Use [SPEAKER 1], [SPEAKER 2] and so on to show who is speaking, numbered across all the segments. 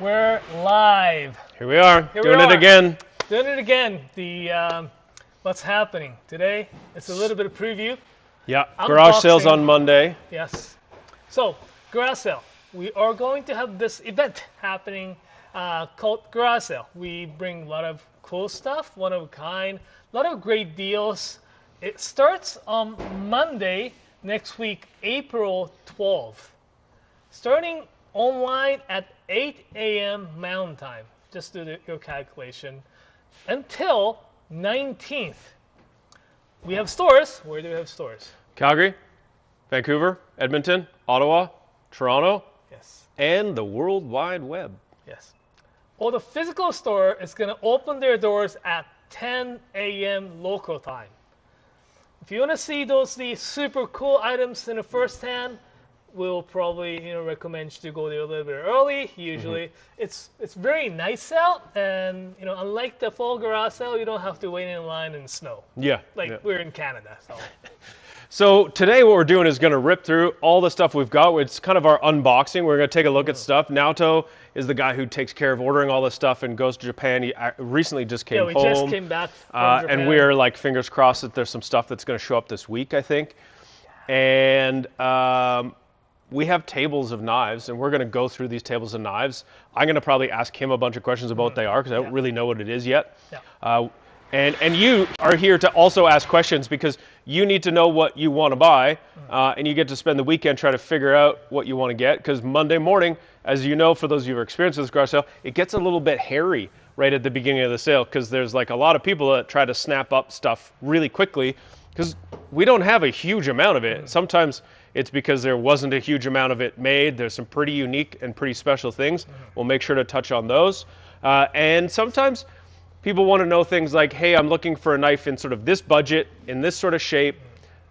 [SPEAKER 1] We're live.
[SPEAKER 2] Here we are, doing it again.
[SPEAKER 1] Doing it again. The what's happening today? It's a little bit of preview.
[SPEAKER 2] Yeah, garage sales on Monday.
[SPEAKER 1] Yes. So, garage sale. We are going to have this event happening called garage sale. We bring a lot of cool stuff, one of a kind, a lot of great deals. It starts on Monday next week, April 12th. Starting online at 8 a.m. Mountain Time. Just do your calculation. Until 19th. We have stores. Where do we have stores?
[SPEAKER 2] Calgary, Vancouver, Edmonton, Ottawa, Toronto,
[SPEAKER 1] Yes.
[SPEAKER 2] and the World Wide Web.
[SPEAKER 1] Yes. Well, the physical store is going to open their doors at 10 a.m. local time. If you want to see these super cool items in the first hand, we'll probably recommend you to go there a little bit early. Usually, it's very nice out, and unlike the fall garage sale, you don't have to wait in line in snow.
[SPEAKER 2] Yeah.
[SPEAKER 1] We're in Canada, so.
[SPEAKER 2] So today what we're doing is going to rip through all the stuff we've got. It's kind of our unboxing. We're going to take a look at stuff. Naoto is the guy who takes care of ordering all this stuff and goes to Japan. He recently just came home.
[SPEAKER 1] Yeah, we just came back from Japan.
[SPEAKER 2] And we're like fingers crossed that there's some stuff that's going to show up this week, I think. And we have tables of knives, and we're going to go through these tables of knives. I'm going to probably ask him a bunch of questions about what they are because I don't really know what it is yet.
[SPEAKER 1] Yeah.
[SPEAKER 2] And you are here to also ask questions because you need to know what you want to buy, and you get to spend the weekend trying to figure out what you want to get, because Monday morning, as you know, for those of you who are experienced with this garage sale, it gets a little bit hairy right at the beginning of the sale because there's like a lot of people that try to snap up stuff really quickly because we don't have a huge amount of it. Sometimes it's because there wasn't a huge amount of it made. There's some pretty unique and pretty special things. We'll make sure to touch on those. And sometimes people want to know things like, hey, I'm looking for a knife in sort of this budget, in this sort of shape.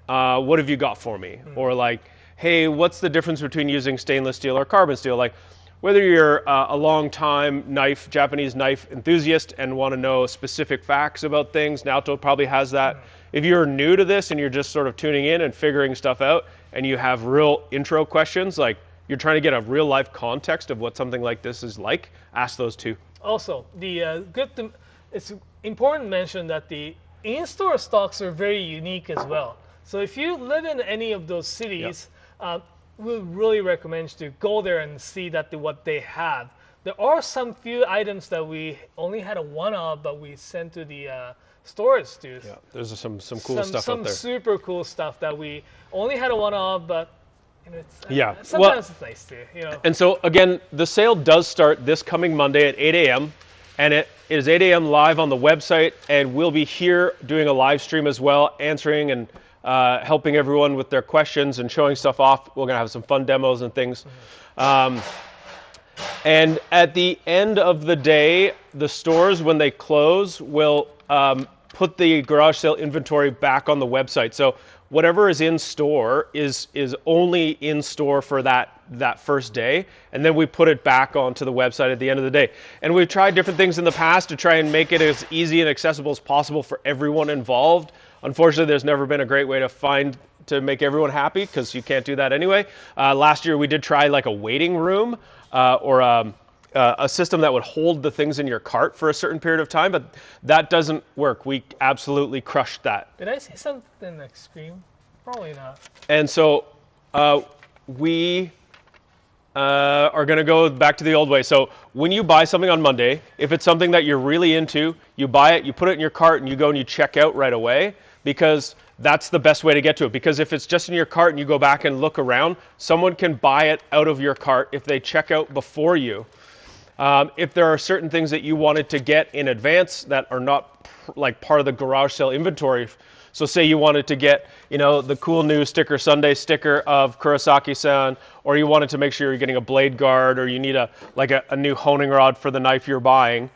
[SPEAKER 2] What have you got for me? Or like, hey, what's the difference between using stainless steel or carbon steel? Like, whether you're a long-time Japanese knife enthusiast and want to know specific facts about things, Naoto probably has that. If you're new to this and you're just sort of tuning in and figuring stuff out, and you have real intro questions, like you're trying to get a real-life context of what something like this is like, ask those too.
[SPEAKER 1] Also, it's important to mention that the in-store stocks are very unique as well. So if you live in any of those cities, we really recommend you to go there and see what they have. There are some few items that we only had a one of, but we sent to the storage too.
[SPEAKER 2] Yeah, there's some cool stuff out there.
[SPEAKER 1] Some super cool stuff that we only had a one of, but sometimes it's nice too.
[SPEAKER 2] And so again, the sale does start this coming Monday at 8 a.m. and it is 8 a.m. live on the website, and we'll be here doing a live stream as well, answering and helping everyone with their questions and showing stuff off. We're going to have some fun demos and things. And at the end of the day, the stores, when they close, will put the garage sale inventory back on the website. So whatever is in store is only in store for that first day, and then we put it back onto the website at the end of the day. And we've tried different things in the past to try and make it as easy and accessible as possible for everyone involved. Unfortunately, there's never been a great way to make everyone happy, because you can't do that anyway. Last year we did try like a waiting room or a system that would hold the things in your cart for a certain period of time, but that doesn't work. We absolutely crushed that.
[SPEAKER 1] Did I say something like scream? Probably not.
[SPEAKER 2] And so we are going to go back to the old way. So when you buy something on Monday, if it's something that you're really into, you buy it, you put it in your cart, and you go and you check out right away, because that's the best way to get to it. Because if it's just in your cart and you go back and look around, someone can buy it out of your cart if they check out before you. If there are certain things that you wanted to get in advance that are not like part of the garage sale inventory, so say you wanted to get, the cool new Sunday sticker of Kurosaki-san, or you wanted to make sure you're getting a blade guard, or you need a new honing rod for the knife you're buying,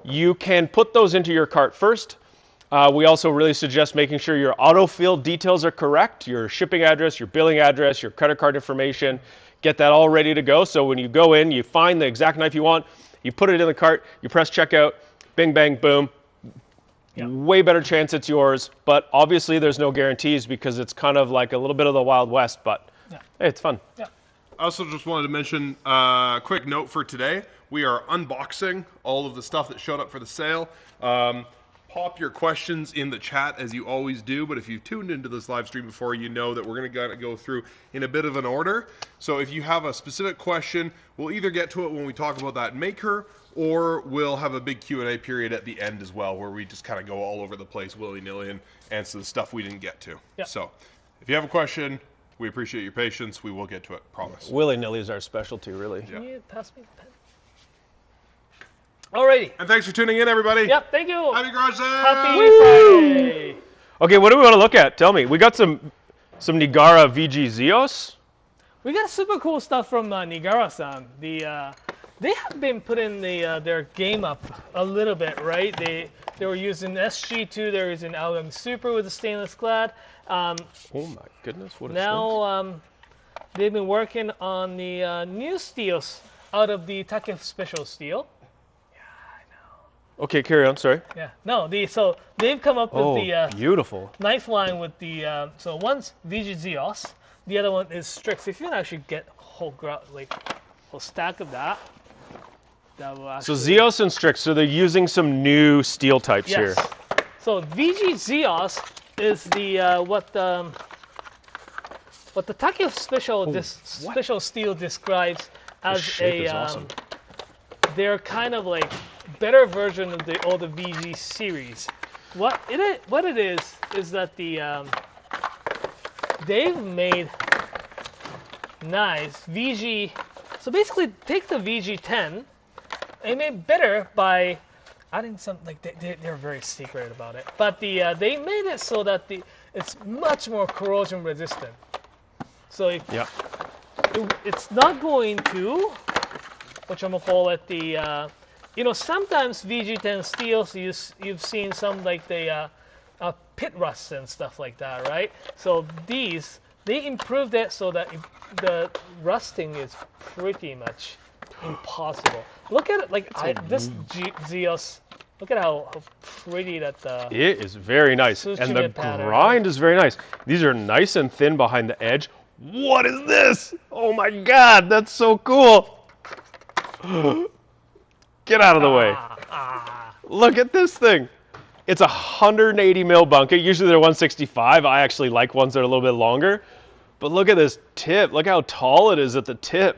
[SPEAKER 2] you can put those into your cart first. We also really suggest making sure your autofill details are correct, your shipping address, your billing address, your credit card information. Get that all ready to go. So when you go in, you find the exact knife you want, you put it in the cart, you press checkout, bing, bang, boom. Yeah. Way better chance it's yours, but obviously there's no guarantees because it's kind of like a little bit of the Wild West, but hey, it's fun.
[SPEAKER 1] Yeah.
[SPEAKER 3] I also just wanted to mention quick note for today. We are unboxing all of the stuff that showed up for the sale. Pop your questions in the chat as you always do, but if you've tuned into this live stream before, you know that we're going to go through in a bit of an order. So if you have a specific question, we'll either get to it when we talk about that maker, or we'll have a big Q&A period at the end as well, where we just kind of go all over the place willy-nilly and answer the stuff we didn't get to.
[SPEAKER 1] Yep.
[SPEAKER 3] So if you have a question, we appreciate your patience. We will get to it, promise.
[SPEAKER 2] Willy-nilly is our specialty, really.
[SPEAKER 1] Can you pass me the pen? Alrighty.
[SPEAKER 3] And thanks for tuning in, everybody.
[SPEAKER 1] Yep, thank you.
[SPEAKER 3] Happy garage sale!
[SPEAKER 1] Happy Friday.
[SPEAKER 2] Okay, what do we want to look at? Tell me. We got some Nigara VG Zeos.
[SPEAKER 1] We got super cool stuff from Nigara-san. They have been putting their game up a little bit, right? They were using SG2, they were using Alum Super with the stainless clad.
[SPEAKER 2] Oh my goodness, what is
[SPEAKER 1] Now they've been working on the new steels out of the Takef Special steel.
[SPEAKER 2] this? Okay, carry on, sorry.
[SPEAKER 1] Yeah, no, so they've come up with the
[SPEAKER 2] beautiful
[SPEAKER 1] knife line with the, so one's VG Zeos, the other one is Strix. If you can actually get a whole stack of that, that will actually...
[SPEAKER 2] So Zeos and Strix, so they're using some new steel types here.
[SPEAKER 1] So VG Zeos is the what the Takef special steel describes as
[SPEAKER 2] shape is awesome.
[SPEAKER 1] They're kind of like better version of the older VG series. What it is that they've made knives VG. So basically, take the VG10 and made better by adding some, like they're very secret about it. But they made it so that it's much more corrosion resistant. So it's not going to whatchamacallit sometimes VG10 steels you've seen some like the pit rust and stuff like that, right? So they improved it so that the rusting is pretty much impossible. Look at it, this Zeos. Look at how pretty that.
[SPEAKER 2] It is very nice, and the
[SPEAKER 1] pattern.
[SPEAKER 2] grind is very nice. These are nice and thin behind the edge. What is this? Oh my God, that's so cool! Get out of the way. Look at this thing. It's 180 mil bunker. Usually they're 165. I actually like ones that are a little bit longer. But look at this tip. Look how tall it is at the tip.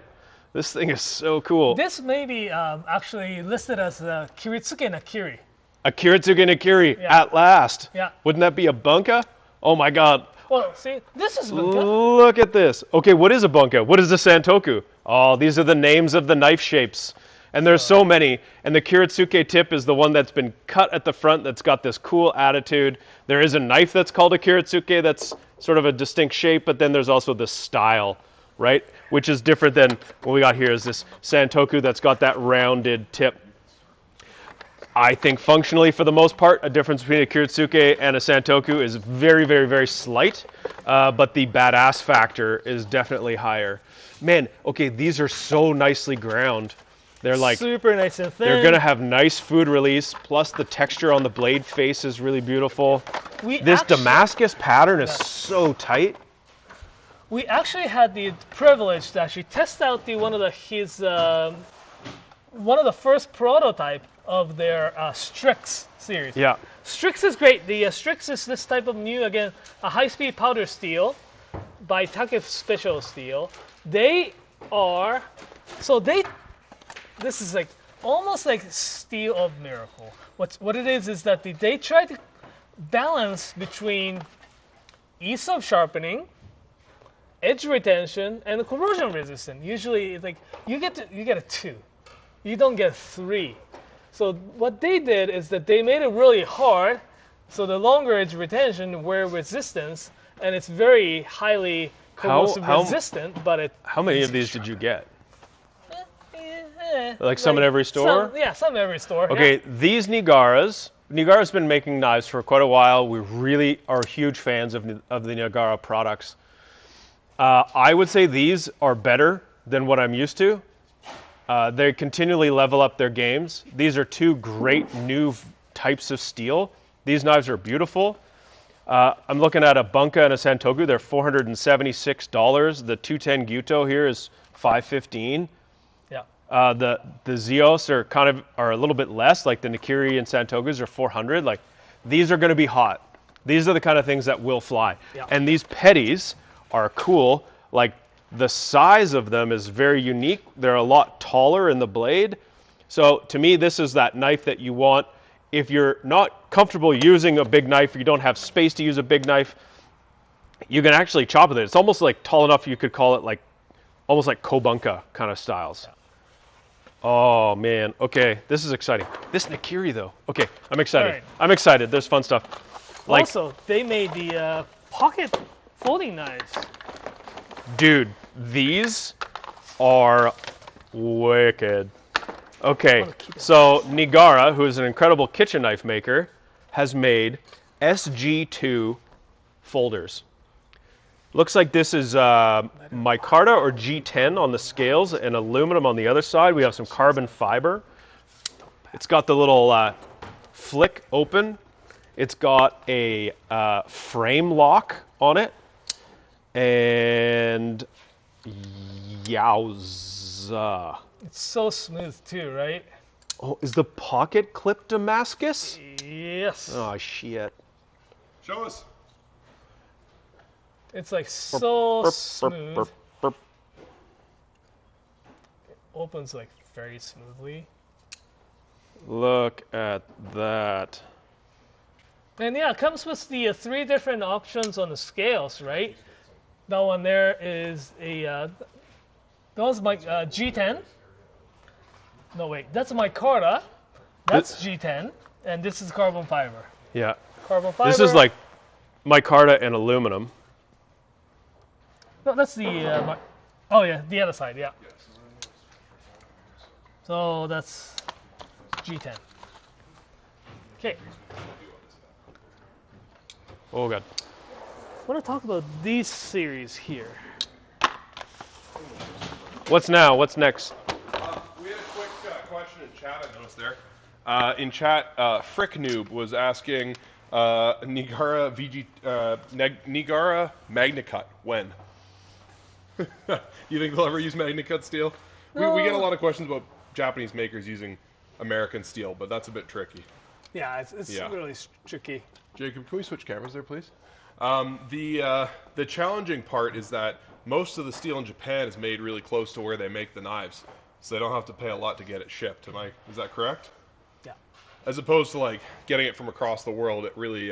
[SPEAKER 2] This thing is so cool.
[SPEAKER 1] This may be actually listed as Kiritsuke Nakiri.
[SPEAKER 2] A Kiritsuke Nakiri at last.
[SPEAKER 1] Yeah.
[SPEAKER 2] Wouldn't that be a bunka? Oh my God.
[SPEAKER 1] Well, see, this is bunka.
[SPEAKER 2] Look at this. Okay, what is a bunka? What is a santoku? Oh, these are the names of the knife shapes. And there's so many. And the Kiritsuke tip is the one that's been cut at the front that's got this cool attitude. There is a knife that's called a Kiritsuke that's sort of a distinct shape, but then there's also this style, right? Which is different than what we got here is this santoku that's got that rounded tip. I think functionally, for the most part, a difference between a Kiritsuke and a santoku is very, very, very slight, but the badass factor is definitely higher. Man, okay, these are so nicely ground. They're like
[SPEAKER 1] super nice and thin.
[SPEAKER 2] They're gonna have nice food release. Plus, the texture on the blade face is really beautiful. This Damascus pattern is so tight.
[SPEAKER 1] We actually had the privilege to actually test out one of the first prototype of their Strix series.
[SPEAKER 2] Yeah.
[SPEAKER 1] Strix is great. The Strix is this type of new, again, a high-speed powder steel by Takef Special Steel. This is like almost like steel of miracle. What it is that they try to balance between ease of sharpening, edge retention, and corrosion resistance. Usually, it's like you get a 2, you don't get 3. So what they did is that they made it really hard, so the longer edge retention, wear resistance, and it's very highly corrosive resistant. But
[SPEAKER 2] how many of these did you get? Like some in every store?
[SPEAKER 1] Some in every store.
[SPEAKER 2] Okay,
[SPEAKER 1] yeah.
[SPEAKER 2] These Nigara's been making knives for quite a while. We really are huge fans of the Nigara products. I would say these are better than what I'm used to. They continually level up their games. These are two great new types of steel. These knives are beautiful. I'm looking at a Bunka and a Santoku. They're $476. The 210 Gyuto here is $515.
[SPEAKER 1] Yeah.
[SPEAKER 2] The Zeos are a little bit less, like the Nikiri and Santokus are $400. Like, these are going to be hot. These are the kind of things that will fly.
[SPEAKER 1] Yeah.
[SPEAKER 2] And these petties are cool. Like, the size of them is very unique. They're a lot taller in the blade. So to me, this is that knife that you want. If you're not comfortable using a big knife, you don't have space to use a big knife, you can actually chop with it. It's almost like tall enough you could call it like almost like Kobunka kind of styles. Oh man, okay, this is exciting. This Nikiri though, okay, I'm excited.
[SPEAKER 1] Right.
[SPEAKER 2] I'm excited. There's fun stuff. Like,
[SPEAKER 1] Also, they made the pocket folding knives.
[SPEAKER 2] dude, these are wicked. Okay, so Nigara, who is an incredible kitchen knife maker, has made SG2 folders. Looks like this is micarta or G10 on the scales and aluminum on the other side. We have some carbon fiber. It's got the little flick open. It's got a frame lock on it. And yowza.
[SPEAKER 1] It's so smooth too, right?
[SPEAKER 2] Oh, is the pocket clip Damascus?
[SPEAKER 1] Yes.
[SPEAKER 2] Oh, shit.
[SPEAKER 3] Show us.
[SPEAKER 1] It's like so smooth. It opens like very smoothly.
[SPEAKER 2] Look at that.
[SPEAKER 1] And yeah, it comes with the 3 different options on the scales, right? That one there is a, that was my G10. No, wait, that's micarta. That's G10. And this is carbon fiber.
[SPEAKER 2] Yeah.
[SPEAKER 1] Carbon fiber.
[SPEAKER 2] This is like micarta and aluminum.
[SPEAKER 1] No, that's the, oh yeah, the other side, yeah. So that's G10. Okay.
[SPEAKER 2] Oh, God.
[SPEAKER 1] I want to talk about these series here.
[SPEAKER 2] What's now? What's next?
[SPEAKER 3] We had a quick question in chat, I noticed there. In chat, Frick Noob was asking Nigara MagnaCut when? You think they'll ever use MagnaCut steel?
[SPEAKER 1] No.
[SPEAKER 3] We get a lot of questions about Japanese makers using American steel, but that's a bit tricky.
[SPEAKER 1] Yeah, it's really tricky.
[SPEAKER 3] Jacob, can we switch cameras there, please? The challenging part is that most of the steel in Japan is made really close to where they make the knives, so they don't have to pay a lot to get it shipped. Is that correct?
[SPEAKER 1] Yeah.
[SPEAKER 3] As opposed to like getting it from across the world, it really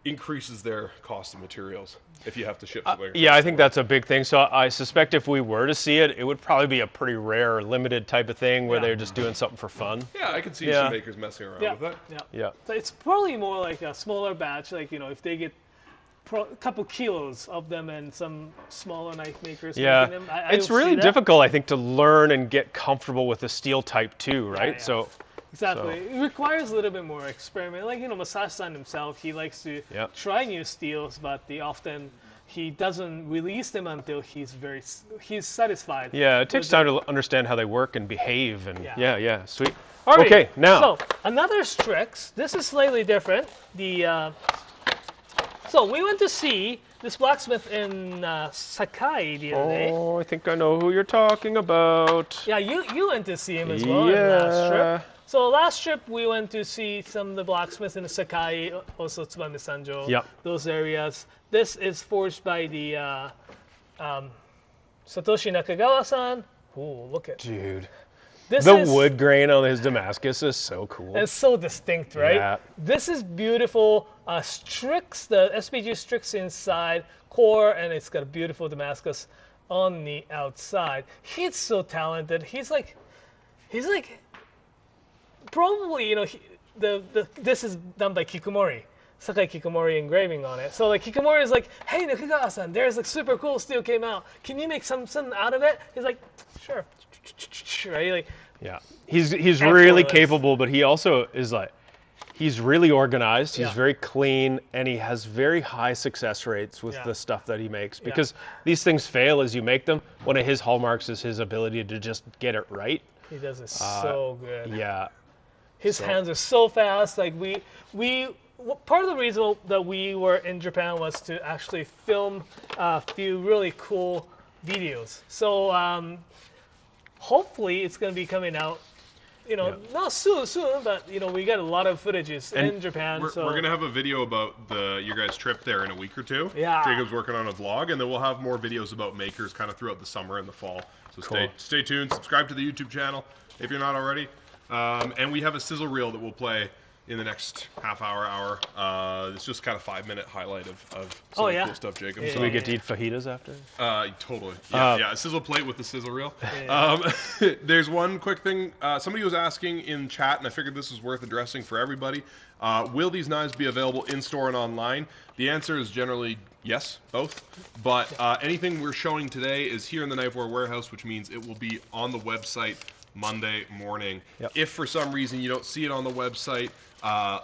[SPEAKER 3] increases their cost of materials if you have to ship something.
[SPEAKER 2] Yeah, I think that's a big thing. So I suspect if we were to see it, it would probably be a pretty rare, limited type of thing where they're just doing something for fun.
[SPEAKER 3] Yeah, I could see some makers messing around with that.
[SPEAKER 1] Yeah. So it's probably more like a smaller batch, like, if they get a couple kilos of them and some smaller knife makers making them.
[SPEAKER 2] It's really difficult, I think, to learn and get comfortable with the steel type too, right?
[SPEAKER 1] Yeah.
[SPEAKER 2] So
[SPEAKER 1] exactly. It requires a little bit more experiment. Like, Masashi-san himself, he likes to try new steels, but he doesn't release them until he's satisfied.
[SPEAKER 2] Yeah, it takes time to understand how they work and behave, and sweet.
[SPEAKER 1] All right,
[SPEAKER 2] okay, now.
[SPEAKER 1] So another Strix. This is slightly different. So we went to see this blacksmith in Sakai the other day.
[SPEAKER 2] Oh, I think I know who you're talking about.
[SPEAKER 1] Yeah, you went to see him as well in last trip. So last trip we went to see some of the blacksmiths in Sakai, also Tsubame Sanjo, those areas. This is forged by the Satoshi Nakagawa-san. Ooh, look at
[SPEAKER 2] dude.
[SPEAKER 1] The
[SPEAKER 2] wood grain on his Damascus is so cool.
[SPEAKER 1] It's so distinct, right?
[SPEAKER 2] Yeah.
[SPEAKER 1] This is beautiful. Strix, the SPG Strix inside, core, and it's got a beautiful Damascus on the outside. He's so talented. He's like, probably, this is done by Kikumori. Sakai Kikumori engraving on it. So like Kikumori is like, hey Nakagawa-san, there's like super cool steel came out. Can you make something out of it? He's like, sure. Right? Like,
[SPEAKER 2] yeah. He's really capable, but he also is like, he's really organized. He's very clean, and he has very high success rates with the stuff that he makes because these things fail as you make them. One of his hallmarks is his ability to just get it right.
[SPEAKER 1] He does it so good.
[SPEAKER 2] Yeah.
[SPEAKER 1] His hands are so fast. Like we part of the reason that we were in Japan was to actually film a few really cool videos. So hopefully it's going to be coming out. Not soon, but we got a lot of footages in Japan.
[SPEAKER 3] We're gonna have a video about your guys' trip there in a week or two.
[SPEAKER 1] Yeah.
[SPEAKER 3] Jacob's working on a vlog, and then we'll have more videos about makers kind of throughout the summer and the fall. So
[SPEAKER 2] Cool.
[SPEAKER 3] stay tuned. Subscribe to the YouTube channel if you're not already. And we have a sizzle reel that we'll play in the next half hour. It's just kind of 5-minute highlight of some of the cool stuff, Jacob.
[SPEAKER 1] Yeah,
[SPEAKER 3] So
[SPEAKER 2] Do we get to eat fajitas after?
[SPEAKER 3] Totally. Yeah, a sizzle plate with the sizzle reel. There's one quick thing. Somebody was asking in chat, and I figured this was worth addressing for everybody. Will these knives be available in-store and online? The answer is generally yes, both. But anything we're showing today is here in the Knifewear warehouse, which means it will be on the website Monday morning.
[SPEAKER 2] Yep.
[SPEAKER 3] If for some reason you don't see it on the website,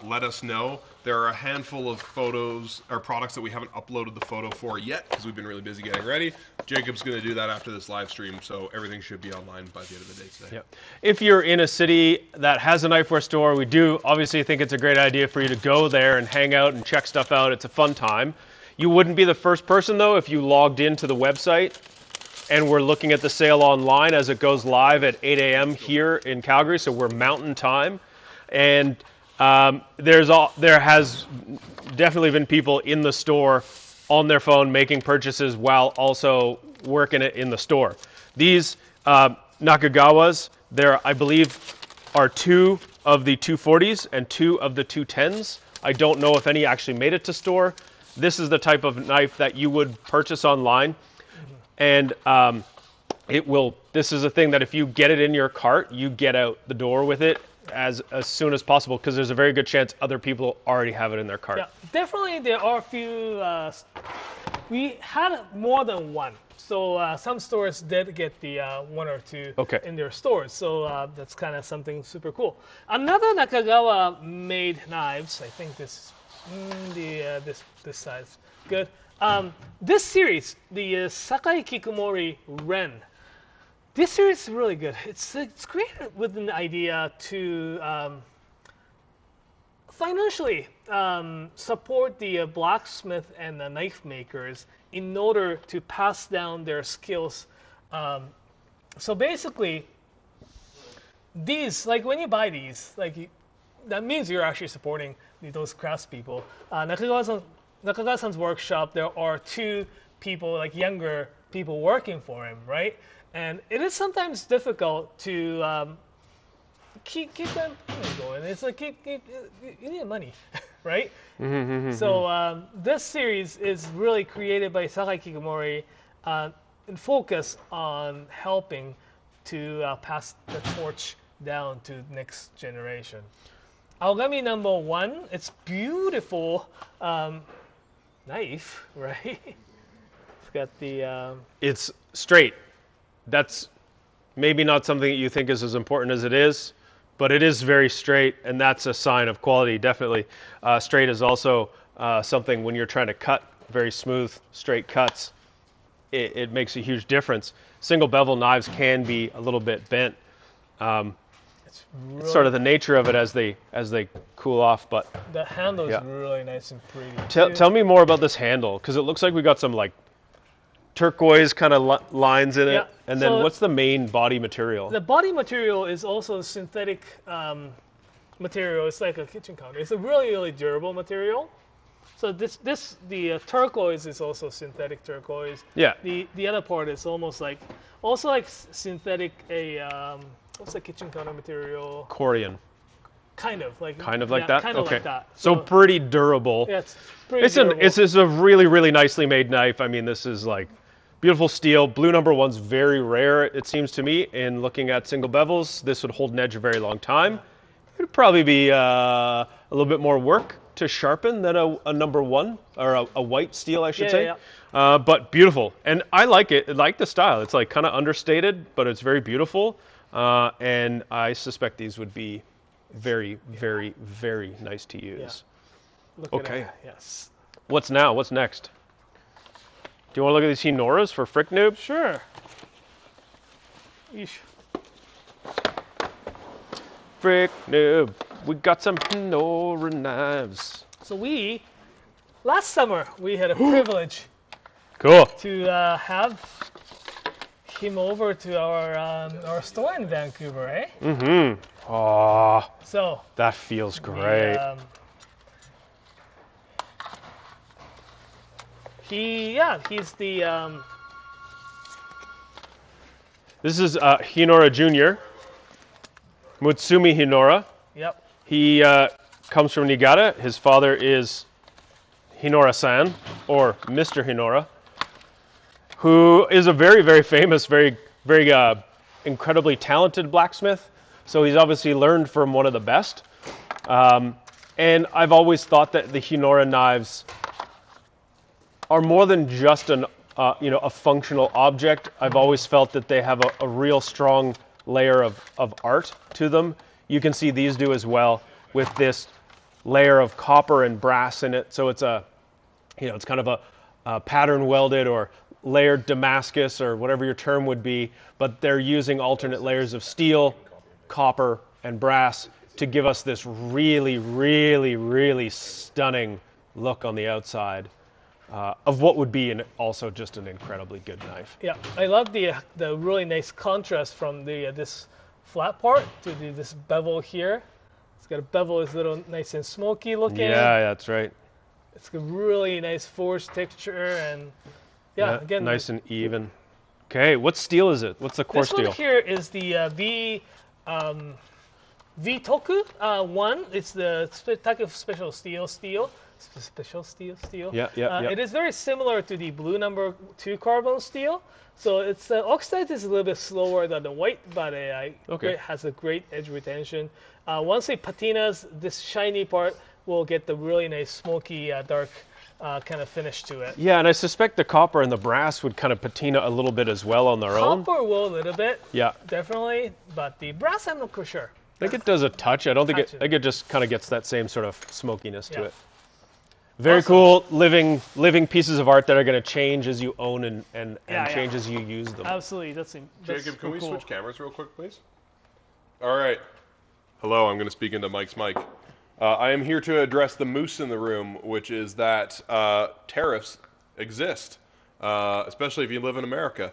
[SPEAKER 3] let us know. There are a handful of photos or products that we haven't uploaded the photo for yet because we've been really busy getting ready. Jacob's going to do that after this live stream, so everything should be online by the end of the day today.
[SPEAKER 2] Yep. If you're in a city that has a knifewear store, we do obviously think it's a great idea for you to go there and hang out and check stuff out. It's a fun time. You wouldn't be the first person, though, if you logged into the website and we're looking at the sale online as it goes live at 8 a.m. here in Calgary, so we're mountain time. And there has definitely been people in the store on their phone making purchases while also working it in the store. These Nakagawas, there I believe are 2 of the 240s and 2 of the 210s. I don't know if any actually made it to store. This is the type of knife that you would purchase online. And this is a thing that if you get it in your cart, you get out the door with it as soon as possible because there's a very good chance other people already have it in their cart.
[SPEAKER 1] Yeah, definitely there are a few. We had more than one, so some stores did get the 1 or 2 in their stores. So that's kind of something super cool. Another Nakagawa made knives. I think this this size good. This series, the Sakai Kikumori Ren. This series is really good. It's created with an idea to financially support the blacksmith and the knife makers in order to pass down their skills. So basically, these, like when you buy these, that means you're actually supporting those craftspeople. Nakagawa-san's workshop, there are 2 people, like younger people working for him, right? And it is sometimes difficult to keep them going. It's like you need money, right? So this series is really created by Sakai Kikumori and focus on helping to pass the torch down to the next generation. Aogami number 1, it's beautiful knife, right? It's got the...
[SPEAKER 2] It's straight. That's maybe not something that you think is as important as it is, but it is very straight, and that's a sign of quality, definitely. Straight is also something when you're trying to cut very smooth, straight cuts, it makes a huge difference. Single bevel knives can be a little bit bent. It's sort of the nature of it as they cool off, but
[SPEAKER 1] the handle is really nice and pretty.
[SPEAKER 2] Tell me more about this handle, because it looks like we got some like turquoise kind of lines in it. And then what's the main body material?
[SPEAKER 1] The body material is also synthetic material. It's like a kitchen counter. It's a really, really durable material. So the turquoise is also synthetic turquoise.
[SPEAKER 2] Yeah.
[SPEAKER 1] The other part is almost like synthetic what's the kitchen counter material?
[SPEAKER 2] Corian.
[SPEAKER 1] Kind of like that.
[SPEAKER 2] Kind of
[SPEAKER 1] like that.
[SPEAKER 2] So pretty durable.
[SPEAKER 1] Yeah, it's pretty durable.
[SPEAKER 2] It's a really, really nicely made knife. I mean, this is like beautiful steel. Blue number 1's very rare, it seems to me. In looking at single bevels, this would hold an edge a very long time. It would probably be a little bit more work to sharpen than a number 1 or a white steel, I should say. But beautiful, and I like it. I like the style. It's like kind of understated, but it's very beautiful. And I suspect these would be very, very, very nice to use.
[SPEAKER 1] Look at that. Yes.
[SPEAKER 2] What's now? What's next? Do you want to look at these Hinouras for Frick Noob?
[SPEAKER 1] Sure. Yeesh.
[SPEAKER 2] Frick Noob. We got some Hinoura knives.
[SPEAKER 1] So last summer, we had a privilege
[SPEAKER 2] Cool.
[SPEAKER 1] to have him over to our store in Vancouver, eh?
[SPEAKER 2] Mm-hmm. Oh,
[SPEAKER 1] So
[SPEAKER 2] that feels great.
[SPEAKER 1] he's the
[SPEAKER 2] This is Hinoura Jr., Mutsumi Hinoura.
[SPEAKER 1] yep.
[SPEAKER 2] He comes from Nigara. His father is Hinoura-san, or Mr. Hinoura, who is a very, very famous, very, very incredibly talented blacksmith. So he's obviously learned from one of the best. And I've always thought that the Hinoura knives are more than just a functional object. I've always felt that they have a real strong layer of art to them. You can see these do as well with this layer of copper and brass in it. So it's it's kind of a pattern welded or layered Damascus or whatever your term would be, but they're using alternate layers of steel, copper, and brass to give us this really, really, really stunning look on the outside of what would be also just an incredibly good knife.
[SPEAKER 1] Yeah, I love the really nice contrast from this flat part to this bevel here. It's got a bevel, is a little nice and smoky looking.
[SPEAKER 2] Yeah, that's right.
[SPEAKER 1] It's got really nice forged texture and again,
[SPEAKER 2] nice and even. Okay, what steel is it? What's the core
[SPEAKER 1] this
[SPEAKER 2] steel?
[SPEAKER 1] one here is the V-Toku 1. It's the type of special steel. Special steel.
[SPEAKER 2] Yeah.
[SPEAKER 1] It is very similar to the blue number 2 carbon steel. So it's oxide is a little bit slower than the white, but it has a great edge retention. Once it patinas, this shiny part will get the really nice smoky dark kind of finish to it.
[SPEAKER 2] Yeah, and I suspect the copper and the brass would kind of patina a little bit as well on their own.
[SPEAKER 1] Copper will a little bit,
[SPEAKER 2] Yeah.
[SPEAKER 1] definitely, but the brass I'm not quite sure.
[SPEAKER 2] I think it does a touch. I don't think
[SPEAKER 1] Touch
[SPEAKER 2] I think it just kind of gets that same sort of smokiness to
[SPEAKER 1] Yeah.
[SPEAKER 2] it. Very
[SPEAKER 1] Awesome.
[SPEAKER 2] cool living pieces of art that are going to change as you own and
[SPEAKER 1] Yeah.
[SPEAKER 2] change as you use them.
[SPEAKER 1] Absolutely, that's
[SPEAKER 3] Jacob, can we
[SPEAKER 1] cool.
[SPEAKER 3] switch cameras real quick, please? All right. Hello, I'm going to speak into Mike's mic. I am here to address the moose in the room, which is that tariffs exist, especially if you live in America.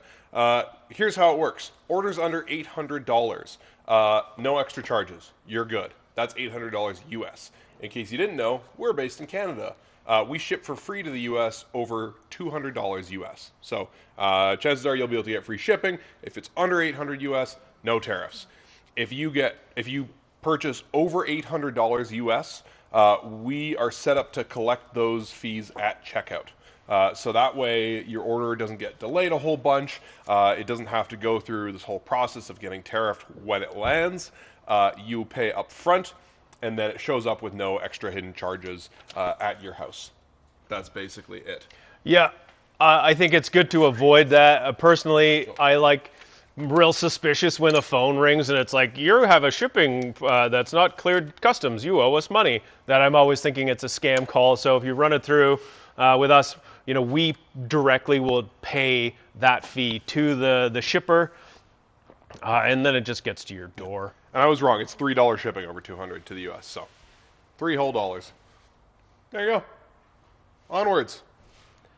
[SPEAKER 3] Here's how it works. Orders under $800, no extra charges. You're good. That's $800 US. In case you didn't know, we're based in Canada. We ship for free to the US over $200 US. So chances are you'll be able to get free shipping. If it's under $800 US, no tariffs. If you purchase over $800 US, we are set up to collect those fees at checkout. So that way your order doesn't get delayed a whole bunch. It doesn't have to go through this whole process of getting tariffed when it lands. You pay up front, and then it shows up with no extra hidden charges at your house. That's basically it.
[SPEAKER 2] Yeah, I think it's good to avoid that. Personally, I like real suspicious when the phone rings and it's like, you have a shipping that's not cleared customs, you owe us money. That I'm always thinking it's a scam call. So if you run it through with us, we directly will pay that fee to the shipper, and then it just gets to your door.
[SPEAKER 3] And I was wrong. It's $3 shipping over $200 to the US. So $3 whole. There you go. Onwards.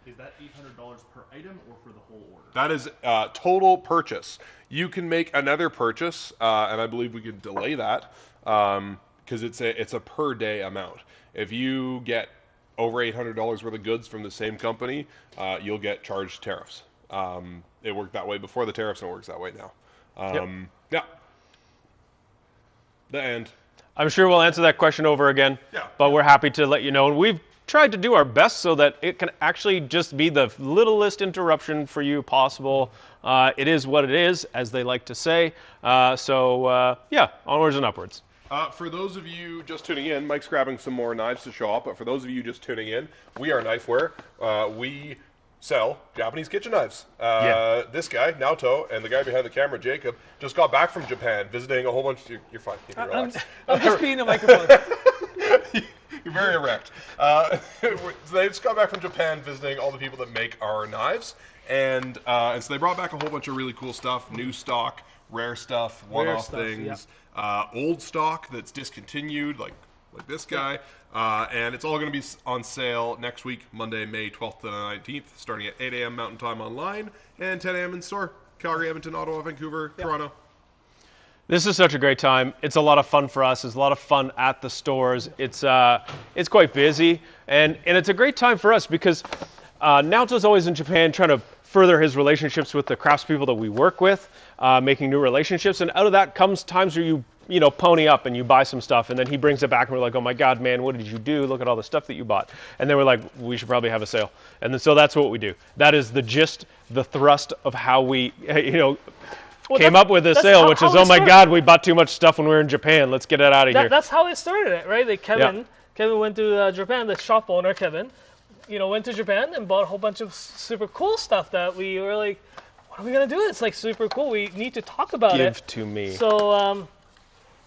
[SPEAKER 4] Is that $800 per item or for the whole order?
[SPEAKER 3] That is total purchase. You can make another purchase, and I believe we can delay that because it's a per day amount. If you get over $800 worth of goods from the same company, you'll get charged tariffs. It worked that way before the tariffs, and it works that way now. Yeah. The end.
[SPEAKER 2] I'm sure we'll answer that question over again, but we're happy to let you know. And we've tried to do our best so that it can actually just be the littlest interruption for you possible. It is what it is, as they like to say. Yeah, onwards and upwards.
[SPEAKER 3] For those of you just tuning in, Mike's grabbing some more knives to show up, but for those of you just tuning in, we are Knifewear. We sell Japanese kitchen knives. This guy, Naoto, and the guy behind the camera, Jacob, just got back from Japan visiting a whole bunch of... You're fine. You can relax.
[SPEAKER 1] I'm just being a microphone.
[SPEAKER 3] You're very erect. So they just got back from Japan visiting all the people that make our knives, and so they brought back a whole bunch of really cool stuff, new stock, rare stuff, one-off things, old stock that's discontinued, like this guy. And it's all going to be on sale next week, Monday, May 12th to the 19th, starting at 8 a.m. Mountain Time online and 10 a.m. in store. Calgary, Edmonton, Ottawa, Vancouver, Toronto.
[SPEAKER 2] This is such a great time. It's a lot of fun for us. It's a lot of fun at the stores. It's quite busy, and it's a great time for us because Naoto's always in Japan trying to further his relationships with the craftspeople that we work with, making new relationships, and out of that comes times where you know, pony up and you buy some stuff, and then he brings it back and we're like, oh my God, man, what did you do? Look at all the stuff that you bought. And then we're like, we should probably have a sale. And then, so that's what we do. That is the gist, the thrust of how we, came up with this sale, which is, oh my God, we bought too much stuff when we were in Japan. Let's get it out of here.
[SPEAKER 1] That's how it started, it, right? Like Kevin went to Japan. The shop owner, Kevin, went to Japan and bought a whole bunch of super cool stuff that we were like, what are we gonna do? It's like super cool. We need to talk about it.
[SPEAKER 2] Give to me.
[SPEAKER 1] So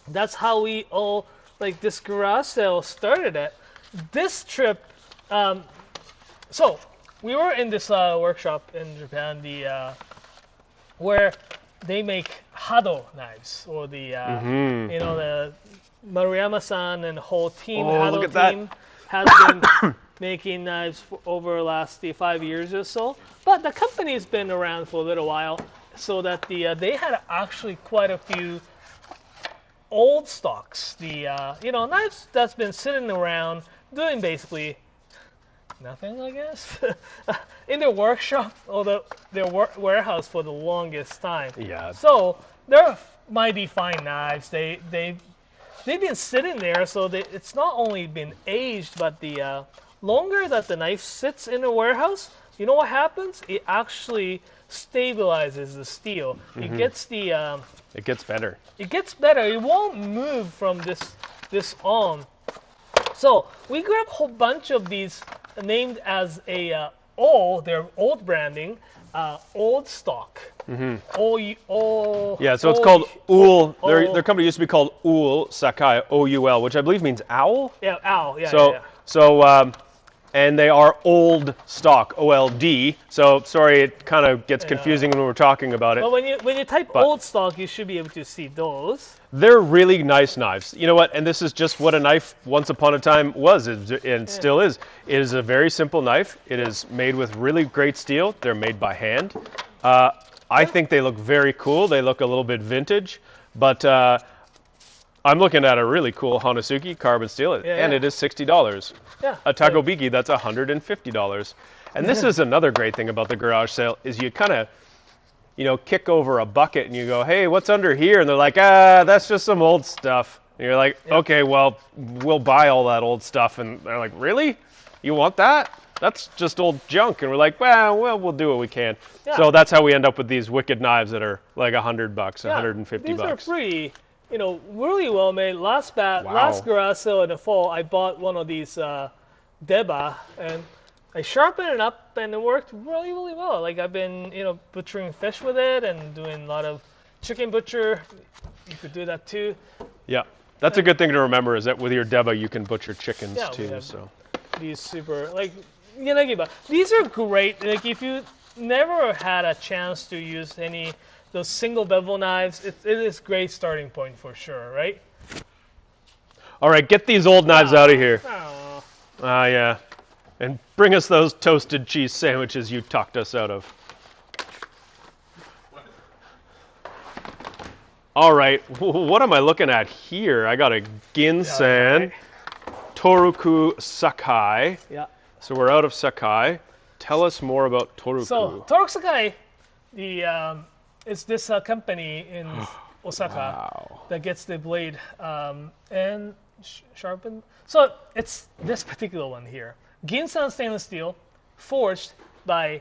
[SPEAKER 1] that's how we all this garage sale started it. This trip, so we were in this workshop in Japan, where they make Hado knives, or the the Maruyama-san and the whole team, Hado team, has been making knives for over the last 5 years or so. But the company's been around for a little while, so that they had actually quite a few old stocks. Knives that's been sitting around doing basically nothing, I guess, in their workshop or their warehouse for the longest time.
[SPEAKER 2] Yeah.
[SPEAKER 1] So they're mighty fine knives. They've been sitting there, so it's not only been aged, but the longer that the knife sits in the warehouse, you know what happens? It actually stabilizes the steel. It gets
[SPEAKER 2] it gets better.
[SPEAKER 1] It gets better. It won't move from this on. So we grabbed a whole bunch of these named as their old branding, old stock.
[SPEAKER 2] Yeah, so it's called Oul. Their company used to be called Oul Sakai, O-U-L, which I believe means owl.
[SPEAKER 1] Yeah, owl. Yeah.
[SPEAKER 2] So and they are old stock, O-L-D. So sorry, it kind of gets confusing when we're talking about it.
[SPEAKER 1] But when you type old stock, you should be able to see those.
[SPEAKER 2] They're really nice knives. You know what? And this is just what a knife once upon a time was and still is. It is a very simple knife. It is made with really great steel. They're made by hand. I think they look very cool. They look a little bit vintage, but I'm looking at a really cool Hanazuki carbon steel, and it is $60.
[SPEAKER 1] Yeah.
[SPEAKER 2] A Takobiki, that's $150. And this is another great thing about the garage sale, is you kind of, kick over a bucket and you go, hey, what's under here? And they're like, that's just some old stuff. And you're like, okay, well, we'll buy all that old stuff. And they're like, really? You want that? That's just old junk. And we're like, well, we'll do what we can. Yeah. So that's how we end up with these wicked knives that are like $100, $150.
[SPEAKER 1] These are pretty, really well made. Last garage sale in the fall, I bought one of these Deba, and I sharpened it up, and it worked really, really well. Like, I've been, butchering fish with it and doing a lot of chicken butcher. You could do that too.
[SPEAKER 2] Yeah, that's a good thing to remember, is that with your Deba, you can butcher chickens too. So
[SPEAKER 1] these super, these are great. Like, if you never had a chance to use those single bevel knives, it is a great starting point for sure, right?
[SPEAKER 2] All right, get these old knives out of here.
[SPEAKER 1] Yeah.
[SPEAKER 2] And bring us those toasted cheese sandwiches you talked us out of. All right, what am I looking at here? I got a Ginsan, Toruku Sakai.
[SPEAKER 1] Yeah.
[SPEAKER 2] So we're out of Sakai. Tell us more about Toruku.
[SPEAKER 1] So Toruku Sakai, it's this company in Osaka that gets the blade and sharpened. So it's this particular one here. Ginsan stainless steel, forged by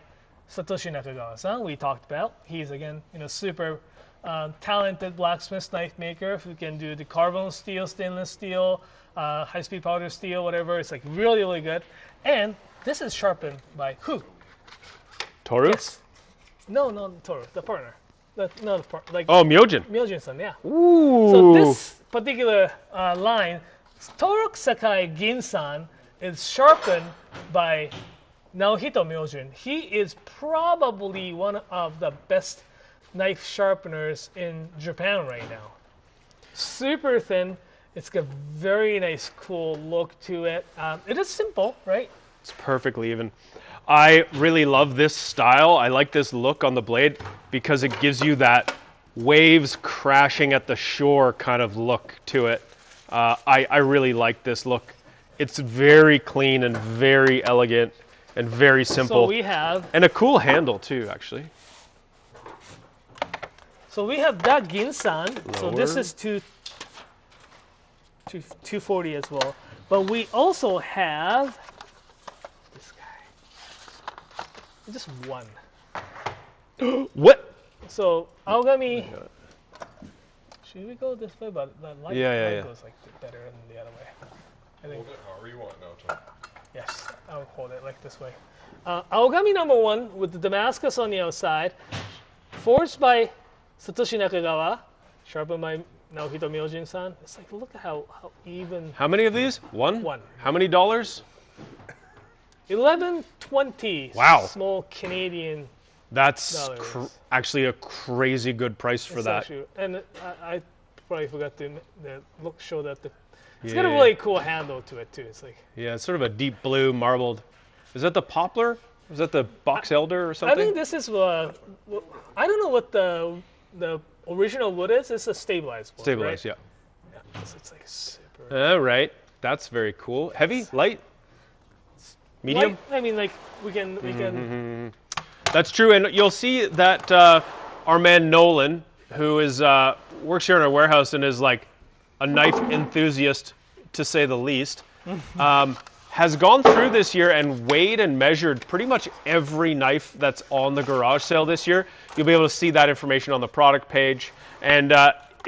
[SPEAKER 1] Satoshi Nakagawa-san. We talked about. He's again, super talented blacksmith knife maker who can do the carbon steel, stainless steel, high-speed powder steel, whatever. It's like really, really good. And this is sharpened by who?
[SPEAKER 2] Toru?
[SPEAKER 1] Yes. No, Toru, the partner.
[SPEAKER 2] Myojin.
[SPEAKER 1] Myojin-san, yeah.
[SPEAKER 2] Ooh.
[SPEAKER 1] So this particular line, Toru Sakai Ginsan, is sharpened by Naohito Myojin. He is probably one of the best knife sharpeners in Japan right now. Super thin. It's got very nice, cool look to it. It is simple, right?
[SPEAKER 2] It's perfectly even. I really love this style. I like this look on the blade because it gives you that waves crashing at the shore kind of look to it. I really like this look. It's very clean and very elegant and very simple.
[SPEAKER 1] So we have,
[SPEAKER 2] and a cool handle too, actually.
[SPEAKER 1] so we have that Ginsan. So this
[SPEAKER 2] Lower.
[SPEAKER 1] is 240 as well. But we also have this guy. Just one.
[SPEAKER 2] What?
[SPEAKER 1] So Aogami. Should we go this way? But the light,
[SPEAKER 2] Yeah.
[SPEAKER 1] goes like better than the other way. I think.
[SPEAKER 3] Hold it however you want now, Tom.
[SPEAKER 1] Yes, I'll hold it like this way. Aogami #1 with the Damascus on the outside, forged by Satoshi Nakagawa, sharpened by Naohito Myojin-san. It's like, look at how even.
[SPEAKER 2] How many of these? One?
[SPEAKER 1] One.
[SPEAKER 2] How many dollars?
[SPEAKER 1] 11.20.
[SPEAKER 2] Wow.
[SPEAKER 1] Small Canadian.
[SPEAKER 2] That's
[SPEAKER 1] Dollars.
[SPEAKER 2] actually a crazy good price for
[SPEAKER 1] It's
[SPEAKER 2] that.
[SPEAKER 1] actually- and I probably forgot to the look show that it's got a
[SPEAKER 2] Yeah.
[SPEAKER 1] really cool handle to it too. It's like
[SPEAKER 2] Yeah, it's sort of a deep blue marbled. Is that the poplar? Is that the box elder or
[SPEAKER 1] I
[SPEAKER 2] something?
[SPEAKER 1] think this is I don't know what the original wood is. It's a stabilized wood.
[SPEAKER 2] Stabilized,
[SPEAKER 1] right?
[SPEAKER 2] yeah.
[SPEAKER 1] It's like super.
[SPEAKER 2] All right, that's very cool. Heavy, light, medium.
[SPEAKER 1] Like, I mean, like we can.
[SPEAKER 2] That's true, and you'll see that our man Nolan, who is works here in our warehouse and is like a knife enthusiast, to say the least, has gone through this year and weighed and measured pretty much every knife that's on the garage sale this year. You'll be able to see that information on the product page, and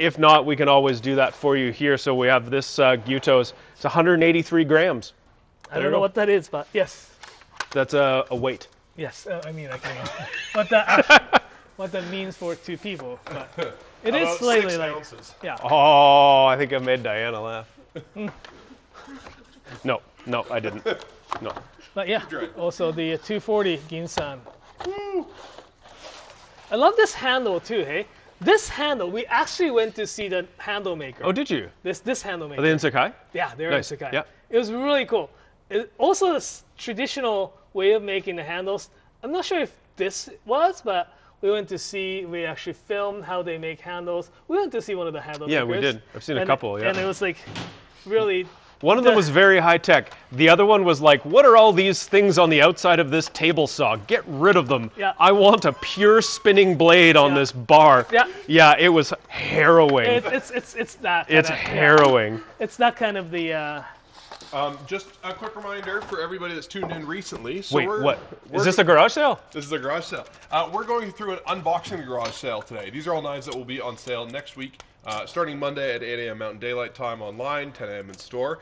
[SPEAKER 2] if not, we can always do that for you here. So we have this Gyuto's. It's 183 grams.
[SPEAKER 1] I don't know what that is, but yes,
[SPEAKER 2] That's a weight.
[SPEAKER 1] yes. I mean, I can. What that means for two people, but it is
[SPEAKER 3] About
[SPEAKER 1] slightly
[SPEAKER 3] 6
[SPEAKER 1] like
[SPEAKER 3] ounces.
[SPEAKER 1] yeah.
[SPEAKER 2] Oh, I think I made Diana laugh. No, I didn't. No.
[SPEAKER 1] But yeah,
[SPEAKER 3] right.
[SPEAKER 1] also the 240 Ginsan. I love this handle too, hey? This handle, we actually went to see the handle maker.
[SPEAKER 2] Oh, did you?
[SPEAKER 1] This handle maker.
[SPEAKER 2] Are they in Sakai?
[SPEAKER 1] Yeah, they're
[SPEAKER 2] Nice,
[SPEAKER 1] in Sakai.
[SPEAKER 2] yeah.
[SPEAKER 1] It was really cool. Also, this traditional way of making the handles. I'm not sure if this was, but we actually filmed how they make handles. We went to see one of the handle
[SPEAKER 2] Yeah,
[SPEAKER 1] makers.
[SPEAKER 2] we did. I've seen a
[SPEAKER 1] And-
[SPEAKER 2] couple, yeah.
[SPEAKER 1] And it was like really.
[SPEAKER 2] One of them was very high tech. The other one was like, what are all these things on the outside of this table saw? Get rid of them.
[SPEAKER 1] Yeah.
[SPEAKER 2] I want a pure spinning blade on
[SPEAKER 1] Yeah.
[SPEAKER 2] this bar.
[SPEAKER 1] Yeah.
[SPEAKER 2] Yeah, it was harrowing.
[SPEAKER 1] It's that.
[SPEAKER 2] It's
[SPEAKER 1] kinda- yeah.
[SPEAKER 2] harrowing.
[SPEAKER 1] It's that kind of the.
[SPEAKER 3] Just a quick reminder for everybody that's tuned in recently. So
[SPEAKER 2] Wait, what? Is this a garage sale?
[SPEAKER 3] This is a garage sale. We're going through an unboxing garage sale today. These are all knives that will be on sale next week, starting Monday at 8 a.m. Mountain Daylight Time online, 10 a.m. in store.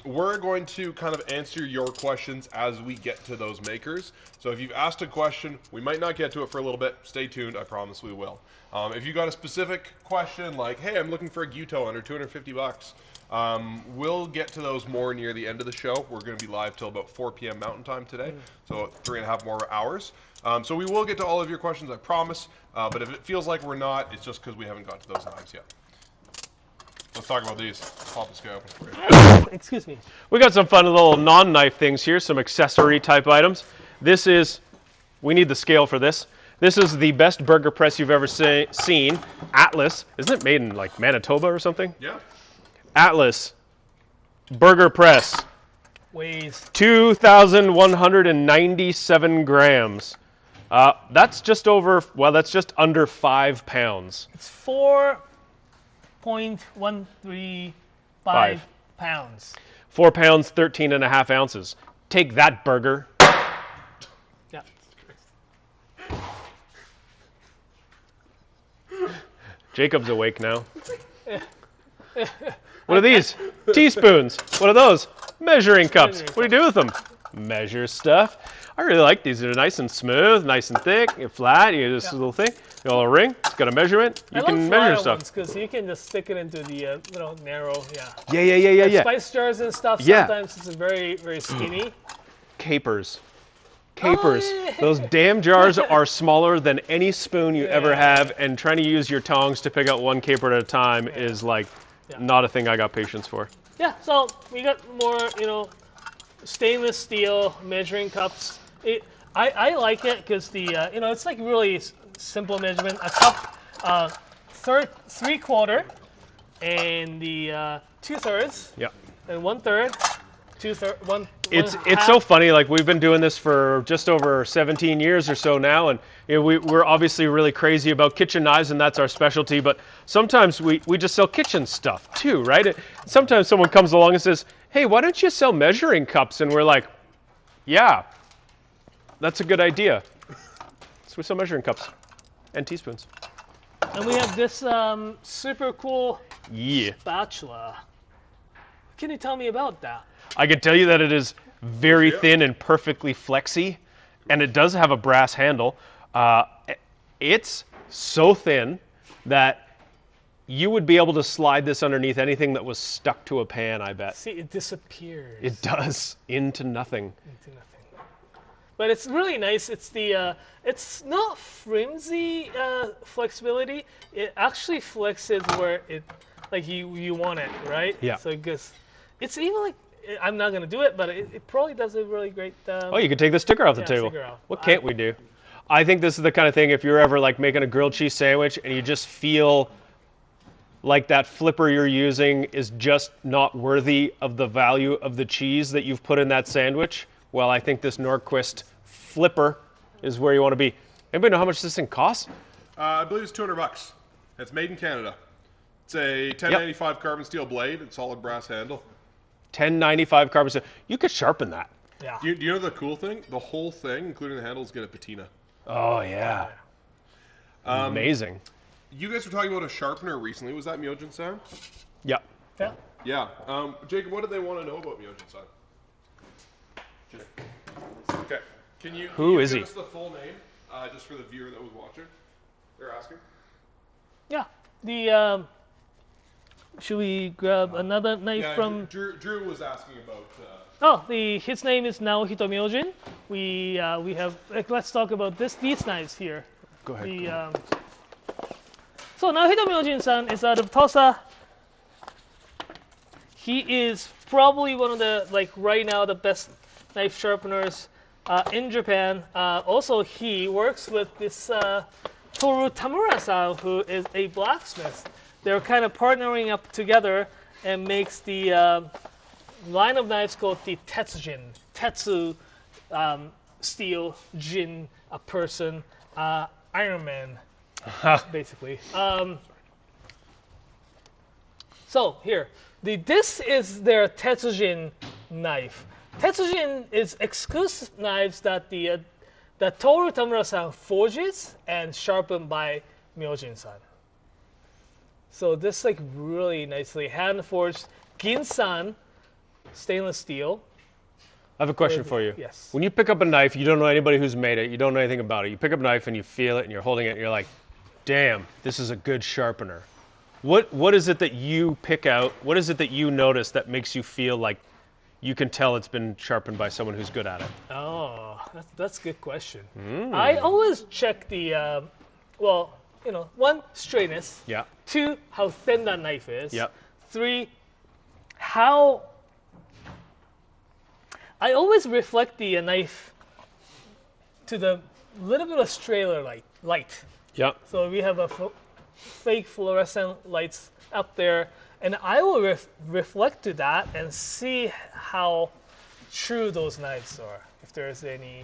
[SPEAKER 3] We're going to kind of answer your questions as we get to those makers. So if you've asked a question, we might not get to it for a little bit. Stay tuned. I promise we will. If you got a specific question like, hey, I'm looking for a Gyuto under 250 bucks, we'll get to those more near the end of the show. We're going to be live till about 4 p.m. Mountain Time today, so 3.5 more hours. So we will get to all of your questions, I promise. But if it feels like we're not, it's just because we haven't got to those knives yet. Let's talk about these. Pop this guy open for you.
[SPEAKER 1] Excuse me.
[SPEAKER 2] We got some fun little non-knife things here, some accessory type items. This is, we need the scale for this. This is the best burger press you've ever seen. Atlas. Isn't it made in like Manitoba or something?
[SPEAKER 3] Yeah.
[SPEAKER 2] Atlas burger press,
[SPEAKER 1] Weighs
[SPEAKER 2] 2,197 grams. That's just under 5 pounds.
[SPEAKER 1] it's 4.135
[SPEAKER 2] Five.
[SPEAKER 1] pounds.
[SPEAKER 2] 4 pounds, 13 and a half ounces. Take that, burger.
[SPEAKER 1] Yeah.
[SPEAKER 2] Jacob's awake now. What are these? Teaspoons. What are those? Measuring cups. What do you do with them? Measure stuff. I really like these. They're nice and smooth, nice and thick, you're flat. You get this little thing. You got a ring. It's got a measurement. You can measure stuff.
[SPEAKER 1] because you can just stick it into the narrow. Yeah.
[SPEAKER 2] Yeah.
[SPEAKER 1] Spice jars and stuff.
[SPEAKER 2] Yeah.
[SPEAKER 1] Sometimes it's very very skinny.
[SPEAKER 2] Capers.
[SPEAKER 1] yeah.
[SPEAKER 2] Those damn jars are smaller than any spoon you ever
[SPEAKER 1] Yeah.
[SPEAKER 2] have, and trying to use your tongs to pick out one caper at a time is like
[SPEAKER 1] Yeah.
[SPEAKER 2] not a thing I got patience for.
[SPEAKER 1] Yeah, so we got more, stainless steel measuring cups. I like it because it's like really simple measurement. A cup, three-quarter, and the 2/3,
[SPEAKER 2] Yeah.
[SPEAKER 1] and 1/3, 2/3, one.
[SPEAKER 2] It's so funny. Like we've been doing this for just over 17 years or so now, and we're obviously really crazy about kitchen knives, and that's our specialty. But sometimes we just sell kitchen stuff too, right? Sometimes someone comes along and says, "Hey, why don't you sell measuring cups?" And we're like, "Yeah, that's a good idea." So we sell measuring cups and teaspoons.
[SPEAKER 1] And we have this super cool
[SPEAKER 2] Yeah.
[SPEAKER 1] spatula. Can you tell me about that?
[SPEAKER 2] I can tell you that it is very thin and perfectly flexy, and it does have a brass handle. It's so thin that you would be able to slide this underneath anything that was stuck to a pan, I bet.
[SPEAKER 1] See, it disappears.
[SPEAKER 2] It does, into nothing.
[SPEAKER 1] Into nothing. But it's really nice. It's it's not flimsy flexibility. It actually flexes where like you want it, right?
[SPEAKER 2] Yeah.
[SPEAKER 1] So it goes. It's even like, I'm not gonna do it, but it probably does a really great.
[SPEAKER 2] Oh, you could take the sticker off the table.
[SPEAKER 1] sticker off.
[SPEAKER 2] What can't we do? I think this is the kind of thing, if you're ever like making a grilled cheese sandwich and you just feel like that flipper you're using is just not worthy of the value of the cheese that you've put in that sandwich, well, I think this Norquist flipper is where you want to be. Anybody know how much this thing costs?
[SPEAKER 3] I believe it's $200. It's made in Canada. It's a 1095 carbon steel blade and solid brass handle.
[SPEAKER 2] 1095 carbon steel. You could sharpen that.
[SPEAKER 1] Yeah.
[SPEAKER 3] Do you know the cool thing? The whole thing, including the handles, get a patina.
[SPEAKER 2] Oh, yeah. Amazing.
[SPEAKER 3] You guys were talking about a sharpener recently. Was that Myojin-san?
[SPEAKER 2] Yeah.
[SPEAKER 1] Yeah.
[SPEAKER 3] Yeah. Jacob, what did they want to know about Myojin-san? Okay.
[SPEAKER 2] Who is
[SPEAKER 3] give
[SPEAKER 2] he?
[SPEAKER 3] us the full name, just for the viewer that was watching? They're asking.
[SPEAKER 1] Yeah. Should we grab another knife from?
[SPEAKER 3] Drew was asking about.
[SPEAKER 1] His name is Naohito Myojin. We have let's talk about these knives here.
[SPEAKER 2] Go ahead.
[SPEAKER 1] So Naohito Myojin-san is out of Tosa. He is probably one of the right now the best knife sharpeners in Japan. Also, he works with this Toru Tamura-san, who is a blacksmith. They're kind of partnering up together and makes the line of knives called the Tetsujin. Tetsu, steel, Jin, a person, Iron Man, basically. So here, this is their Tetsujin knife. Tetsujin is exclusive knives that that Toru Tamura-san forges and sharpened by Myojin-san. So this really nicely hand forged Ginsan stainless steel.
[SPEAKER 2] I have a question for you.
[SPEAKER 1] Yes.
[SPEAKER 2] When you pick up a knife, you don't know anybody who's made it, you don't know anything about it. You pick up a knife and you feel it and you're holding it and you're like, damn, this is a good sharpener. What is it that you pick out? What is it that you notice that makes you feel like you can tell it's been sharpened by someone who's good at it?
[SPEAKER 1] Oh, that's a good question. I always check the, one, straightness.
[SPEAKER 2] Yeah.
[SPEAKER 1] 2, how thin that knife is.
[SPEAKER 2] Yep.
[SPEAKER 1] 3, how... I always reflect the knife to the little bit of trailer light.
[SPEAKER 2] Yeah.
[SPEAKER 1] So we have a fake fluorescent lights up there, and I will reflect to that and see how true those knives are. If there's any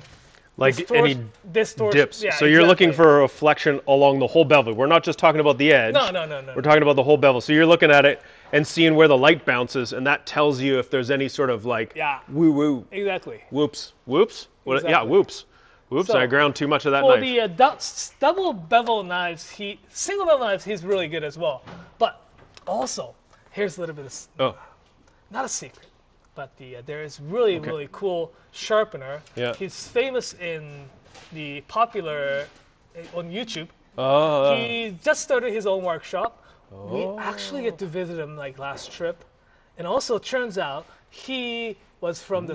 [SPEAKER 2] any
[SPEAKER 1] distortion.
[SPEAKER 2] dips.
[SPEAKER 1] Yeah,
[SPEAKER 2] so you're looking
[SPEAKER 1] exactly.
[SPEAKER 2] for a reflection along the whole bevel. We're not just talking about the edge.
[SPEAKER 1] No.
[SPEAKER 2] We're talking about the whole bevel. So you're looking at it and seeing where the light bounces, and that tells you if there's any sort of woo-woo.
[SPEAKER 1] Exactly.
[SPEAKER 2] Whoops. What, yeah,
[SPEAKER 1] Exactly.
[SPEAKER 2] whoops.
[SPEAKER 1] So,
[SPEAKER 2] I ground too much of that
[SPEAKER 1] for
[SPEAKER 2] knife.
[SPEAKER 1] the double bevel knives, single bevel knives, he's really good as well. But also, here's a little bit of not a secret, but there is really cool sharpener.
[SPEAKER 2] Yeah.
[SPEAKER 1] He's famous in the popular on YouTube.
[SPEAKER 2] Oh.
[SPEAKER 1] He just started his own workshop. We actually get to visit him last trip, and also turns out he was from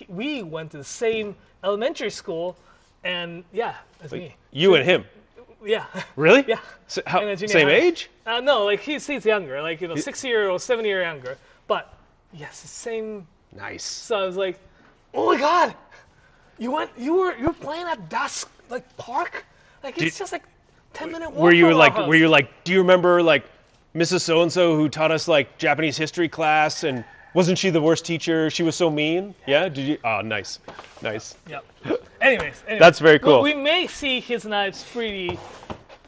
[SPEAKER 1] we went to the same elementary school, and as me.
[SPEAKER 2] You and him.
[SPEAKER 1] Yeah.
[SPEAKER 2] Really?
[SPEAKER 1] Yeah.
[SPEAKER 2] So
[SPEAKER 1] In the junior
[SPEAKER 2] same
[SPEAKER 1] high.
[SPEAKER 2] age?
[SPEAKER 1] No, like he's younger, like 6 year or 7 year younger. But yes, the same.
[SPEAKER 2] Nice.
[SPEAKER 1] So I was like, oh my god, you were playing at dusk like park, like it's just like 10-minute walk.
[SPEAKER 2] Were you
[SPEAKER 1] from our house.
[SPEAKER 2] do you remember like Mrs. So-and-so who taught us like Japanese history class, and wasn't she the worst teacher? She was so mean. Yeah? Did you? Oh, nice. Nice.
[SPEAKER 1] Yep. Anyways,
[SPEAKER 2] That's very cool.
[SPEAKER 1] We may see his knives 3D,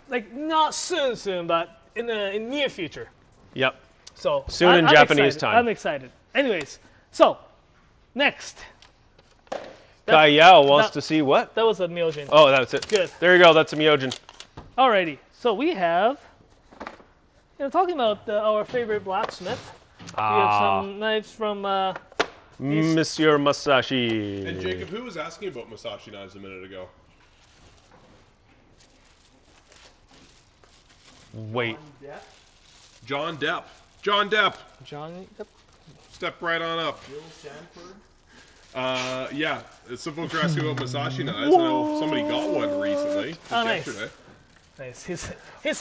[SPEAKER 1] like not soon, but in the near future.
[SPEAKER 2] Yep.
[SPEAKER 1] So
[SPEAKER 2] Soon in
[SPEAKER 1] I'm
[SPEAKER 2] Japanese
[SPEAKER 1] excited.
[SPEAKER 2] time.
[SPEAKER 1] I'm excited. Anyways, so next.
[SPEAKER 2] Kai Yao wants
[SPEAKER 1] that-
[SPEAKER 2] to see what?
[SPEAKER 1] That was a Myojin.
[SPEAKER 2] Oh, that's it.
[SPEAKER 1] Good.
[SPEAKER 2] There you go. That's a Myojin.
[SPEAKER 1] Alrighty. So we have, talking about our favorite blacksmith. We have some knives from.
[SPEAKER 2] Monsieur Masashi.
[SPEAKER 3] And Jacob, who was asking about Masashi knives a minute ago?
[SPEAKER 2] Wait.
[SPEAKER 3] John Depp. John Depp.
[SPEAKER 1] John.
[SPEAKER 3] Step right on up.
[SPEAKER 4] Bill Sanford.
[SPEAKER 3] Yeah. Some folks are asking about Masashi knives. I know somebody got one recently. Just
[SPEAKER 1] Oh, nice.
[SPEAKER 3] yesterday.
[SPEAKER 1] Nice. His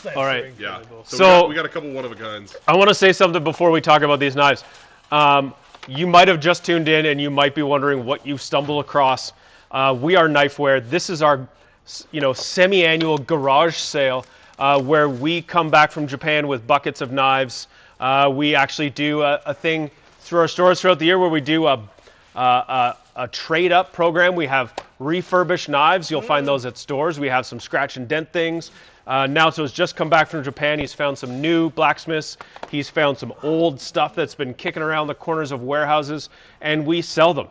[SPEAKER 1] knives
[SPEAKER 2] All right.
[SPEAKER 1] are
[SPEAKER 3] Yeah.
[SPEAKER 1] incredible.
[SPEAKER 2] So-
[SPEAKER 3] we got a couple one of a kinds.
[SPEAKER 2] I want to say something before we talk about these knives. You might have just tuned in and you might be wondering what you've stumbled across. We are Knifewear. This is our, semi-annual garage sale where we come back from Japan with buckets of knives. We actually do a thing through our stores throughout the year where we do a trade-up program. We have refurbished knives. You'll find those at stores. We have some scratch and dent things. Naoto's just come back from Japan. He's found some new blacksmiths. He's found some old stuff that's been kicking around the corners of warehouses, and we sell them.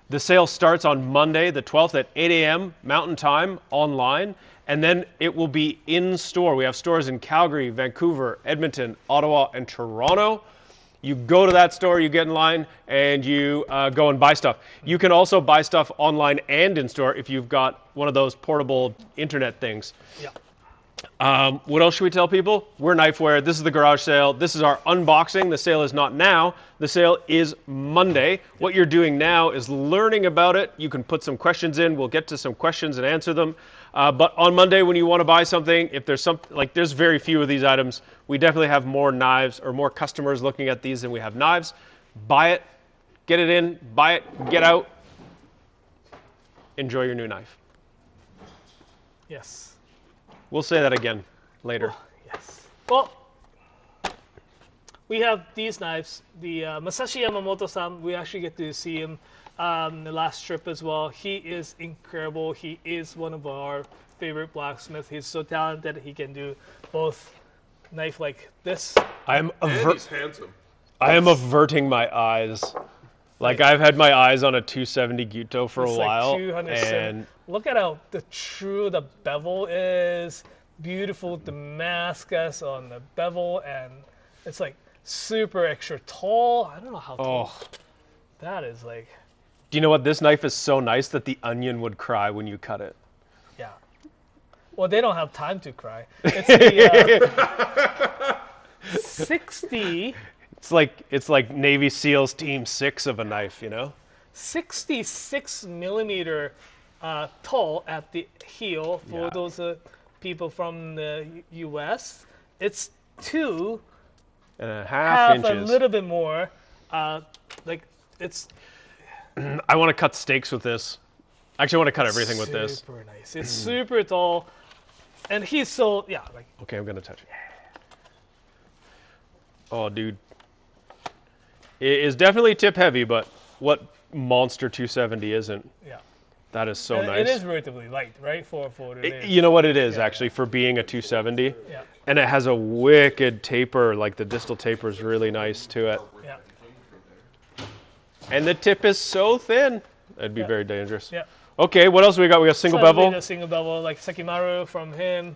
[SPEAKER 2] The sale starts on Monday, the 12th at 8 a.m. Mountain Time online, and then it will be in store. We have stores in Calgary, Vancouver, Edmonton, Ottawa, and Toronto. You go to that store, you get in line, and you go and buy stuff. You can also buy stuff online and in store if you've got one of those portable internet things.
[SPEAKER 1] Yeah.
[SPEAKER 2] What else should we tell people? We're Knifewear. This is the garage sale. This is our unboxing. The sale is not now. The sale is Monday. What you're doing now is learning about it. You can put some questions in. We'll get to some questions and answer them. But on Monday, when you want to buy something, if there's there's very few of these items. We definitely have more knives or more customers looking at these than we have knives. Buy it, get it in, buy it, get out. Enjoy your new knife.
[SPEAKER 1] Yes.
[SPEAKER 2] We'll say that again later.
[SPEAKER 1] Yes. Well, we have these knives. The Masashi Yamamoto-san, we actually get to see him the last trip as well. He is incredible. He is one of our favorite blacksmiths. He's so talented. He can do both knife like this.
[SPEAKER 2] I am
[SPEAKER 3] And he's handsome.
[SPEAKER 2] averting my eyes. Like I've had my eyes on a 270 Gyuto for a
[SPEAKER 1] It's
[SPEAKER 2] while,
[SPEAKER 1] like 207.
[SPEAKER 2] and
[SPEAKER 1] Look at how the bevel is. Beautiful Damascus on the bevel, and it's like super extra tall. I don't know how tall. That is like,
[SPEAKER 2] do you know what? This knife is so nice that the onion would cry when you cut it.
[SPEAKER 1] yeah. Well, they don't have time to cry. It's the 60.
[SPEAKER 2] It's like Navy SEALs Team 6 of a knife,
[SPEAKER 1] 66 millimeter tall at the heel for
[SPEAKER 2] Yeah.
[SPEAKER 1] those people from the U.S. It's 2.5
[SPEAKER 2] 1/2 inches.
[SPEAKER 1] a little bit more. It's
[SPEAKER 2] I want to cut steaks with this. Actually, I want to cut everything with this.
[SPEAKER 1] super nice. It's super tall, and he's so like
[SPEAKER 2] Okay, I'm gonna touch it. Oh, dude. It is definitely tip heavy, but what monster 270 isn't?
[SPEAKER 1] yeah.
[SPEAKER 2] That is so
[SPEAKER 1] And
[SPEAKER 2] nice.
[SPEAKER 1] it is relatively light, right? For today.
[SPEAKER 2] You know what it is, actually, for being a 270?
[SPEAKER 1] Yeah.
[SPEAKER 2] And it has a wicked taper, like the distal taper is really nice to it.
[SPEAKER 1] Yeah.
[SPEAKER 2] And the tip is so thin. It'd be very dangerous.
[SPEAKER 1] Yeah.
[SPEAKER 2] Okay, what else we got? We got single
[SPEAKER 1] Suddenly
[SPEAKER 2] bevel.
[SPEAKER 1] The single bevel, like Sekimaru from him.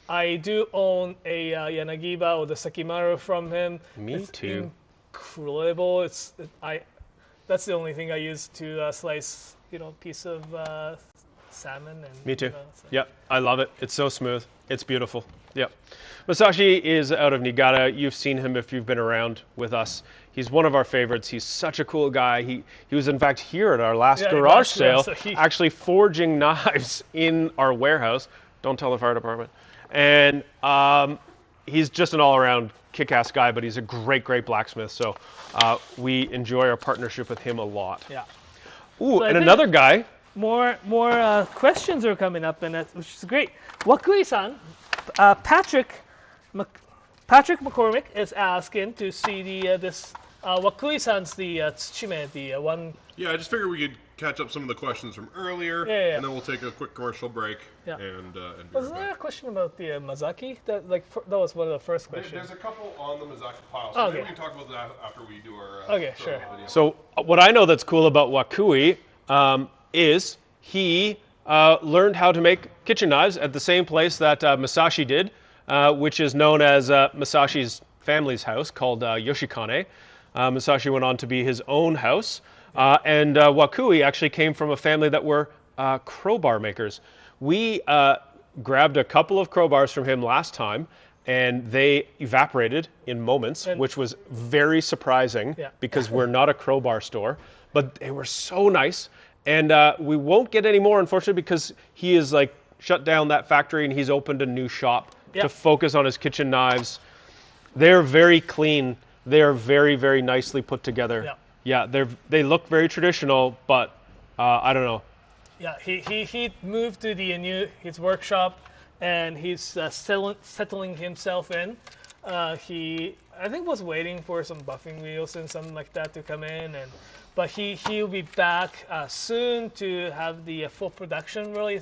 [SPEAKER 1] I do own a Yanagiba or the Sekimaru from him.
[SPEAKER 2] Me
[SPEAKER 1] It's
[SPEAKER 2] too.
[SPEAKER 1] Incredible. That's the only thing I use to slice, piece of salmon. And,
[SPEAKER 2] Me too.
[SPEAKER 1] so-
[SPEAKER 2] Yep, I love it. It's so smooth. It's beautiful. Yep. Masashi is out of Nigara. You've seen him if you've been around with us. He's one of our favorites. He's such a cool guy. He was in fact here at our last
[SPEAKER 1] Yeah,
[SPEAKER 2] garage
[SPEAKER 1] last
[SPEAKER 2] sale,
[SPEAKER 1] garage sale.
[SPEAKER 2] actually forging knives in our warehouse. Don't tell the fire department. And he's just an all-around kick-ass guy, but he's a great blacksmith. So we enjoy our partnership with him a lot.
[SPEAKER 1] Yeah.
[SPEAKER 2] Ooh,
[SPEAKER 1] So I
[SPEAKER 2] and
[SPEAKER 1] think
[SPEAKER 2] another guy.
[SPEAKER 1] More questions are coming up, and which is great. Wakui-san, Patrick McCormick is asking to see this Wakui-san's the tsuchime, the one.
[SPEAKER 3] Yeah, I just figured we could catch up some of the questions from earlier,
[SPEAKER 1] Yeah.
[SPEAKER 3] and then we'll take a quick commercial break.
[SPEAKER 1] Yeah.
[SPEAKER 3] And be
[SPEAKER 1] Was
[SPEAKER 3] right
[SPEAKER 1] there a
[SPEAKER 3] back.
[SPEAKER 1] question about the Mazaki? That was one of the first questions.
[SPEAKER 3] There's a couple on the Mazaki pile, so
[SPEAKER 1] Oh,
[SPEAKER 3] maybe
[SPEAKER 1] okay.
[SPEAKER 3] we can talk about that after we do our
[SPEAKER 1] Okay, sure.
[SPEAKER 3] video.
[SPEAKER 2] So what I know that's cool about Wakui is he learned how to make kitchen knives at the same place that Masashi did, which is known as Masashi's family's house, called Yoshikane. Masashi went on to be his own house, and Wakui actually came from a family that were crowbar makers. We grabbed a couple of crowbars from him last time, and they evaporated in moments, which was very surprising because we're not a crowbar store, but they were so nice. And we won't get any more, unfortunately, because he is like shut down that factory and he's opened a new shop to focus on his kitchen knives. They're very clean. They're very nicely put together. Yeah, they look very traditional, but I don't know.
[SPEAKER 1] Yeah, he moved to his workshop, and he's settling himself in. He I think was waiting for some buffing wheels and something like that to come in, but he'll be back soon to have the full production really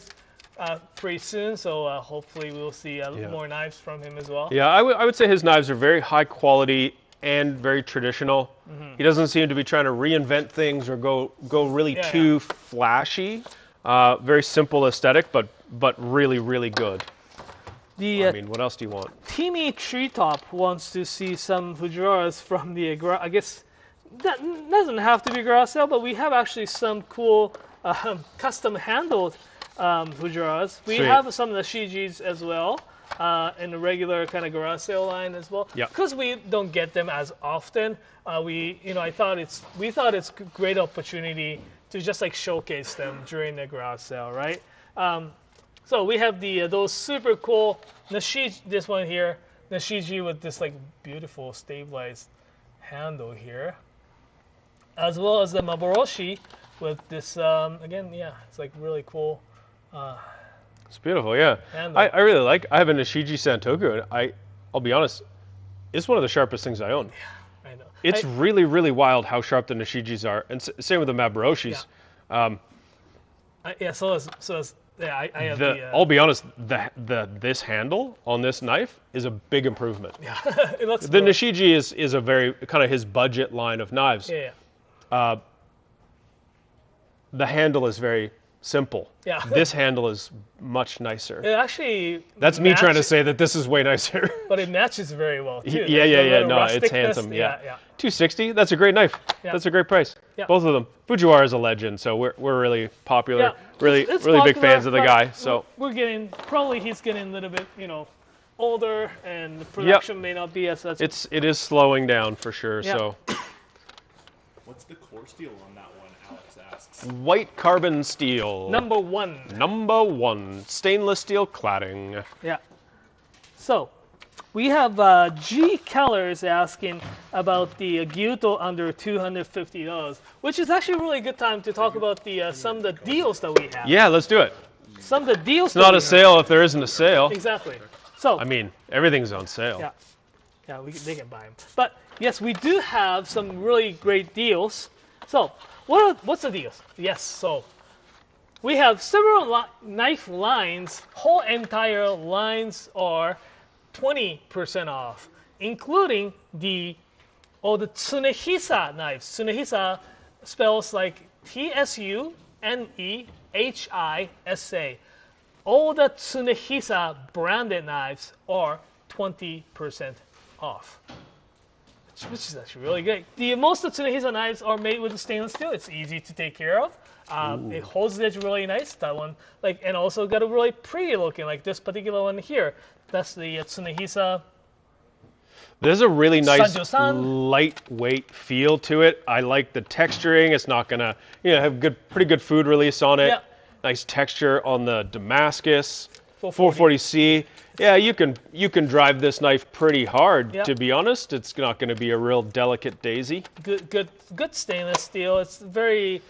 [SPEAKER 1] pretty soon. So hopefully we'll see more knives from him as well.
[SPEAKER 2] Yeah, I would say his knives are very high quality and very traditional. He doesn't seem to be trying to reinvent things or go really too flashy. Very simple aesthetic, but really good. I mean, what else do you want?
[SPEAKER 1] Timmy Treetop wants to see some Fujiwaras from the I guess that doesn't have to be garage sale, but we have actually some cool custom handled Fujiwaras. We have some of the Shijis as well in the regular kind of garage sale line as well.
[SPEAKER 2] Yeah.
[SPEAKER 1] Because we don't get them as often, we thought it's a great opportunity to just like showcase them during the garage sale, right? So we have those super cool Nashiji, this one here, Nashiji with this like beautiful stabilized handle here, as well as the Maboroshi with this again, it's like really cool.
[SPEAKER 2] It's beautiful, yeah.
[SPEAKER 1] Handle.
[SPEAKER 2] I really like. I have a Nishiji Santoku, and I'll be honest, it's one of the sharpest things I own.
[SPEAKER 1] I know.
[SPEAKER 2] It's really wild how sharp the Nishijis are, and same with the Maboroshis.
[SPEAKER 1] I have
[SPEAKER 2] I'll be honest, this handle on this knife is a big improvement.
[SPEAKER 1] it looks
[SPEAKER 2] The
[SPEAKER 1] cool.
[SPEAKER 2] Nishiji is a very kind of his budget line of knives.
[SPEAKER 1] Yeah.
[SPEAKER 2] The handle is very simple.
[SPEAKER 1] Yeah.
[SPEAKER 2] This handle is much nicer.
[SPEAKER 1] It actually.
[SPEAKER 2] That's me trying to
[SPEAKER 1] matches-
[SPEAKER 2] say that this is way nicer.
[SPEAKER 1] But it matches very well too.
[SPEAKER 2] Yeah.
[SPEAKER 1] Like, the little
[SPEAKER 2] No, it's
[SPEAKER 1] rusticness.
[SPEAKER 2] handsome. Yeah.
[SPEAKER 1] Yeah.
[SPEAKER 2] $260. That's a great knife.
[SPEAKER 1] Yeah.
[SPEAKER 2] That's a great price.
[SPEAKER 1] Yeah.
[SPEAKER 2] Both of them. Fujiwara is a legend, so we're really popular.
[SPEAKER 1] Yeah.
[SPEAKER 2] Really
[SPEAKER 1] It's
[SPEAKER 2] big
[SPEAKER 1] popular,
[SPEAKER 2] fans of the
[SPEAKER 1] but
[SPEAKER 2] guy. So
[SPEAKER 1] he's getting a little bit older, and the production may not be as
[SPEAKER 2] it is slowing down for sure.
[SPEAKER 1] Yeah.
[SPEAKER 2] So
[SPEAKER 4] What's the core steel on that one? Alex asks.
[SPEAKER 2] white carbon steel.
[SPEAKER 1] number one.
[SPEAKER 2] Number one, stainless steel cladding.
[SPEAKER 1] Yeah. So, we have G. Kellers asking about the Gyuto under $250, which is actually a really good time to talk about the some of the deals that we have.
[SPEAKER 2] Yeah, let's do it.
[SPEAKER 1] Some of the deals.
[SPEAKER 2] It's not a sale if there isn't a sale.
[SPEAKER 1] Exactly. So.
[SPEAKER 2] I mean, everything's on sale.
[SPEAKER 1] Yeah. Yeah, they can buy them. But yes, we do have some really great deals. So, what's the deals? Yes, so we have several knife lines. Whole entire lines are 20% off, including the Tsunehisa knives. Tsunehisa spells like Tsunehisa. All the Tsunehisa branded knives are 20% off, which is actually really great. Most of the Tsunehisa knives are made with stainless steel. It's easy to take care of. It holds the edge really nice. That one, and also got a really pretty looking, like this particular one here. That's the Tsunehisa.
[SPEAKER 2] There's a really nice
[SPEAKER 1] Sanjo-san.
[SPEAKER 2] lightweight feel to it. I like the texturing. It's not gonna, have pretty good food release on it.
[SPEAKER 1] Yeah.
[SPEAKER 2] Nice texture on the Damascus
[SPEAKER 1] 440.
[SPEAKER 2] 440C. Yeah, you can drive this knife pretty hard.
[SPEAKER 1] Yeah.
[SPEAKER 2] To be honest, it's not going to be a real delicate daisy.
[SPEAKER 1] Good stainless steel. It's very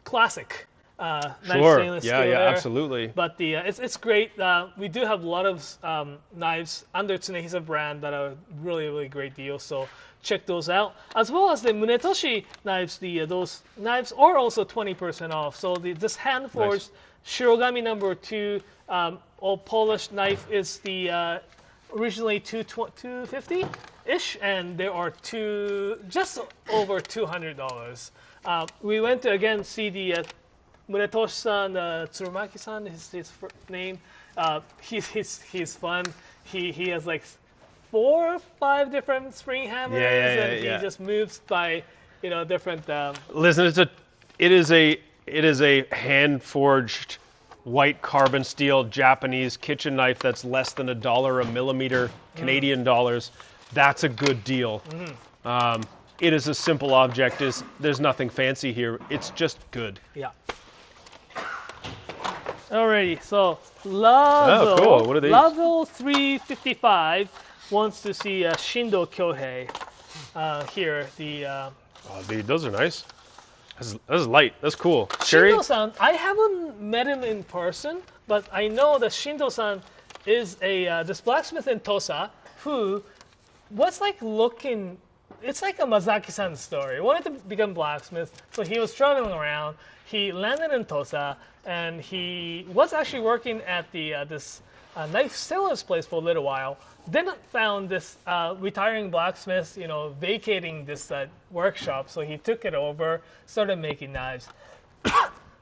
[SPEAKER 1] classic. Nice
[SPEAKER 2] Sure.
[SPEAKER 1] stainless
[SPEAKER 2] Yeah,
[SPEAKER 1] steel
[SPEAKER 2] yeah,
[SPEAKER 1] there.
[SPEAKER 2] absolutely.
[SPEAKER 1] But it's great. We do have a lot of knives under Tsunehisa brand that are really great deals. So check those out, as well as the Munetoshi knives. Those knives are also 20% off. So this hand forged Shirogami number 2 all polished knife is the originally $250 ish, and there are just over $200. We went to again see the Muretoshi-san, Tsurumaki-san, his name. He's fun. He has like 4 or 5 different spring hammers, and he just moves by different.
[SPEAKER 2] Listen, it is a hand forged white carbon steel Japanese kitchen knife that's less than $1 a millimeter Canadian dollars. That's a good deal. It is a simple object. There's nothing fancy here. It's just good.
[SPEAKER 1] Yeah. Alrighty, so Lavo,
[SPEAKER 2] Oh, cool. What are these?
[SPEAKER 1] Lavo 355 wants to see Shindo Kyohei here.
[SPEAKER 2] Oh, dude, those are nice. That's light. That's cool. Sherry?
[SPEAKER 1] Shindo-san, I haven't met him in person, but I know that Shindo-san is this blacksmith in Tosa who was like looking. It's like a Mazaki-san story. He wanted to become blacksmith, so he was traveling around. He landed in Tosa, and he was actually working at this knife seller's place for a little while. Then found this retiring blacksmith, vacating this workshop. So he took it over, started making knives.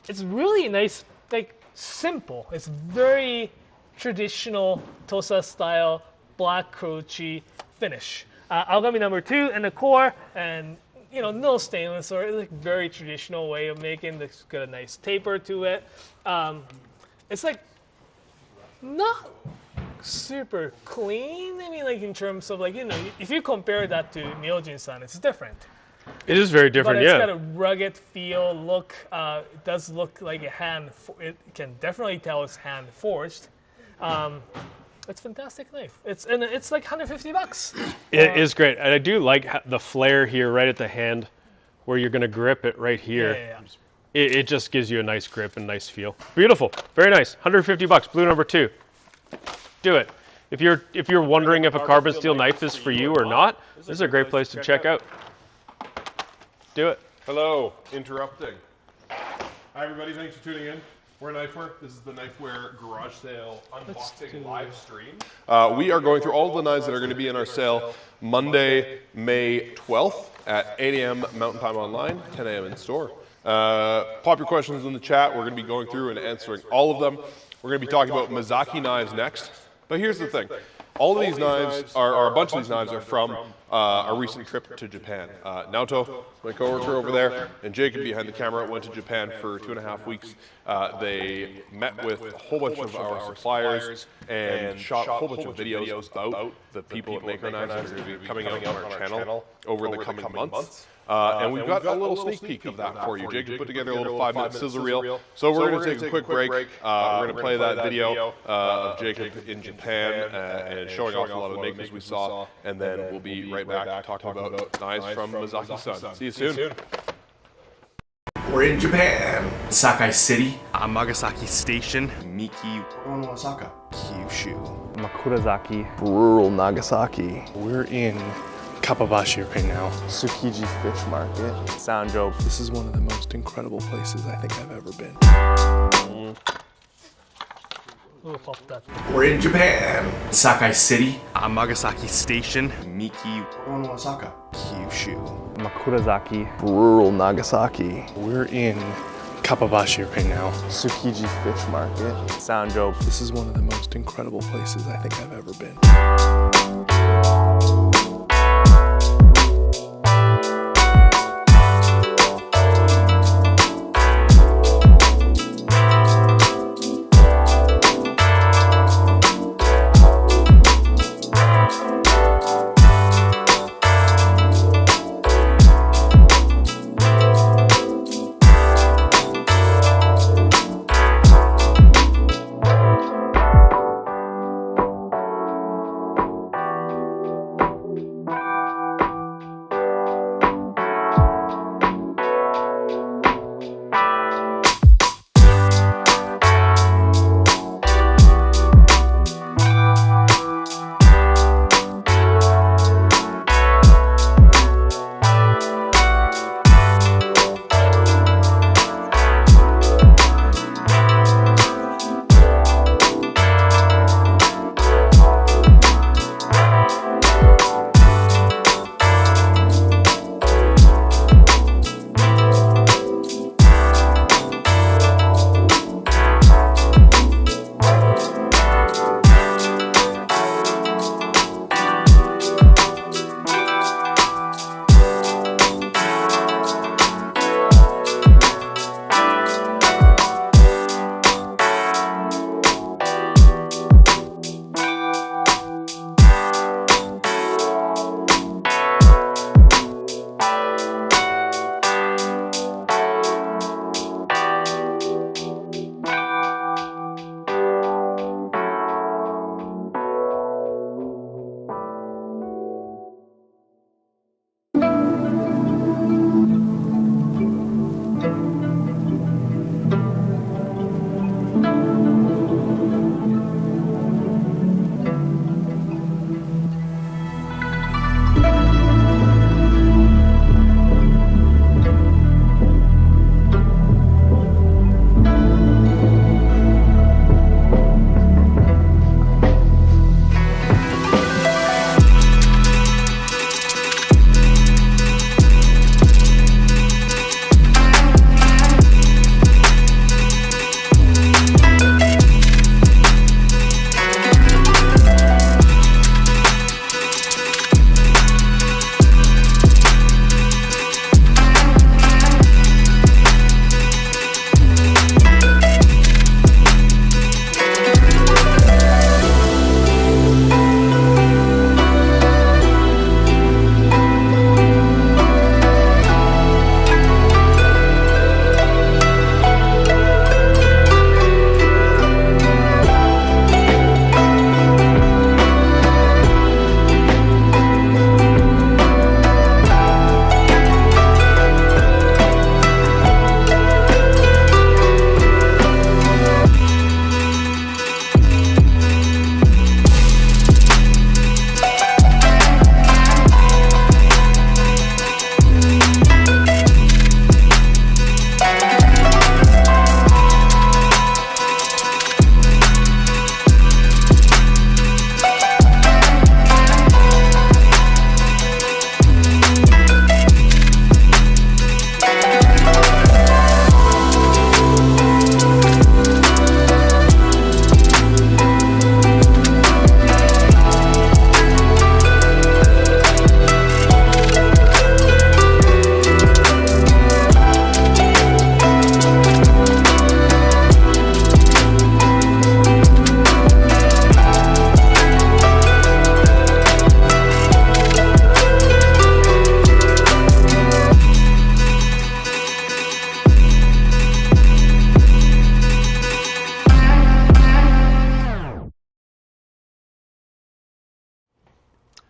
[SPEAKER 1] It's really nice, like simple. It's very traditional Tosa style black croce finish. Aogami number 2 and the core, and no stainless, or like very traditional way of making. It's got a nice taper to it. It's like not super clean. I mean, like in terms of like if you compare that to Myojin-san, it's different.
[SPEAKER 2] It is very different,
[SPEAKER 1] But it's
[SPEAKER 2] yeah.
[SPEAKER 1] got a rugged feel, look. It does look like it can definitely tell it's hand forged. It's a fantastic knife. It's like $150.
[SPEAKER 2] It is great. And I do like the flare here right at the hand where you're going to grip it right here.
[SPEAKER 1] Yeah.
[SPEAKER 2] It just gives you a nice grip and nice feel. Beautiful. Very nice. $150. Blue number 2. Do it. If you're wondering if a carbon steel knife is for you or not, this is a great place to check out. Do it.
[SPEAKER 3] Hello, interrupting. Hi everybody, thanks for tuning in. We're Knifewear. This is the Knifewear Garage Sale unboxing live stream. We are going through all of the knives that are going to be in our sale Monday, May 12th at 8 a.m. Mountain Time online, 10 a.m. in store. Pop your questions in the chat. We're going to be going through and answering all of them. We're going to be talking about Mazaki knives next. But here's the thing. All of these knives, or a bunch of these knives, are from a recent trip to Japan. Naoto, my coworker over there, and Jacob behind the camera went to Japan for 2.5 weeks. They met with a whole bunch of our suppliers and shot a whole bunch of videos about the people that make our knives that are going to be coming out on our channel over the coming months. And we've got a little sneak peek of that for you. Jacob put together a little 5-minute sizzle reel. So we're going to take a quick break. We're going to play that video of Jacob in Japan and showing off a lot of the makers we saw. And then we'll be right back talking about knives from Mazaki-san. See you soon.
[SPEAKER 5] We're in Japan.
[SPEAKER 6] Sakai City, Amagasaki Station, Miki,
[SPEAKER 5] Osaka,
[SPEAKER 6] Kyushu.
[SPEAKER 7] Makurazaki,
[SPEAKER 5] rural Nagasaki.
[SPEAKER 6] We're in Kappabashi right now.
[SPEAKER 7] Tsukiji Fish Market, Sanjo.
[SPEAKER 6] This is one of the most incredible places I think I've ever been.
[SPEAKER 1] We'll pop that.
[SPEAKER 5] We're in Japan.
[SPEAKER 6] Sakai City, Amagasaki Station, Miki,
[SPEAKER 5] Osaka,
[SPEAKER 6] Kyushu.
[SPEAKER 7] Makurazaki,
[SPEAKER 5] rural Nagasaki.
[SPEAKER 6] We're in Kappabashi right now.
[SPEAKER 7] Tsukiji Fish Market, Sanjo.
[SPEAKER 6] This is one of the most incredible places I think I've ever been.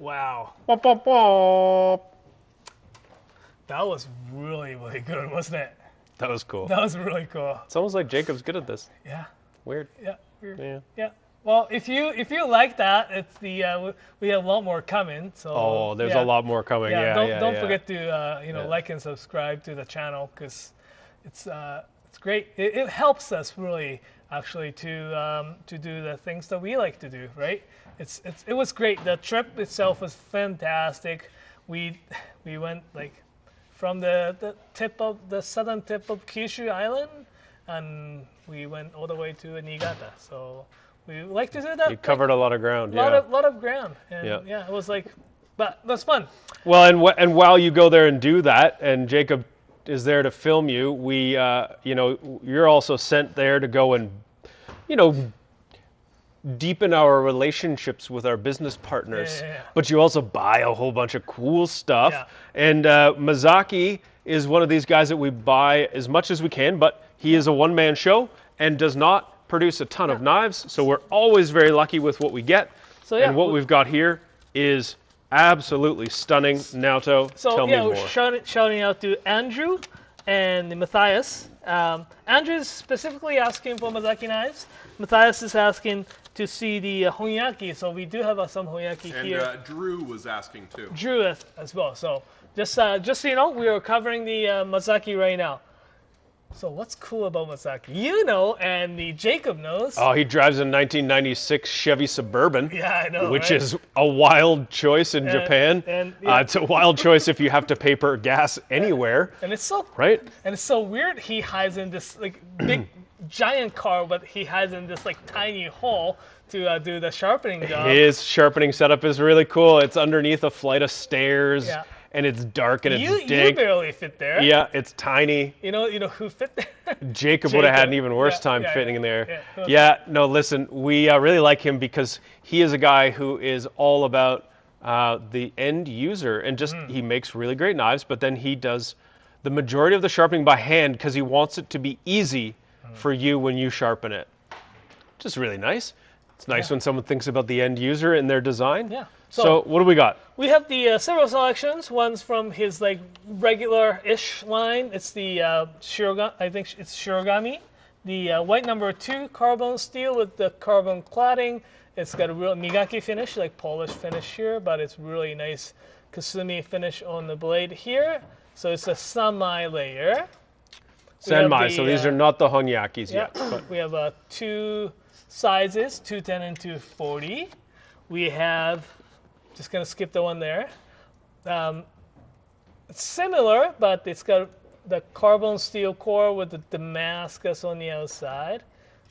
[SPEAKER 1] Wow.
[SPEAKER 2] Bop, bop, bop.
[SPEAKER 1] That was really, really good, wasn't it?
[SPEAKER 2] That was cool.
[SPEAKER 1] That was really cool.
[SPEAKER 2] It's almost like Jacob's good at this.
[SPEAKER 1] Yeah.
[SPEAKER 2] Weird.
[SPEAKER 1] Yeah. Weird.
[SPEAKER 2] Yeah.
[SPEAKER 1] Yeah. Well, if you like that, it's the we have a lot more coming. So
[SPEAKER 2] Oh, there's
[SPEAKER 1] yeah.
[SPEAKER 2] a lot more coming. Yeah,
[SPEAKER 1] Don't
[SPEAKER 2] yeah.
[SPEAKER 1] forget to like and subscribe to the channel because it's great. It helps us really actually to do the things that we like to do. Right? It was great. The trip itself was fantastic. We went like from the southern tip of Kyushu Island, and we went all the way to Niigata. So we like to do that.
[SPEAKER 2] You covered a lot of ground.
[SPEAKER 1] Lot of ground, and
[SPEAKER 2] Yeah.
[SPEAKER 1] it was like, but that's fun.
[SPEAKER 2] Well, and while you go there and do that, and Jacob is there to film you, we, you're also sent there to go and, deepen our relationships with our business partners.
[SPEAKER 1] Yeah.
[SPEAKER 2] But you also buy a whole bunch of cool stuff.
[SPEAKER 1] Yeah.
[SPEAKER 2] And Mazaki is one of these guys that we buy as much as we can, but he is a one-man show and does not produce a ton of knives. So we're always very lucky with what we get.
[SPEAKER 1] So yeah,
[SPEAKER 2] and what we've got here is absolutely stunning. Naoto, tell me more.
[SPEAKER 1] Shouting out to Andrew and Matthias. Andrew's specifically asking for Mazaki knives. Matthias is asking to see the Honyaki. So we do have some Honyaki
[SPEAKER 3] And
[SPEAKER 1] here.
[SPEAKER 3] Drew was asking too.
[SPEAKER 1] Drew as well. So just so you know, we are covering the Mazaki right now. So what's cool about Mazaki? You know, and the Jacob knows.
[SPEAKER 2] Oh, he drives a 1996 Chevy Suburban.
[SPEAKER 1] Yeah, I know.
[SPEAKER 2] Which
[SPEAKER 1] right?
[SPEAKER 2] is a wild choice in Japan.
[SPEAKER 1] and,
[SPEAKER 2] It's a wild choice if you have to pay for gas anywhere,
[SPEAKER 1] and it's so
[SPEAKER 2] right?
[SPEAKER 1] And it's so weird. He hides in this like big, giant car, but he hides in this like tiny hole to do the sharpening job.
[SPEAKER 2] His sharpening setup is really cool. It's underneath a flight of stairs,
[SPEAKER 1] Yeah.
[SPEAKER 2] and it's dark and it's
[SPEAKER 1] You
[SPEAKER 2] dank.
[SPEAKER 1] barely fit there.
[SPEAKER 2] Yeah, it's tiny.
[SPEAKER 1] You know who fit there?
[SPEAKER 2] Jacob would have had
[SPEAKER 1] Jacob.
[SPEAKER 2] an even worse
[SPEAKER 1] Yeah,
[SPEAKER 2] time
[SPEAKER 1] yeah,
[SPEAKER 2] fitting
[SPEAKER 1] yeah,
[SPEAKER 2] in there.
[SPEAKER 1] yeah.
[SPEAKER 2] Yeah, no, listen, we really like him because he is a guy who is all about the end user and just he makes really great knives, but then he does the majority of the sharpening by hand because he wants it to be easy for you when you sharpen it. Just really nice. It's nice when someone thinks about the end user in their design.
[SPEAKER 1] Yeah.
[SPEAKER 2] So what do we got?
[SPEAKER 1] We have the several selections. One's from his like regular-ish line. It's the Shirogami. I think it's Shirogami. The white number 2 carbon steel with the carbon cladding. It's got a real migaki finish, like polished finish here, but it's really nice kasumi finish on the blade here. So it's a sanmai layer.
[SPEAKER 2] Senmai. So these are not the Honyakis
[SPEAKER 1] Yeah.
[SPEAKER 2] yet. But
[SPEAKER 1] We have 2 sizes, 210 and 240. We have, just going to skip the one there. It's similar, but it's got the carbon steel core with the Damascus on the outside.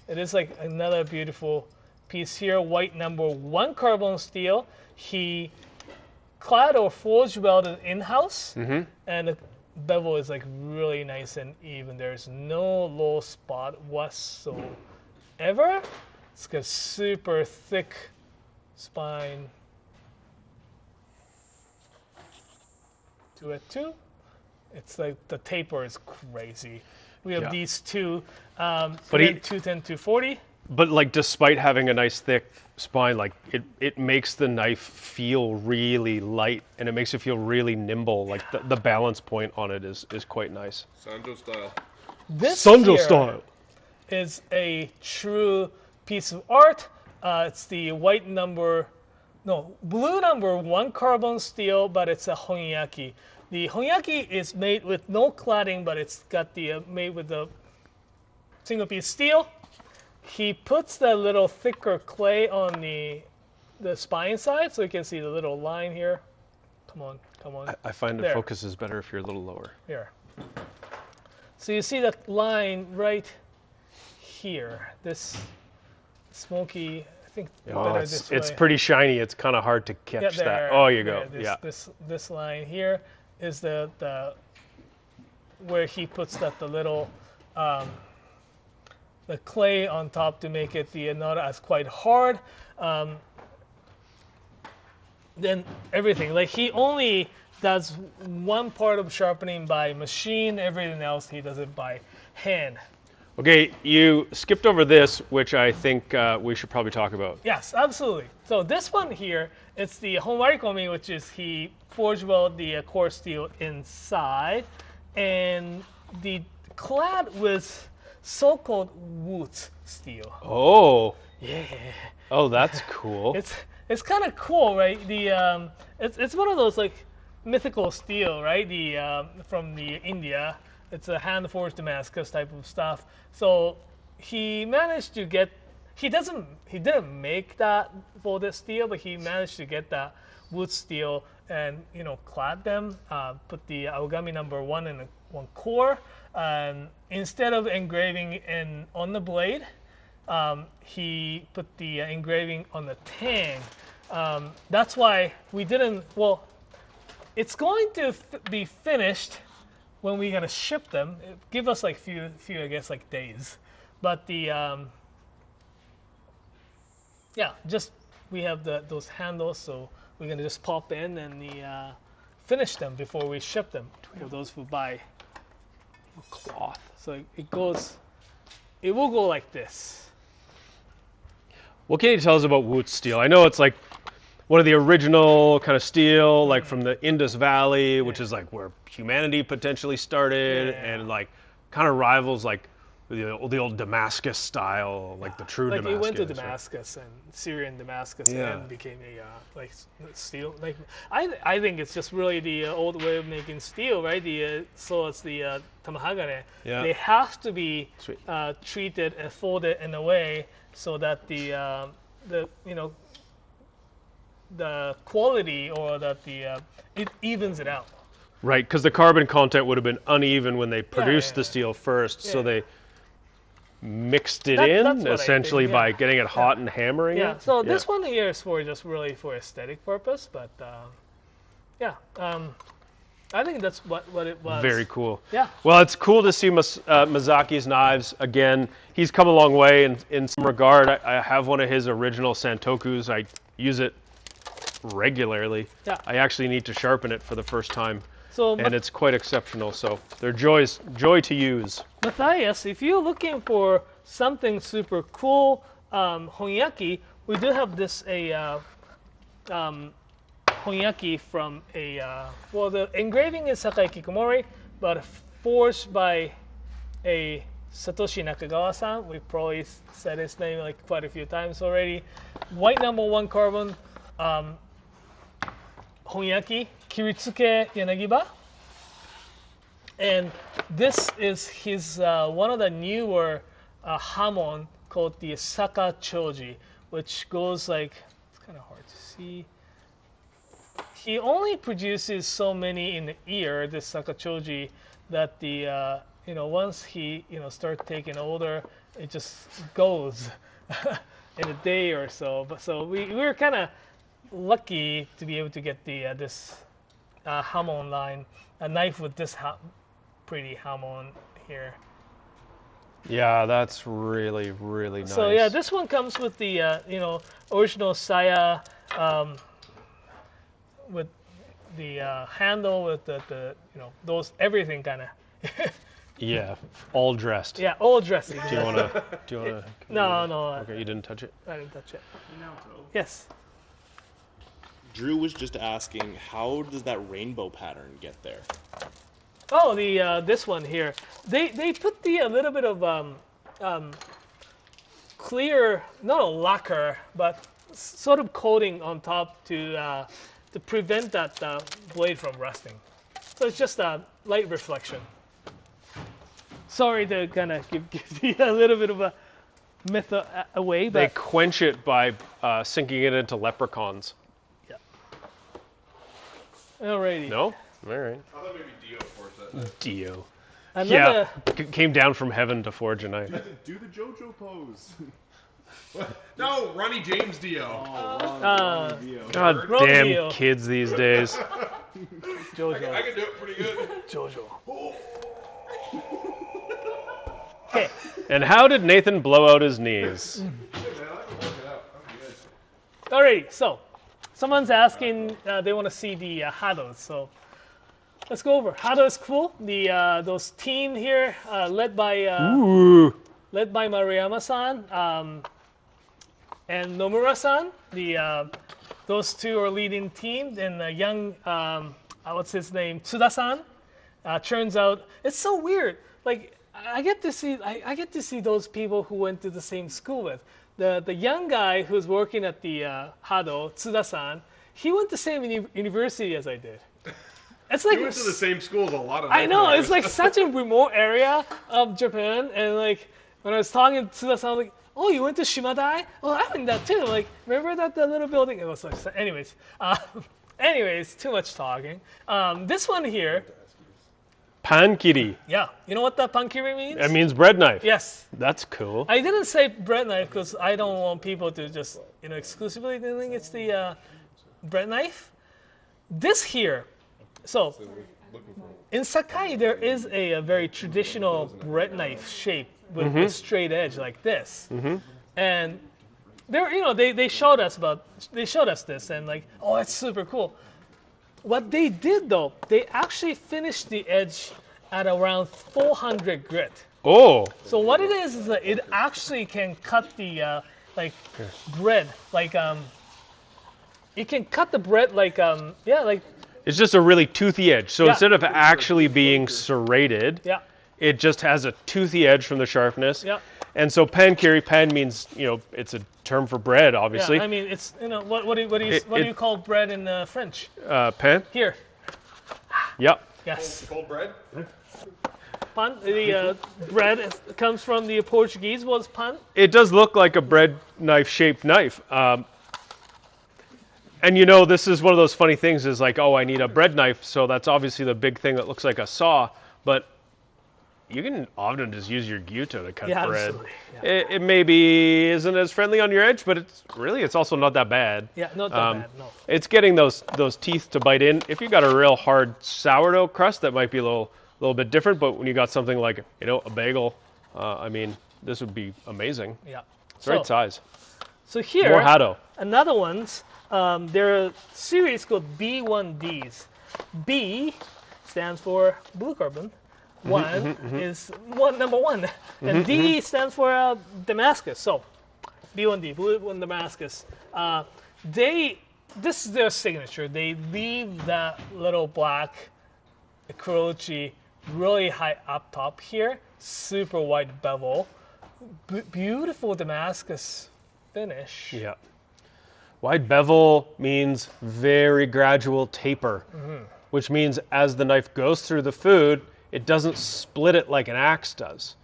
[SPEAKER 1] It is like another beautiful piece here, white number 1 carbon steel. He clad or forged welded in-house, and the bevel is like really nice and even. There's no low spot whatsoever. It's got super thick spine to it too. It's like the taper is crazy. We have these two,
[SPEAKER 2] But
[SPEAKER 1] 210, 240.
[SPEAKER 2] But like, despite having a nice thick spine, like it makes the knife feel really light, and it makes it feel really nimble. Like the balance point on it is quite nice.
[SPEAKER 3] Sanjo style.
[SPEAKER 1] This
[SPEAKER 2] Sanjo
[SPEAKER 1] here
[SPEAKER 2] style.
[SPEAKER 1] is a true piece of art. It's the blue number 1 carbon steel, but it's a Honyaki. The Honyaki is made with no cladding, but it's got the made with the single piece steel. He puts the little thicker clay on the spine side, so you can see the little line here. Come on.
[SPEAKER 2] I find the
[SPEAKER 1] There.
[SPEAKER 2] focus is better if you're a little lower.
[SPEAKER 1] Here. So you see the line right here. This smoky, I think better this way.
[SPEAKER 2] It's pretty shiny. It's kind of hard to catch that.
[SPEAKER 1] there,
[SPEAKER 2] Oh, you go.
[SPEAKER 1] there.
[SPEAKER 2] Yeah.
[SPEAKER 1] This line here is the where he puts the little the clay on top to make it not as quite hard. Then everything, like he only does one part of sharpening by machine. Everything else he does it by hand.
[SPEAKER 2] Okay, you skipped over this, which I think we should probably talk about.
[SPEAKER 1] Yes, absolutely. So this one here, it's the Honwarikomi, which is he forged welded the core steel inside, and the clad with so-called wood steel.
[SPEAKER 2] Oh.
[SPEAKER 1] Yeah.
[SPEAKER 2] Oh, that's cool.
[SPEAKER 1] It's kind of cool, right? The it's one of those like mythical steel, right? The from the India. It's a hand forged Damascus type of stuff. So he managed to get. He didn't make that for the steel, but he managed to get that wood steel and clad them. Put the Aogami number 1 in one core. Instead of engraving on the blade, he put the engraving on the tang. That's why we didn't. Well, it's going to be finished when we're gonna ship them. It give us like few I guess like days, but the just we have those handles, so we're gonna just pop in and finish them before we ship them for those who buy cloth. So it will go like this.
[SPEAKER 2] What can you tell us about wood steel? I know it's like one of the original kind of steel, like from the Indus Valley, which is like where humanity potentially started, and like kind of rivals like the old Damascus style, like the true Damascus.
[SPEAKER 1] Like it went to
[SPEAKER 2] right?
[SPEAKER 1] Damascus and Syrian Damascus
[SPEAKER 2] Yeah.
[SPEAKER 1] and became a like steel. Like I think it's just really the old way of making steel, right? So it's the tamahagane.
[SPEAKER 2] Yeah.
[SPEAKER 1] They have to be
[SPEAKER 2] Sweet.
[SPEAKER 1] treated and folded in a way so that the quality or that it evens it out.
[SPEAKER 2] Right, because the carbon content would have been uneven when they produced the steel first, so
[SPEAKER 1] Yeah.
[SPEAKER 2] they mixed it
[SPEAKER 1] That's
[SPEAKER 2] in
[SPEAKER 1] what I
[SPEAKER 2] essentially
[SPEAKER 1] think,
[SPEAKER 2] by
[SPEAKER 1] yeah.
[SPEAKER 2] getting it hot and hammering
[SPEAKER 1] Yeah.
[SPEAKER 2] it.
[SPEAKER 1] So this one here is for just really for aesthetic purpose, but I think that's what it was.
[SPEAKER 2] Very cool.
[SPEAKER 1] Yeah.
[SPEAKER 2] Well, it's cool to see Mazaki's knives again. He's come a long way in some regard. I have one of his original Santokus. I use it regularly.
[SPEAKER 1] Yeah.
[SPEAKER 2] I actually need to sharpen it for the first time,
[SPEAKER 1] So
[SPEAKER 2] and it's quite exceptional. So they're joy to use.
[SPEAKER 1] Matthias, if you're looking for something super cool, honyaki, we do have this honyaki from the engraving is Sakai Kikumori, but forged by a Satoshi Nakagawa-san. We probably said his name like quite a few times already. White number 1 carbon honyaki, Kiritsuke Yanagiba. And this is his one of the newer hamon called the Saka Choji, which goes like, it's kind of hard to see. He only produces so many in the ear, this Saka Choji, that the once he starts taking older, it just goes in a day or so. But so we were kind of lucky to be able to get this hamon line, a knife with this pretty hamon here.
[SPEAKER 2] Yeah, that's really, really nice.
[SPEAKER 1] So yeah, this one comes with the original saya with the handle with the those everything kind of.
[SPEAKER 2] Yeah, all dressed.
[SPEAKER 1] Yeah, all dressing.
[SPEAKER 2] Do you wanna?
[SPEAKER 1] No.
[SPEAKER 2] Okay, you didn't touch it.
[SPEAKER 1] I didn't touch it. Yes.
[SPEAKER 6] Drew was just asking, how does that rainbow pattern get there?
[SPEAKER 1] Oh, this one here. They put a little bit of clear, not a lacquer, but sort of coating on top to prevent that blade from rusting. So it's just a light reflection. Sorry to kind of give you a little bit of a myth away,
[SPEAKER 2] They
[SPEAKER 1] but
[SPEAKER 2] quench it by sinking it into leprechauns.
[SPEAKER 1] alrighty.
[SPEAKER 2] No? All right.
[SPEAKER 3] I thought maybe Dio forced that.
[SPEAKER 2] Dio.
[SPEAKER 1] Another,
[SPEAKER 2] Came down from heaven to forge a knife.
[SPEAKER 3] Do the JoJo pose. No, Ronnie James Dio.
[SPEAKER 2] God
[SPEAKER 1] Wrong
[SPEAKER 2] damn
[SPEAKER 1] Dio.
[SPEAKER 2] kids these days.
[SPEAKER 1] JoJo.
[SPEAKER 3] I can do it pretty good.
[SPEAKER 1] JoJo. Okay.
[SPEAKER 2] And how did Nathan blow out his knees?
[SPEAKER 1] Alrighty. So, someone's asking. They want to see the Hados. So, let's go over. Hado is cool. The those team here, led by
[SPEAKER 2] Ooh.
[SPEAKER 1] led by Maruyama-san and Nomura-san. Those two are leading team, and the young, what's his name, Tsuda-san. Turns out it's so weird. Like I get to see those people who went to the same school with. The young guy who's working at the Hado, Tsuda-san, he went to the same university as I did. It's like
[SPEAKER 3] You went to the same school as a lot of.
[SPEAKER 1] I know,
[SPEAKER 3] knife
[SPEAKER 1] it's like such a remote area of Japan, and like when I was talking to Tsuda-san, I was like, "Oh, you went to Shimadai? Well, I went that too. Like, remember that the little building?" It was like, anyways, too much talking. This one here,
[SPEAKER 2] Pankiri.
[SPEAKER 1] yeah, you know what that pankiri means?
[SPEAKER 2] That means bread knife.
[SPEAKER 1] Yes.
[SPEAKER 2] That's cool.
[SPEAKER 1] I didn't say bread knife because I don't want people to just exclusively think it's the bread knife. This here, so in Sakai there is a very traditional bread knife shape with a straight edge like this, and they showed us this and like, oh, it's super cool. What they did though, they actually finished the edge at around 400 grit.
[SPEAKER 2] Oh.
[SPEAKER 1] So what it is that it actually can cut the bread like it can cut the bread like
[SPEAKER 2] It's just a really toothy edge. So
[SPEAKER 1] Yeah.
[SPEAKER 2] instead of actually being serrated,
[SPEAKER 1] yeah.
[SPEAKER 2] it just has a toothy edge from the sharpness.
[SPEAKER 1] Yeah.
[SPEAKER 2] And so pankiri, pan means, it's a term for bread, obviously.
[SPEAKER 1] Yeah, I mean, it's what do you call bread in French?
[SPEAKER 2] Pan?
[SPEAKER 1] Here,
[SPEAKER 2] Yep.
[SPEAKER 1] yes,
[SPEAKER 3] Cold bread.
[SPEAKER 1] pan. The bread comes from the Portuguese was pan.
[SPEAKER 2] It does look like a bread knife shaped knife. And this is one of those funny things is like, oh, I need a bread knife. So that's obviously the big thing that looks like a saw. But you can often just use your gyuto to cut
[SPEAKER 1] Yeah,
[SPEAKER 2] bread.
[SPEAKER 1] absolutely. Yeah.
[SPEAKER 2] It maybe isn't as friendly on your edge, but it's also not that bad.
[SPEAKER 1] Yeah, not that bad. No.
[SPEAKER 2] It's getting those teeth to bite in. If you got a real hard sourdough crust, that might be a little bit different. But when you got something like a bagel, this would be amazing.
[SPEAKER 1] Yeah.
[SPEAKER 2] It's the right size.
[SPEAKER 1] So here,
[SPEAKER 2] More Hado.
[SPEAKER 1] another ones. There are a series called B1Ds. B stands for blue carbon. One is number one, and D stands for Damascus. So, B1D, blue one Damascus. This is their signature. They leave that little black Kurochi really high up top here, super wide bevel, beautiful Damascus finish.
[SPEAKER 2] Yeah. Wide bevel means very gradual taper, which means as the knife goes through the food, it doesn't split it like an axe does.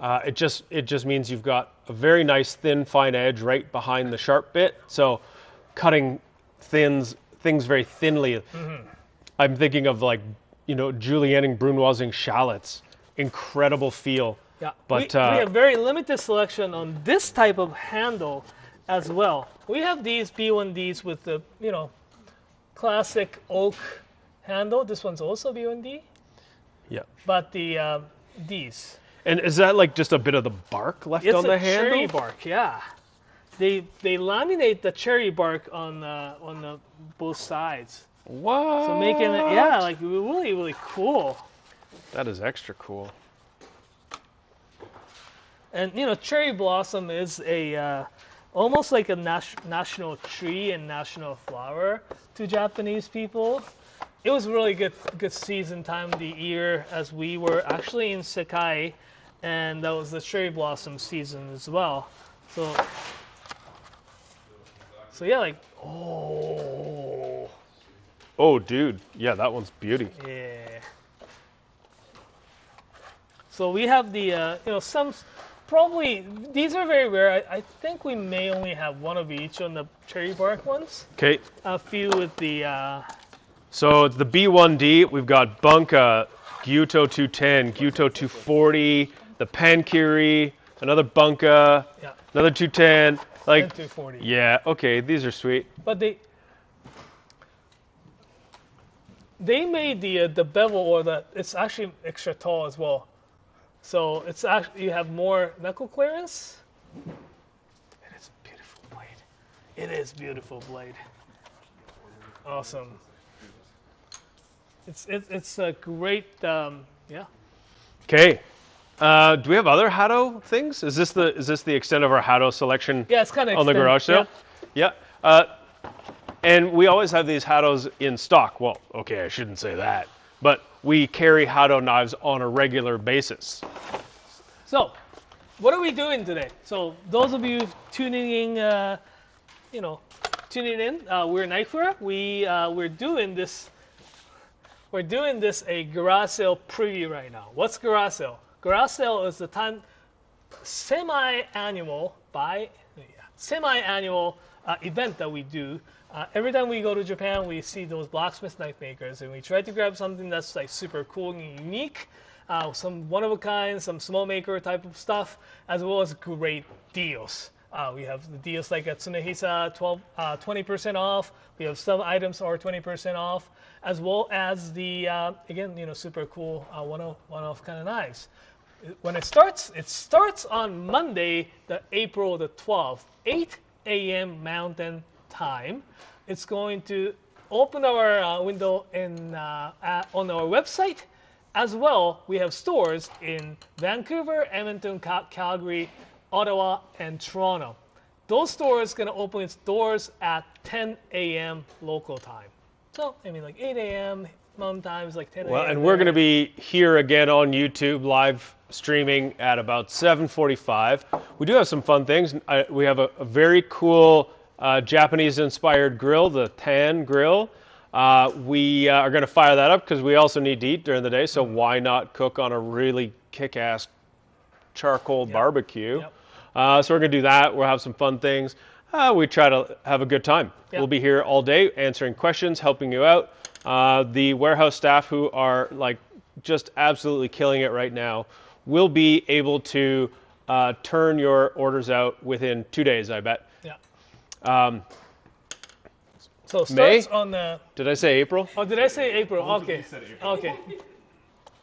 [SPEAKER 2] It just means you've got a very nice thin fine edge right behind the sharp bit. So cutting things very thinly. I'm thinking of julienning, brunoising shallots. Incredible feel.
[SPEAKER 1] Yeah,
[SPEAKER 2] But
[SPEAKER 1] we have very limited selection on this type of handle as well. We have these B1Ds with the classic oak handle. This one's also B1D.
[SPEAKER 2] yeah.
[SPEAKER 1] But the these.
[SPEAKER 2] And is that like just a bit of the bark left on the handle?
[SPEAKER 1] It's a cherry bark, yeah. They laminate the cherry bark on the both sides.
[SPEAKER 2] What?
[SPEAKER 1] So making it like really really cool.
[SPEAKER 2] That is extra cool.
[SPEAKER 1] And cherry blossom is a almost like a national tree and national flower to Japanese people. It was really good season time of the year as we were actually in Sakai, and that was the cherry blossom season as well. So yeah,
[SPEAKER 2] Oh, dude. Yeah, that one's beauty.
[SPEAKER 1] yeah. So we have the some. Probably, these are very rare. I think we may only have one of each on the cherry bark ones.
[SPEAKER 2] Okay.
[SPEAKER 1] A few with the...
[SPEAKER 2] So it's the B1D. We've got Bunka, Gyuto 210, Gyuto 240, the Pankiri, another Bunka,
[SPEAKER 1] Yeah.
[SPEAKER 2] another 210. Like,
[SPEAKER 1] and 240.
[SPEAKER 2] yeah, okay, these are sweet.
[SPEAKER 1] But they made the bevel, or it's actually extra tall as well. So it's actually, you have more knuckle clearance. It is a beautiful blade. It is beautiful blade. Awesome. It's a great yeah.
[SPEAKER 2] Okay. Do we have other Hado things? Is this the extent of our Hado selection?
[SPEAKER 1] Yeah, it's kind of
[SPEAKER 2] on the garage sale. Yeah. And we always have these Hados in stock. Well, okay, I shouldn't say that, but we carry Hado knives on a regular basis.
[SPEAKER 1] So, what are we doing today? So, those of you tuning in, we're Knifewear. We're doing this. We're doing this a garage sale preview right now. What's garage sale? Garage sale is the semi-annual event that we do. Every time we go to Japan, we see those blacksmith knife makers, and we try to grab something that's like super cool and unique, some one-of-a-kind, some small maker type of stuff, as well as great deals. We have the deals like at Tsunehisa, 20% off. We have some items are 20% off, as well as the super cool one-off kind of knives. When it starts on Monday, April the 12th, 8 a.m. Mountain Time. It's going to open our window on our website. As well, we have stores in Vancouver, Edmonton, Calgary, Ottawa, and Toronto. Those stores going to open its doors at 10 a.m. local time. So, like 8 a.m. Mountain Time is like 10 a.m.
[SPEAKER 2] Well, and we're going to be here again on YouTube live streaming at about 7:45. We do have some fun things. We have a very cool Japanese-inspired grill, the Tan Grill. We are going to fire that up because we also need to eat during the day, so why not cook on a really kick-ass charcoal barbecue?
[SPEAKER 1] Yep.
[SPEAKER 2] So we're going to do that. We'll have some fun things. We try to have a good time.
[SPEAKER 1] Yep.
[SPEAKER 2] We'll be here all day answering questions, helping you out. The warehouse staff who are just absolutely killing it right now will be able to turn your orders out within 2 days, I bet.
[SPEAKER 1] Yeah.
[SPEAKER 2] May?
[SPEAKER 1] So starts on the.
[SPEAKER 2] Did I say April?
[SPEAKER 1] Oh, did I say April? Okay. Okay.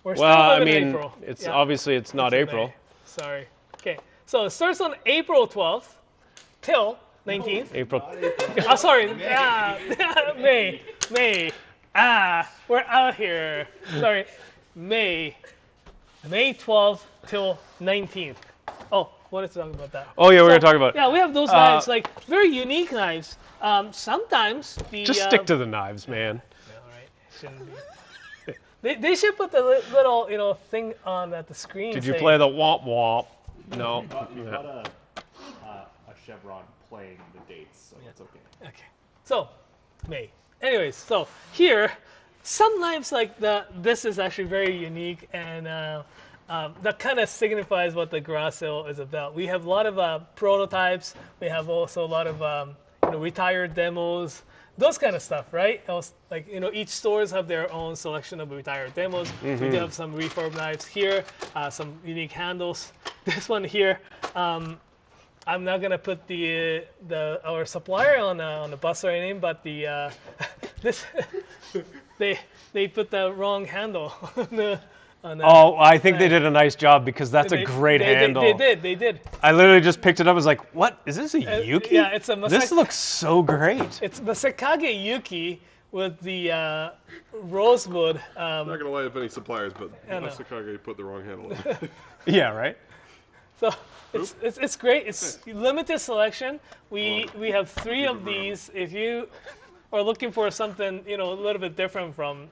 [SPEAKER 1] We're still
[SPEAKER 2] Well,
[SPEAKER 1] living in April.
[SPEAKER 2] it's obviously it's not April.
[SPEAKER 1] May. Sorry. Okay. So it starts on April 12th till 19th.
[SPEAKER 2] April.
[SPEAKER 1] Oh, sorry. May. We're out here. Sorry. May 12th till 19th. Oh, what is talking about that?
[SPEAKER 2] Oh yeah, we're gonna talk about.
[SPEAKER 1] Yeah, we have those knives, like very unique knives. Sometimes the
[SPEAKER 2] Just stick to the knives, man.
[SPEAKER 1] all right, shouldn't be. They should put the little thing on at the screen.
[SPEAKER 2] Did you
[SPEAKER 1] saying,
[SPEAKER 2] play the womp womp? No.
[SPEAKER 6] You've got a chevron playing the dates, so it's okay.
[SPEAKER 1] Okay. So, May. Anyways, so here, some knives like this is actually very unique, and that kind of signifies what the garage sale is about. We have a lot of prototypes. We have also a lot of retired demos, those kind of stuff, right? Each stores have their own selection of retired demos. We do have some refurb knives here, some unique handles. This one here, I'm not gonna put our supplier on the bus or anything, but they put the wrong handle on the
[SPEAKER 2] I think they did a nice job because that's a great handle.
[SPEAKER 1] They did.
[SPEAKER 2] I literally just picked it up. I was like, "What is this? A Yuki?
[SPEAKER 1] Yeah, it's a Masaki.
[SPEAKER 2] This looks so great."
[SPEAKER 1] It's the Sakai Yuki with the rosewood.
[SPEAKER 3] I'm not gonna lie if any suppliers, but
[SPEAKER 1] no.
[SPEAKER 3] Sakai put the wrong handle in.
[SPEAKER 2] Yeah, right.
[SPEAKER 1] So it's great. It's limited selection. We have 3 of these. If you are looking for something a little bit different from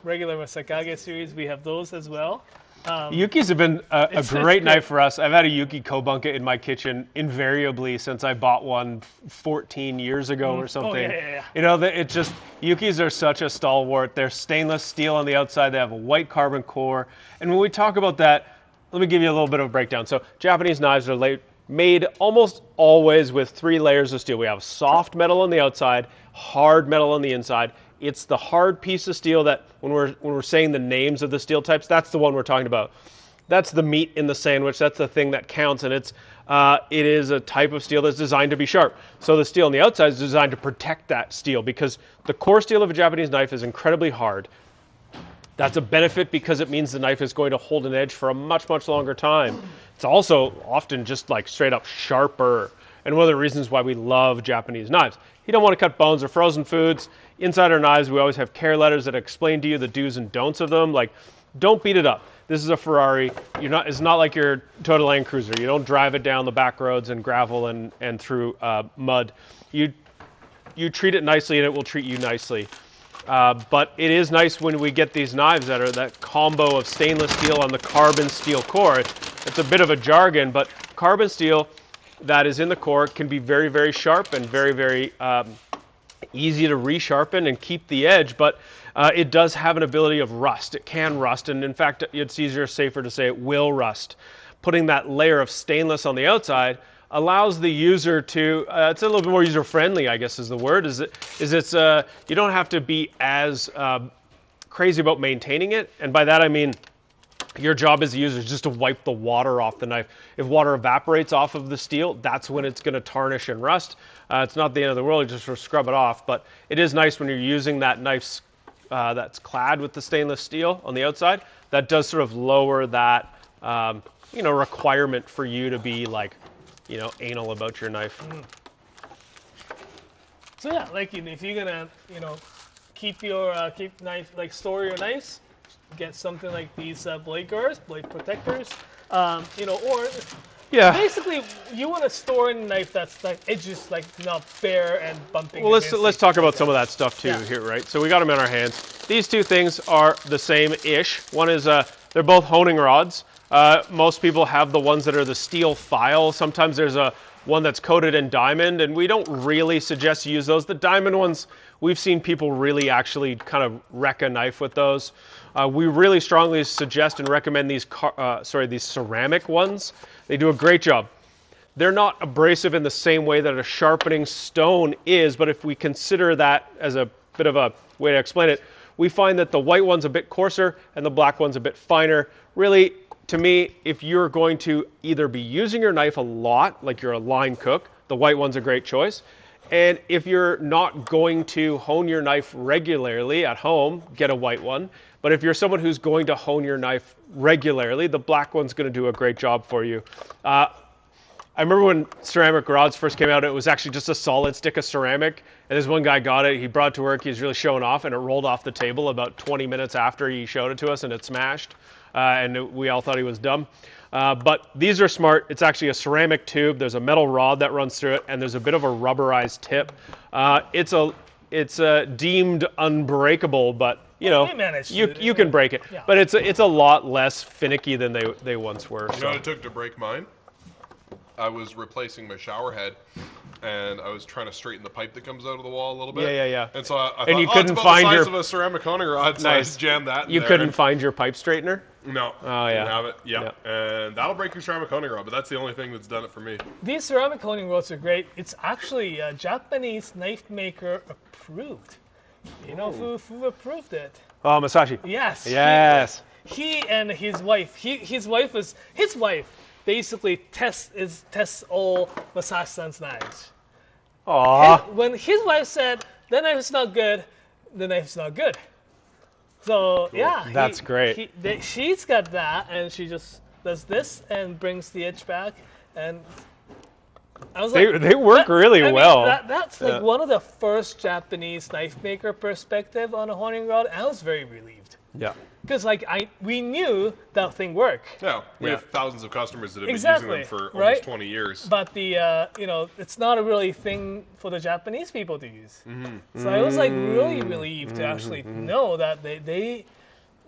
[SPEAKER 1] regular Masakage series, we have those as well.
[SPEAKER 2] Yukis have been a great knife for us. I've had a Yuki Kobunka in my kitchen invariably since I bought one 14 years ago or something.
[SPEAKER 1] Yeah.
[SPEAKER 2] Yukis are such a stalwart. They're stainless steel on the outside. They have a white carbon core. And when we talk about that, let me give you a little bit of a breakdown. So Japanese knives are made almost always with 3 layers of steel. We have soft metal on the outside, hard metal on the inside. It's the hard piece of steel that when we're saying the names of the steel types, that's the one we're talking about. That's the meat in the sandwich. That's the thing that counts, and it is a type of steel that's designed to be sharp. So the steel on the outside is designed to protect that steel because the core steel of a Japanese knife is incredibly hard. That's a benefit because it means the knife is going to hold an edge for a much, much longer time. It's also often just straight up sharper. And one of the reasons why we love Japanese knives. You don't want to cut bones or frozen foods. Inside our knives, we always have care letters that explain to you the do's and don'ts of them. Don't beat it up. This is a Ferrari. It's not like your Toyota Land Cruiser. You don't drive it down the back roads and gravel and through mud. You treat it nicely, and it will treat you nicely. But it is nice when we get these knives that are that combo of stainless steel on the carbon steel core. It's a bit of a jargon, but carbon steel that is in the core can be very, very sharp and very, very easy to resharpen and keep the edge, but it does have an ability of rust. It can rust, and in fact, it's safer to say it will rust. Putting that layer of stainless on the outside allows the user to, it's a little bit more user-friendly, I guess is the word, you don't have to be as crazy about maintaining it, and by that I mean your job as a user is just to wipe the water off the knife. If water evaporates off of the steel, that's when it's going to tarnish and rust. It's not the end of the world, you just sort of scrub it off, but it is nice when you're using that knife that's clad with the stainless steel on the outside. That does sort of lower that requirement for you to be like, anal about your knife.
[SPEAKER 1] So yeah, like if you're gonna, keep knife, like store your knives, get something like these blade guards, blade protectors, or
[SPEAKER 2] Yeah.
[SPEAKER 1] basically you want to store a knife that's like edges like not bare and bumping.
[SPEAKER 2] Well, let's talk about some of that stuff too
[SPEAKER 1] Yeah.
[SPEAKER 2] here, right? So we got them in our hands. These two things are the same-ish. One is they're both honing rods. Most people have the ones that are the steel file. Sometimes there's one that's coated in diamond, and we don't really suggest you use those. The diamond ones, we've seen people really actually kind of wreck a knife with those. We really strongly suggest and recommend these ceramic ones. They do a great job. They're not abrasive in the same way that a sharpening stone is, but if we consider that as a bit of a way to explain it, we find that the white one's a bit coarser and the black one's a bit finer. Really, to me, if you're going to either be using your knife a lot, like you're a line cook, the white one's a great choice. And if you're not going to hone your knife regularly at home, get a white one. But if you're someone who's going to hone your knife regularly, the black one's going to do a great job for you. I remember when ceramic rods first came out, it was actually just a solid stick of ceramic. And this one guy got it, he brought it to work, he was really showing off, and it rolled off the table about 20 minutes after he showed it to us, and it smashed. And we all thought he was dumb. But these are smart. It's actually a ceramic tube. There's a metal rod that runs through it, and there's a bit of a rubberized tip. It's deemed unbreakable, but you can break it.
[SPEAKER 1] Yeah.
[SPEAKER 2] But it's a lot less finicky than they once were.
[SPEAKER 3] You know what it took to break mine? I was replacing my shower head, and I was trying to straighten the pipe that comes out of the wall a little bit.
[SPEAKER 2] Yeah.
[SPEAKER 3] And so I thought,
[SPEAKER 2] And you
[SPEAKER 3] it's
[SPEAKER 2] couldn't
[SPEAKER 3] about
[SPEAKER 2] find
[SPEAKER 3] the size
[SPEAKER 2] your-
[SPEAKER 3] of a ceramic honing rod, so I
[SPEAKER 2] Nice.
[SPEAKER 3] just jammed that in
[SPEAKER 2] You
[SPEAKER 3] there
[SPEAKER 2] couldn't
[SPEAKER 3] and-
[SPEAKER 2] find your pipe straightener?
[SPEAKER 3] No.
[SPEAKER 2] Oh, yeah.
[SPEAKER 3] Didn't have it. Yeah. And that'll break your ceramic honing rod, but that's the only thing that's done it for me.
[SPEAKER 1] These ceramic honing rods are great. It's actually a Japanese knife maker approved. You know who approved it?
[SPEAKER 2] Oh, Masashi.
[SPEAKER 1] Yes.
[SPEAKER 2] Yes.
[SPEAKER 1] He and his wife. His wife basically tests all Masashi-san's knives.
[SPEAKER 2] Aw.
[SPEAKER 1] When his wife said the knife is not good, the knife is not good. So yeah,
[SPEAKER 2] That's great.
[SPEAKER 1] She's got that, and she just does this and brings the edge back, and I was like,
[SPEAKER 2] They work really well.
[SPEAKER 1] That's like one of the first Japanese knife maker perspective on a honing rod. And I was very relieved
[SPEAKER 2] Yeah.
[SPEAKER 1] because we knew that thing worked.
[SPEAKER 3] Yeah. We
[SPEAKER 2] Yeah.
[SPEAKER 3] have thousands of customers that have been
[SPEAKER 1] Exactly,
[SPEAKER 3] using them for
[SPEAKER 1] right?
[SPEAKER 3] almost 20 years.
[SPEAKER 1] But the it's not a really thing for the Japanese people to use. So I was like really relieved to actually know that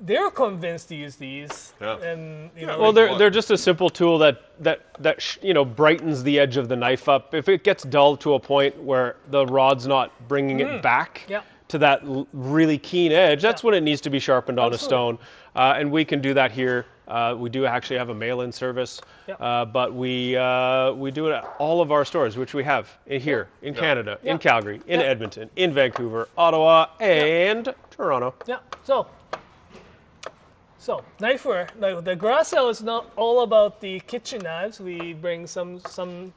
[SPEAKER 1] they're convinced to use these.
[SPEAKER 3] Yeah.
[SPEAKER 1] And
[SPEAKER 2] Well, they're just a simple tool that brightens the edge of the knife up. If it gets dull to a point where the rod's not bringing it back
[SPEAKER 1] Yeah.
[SPEAKER 2] to that really keen edge, that's when it needs to be sharpened on a stone. And we can do that here. We do actually have a mail-in service,
[SPEAKER 1] Yeah.
[SPEAKER 2] but we do it at all of our stores, which we have in Canada, in Calgary, in
[SPEAKER 1] Yeah.
[SPEAKER 2] Edmonton, in Vancouver, Ottawa, and Toronto.
[SPEAKER 1] Yeah. So Knifewear, like the garage sale is not all about the kitchen knives. We bring some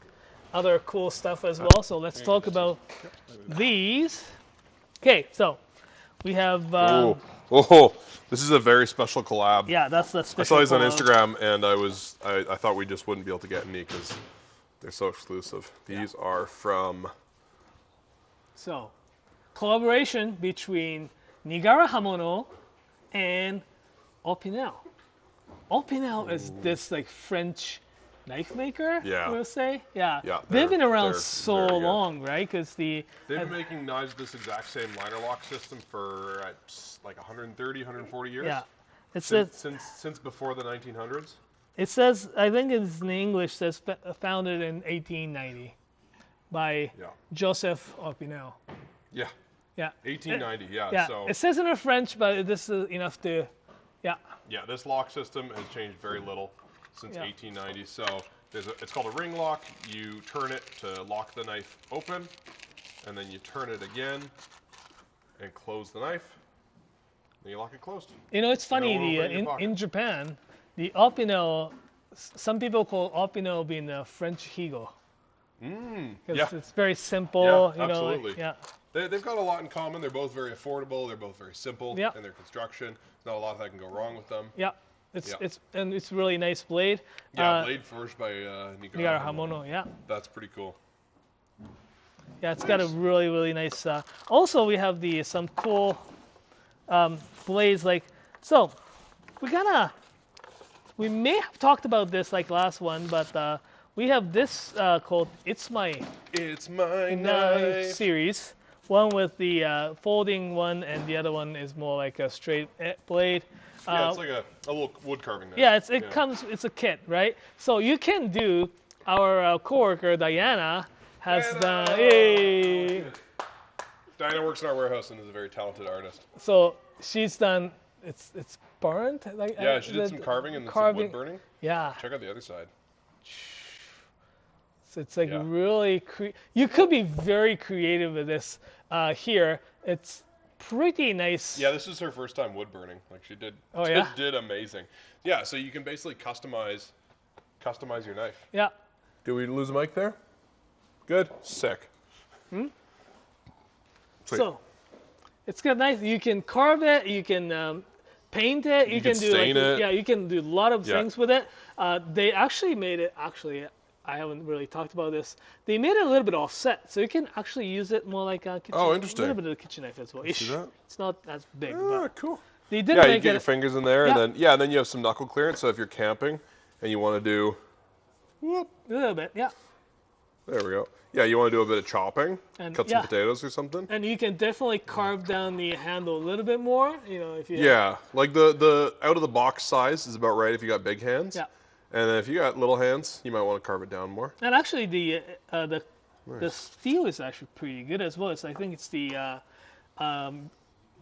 [SPEAKER 1] other cool stuff as well. So let's talk about these. Okay, so we have.
[SPEAKER 3] This is a very special collab.
[SPEAKER 1] Yeah, that's the
[SPEAKER 3] I
[SPEAKER 1] special.
[SPEAKER 3] saw these on
[SPEAKER 1] collab.
[SPEAKER 3] Instagram, and I thought we just wouldn't be able to get any because they're so exclusive. These are from.
[SPEAKER 1] So, collaboration between Nigara Hamono and Opinel. Opinel is this like French knife maker.
[SPEAKER 3] Yeah.
[SPEAKER 1] We'll say. Yeah.
[SPEAKER 3] Yeah,
[SPEAKER 1] They've been around
[SPEAKER 3] they're
[SPEAKER 1] so
[SPEAKER 3] very good.
[SPEAKER 1] long, right? Because
[SPEAKER 3] They've been making knives this exact same liner lock system for like 130, 140 years.
[SPEAKER 1] yeah, it says
[SPEAKER 3] Since before the 1900s.
[SPEAKER 1] it says I think it's in English says founded in 1890 by
[SPEAKER 3] Yeah.
[SPEAKER 1] Joseph Opinel.
[SPEAKER 3] Yeah.
[SPEAKER 1] Yeah.
[SPEAKER 3] 1890. Yeah.
[SPEAKER 1] Yeah.
[SPEAKER 3] So
[SPEAKER 1] It says in the French, but this is enough to. Yeah.
[SPEAKER 3] yeah, this lock system has changed very little since
[SPEAKER 1] Yeah.
[SPEAKER 3] 1890. So it's called a ring lock. You turn it to lock the knife open, and then you turn it again and close the knife. Then you lock it closed.
[SPEAKER 1] You know, it's funny.
[SPEAKER 3] No one will put it in your pocket.
[SPEAKER 1] In Japan, the Opinel, some people call Opinel being the French Higo. Because
[SPEAKER 3] Yeah.
[SPEAKER 1] it's very simple.
[SPEAKER 3] Yeah,
[SPEAKER 1] you know,
[SPEAKER 3] absolutely.
[SPEAKER 1] Like, yeah.
[SPEAKER 3] They've got a lot in common. They're both very affordable. They're both very simple
[SPEAKER 1] Yeah.
[SPEAKER 3] in their construction. There's not a lot that can go wrong with them.
[SPEAKER 1] Yeah.
[SPEAKER 3] Yeah.
[SPEAKER 1] It's really nice blade.
[SPEAKER 3] Yeah, blade forged by
[SPEAKER 1] Nigara Hamono. Yeah.
[SPEAKER 3] That's pretty cool.
[SPEAKER 1] Yeah, it's got a really nice. Also, we have some cool blades. Like, so we may have talked about this like last one, but we have this called It's My
[SPEAKER 3] It's my
[SPEAKER 1] Knife
[SPEAKER 3] knife.
[SPEAKER 1] series. One with the folding one, and the other one is more like a straight blade.
[SPEAKER 3] Yeah, it's like a little wood carving knife.
[SPEAKER 1] Yeah, it's a kit, right? So you can do. Our coworker Diana has
[SPEAKER 3] Diana!
[SPEAKER 1] done. Hey.
[SPEAKER 3] Diana works in our warehouse and is a very talented artist.
[SPEAKER 1] So she's done. It's burned. Like
[SPEAKER 3] Yeah, she did some carving and some wood burning.
[SPEAKER 1] Yeah,
[SPEAKER 3] Check out the other side.
[SPEAKER 1] so it's like
[SPEAKER 3] Yeah.
[SPEAKER 1] really. You could be very creative with this. Here, it's pretty nice.
[SPEAKER 3] Yeah, this is her first time wood burning. Like she did.
[SPEAKER 1] Oh, yeah?
[SPEAKER 3] Did amazing. Yeah, so you can basically customize your knife.
[SPEAKER 1] Yeah.
[SPEAKER 3] Did we lose a mic there? Good. Sick. Sweet.
[SPEAKER 1] So it's got nice. You can carve it. You can paint it. You
[SPEAKER 3] can
[SPEAKER 1] do
[SPEAKER 3] stain it.
[SPEAKER 1] Yeah, you can do a lot of
[SPEAKER 3] Yeah.
[SPEAKER 1] things with it. They actually made it. Actually, I haven't really talked about this. They made it a little bit offset, so you can actually use it more like a kitchen.
[SPEAKER 3] Oh, interesting.
[SPEAKER 1] A little bit of a kitchen knife as well.
[SPEAKER 3] see that?
[SPEAKER 1] It's not as big,
[SPEAKER 3] Ah,
[SPEAKER 1] but
[SPEAKER 3] cool.
[SPEAKER 1] they did
[SPEAKER 3] Yeah, you
[SPEAKER 1] make
[SPEAKER 3] get
[SPEAKER 1] it.
[SPEAKER 3] your fingers in there,
[SPEAKER 1] Yeah.
[SPEAKER 3] and then you have some knuckle clearance. So if you're camping and you want to do, whoop,
[SPEAKER 1] A little bit, yeah.
[SPEAKER 3] there we go. Yeah, you want to do a bit of chopping,
[SPEAKER 1] And-
[SPEAKER 3] cut some
[SPEAKER 1] yeah.
[SPEAKER 3] potatoes or something.
[SPEAKER 1] And you can definitely carve down the handle a little bit more. You know, if you.
[SPEAKER 3] Yeah, like the out of the box size is about right if you got big hands.
[SPEAKER 1] Yeah.
[SPEAKER 3] And then if you got little hands, you might want to carve it down more.
[SPEAKER 1] And actually, the steel is actually pretty good as well. I think it's the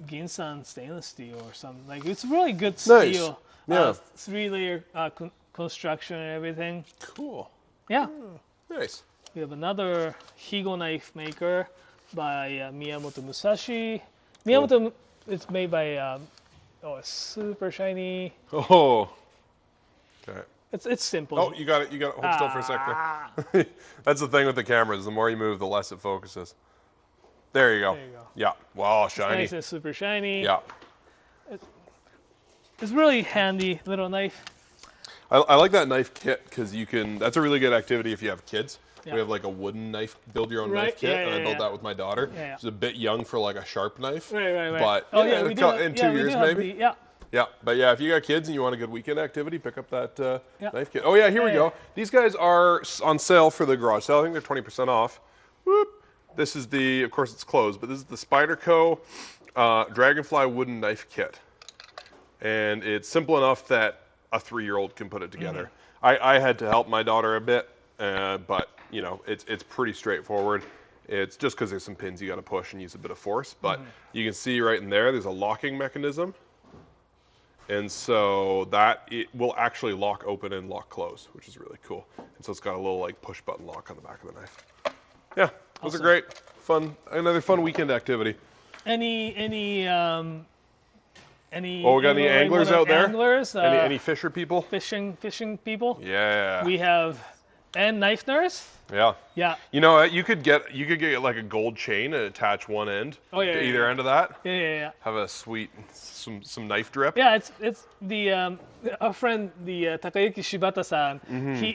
[SPEAKER 1] Ginsan stainless steel or something. Like it's really good
[SPEAKER 3] Nice.
[SPEAKER 1] steel.
[SPEAKER 3] Yeah.
[SPEAKER 1] 3-layer construction and everything.
[SPEAKER 3] Cool.
[SPEAKER 1] Yeah.
[SPEAKER 3] Nice.
[SPEAKER 1] We have another Higo knife maker by Miyamoto Musashi. Miyamoto, it's made by it's super shiny.
[SPEAKER 3] Oh. Okay.
[SPEAKER 1] It's simple.
[SPEAKER 3] Oh, you got it. Hold still for a second. That's the thing with the cameras. The more you move, the less it focuses. There you go.
[SPEAKER 1] There you go.
[SPEAKER 3] Yeah. Wow, shiny.
[SPEAKER 1] Nice and super shiny.
[SPEAKER 3] Yeah.
[SPEAKER 1] It's really handy little knife.
[SPEAKER 3] I like that knife kit because you can. That's a really good activity if you have kids.
[SPEAKER 1] Yeah.
[SPEAKER 3] We have like a wooden knife, build your own
[SPEAKER 1] Right,
[SPEAKER 3] knife kit,
[SPEAKER 1] yeah,
[SPEAKER 3] and I
[SPEAKER 1] yeah,
[SPEAKER 3] built
[SPEAKER 1] yeah.
[SPEAKER 3] that with my daughter.
[SPEAKER 1] Yeah, yeah.
[SPEAKER 3] She's a bit young for like a sharp knife.
[SPEAKER 1] Right.
[SPEAKER 3] But
[SPEAKER 1] Oh
[SPEAKER 3] yeah,
[SPEAKER 1] yeah, we
[SPEAKER 3] in
[SPEAKER 1] do have-
[SPEAKER 3] in
[SPEAKER 1] yeah,
[SPEAKER 3] 2
[SPEAKER 1] we do
[SPEAKER 3] years
[SPEAKER 1] have
[SPEAKER 3] maybe.
[SPEAKER 1] yeah.
[SPEAKER 3] Yeah, but yeah, if you got kids and you want a good weekend activity, pick up that
[SPEAKER 1] Yeah.
[SPEAKER 3] knife kit. Oh yeah, here we
[SPEAKER 1] Yeah,
[SPEAKER 3] go.
[SPEAKER 1] yeah.
[SPEAKER 3] These guys are on sale for the garage sale. I think they're 20% off. Whoop. This is of course it's closed, but this is the Spyderco Dragonfly wooden knife kit. And it's simple enough that a 3-year-old can put it together. I had to help my daughter a bit, but you know, it's pretty straightforward. It's just because there's some pins you got to push and use a bit of force, but you can see right in there's a locking mechanism. And so that it will actually lock open and lock close, which is really cool. And so it's got a little like push button lock on the back of the knife. Yeah, those are great. Another fun weekend activity.
[SPEAKER 1] Any
[SPEAKER 3] Oh, we got any anglers out there?
[SPEAKER 1] Anglers,
[SPEAKER 3] Any fisher people?
[SPEAKER 1] fishing people.
[SPEAKER 3] Yeah.
[SPEAKER 1] We have And knife nurse.
[SPEAKER 3] Yeah.
[SPEAKER 1] Yeah.
[SPEAKER 3] You know what? You could get like a gold chain and attach one end
[SPEAKER 1] Oh, yeah,
[SPEAKER 3] to
[SPEAKER 1] yeah,
[SPEAKER 3] either
[SPEAKER 1] yeah.
[SPEAKER 3] end of that.
[SPEAKER 1] Yeah.
[SPEAKER 3] Have a sweet some knife drip.
[SPEAKER 1] Yeah, it's the our friend the Takayuki Shibata-san.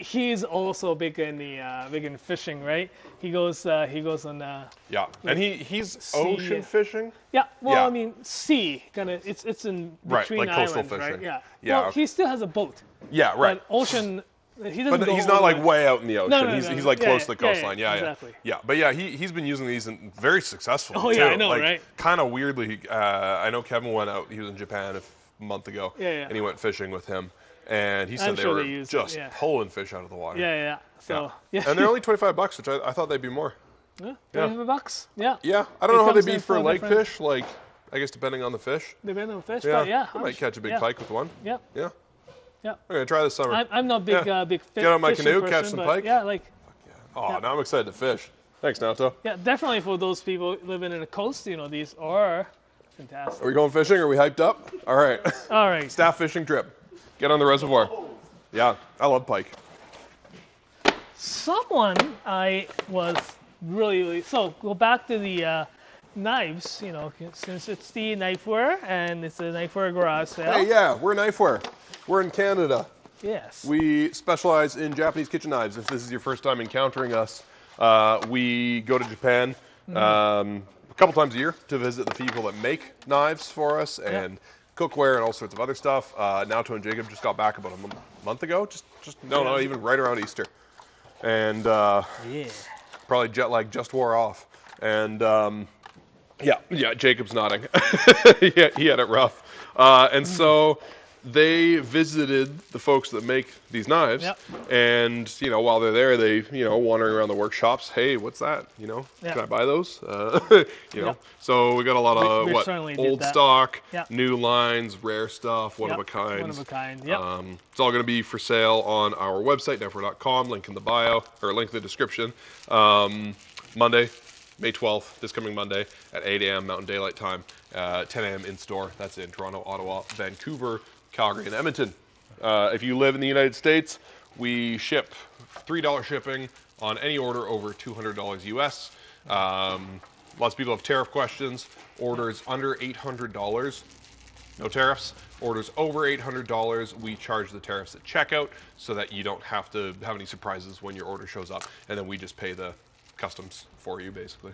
[SPEAKER 1] He's also big in fishing, right? He goes on
[SPEAKER 3] Yeah. And he's
[SPEAKER 1] sea,
[SPEAKER 3] ocean fishing.
[SPEAKER 1] yeah. Well,
[SPEAKER 3] Yeah.
[SPEAKER 1] I mean sea kind of it's in
[SPEAKER 3] Right,
[SPEAKER 1] between
[SPEAKER 3] like coastal
[SPEAKER 1] islands, right?
[SPEAKER 3] fishing.
[SPEAKER 1] Yeah.
[SPEAKER 3] Yeah,
[SPEAKER 1] Well,
[SPEAKER 3] okay.
[SPEAKER 1] he still has a boat,
[SPEAKER 3] Yeah, right.
[SPEAKER 1] but ocean. He doesn't
[SPEAKER 3] But
[SPEAKER 1] go
[SPEAKER 3] he's
[SPEAKER 1] all
[SPEAKER 3] not
[SPEAKER 1] the
[SPEAKER 3] like
[SPEAKER 1] way.
[SPEAKER 3] way out in the ocean.
[SPEAKER 1] No,
[SPEAKER 3] he's
[SPEAKER 1] no.
[SPEAKER 3] like
[SPEAKER 1] Yeah,
[SPEAKER 3] close to the
[SPEAKER 1] yeah,
[SPEAKER 3] coastline.
[SPEAKER 1] yeah,
[SPEAKER 3] Yeah,
[SPEAKER 1] exactly.
[SPEAKER 3] yeah. But yeah, he's been using these and very successfully.
[SPEAKER 1] Oh, yeah,
[SPEAKER 3] too.
[SPEAKER 1] I know,
[SPEAKER 3] like,
[SPEAKER 1] right?
[SPEAKER 3] Kind of weirdly, I know Kevin went out. He was in Japan a month ago.
[SPEAKER 1] Yeah.
[SPEAKER 3] And he went fishing with him, and he said
[SPEAKER 1] I'm
[SPEAKER 3] they
[SPEAKER 1] sure
[SPEAKER 3] were
[SPEAKER 1] they use it,
[SPEAKER 3] just
[SPEAKER 1] yeah.
[SPEAKER 3] pulling fish out of the water.
[SPEAKER 1] Yeah. So yeah.
[SPEAKER 3] And they're only $25, which I thought they'd be more.
[SPEAKER 1] yeah, $25. Yeah.
[SPEAKER 3] Yeah, I don't know how
[SPEAKER 1] comes
[SPEAKER 3] they'd be
[SPEAKER 1] in
[SPEAKER 3] for
[SPEAKER 1] four
[SPEAKER 3] lake
[SPEAKER 1] different-
[SPEAKER 3] fish. Like, I guess depending on the fish.
[SPEAKER 1] Depending on fish,
[SPEAKER 3] Yeah,
[SPEAKER 1] but yeah.
[SPEAKER 3] I might catch a big pike with one.
[SPEAKER 1] Yeah.
[SPEAKER 3] Yeah,
[SPEAKER 1] Yeah.
[SPEAKER 3] I'm gonna try this summer.
[SPEAKER 1] I'm not big
[SPEAKER 3] Yeah.
[SPEAKER 1] big
[SPEAKER 3] Get on my
[SPEAKER 1] fishing
[SPEAKER 3] canoe,
[SPEAKER 1] person,
[SPEAKER 3] catch some
[SPEAKER 1] but
[SPEAKER 3] pike?
[SPEAKER 1] Yeah, like
[SPEAKER 3] Now I'm excited to fish. Thanks, Naoto.
[SPEAKER 1] yeah, definitely for those people living in the coast, these are fantastic.
[SPEAKER 3] Are we going fishing? Are we hyped up? All right.
[SPEAKER 1] All right.
[SPEAKER 3] Staff fishing trip. Get on the reservoir. Yeah, I love pike.
[SPEAKER 1] Someone I was really so go back to the knives, since it's the knifewear and it's a knifewear garage sale.
[SPEAKER 3] Hey, yeah, we're Knifewear. We're in Canada.
[SPEAKER 1] Yes.
[SPEAKER 3] We specialize in Japanese kitchen knives. If this is your first time encountering us, we go to Japan a couple times a year to visit the people that make knives for us and cookware and all sorts of other stuff. Naoto and Jacob just got back about a month ago. Not even right around Easter. And probably jet lag just wore off. And yeah, Jacob's nodding. He had it rough. And so they visited the folks that make these knives.
[SPEAKER 1] Yep.
[SPEAKER 3] And, while they're there, they, wandering around the workshops. Hey, what's that? Can I buy those? So we got a lot of
[SPEAKER 1] We certainly did
[SPEAKER 3] old
[SPEAKER 1] that.
[SPEAKER 3] stock,
[SPEAKER 1] Yep.
[SPEAKER 3] new lines, rare stuff, one of a
[SPEAKER 1] Yep,
[SPEAKER 3] kind.
[SPEAKER 1] one of a kind, yep.
[SPEAKER 3] It's all going to be for sale on our website, knifewear.com, link in the bio, or link in the description. Monday, May 12th, this coming Monday at 8 a.m. Mountain Daylight Time, 10 a.m. in store. That's in Toronto, Ottawa, Vancouver, Calgary, and Edmonton. If you live in the United States, we ship $3 shipping on any order over $200 US. Lots of people have tariff questions. Orders under $800, no tariffs. Orders over $800, we charge the tariffs at checkout so that you don't have to have any surprises when your order shows up, and then we just pay the customs for you, basically.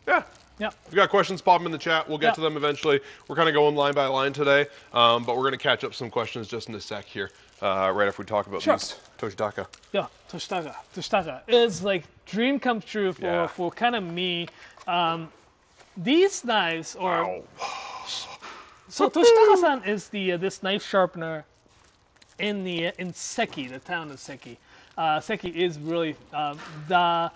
[SPEAKER 3] Yeah.
[SPEAKER 1] Yeah.
[SPEAKER 3] If you got questions, pop them in the chat. We'll get to them eventually. We're kind of going line by line today, but we're going to catch up some questions just in a sec here, right after we talk about these Toshitaka.
[SPEAKER 1] Yeah, Toshitaka is like dream come true
[SPEAKER 3] Yeah.
[SPEAKER 1] for kind of me. These knives are
[SPEAKER 3] Ow.
[SPEAKER 1] so Toshitaka-san is this knife sharpener in Seki, the town of Seki. Seki is really the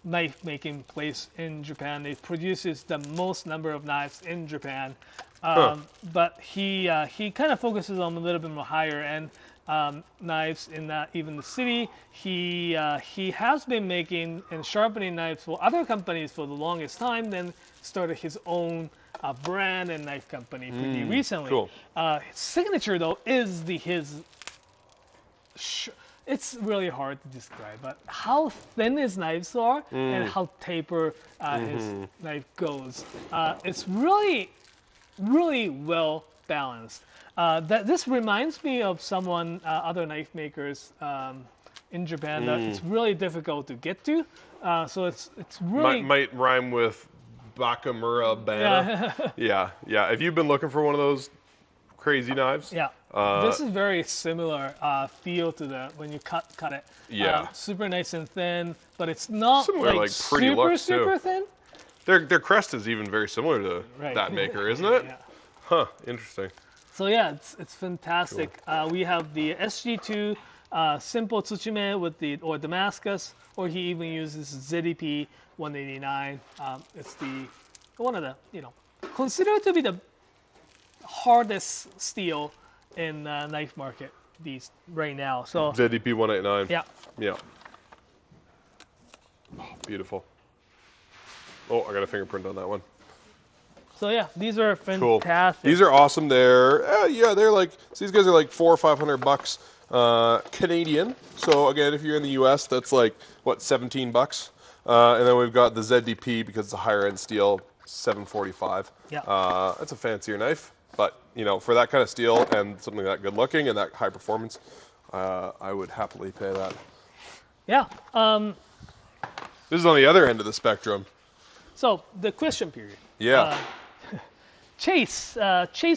[SPEAKER 1] knife making place in Japan. It produces the most number of knives in Japan. But he kind of focuses on a little bit more higher end knives in even the city. He has been making and sharpening knives for other companies for the longest time, then started his own brand and knife company pretty recently.
[SPEAKER 3] Cool.
[SPEAKER 1] His signature though is his. It's really hard to describe, but how thin his knives are and how taper his knife goes. It's really, really well balanced. This reminds me of other knife makers in Japan that it's really difficult to get to. So it's really
[SPEAKER 3] Might rhyme with Bakamura Bana. Yeah. If you've been looking for one of those crazy knives,
[SPEAKER 1] this is very similar feel to when you cut it.
[SPEAKER 3] Yeah.
[SPEAKER 1] Super nice and thin, but it's not
[SPEAKER 3] Similar, like, pretty
[SPEAKER 1] super
[SPEAKER 3] looks, too.
[SPEAKER 1] super thin.
[SPEAKER 3] their crest is even very similar to that maker, isn't it?
[SPEAKER 1] Yeah.
[SPEAKER 3] Huh. Interesting.
[SPEAKER 1] So yeah, it's fantastic. We have the SG2 simple tsuchime with or Damascus, or he even uses ZDP 189. It's one of the considered to be the hardest steel in knife market right now. So
[SPEAKER 3] ZDP 189.
[SPEAKER 1] yeah,
[SPEAKER 3] Oh, beautiful. Oh, I got a fingerprint on that one.
[SPEAKER 1] so yeah, these are
[SPEAKER 3] Cool.
[SPEAKER 1] fantastic.
[SPEAKER 3] These are awesome. They're like these guys are like $400 or $500 Canadian. So again, if you're in the U.S., that's like what, $17. And then we've got the ZDP because it's a higher end steel, $745.
[SPEAKER 1] Yeah.
[SPEAKER 3] It's a fancier knife, but you know, for that kind of steel and something that good looking and that high performance, I would happily pay that.
[SPEAKER 1] Yeah.
[SPEAKER 3] This is on the other end of the spectrum.
[SPEAKER 1] So the question period.
[SPEAKER 3] Yeah.
[SPEAKER 1] Chase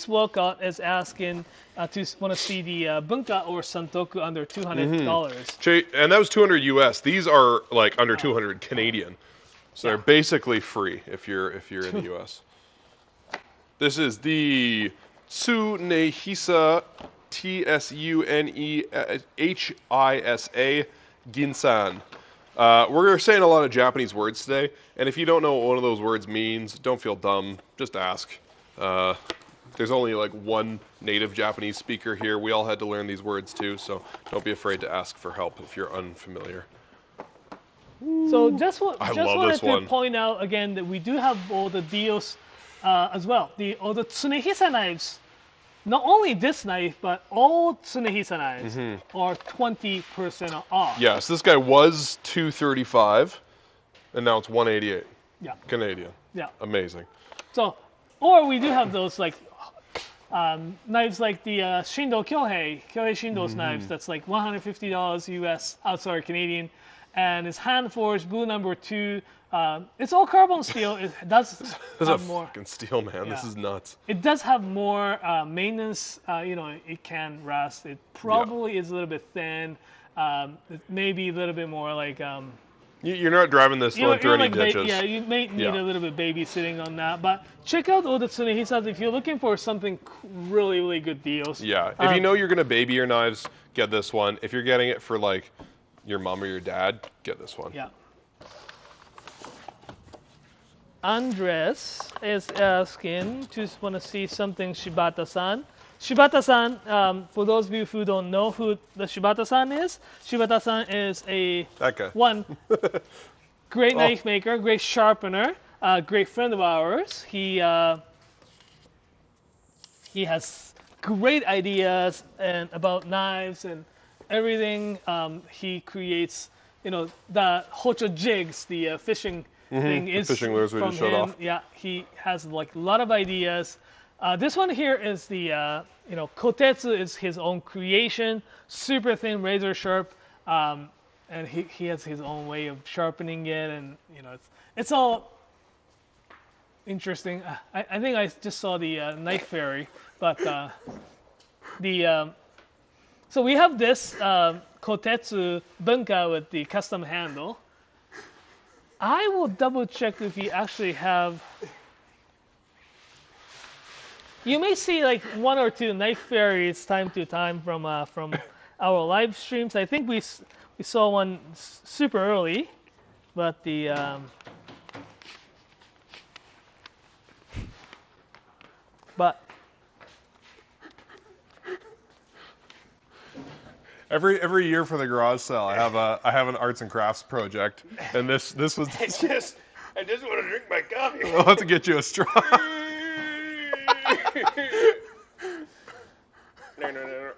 [SPEAKER 1] Walcott is asking to want to see the Bunka or Santoku under $200.
[SPEAKER 3] And that was 200 US. These are like under 200 Canadian. So they're basically free if you're in the US. This is the Tsunehisa Tsunehisa Ginsan. We're saying a lot of Japanese words today, and if you don't know what one of those words means, don't feel dumb. Just ask. There's only like one native Japanese speaker here. We all had to learn these words too, so don't be afraid to ask for help if you're unfamiliar.
[SPEAKER 1] So just wanted to
[SPEAKER 3] one.
[SPEAKER 1] point out again that we do have all the deals as well. All the Tsunehisa knives. Not only this knife, but all Tsunehisa knives are 20% off.
[SPEAKER 3] Yes, this guy was $235, and now it's $188.
[SPEAKER 1] Yeah.
[SPEAKER 3] Canadian.
[SPEAKER 1] Yeah.
[SPEAKER 3] Amazing.
[SPEAKER 1] So, or we do have those like knives like the Shindo Kyohei Shindo's knives. That's like $150 US, outside Canadian, and it's hand forged, blue number 2. It's all carbon steel. It does
[SPEAKER 3] This
[SPEAKER 1] have
[SPEAKER 3] is a
[SPEAKER 1] more.
[SPEAKER 3] fucking steel, man.
[SPEAKER 1] Yeah.
[SPEAKER 3] This is nuts.
[SPEAKER 1] It does have more maintenance. It can rust. It probably is a little bit thin. It may be a little bit more like.
[SPEAKER 3] You're not driving this going through any
[SPEAKER 1] like
[SPEAKER 3] ditches.
[SPEAKER 1] you may need a little bit babysitting on that. But check out all the Tsunehisas if you're looking for something really, really good deals.
[SPEAKER 3] Yeah. If you know you're going to baby your knives, get this one. If you're getting it for like your mom or your dad, get this one.
[SPEAKER 1] Yeah. Andres is asking, just want to see something Shibata-san. Shibata-san, for those of you who don't know who the Shibata-san is
[SPEAKER 3] That guy.
[SPEAKER 1] one great knife maker, great sharpener, great friend of ours. He has great ideas about knives and everything. He creates, the hocho jigs, the fishing thing is
[SPEAKER 3] fishing lures we
[SPEAKER 1] from
[SPEAKER 3] just showed
[SPEAKER 1] him.
[SPEAKER 3] off.
[SPEAKER 1] Yeah, he has like a lot of ideas. This one here is the Kotetsu is his own creation, super thin, razor sharp, and he has his own way of sharpening it, and it's all interesting. I think I just saw the Knife Fairy, but so we have this Kotetsu Bunka with the custom handle. I will double check if you actually have. You may see like one or two Knife Fairies time to time from our live streams. I think we saw one super early, but but
[SPEAKER 3] Every year for the garage sale, I have an arts and crafts project, and this was.
[SPEAKER 2] I just want to drink my coffee.
[SPEAKER 3] I'll have to get you a straw.
[SPEAKER 2] No.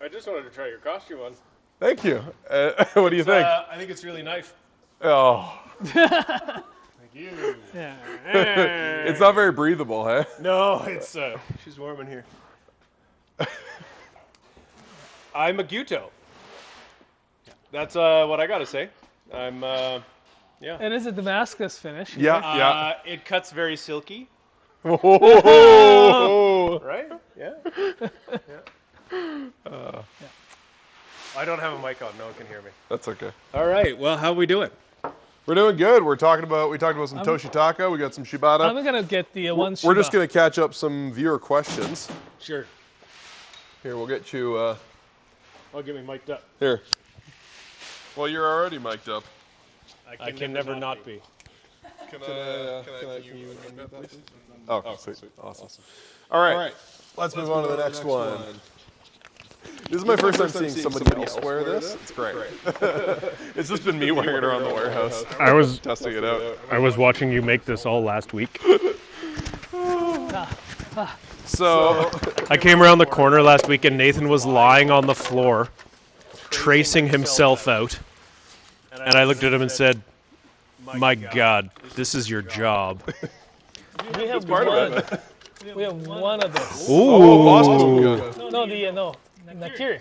[SPEAKER 2] I just wanted to try your costume on.
[SPEAKER 3] Thank you. What do you think?
[SPEAKER 2] I think it's really nice.
[SPEAKER 3] Oh,
[SPEAKER 2] Thank you.
[SPEAKER 3] it's not very breathable, hey?
[SPEAKER 2] No, it's she's warm in here. I'm a Gyuto. That's what I gotta say. I'm yeah.
[SPEAKER 1] it is a Damascus finish.
[SPEAKER 3] Yeah.
[SPEAKER 2] It cuts very silky.
[SPEAKER 3] Oh.
[SPEAKER 2] Right? Yeah. I don't have a mic on. No one can hear me.
[SPEAKER 3] That's okay.
[SPEAKER 2] All right. Well, how we doing?
[SPEAKER 3] We're doing good. We talked about some Toshitaka. We got some Shibata.
[SPEAKER 1] I'm gonna get the one.
[SPEAKER 3] We're just gonna catch up some viewer questions.
[SPEAKER 2] Sure.
[SPEAKER 3] Here, we'll get you.
[SPEAKER 2] I'll get me mic'd up.
[SPEAKER 3] Here. Well, you're already mic'd up.
[SPEAKER 2] I can never not be.
[SPEAKER 3] Can you Oh, sweet. Awesome. All right. Let's move on to the next one. This is my first time seeing somebody else wear this. It's great. It's just been me wearing it around the warehouse.
[SPEAKER 8] I was
[SPEAKER 3] Testing it out.
[SPEAKER 8] watching you make this all last week.
[SPEAKER 3] So
[SPEAKER 2] I came around the corner last week and Nathan was lying on the floor, tracing himself out. And I looked at him and said, "My God, this is your job."
[SPEAKER 1] We have
[SPEAKER 3] part
[SPEAKER 1] one.
[SPEAKER 3] of it.
[SPEAKER 1] We have one of this.
[SPEAKER 3] Oh, boss bunka.
[SPEAKER 1] No, Nakiri.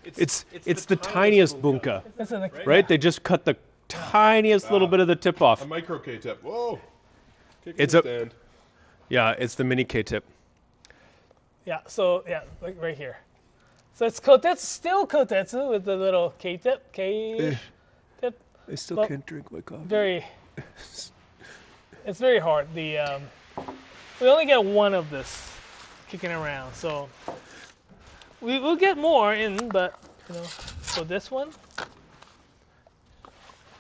[SPEAKER 2] It's the tiniest bunka,
[SPEAKER 1] That's a Nakiri.
[SPEAKER 2] right? They just cut the tiniest little bit of the tip off.
[SPEAKER 3] A micro K-tip. Whoa.
[SPEAKER 2] It's a yeah, it's the mini K-tip.
[SPEAKER 1] Yeah, so, yeah, like right here. So it's kotetsu, still kotetsu with the little K-tip. K-tip.
[SPEAKER 2] I still
[SPEAKER 1] Well,
[SPEAKER 2] can't drink my coffee.
[SPEAKER 1] It's very hard. We only get one of this kicking around, so we will get more in, but, so this one.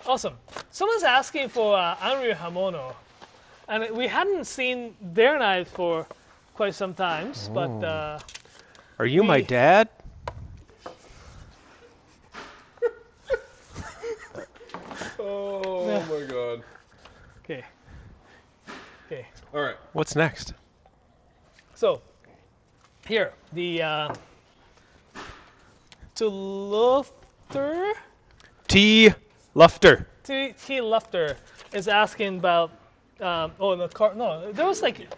[SPEAKER 1] Awesome. Someone's asking for Anryu Hamono, and we hadn't seen their knives for quite some times, but
[SPEAKER 2] Are you my dad?
[SPEAKER 3] Oh my God.
[SPEAKER 1] okay.
[SPEAKER 3] All right.
[SPEAKER 2] What's next?
[SPEAKER 1] So here the to Lufter.
[SPEAKER 2] T. Lufter.
[SPEAKER 1] T. Lufter is asking about. There was like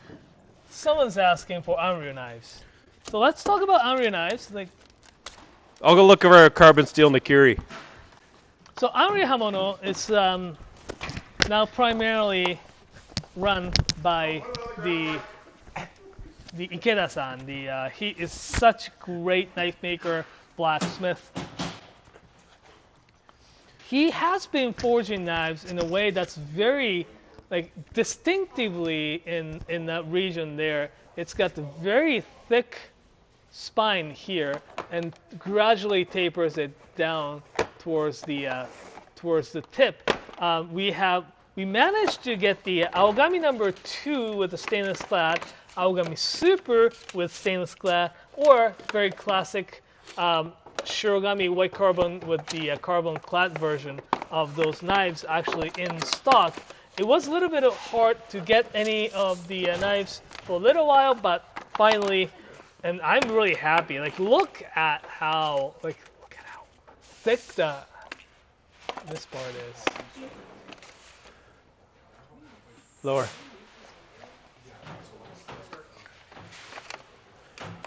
[SPEAKER 1] someone's asking for Anryu knives. So let's talk about Anryu knives. Like,
[SPEAKER 2] I'll go look at our carbon steel Nakiri.
[SPEAKER 1] so Anryu Hamono is now primarily run by the Ikeda-san. He is such a great knife maker, blacksmith. He has been forging knives in a way that's very, like, distinctively in that region there. It's got the very thick spine here and gradually tapers it down towards the tip. We managed to get the Aogami number 2 with the stainless clad, Aogami Super with stainless clad, or very classic Shirogami white carbon with the carbon clad version of those knives actually in stock. It was a little bit hard to get any of the knives for a little while, but finally, and I'm really happy. Like, look at how thick this part is.
[SPEAKER 2] Lower.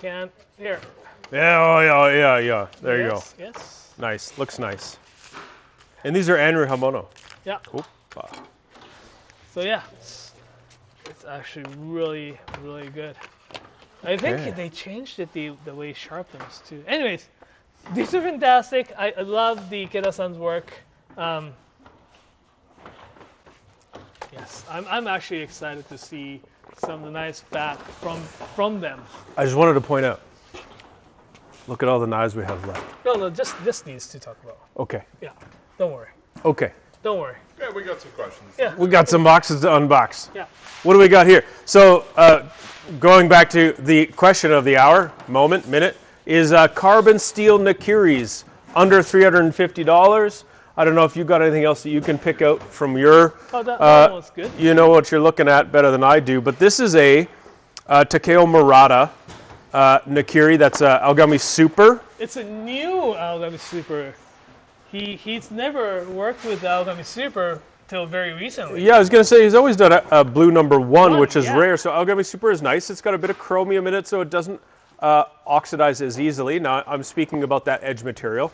[SPEAKER 1] Here.
[SPEAKER 2] Yeah. There you go.
[SPEAKER 1] Yes.
[SPEAKER 2] Nice. Looks nice. And these are Anryu Hamono.
[SPEAKER 1] Yeah.
[SPEAKER 2] Opa.
[SPEAKER 1] So yeah, it's actually really, really good. I think
[SPEAKER 2] Okay.
[SPEAKER 1] they changed it the way it sharpens too. Anyways, these are fantastic. I love the Ikeda-san's work. Yes, I'm actually excited to see some of the knives back from them.
[SPEAKER 2] I just wanted to point out. Look at all the knives we have left.
[SPEAKER 1] No, just this needs to talk about.
[SPEAKER 2] Okay.
[SPEAKER 1] Yeah, don't worry.
[SPEAKER 2] Okay.
[SPEAKER 1] Don't worry.
[SPEAKER 3] Yeah, we got some questions.
[SPEAKER 1] Yeah.
[SPEAKER 2] We got some boxes to unbox.
[SPEAKER 1] Yeah.
[SPEAKER 2] What do we got here? So, going back to the question of the hour, minute, is carbon steel Nakiris under $350. I don't know if you got anything else that you can pick out from your.
[SPEAKER 1] Oh, that one's good.
[SPEAKER 2] You know what you're looking at better than I do, but this is a Takeo Murata Nakiri. That's a Aogami Super.
[SPEAKER 1] It's a new Aogami Super. He's never worked with Aogami Super till very recently.
[SPEAKER 2] Yeah, I was going to say he's always done a blue number one, which is
[SPEAKER 1] yeah.
[SPEAKER 2] rare. So Aogami Super is nice. It's got a bit of chromium in it, so it doesn't oxidize as easily. Now, I'm speaking about that edge material.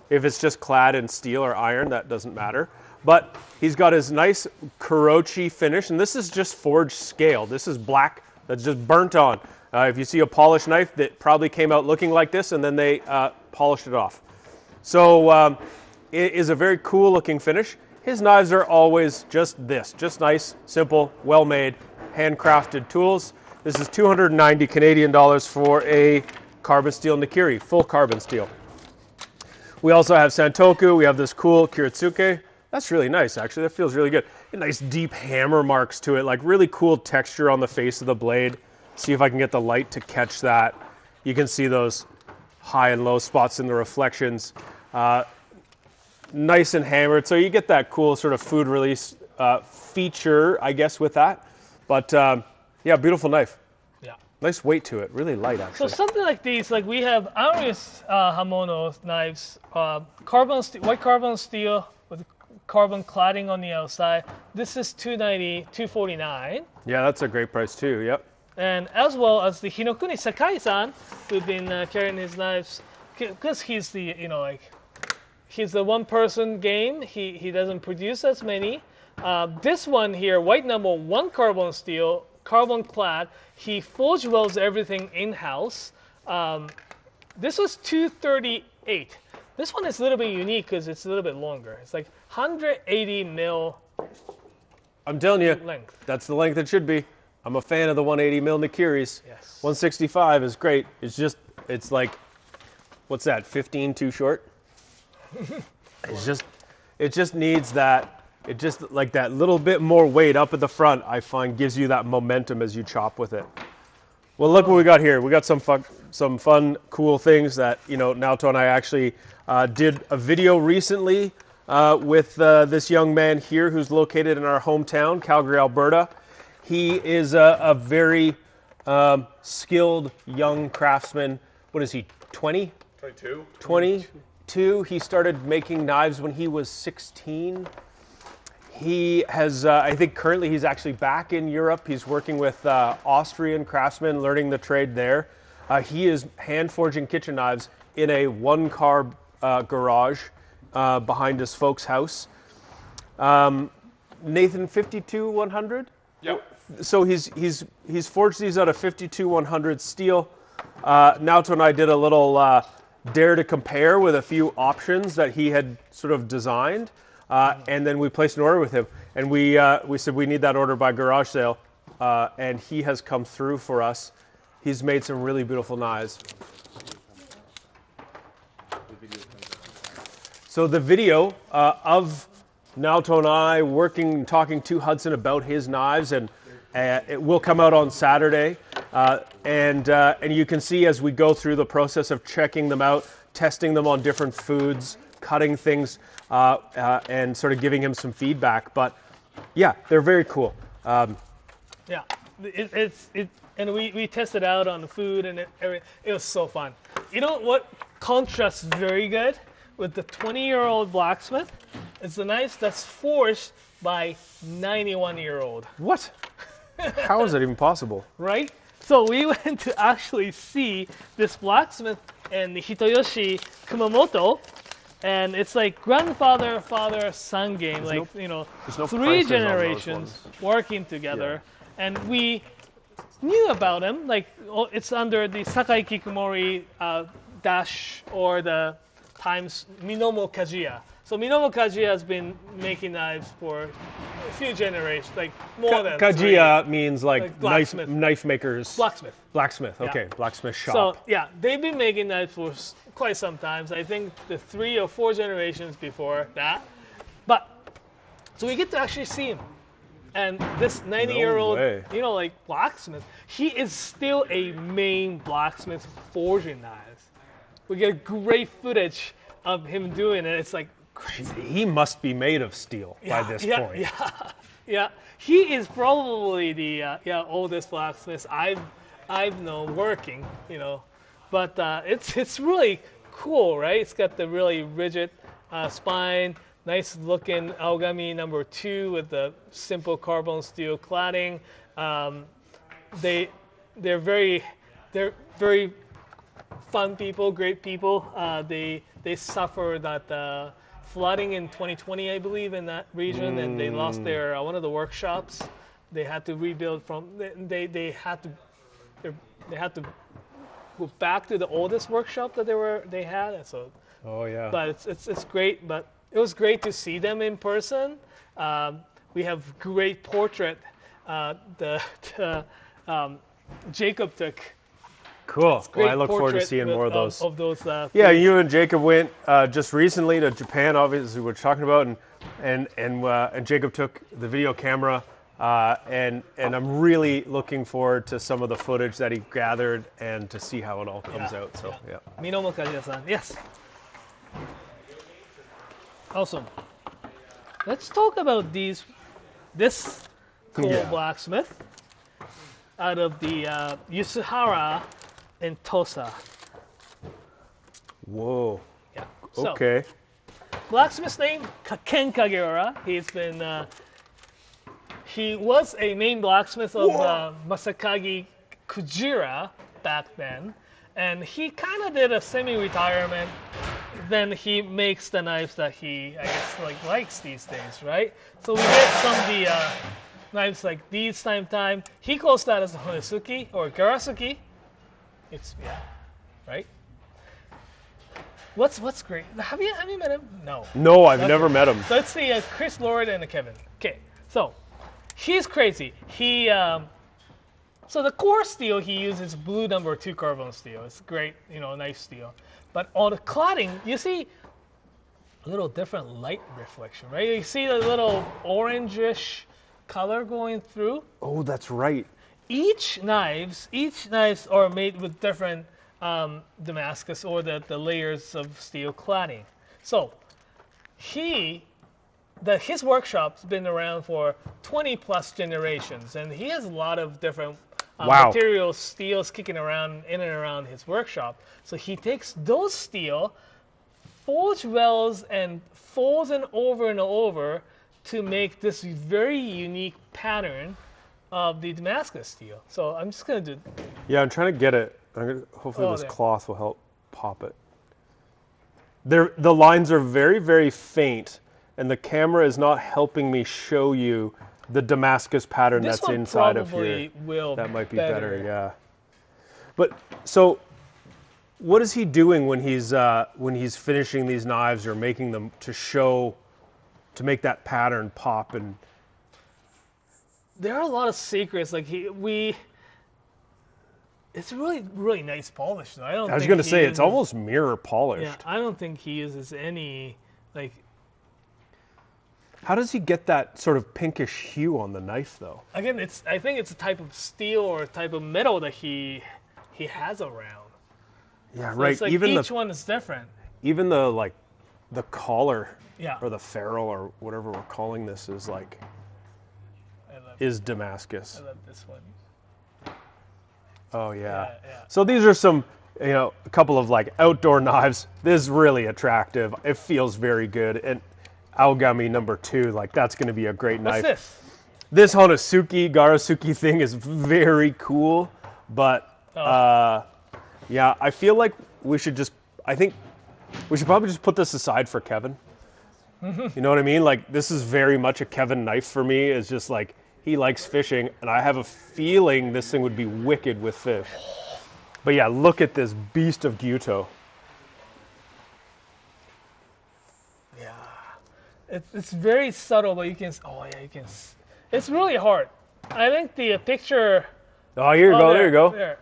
[SPEAKER 2] If it's just clad in steel or iron, that doesn't matter. But he's got his nice Kurochi finish, and this is just forged scale. This is black that's just burnt on. If you see a polished knife, that probably came out looking like this, and then they polished it off. So it is a very cool looking finish. His knives are always just this, just nice, simple, well-made, handcrafted tools. This is 290 Canadian dollars for a carbon steel Nakiri, full carbon steel. We also have Santoku. We have this cool Kiritsuke. That's really nice, actually. That feels really good. Nice deep hammer marks to it, like really cool texture on the face of the blade. See if I can get the light to catch that. You can see those high and low spots in the reflections. Nice and hammered, so you get that cool sort of food release feature, I guess, with that. But yeah, beautiful knife.
[SPEAKER 1] Yeah.
[SPEAKER 2] Nice weight to it. Really light,
[SPEAKER 1] So
[SPEAKER 2] actually.
[SPEAKER 1] something like these, like we have Arius Hamono knives, white carbon steel with carbon cladding on the outside. This is $290, $249.
[SPEAKER 2] Yeah, that's a great price too. Yep.
[SPEAKER 1] And as well as the Hinokuni Sakai-san, who've been carrying his knives, because he's the, he's the one-person game. He doesn't produce as many. This one here, white number 1 carbon steel, carbon clad. He forge welds everything in-house. This was $238. This one is a little bit unique because it's a little bit longer. It's like 180 mil
[SPEAKER 2] I'm telling you,
[SPEAKER 1] length.
[SPEAKER 2] that's the length it should be. I'm a fan of the 180 mil Nikiris.
[SPEAKER 1] Yes.
[SPEAKER 2] 165 is great. It's like, what's that? 15 too short. It just needs that. It just like that little bit more weight up at the front. I find gives you that momentum as you chop with it. Well, look what we got here. We got some fun, cool things that Naoto and I actually did a video recently with this young man here who's located in our hometown, Calgary, Alberta. He is a very skilled young craftsman. What is he, 20?
[SPEAKER 3] 22.
[SPEAKER 2] 22. He started making knives when he was 16. He has, I think currently he's actually back in Europe. He's working with Austrian craftsmen, learning the trade there. He is hand forging kitchen knives in a one-car garage behind his folks' house. Nathan, 52-100?
[SPEAKER 3] Yep.
[SPEAKER 2] So he's forged these out of 52-100 steel. Naoto and I did a little dare to compare with a few options that he had sort of designed, and then we placed an order with him. And we said we need that order by garage sale, and he has come through for us. He's made some really beautiful knives. So the video of Naoto and I talking to Hudson about his knives, and it will come out on Saturday, and you can see as we go through the process of checking them out, testing them on different foods, cutting things, and sort of giving him some feedback. But yeah, they're very cool.
[SPEAKER 1] Yeah, and we tested out on the food and it was so fun. You know what contrasts very good with the 20-year-old blacksmith? It's a knife that's forged by 91-year-old.
[SPEAKER 2] What? How is that even possible?
[SPEAKER 1] Right? So we went to actually see this blacksmith in the Hitoyoshi Kumamoto, and it's like grandfather, father, son game,
[SPEAKER 2] no
[SPEAKER 1] 3
[SPEAKER 2] prices on those
[SPEAKER 1] generations
[SPEAKER 2] ones.
[SPEAKER 1] working together. And we knew about him, it's under the Sakai Kikumori dash or the times Minomo Kajiya. So Minomo Kajiya has been making knives for a few generations, more than
[SPEAKER 2] Kajiya means
[SPEAKER 1] Like blacksmith.
[SPEAKER 2] knife makers.
[SPEAKER 1] blacksmith.
[SPEAKER 2] Blacksmith. Okay,
[SPEAKER 1] Yeah.
[SPEAKER 2] blacksmith shop.
[SPEAKER 1] So yeah, they've been making knives for quite some time. I think the 3 or 4 generations before that. But so we get to actually see him, and this 90-year-old,
[SPEAKER 2] way.
[SPEAKER 1] Blacksmith, he is still a main blacksmith forging knives. We get great footage of him doing it. It's like crazy.
[SPEAKER 2] He must be made of steel by this point.
[SPEAKER 1] Yeah. He is probably the oldest blacksmith I've known working. But it's really cool, right? It's got the really rigid spine, nice looking Aogami number 2 with the simple carbon steel cladding. They're very fun people, great people. They suffered that flooding in 2020, I believe, in that region, and they lost their one of the workshops. They had to rebuild from. They had to go back to the oldest workshop that they had. And so,
[SPEAKER 2] Oh yeah.
[SPEAKER 1] but it's great. But it was great to see them in person. We have great portrait. Jacob took.
[SPEAKER 2] Cool.
[SPEAKER 1] Great
[SPEAKER 2] Well, I look forward to
[SPEAKER 1] portrait
[SPEAKER 2] seeing more of those.
[SPEAKER 1] Yeah,
[SPEAKER 2] You and Jacob went just recently to Japan. Obviously, we're talking about, and Jacob took the video camera, and I'm really looking forward to some of the footage that he gathered and to see how it all comes out. So yeah.
[SPEAKER 1] Minomo Kajiya-san, yes. Awesome. Let's talk about this cool
[SPEAKER 2] Yeah.
[SPEAKER 1] blacksmith. out of the Yasuhara in Tosa.
[SPEAKER 2] Whoa.
[SPEAKER 1] Yeah. So,
[SPEAKER 2] Okay.
[SPEAKER 1] blacksmith's name Ken Kageura. He was a main blacksmith of Masakagi Kujira back then, and he kind of did a semi-retirement. Then he makes the knives that he, I guess, likes these days, right? So we get some of the knives like these time. He calls that as a Honesuki or Garasuki. It's right. What's great? Have you met him? No.
[SPEAKER 2] No, I've
[SPEAKER 1] Okay.
[SPEAKER 2] never met him.
[SPEAKER 1] So let's see, Chris Lord and Kevin. Okay, so he's crazy. So the core steel he uses blue number 2 carbon steel. It's great, nice steel. But on the cladding, you see a little different light reflection, right? You see the little orangish color going through.
[SPEAKER 2] Oh, that's right.
[SPEAKER 1] Each knives are made with different Damascus or the layers of steel cladding. So his workshop's been around for 20 plus generations, and he has a lot of different materials, steels kicking around in and around his workshop. So he takes those steel, forge welds and folds them over and over to make this very unique pattern of the Damascus steel. So I'm just gonna do.
[SPEAKER 2] Yeah, I'm trying to get it. Hopefully this
[SPEAKER 1] there.
[SPEAKER 2] cloth will help pop it. The lines are very, very faint, and the camera is not helping me show you the Damascus pattern
[SPEAKER 1] This
[SPEAKER 2] that's
[SPEAKER 1] one
[SPEAKER 2] inside of
[SPEAKER 1] probably
[SPEAKER 2] here.
[SPEAKER 1] will
[SPEAKER 2] That might be
[SPEAKER 1] better.
[SPEAKER 2] better, yeah. But so, what is he doing when he's finishing these knives or making them to make that pattern pop? And
[SPEAKER 1] There are a lot of secrets. It's really, really nice polish. Though.
[SPEAKER 2] I was going to say it's almost mirror polished.
[SPEAKER 1] Yeah, I don't think he uses any
[SPEAKER 2] How does he get that sort of pinkish hue on the knife, though?
[SPEAKER 1] Again, I think it's a type of steel or a type of metal that he has around.
[SPEAKER 2] Yeah,
[SPEAKER 1] So
[SPEAKER 2] right.
[SPEAKER 1] It's like each one is different.
[SPEAKER 2] Even the collar
[SPEAKER 1] Yeah.
[SPEAKER 2] or the ferrule or whatever we're calling this is Damascus.
[SPEAKER 1] I love this one.
[SPEAKER 2] Oh yeah.
[SPEAKER 1] Yeah.
[SPEAKER 2] So these are some, a couple of outdoor knives. This is really attractive. It feels very good. And Aogami number 2, that's going to be a great
[SPEAKER 1] What's
[SPEAKER 2] knife.
[SPEAKER 1] this?
[SPEAKER 2] This Honesuki, Garasuki thing is very cool, but yeah, I feel like we should probably just put this aside for Kevin. You know what I mean? This is very much a Kevin knife for me. It's just he likes fishing, and I have a feeling this thing would be wicked with fish. But yeah, look at this beast of Gyuto.
[SPEAKER 1] Yeah. It's very subtle, but you can. It's really hard. I think the picture.
[SPEAKER 2] Oh, here you go. There you go.
[SPEAKER 1] There.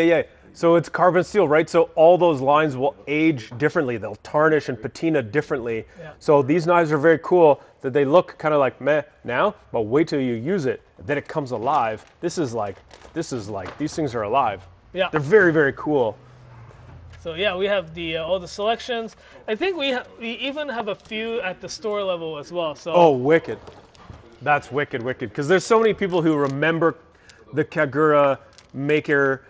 [SPEAKER 2] Yeah. So it's carbon steel, right? So all those lines will age differently. They'll tarnish and patina differently.
[SPEAKER 1] Yeah.
[SPEAKER 2] So these knives are very cool that they look kind of like meh now, but wait till you use it. Then it comes alive. This is like, these things are alive.
[SPEAKER 1] Yeah.
[SPEAKER 2] They're very, very cool.
[SPEAKER 1] So yeah, we have all the selections. I think we even have a few at the store level as well. So.
[SPEAKER 2] Oh, wicked. That's wicked. Because there's so many people who remember the Kagura maker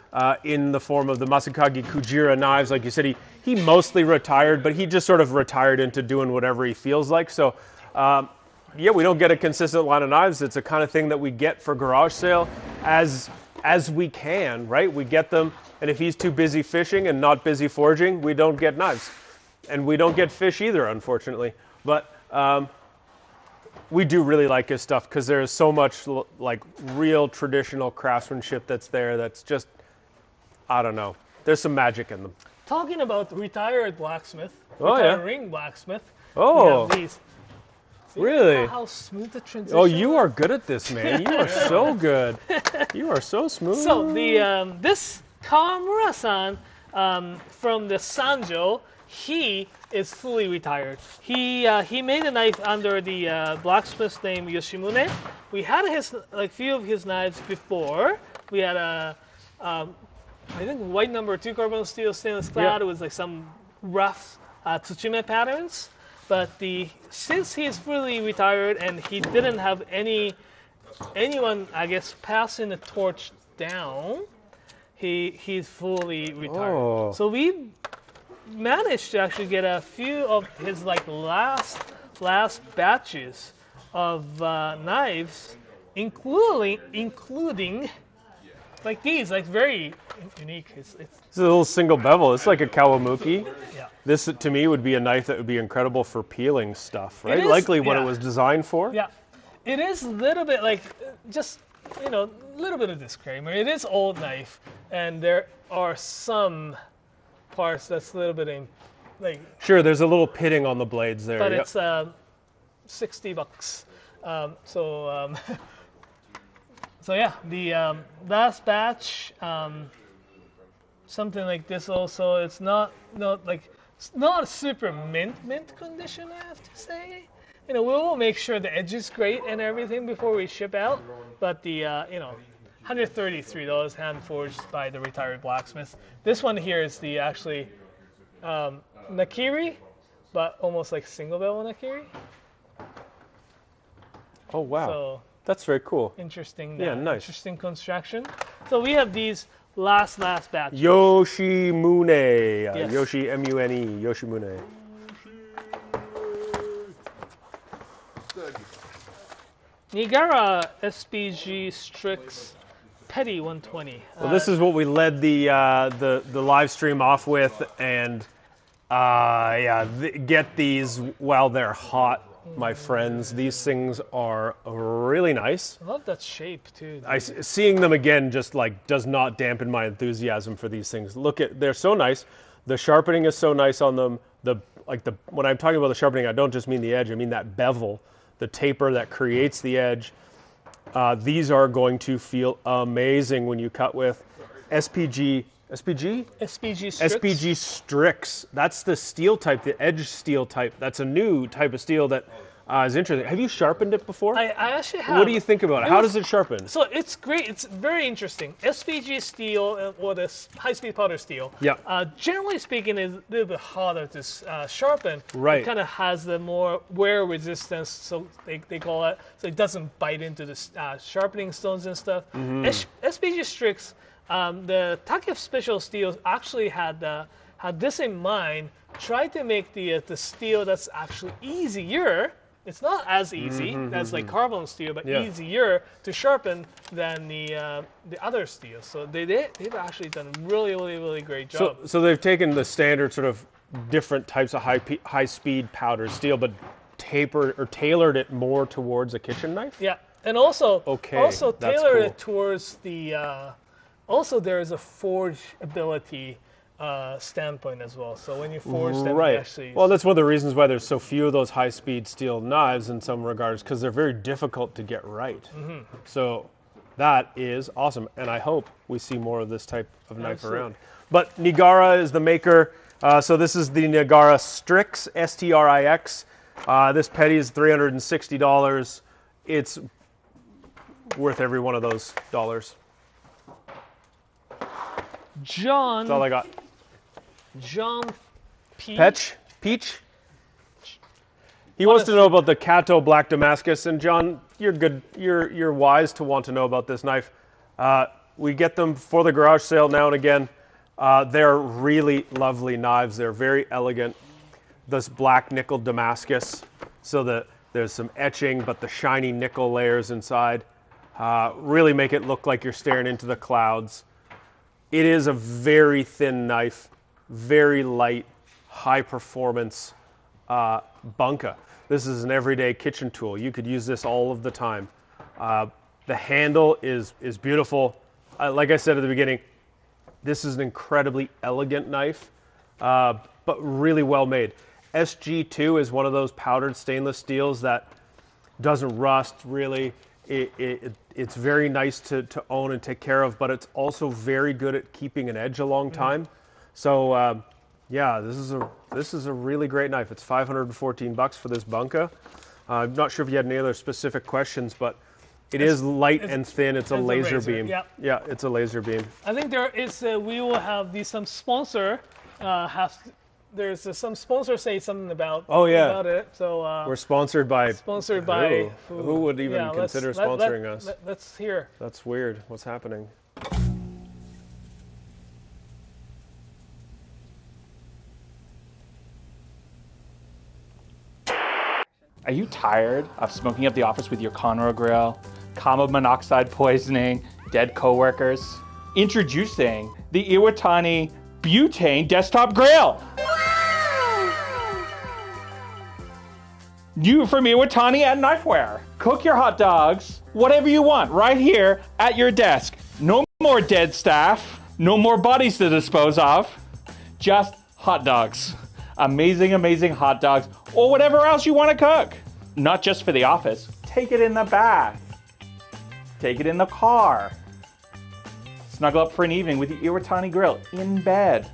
[SPEAKER 2] in the form of the Masakagi Kujira knives. Like you said, he mostly retired, but he just sort of retired into doing whatever he feels like. So yeah, we don't get a consistent line of knives. It's a kind of thing that we get for garage sale as we can, right? We get them, and if he's too busy fishing and not busy forging, we don't get knives. And we don't get fish either, unfortunately. But we do really like his stuff because there's so much real traditional craftsmanship that's there that's just, I don't know. There's some magic in them.
[SPEAKER 1] Talking about retired blacksmith,
[SPEAKER 2] Oh, yeah.
[SPEAKER 1] retiring blacksmith.
[SPEAKER 2] Oh.
[SPEAKER 1] We have these. See
[SPEAKER 2] Really?
[SPEAKER 1] how smooth the transition.
[SPEAKER 2] Oh, you are good at this, man. You are so good. You are so smooth.
[SPEAKER 1] So this Kawamura-san from the Sanjo, he is fully retired. He made a knife under the blacksmith's name Yoshimune. We had few of his knives before. We had I think white number 2 carbon steel stainless clad with some rough tsuchime patterns. But since he's fully retired and he didn't have anyone, I guess, passing the torch down, he's fully retired.
[SPEAKER 2] Oh.
[SPEAKER 1] So we managed to actually get a few of his like last batches of knives, including like these, like very unique. It's
[SPEAKER 2] a little single bevel. It's like a Kawamuki.
[SPEAKER 1] yeah.
[SPEAKER 2] This, to me, would be a knife that would be incredible for peeling stuff, right?
[SPEAKER 1] is,
[SPEAKER 2] Likely what
[SPEAKER 1] yeah.
[SPEAKER 2] it was designed for.
[SPEAKER 1] Yeah, it is a little bit like just a little bit of disclaimer. It is old knife, and there are some parts that's a little bit like.
[SPEAKER 2] Sure, there's a little pitting on the blades there.
[SPEAKER 1] But
[SPEAKER 2] yep.
[SPEAKER 1] it's $60. So yeah, the last batch, something like this also. It's not a super mint condition, I have to say. We will make sure the edge is great and everything before we ship out. But the $133 hand forged by the retired blacksmith. This one here is the actually Nakiri, but almost like single bevel Nakiri.
[SPEAKER 2] Oh wow,
[SPEAKER 1] So
[SPEAKER 2] that's very cool.
[SPEAKER 1] interesting.
[SPEAKER 2] Yeah, nice.
[SPEAKER 1] Interesting construction. So we have these last batch.
[SPEAKER 2] Yoshimune,
[SPEAKER 1] Yes.
[SPEAKER 2] Yoshi M-U-N-E, Yoshimune.
[SPEAKER 1] Nigara SPG Strix Petty 120.
[SPEAKER 2] Well, this is what we led the live stream off with, and get these while they're hot, my friends. These things are really nice.
[SPEAKER 1] I love that shape too.
[SPEAKER 2] Seeing them again just like does not dampen my enthusiasm for these things. They're so nice. The sharpening is so nice on them. When I'm talking about the sharpening, I don't just mean the edge. I mean that bevel, the taper that creates the edge. These are going to feel amazing when you cut with SPG
[SPEAKER 1] SPG
[SPEAKER 2] Strix. That's the steel type, the edge steel type. That's a new type of steel that is interesting. Have you sharpened it before?
[SPEAKER 1] I actually have.
[SPEAKER 2] What do you think about it? How does it sharpen?
[SPEAKER 1] So it's great. It's very interesting. SPG steel or the high-speed powder steel.
[SPEAKER 2] Yeah.
[SPEAKER 1] Generally speaking, is a little bit harder to sharpen.
[SPEAKER 2] Right.
[SPEAKER 1] It kind of has the more wear resistance, so they call it, so it doesn't bite into the sharpening stones and stuff. SPG Strix, the Takef Special Steels actually had this in mind. Tried to make the steel that's actually easier. It's not as easy as like carbon steel, but easier to sharpen than the other steels. So they've actually done a really great job.
[SPEAKER 2] So they've taken the standard sort of different types of high speed powder steel, but tapered or tailored it more towards a kitchen knife.
[SPEAKER 1] Yeah, and also
[SPEAKER 2] that's
[SPEAKER 1] tailored
[SPEAKER 2] cool.
[SPEAKER 1] it towards the. Also, there is a forge ability standpoint as well. So when you forge them,
[SPEAKER 2] Right.
[SPEAKER 1] actually.
[SPEAKER 2] Well, that's one of the reasons why there's so few of those high-speed steel knives in some regards, because they're very difficult to get right. So that is awesome, and I hope we see more of this type of knife
[SPEAKER 1] Absolutely.
[SPEAKER 2] around. But Nigara is the maker. So this is the Nigara Strix, S-T-R-I-X. This petty is $360. It's worth every one of those dollars.
[SPEAKER 1] John.
[SPEAKER 2] That's all I got.
[SPEAKER 1] John P.
[SPEAKER 2] Peach? He wants to know about the Kato Black Damascus, and John, you're good. You're wise to want to know about this knife. We get them for the garage sale now and again. They're really lovely knives. They're very elegant. This black nickel Damascus, so there's some etching, but the shiny nickel layers inside really make it look like you're staring into the clouds. It is a very thin knife, very light, high performance bunka. This is an everyday kitchen tool. You could use this all of the time. The handle is beautiful. Like I said at the beginning, this is an incredibly elegant knife, but really well made. SG2 is one of those powdered stainless steels that doesn't rust really. It's very nice to own and take care of, but it's also very good at keeping an edge a long time. So yeah, this is a really great knife. It's $514 for this bunka. I'm not sure if you had any other specific questions, but it is light and thin. It's a laser beam.
[SPEAKER 1] Yeah.
[SPEAKER 2] It's a laser beam.
[SPEAKER 1] I think there is. We will have some sponsor there's some sponsor say something about about it. So
[SPEAKER 2] we're sponsored by
[SPEAKER 1] who
[SPEAKER 2] would even consider sponsoring us?
[SPEAKER 1] Let's hear.
[SPEAKER 2] That's weird. What's happening?
[SPEAKER 8] Are you tired of smoking up the office with your Conroe grill, carbon monoxide poisoning, dead coworkers? Introducing the Iwatani Butane Desktop Grill. New from Iwatani and Knifewear. Cook your hot dogs, whatever you want, right here at your desk. No more dead staff, no more bodies to dispose of, just hot dogs. Amazing, amazing hot dogs, or whatever else you want to cook. Not just for the office, take it in the bath. Take it in the car. Snuggle up for an evening with the Iwatani grill in bed.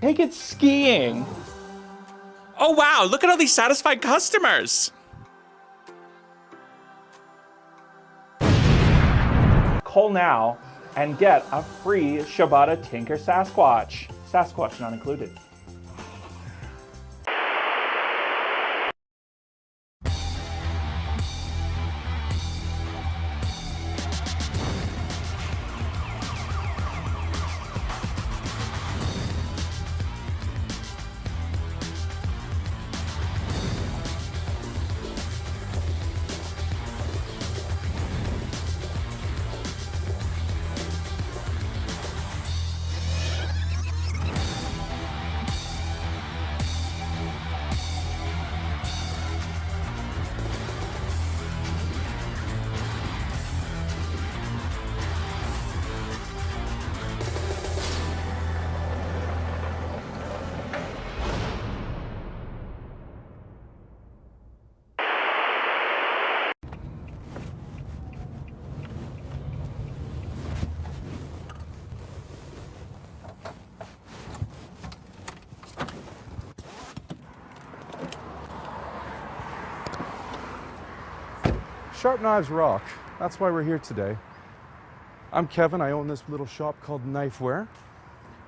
[SPEAKER 8] Take it skiing.
[SPEAKER 9] Oh wow, look at all these satisfied customers.
[SPEAKER 8] Call now and get a free Shibata Tinker Sasquatch. Sasquatch not included.
[SPEAKER 10] Sharp knives rock. That's why we're here today. I'm Kevin. I own this little shop called Knifewear.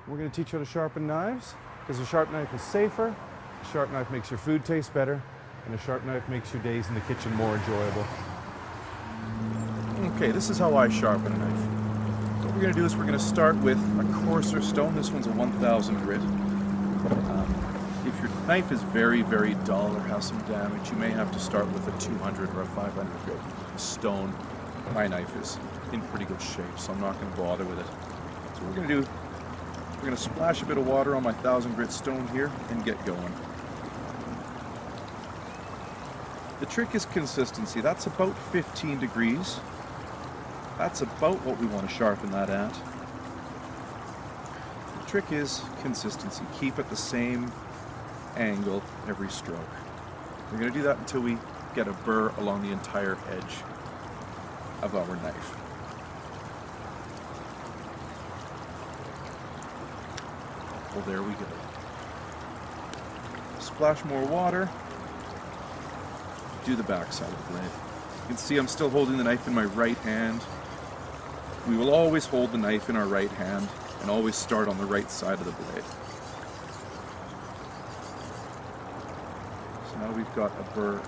[SPEAKER 10] We're going to teach you how to sharpen knives because a sharp knife is safer, a sharp knife makes your food taste better, and a sharp knife makes your days in the kitchen more enjoyable. Okay, this is how I sharpen a knife. What we're going to do is we're going to start with a coarser stone. This one's a 1000 grit. If your knife is very, very dull or has some damage, you may have to start with a 200 or a 500 grit stone. My knife is in pretty good shape, so I'm not going to bother with it. So what we're going to do, we're going to splash a bit of water on my 1000 grit stone here and get going. The trick is consistency. That's about 15 degrees. That's about what we want to sharpen that at. The trick is consistency. Keep it the same angle every stroke. We're going to do that until we get a burr along the entire edge of our knife. Well, there we go. Splash more water. Do the back side of the blade. You can see I'm still holding the knife in my right hand. We will always hold the knife in our right hand and always start on the right side of the blade. Now we've got a burr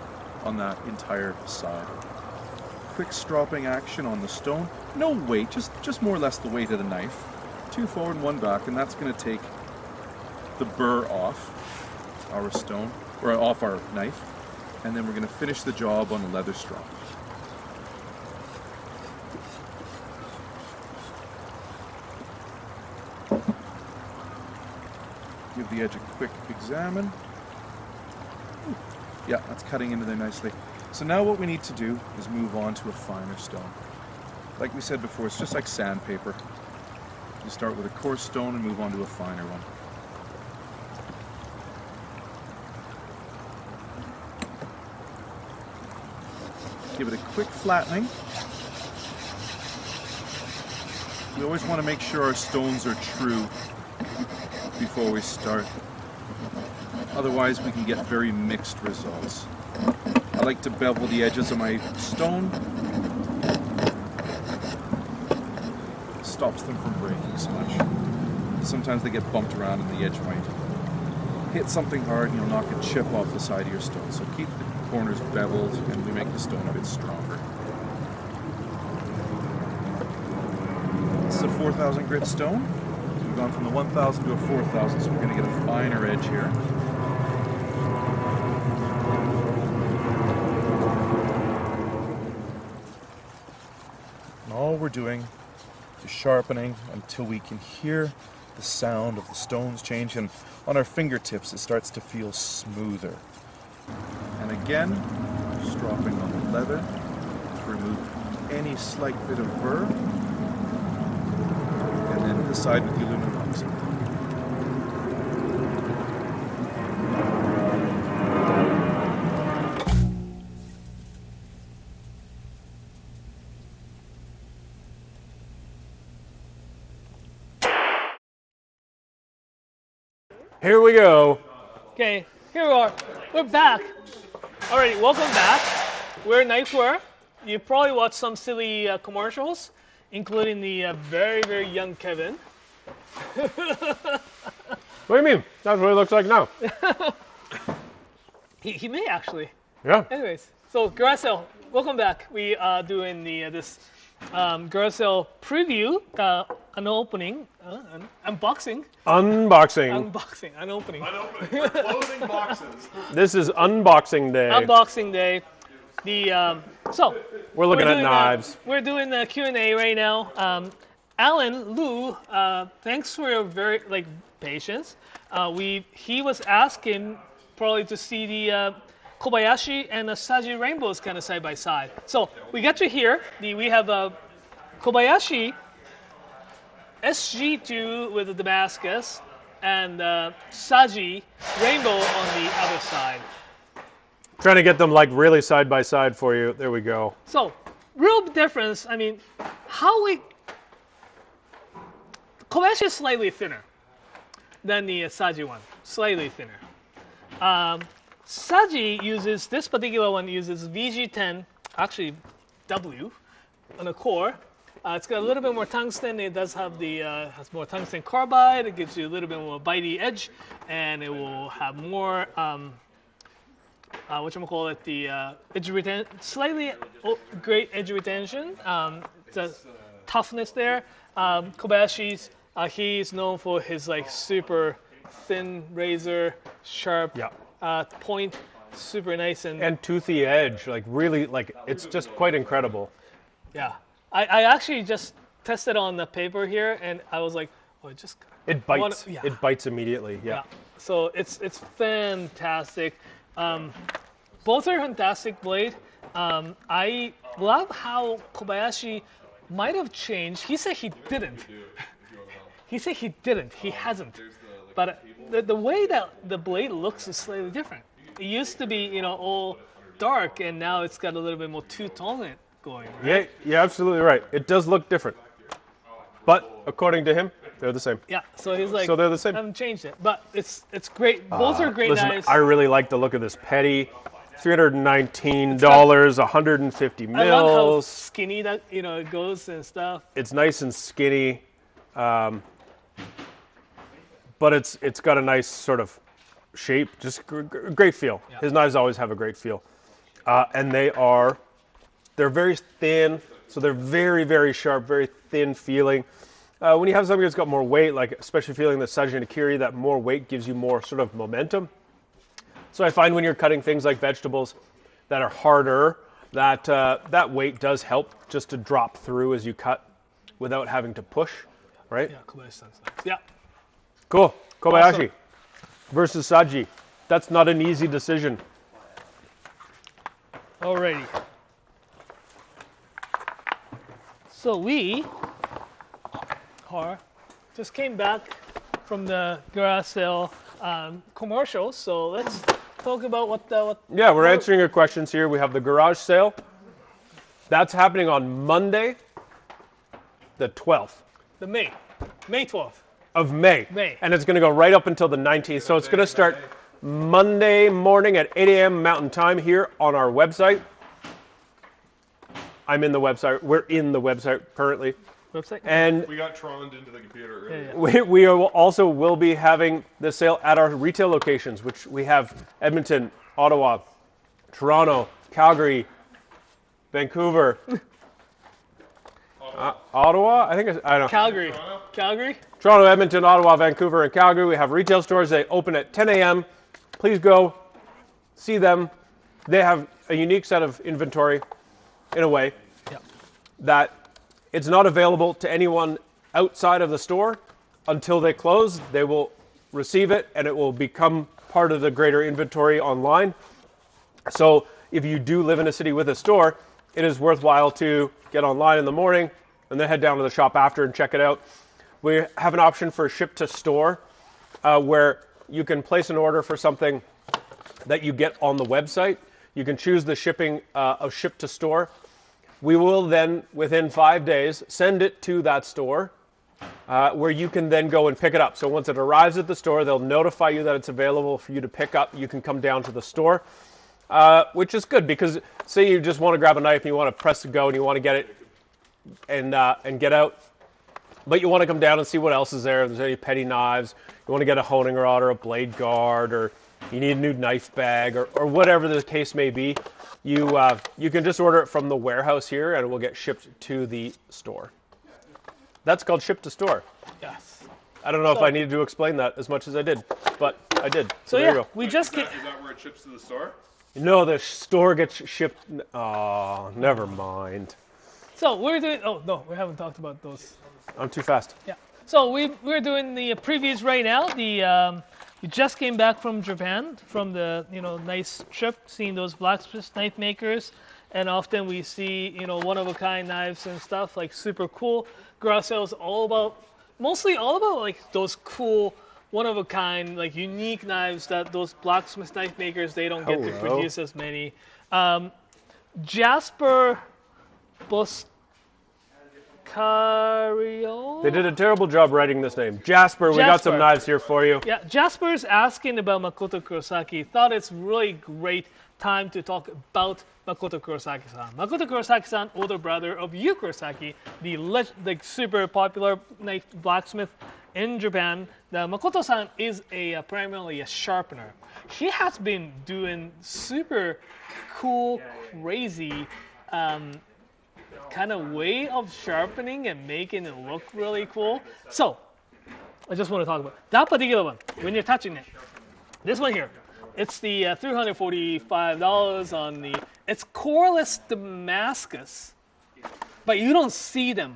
[SPEAKER 10] on that entire side. Quick stropping action on the stone. No weight, just more or less the weight of the knife. 2 forward and 1 back, and that's going to take the burr off our stone, or off our knife. And then we're going to finish the job on the leather strop. Give the edge a quick examine. Yeah, that's cutting into there nicely. So now what we need to do is move on to a finer stone. Like we said before, it's just like sandpaper. You start with a coarse stone and move on to a finer one. Give it a quick flattening. We always want to make sure our stones are true before we start. Otherwise, we can get very mixed results. I like to bevel the edges of my stone. It stops them from breaking so much. Sometimes they get bumped around and the edge might hit something hard and you'll knock a chip off the side of your stone. So keep the corners beveled and we make the stone a bit stronger. This is a 4000 grit stone. So we've gone from the 1000 to a 4000, so we're going to get a finer edge here. And all we're doing is sharpening until we can hear the sound of the stones change, and on our fingertips it starts to feel smoother. And again, stropping on the leather to remove any slight bit of burr, and then the side with the aluminum oxide.
[SPEAKER 2] Here we go.
[SPEAKER 1] Okay, here we are. We're back. Alrighty, welcome back. We're Knifewear. You probably watched some silly commercials, including the very, very young Kevin.
[SPEAKER 2] What do you mean? That's what it looks like now.
[SPEAKER 1] He may actually.
[SPEAKER 2] Yeah.
[SPEAKER 1] Anyways, so garage sale. Welcome back. We are doing this garage sale preview, an opening, unboxing.
[SPEAKER 2] Unboxing.
[SPEAKER 1] An opening.
[SPEAKER 3] We're closing boxes.
[SPEAKER 2] This is unboxing day.
[SPEAKER 1] Unboxing day. So
[SPEAKER 2] We're looking at knives.
[SPEAKER 1] We're doing the Q&A right now. Alan Lu, thanks for your very patience. He was asking probably to see the Kobayashi and the Saji rainbows kind of side by side. So we got you here. We have a Kobayashi SG2 with the Damascus and Saji rainbow on the other side.
[SPEAKER 2] Trying to get them like really side by side for you. There we go.
[SPEAKER 1] So real difference. I mean, Kobayashi is slightly thinner than the Saji one. Slightly thinner. Saji uses, this particular one uses VG10, actually W, on the core. It's got a little bit more tungsten. It does have has more tungsten carbide. It gives you a little bit more bitey edge, and it will have more, the edge retention, slightly great edge retention. The toughness there. Kobayashi's, he's known for his super thin razor, sharp point, super nice and
[SPEAKER 2] toothy edge, really, it's just quite incredible.
[SPEAKER 1] Yeah, I actually just tested on the paper here, and I was like, oh,
[SPEAKER 2] it bites. It bites immediately. Yeah.
[SPEAKER 1] So it's fantastic. Both are fantastic blade. I love how Kobayashi might have changed. He said he didn't. He hasn't. But the way that the blade looks is slightly different. It used to be, all dark, and now it's got a little bit more two-tone going. Right?
[SPEAKER 2] Yeah, you're absolutely right. It does look different. But according to him, they're the same.
[SPEAKER 1] Yeah, so he's like,
[SPEAKER 2] so they're the same.
[SPEAKER 1] I haven't changed it. But it's great. Both are great knives.
[SPEAKER 2] I really like the look of this petty. $319, 150 mils.
[SPEAKER 1] I love how skinny that it goes and stuff.
[SPEAKER 2] It's nice and skinny. But it's got a nice sort of shape, just great feel. Yeah. His knives always have a great feel. And they're very thin, so they're very, very sharp, very thin feeling. When you have something that's got more weight, especially feeling the Saji Nakiri, that more weight gives you more sort of momentum. So I find when you're cutting things like vegetables that are harder, that weight does help just to drop through as you cut without having to push, right?
[SPEAKER 1] Yeah, Kobayashi. Yeah.
[SPEAKER 2] Cool. Kobayashi
[SPEAKER 1] awesome.
[SPEAKER 2] Versus Saji. That's not an easy decision.
[SPEAKER 1] Alrighty. So we just came back from the garage sale commercials. So let's talk about what.
[SPEAKER 2] Yeah, we're answering your questions here. We have the garage sale. That's happening on Monday, the 12th.
[SPEAKER 1] May 12th.
[SPEAKER 2] Of May. And it's going to go right up until the 19th. So it's going to start Monday morning at 8 a.m. Mountain Time here on our website. I'm in the website. We're in the website currently. And
[SPEAKER 3] we got troned into the computer earlier.
[SPEAKER 2] We also will be having the sale at our retail locations, which we have Edmonton, Ottawa, Toronto, Calgary, Vancouver. Ottawa? I don't know.
[SPEAKER 1] Calgary.
[SPEAKER 2] Toronto, Edmonton, Ottawa, Vancouver, and Calgary. We have retail stores. They open at 10 a.m. Please go see them. They have a unique set of inventory, in a way, that It's not available to anyone outside of the store until they close. They will receive it and it will become part of the greater inventory online. So if you do live in a city with a store, it is worthwhile to get online in the morning and then head down to the shop after and check it out. We have an option for ship to store where you can place an order for something that you get on the website. You can choose the shipping of ship to store. We will then, within 5 days, send it to that store where you can then go and pick it up. So once it arrives at the store, they'll notify you that it's available for you to pick up. You can come down to the store, which is good because say you just want to grab a knife and you want to press the go and you want to get it and get out, but you want to come down and see what else is there. If there's any petty knives, you want to get a honing rod or a blade guard, or you need a new knife bag, or whatever the case may be, you can just order it from the warehouse here and it will get shipped to the store. That's called ship to store.
[SPEAKER 1] Yes.
[SPEAKER 2] I don't know if I needed to explain that as much as I did, but I did.
[SPEAKER 1] So
[SPEAKER 2] there
[SPEAKER 1] yeah,
[SPEAKER 2] you go.
[SPEAKER 1] we just get.
[SPEAKER 3] Is that where it ships to the store?
[SPEAKER 2] No, the store gets shipped. Oh, never mind.
[SPEAKER 1] So we're doing. Oh no, we haven't talked about those.
[SPEAKER 2] I'm too fast.
[SPEAKER 1] Yeah. So we're doing the previews right now. We just came back from Japan from the nice trip, seeing those blacksmith knife makers, and often we see one of a kind knives and stuff like super cool. Garage sale is mostly all about like those cool one of a kind like unique knives that those blacksmith knife makers they don't get to produce as many. Jasper Boscario.
[SPEAKER 2] They did a terrible job writing this name. Jasper, we got some knives here for you.
[SPEAKER 1] Yeah, Jasper's asking about Makoto Kurosaki. Thought it's really great time to talk about Makoto Kurosaki-san. Makoto Kurosaki-san, older brother of Yu Kurosaki, the super popular knife blacksmith in Japan. Now, Makoto-san is primarily a sharpener. She has been doing super cool, crazy kind of way of sharpening and making it look really cool. So, I just want to talk about that particular one. When you're touching it, this one here, it's the $345 on the. It's coreless Damascus, but you don't see them.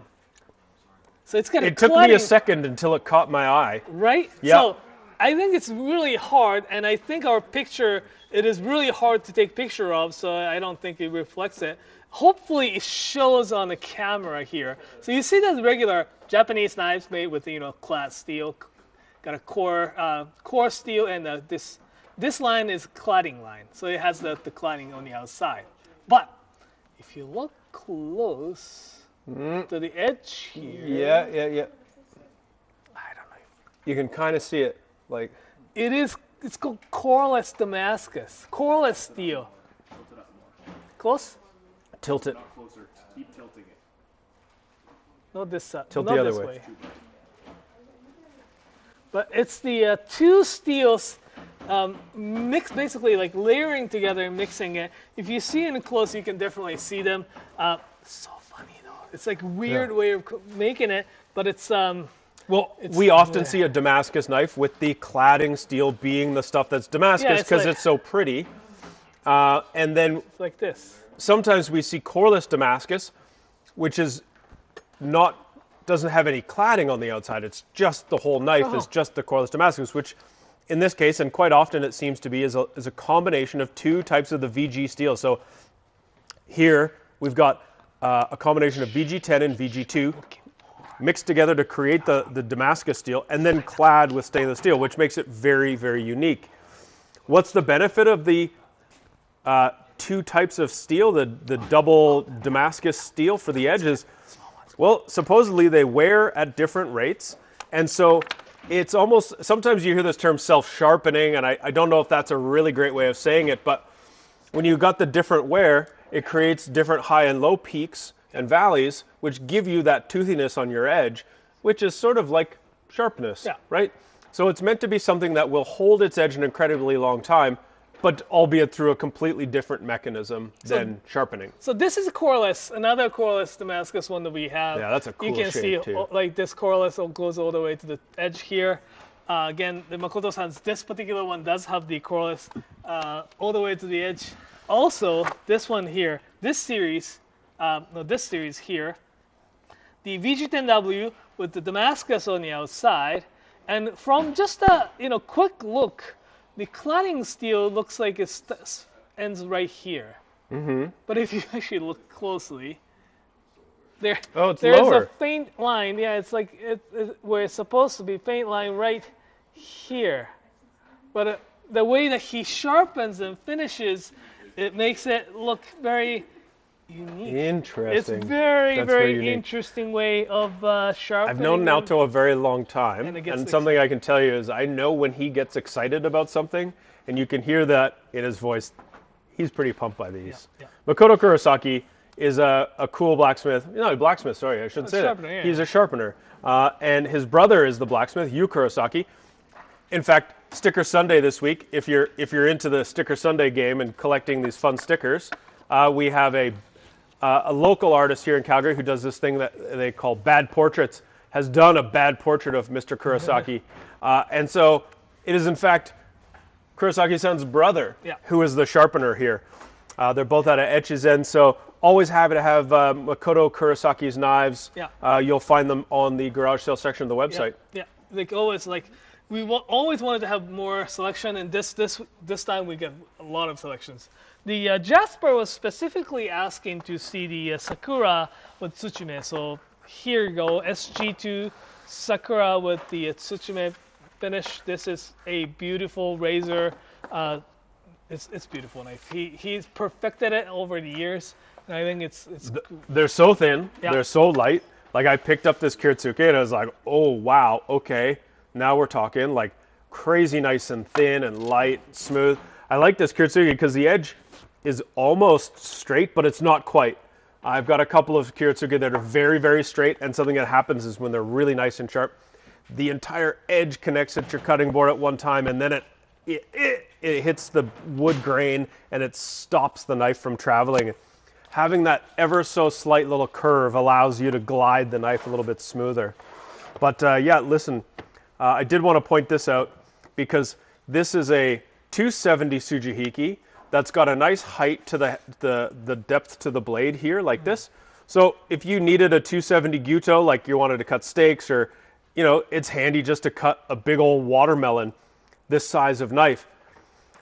[SPEAKER 1] So it's got.
[SPEAKER 2] It took me a second until it caught my eye.
[SPEAKER 1] Right?
[SPEAKER 2] Yeah.
[SPEAKER 1] So I think it's really hard, and I think our picture, it is really hard to take picture of, so I don't think it reflects it. Hopefully it shows on the camera here. So you see those regular Japanese knives made with clad steel, got a core steel, and this line is cladding line, so it has the cladding on the outside. But if you look close to the edge here,
[SPEAKER 2] Yeah. I don't know. You can kind of see it, like
[SPEAKER 1] it's called coreless Damascus, coreless steel. Close.
[SPEAKER 2] Tilt it.
[SPEAKER 4] Closer. Keep tilting it.
[SPEAKER 1] Not this side.
[SPEAKER 2] Tilt
[SPEAKER 1] not
[SPEAKER 2] the other
[SPEAKER 1] this
[SPEAKER 2] way.
[SPEAKER 1] But it's the two steels mixed, basically like layering together and mixing it. If you see it close, you can definitely see them. So funny though. It's like a weird way of making it, but it's
[SPEAKER 2] we often see a Damascus knife with the cladding steel being the stuff that's Damascus because it's so pretty. And then
[SPEAKER 1] it's like this.
[SPEAKER 2] Sometimes we see coreless Damascus, which is doesn't have any cladding on the outside. It's just the whole knife is just the coreless Damascus, which in this case, and quite often it seems to be, is a combination of two types of the VG steel. So here we've got a combination of VG10 and VG2 mixed together to create the Damascus steel and then clad with stainless steel, which makes it very, very unique. What's the benefit of the two types of steel, the double Damascus steel for the edges? Well, supposedly they wear at different rates, and so it's almost, sometimes you hear this term self-sharpening, and I don't know if that's a really great way of saying it, but when you've got the different wear, it creates different high and low peaks and valleys, which give you that toothiness on your edge, which is sort of like sharpness, right? So it's meant to be something that will hold its edge an incredibly long time, but albeit through a completely different mechanism than sharpening.
[SPEAKER 1] So this is another coreless Damascus one that we have.
[SPEAKER 2] Yeah, that's a cool
[SPEAKER 1] shape. You can see like this coreless goes all the way to the edge here. Again, the Makoto-san's, this particular one does have the coreless all the way to the edge. Also, this one here, this series here, the VG10W with the Damascus on the outside, and from just a quick look, the cladding steel looks like it ends right here. Mm-hmm. But if you actually look closely, there's
[SPEAKER 2] lower.
[SPEAKER 1] a faint line. Yeah, it's like where it's supposed to be, faint line right here. But the way that he sharpens and finishes, it makes it look very unique.
[SPEAKER 2] Interesting.
[SPEAKER 1] It's very,
[SPEAKER 2] That's
[SPEAKER 1] very
[SPEAKER 2] unique.
[SPEAKER 1] interesting way of sharpening.
[SPEAKER 2] I've known
[SPEAKER 1] them.
[SPEAKER 2] Naoto a very long time,
[SPEAKER 1] And it gets
[SPEAKER 2] and something I can tell you is I know when he gets excited about something, and you can hear that in his voice. He's pretty pumped by these.
[SPEAKER 1] Yeah.
[SPEAKER 2] Makoto Kurosaki is a cool blacksmith. No, blacksmith, sorry, I shouldn't say
[SPEAKER 1] sharpener,
[SPEAKER 2] that.
[SPEAKER 1] yeah.
[SPEAKER 2] He's a sharpener. And his brother is the blacksmith, Yu Kurosaki. In fact, Sticker Sunday this week, if you're into the Sticker Sunday game and collecting these fun stickers, we have a local artist here in Calgary who does this thing that they call bad portraits, has done a bad portrait of Mr. Kurosaki. And so it is, in fact, Kurosaki-san's brother, who is the sharpener here. They're both out of Echizen, so always happy to have Makoto Kurosaki's knives.
[SPEAKER 1] Yeah.
[SPEAKER 2] You'll find them on the garage sale section of the website.
[SPEAKER 1] Yeah, like always, we always wanted to have more selection, and this time we get a lot of selections. The Jasper was specifically asking to see the Sakura with Tsuchime, so here you go, SG2 Sakura with the Tsuchime finish. This is a beautiful razor. It's beautiful knife. He's perfected it over the years, and I think it's
[SPEAKER 2] They're so thin.
[SPEAKER 1] Yeah.
[SPEAKER 2] They're so light. Like, I picked up this Kiritsuke and I was like, oh wow, okay. Now we're talking like crazy nice and thin and light, smooth. I like this Kiritsuke because the edge is almost straight, but it's not quite. I've got a couple of Kiritsuke that are very, very straight, and something that happens is when they're really nice and sharp, the entire edge connects at your cutting board at one time, and then it hits the wood grain and it stops the knife from traveling. Having that ever so slight little curve allows you to glide the knife a little bit smoother. But yeah, listen, I did want to point this out because this is a 270 Tsujihiki that's got a nice height to the depth to the blade here, like this. So if you needed a 270 Gyuto, like you wanted to cut steaks, or it's handy just to cut a big old watermelon, this size of knife.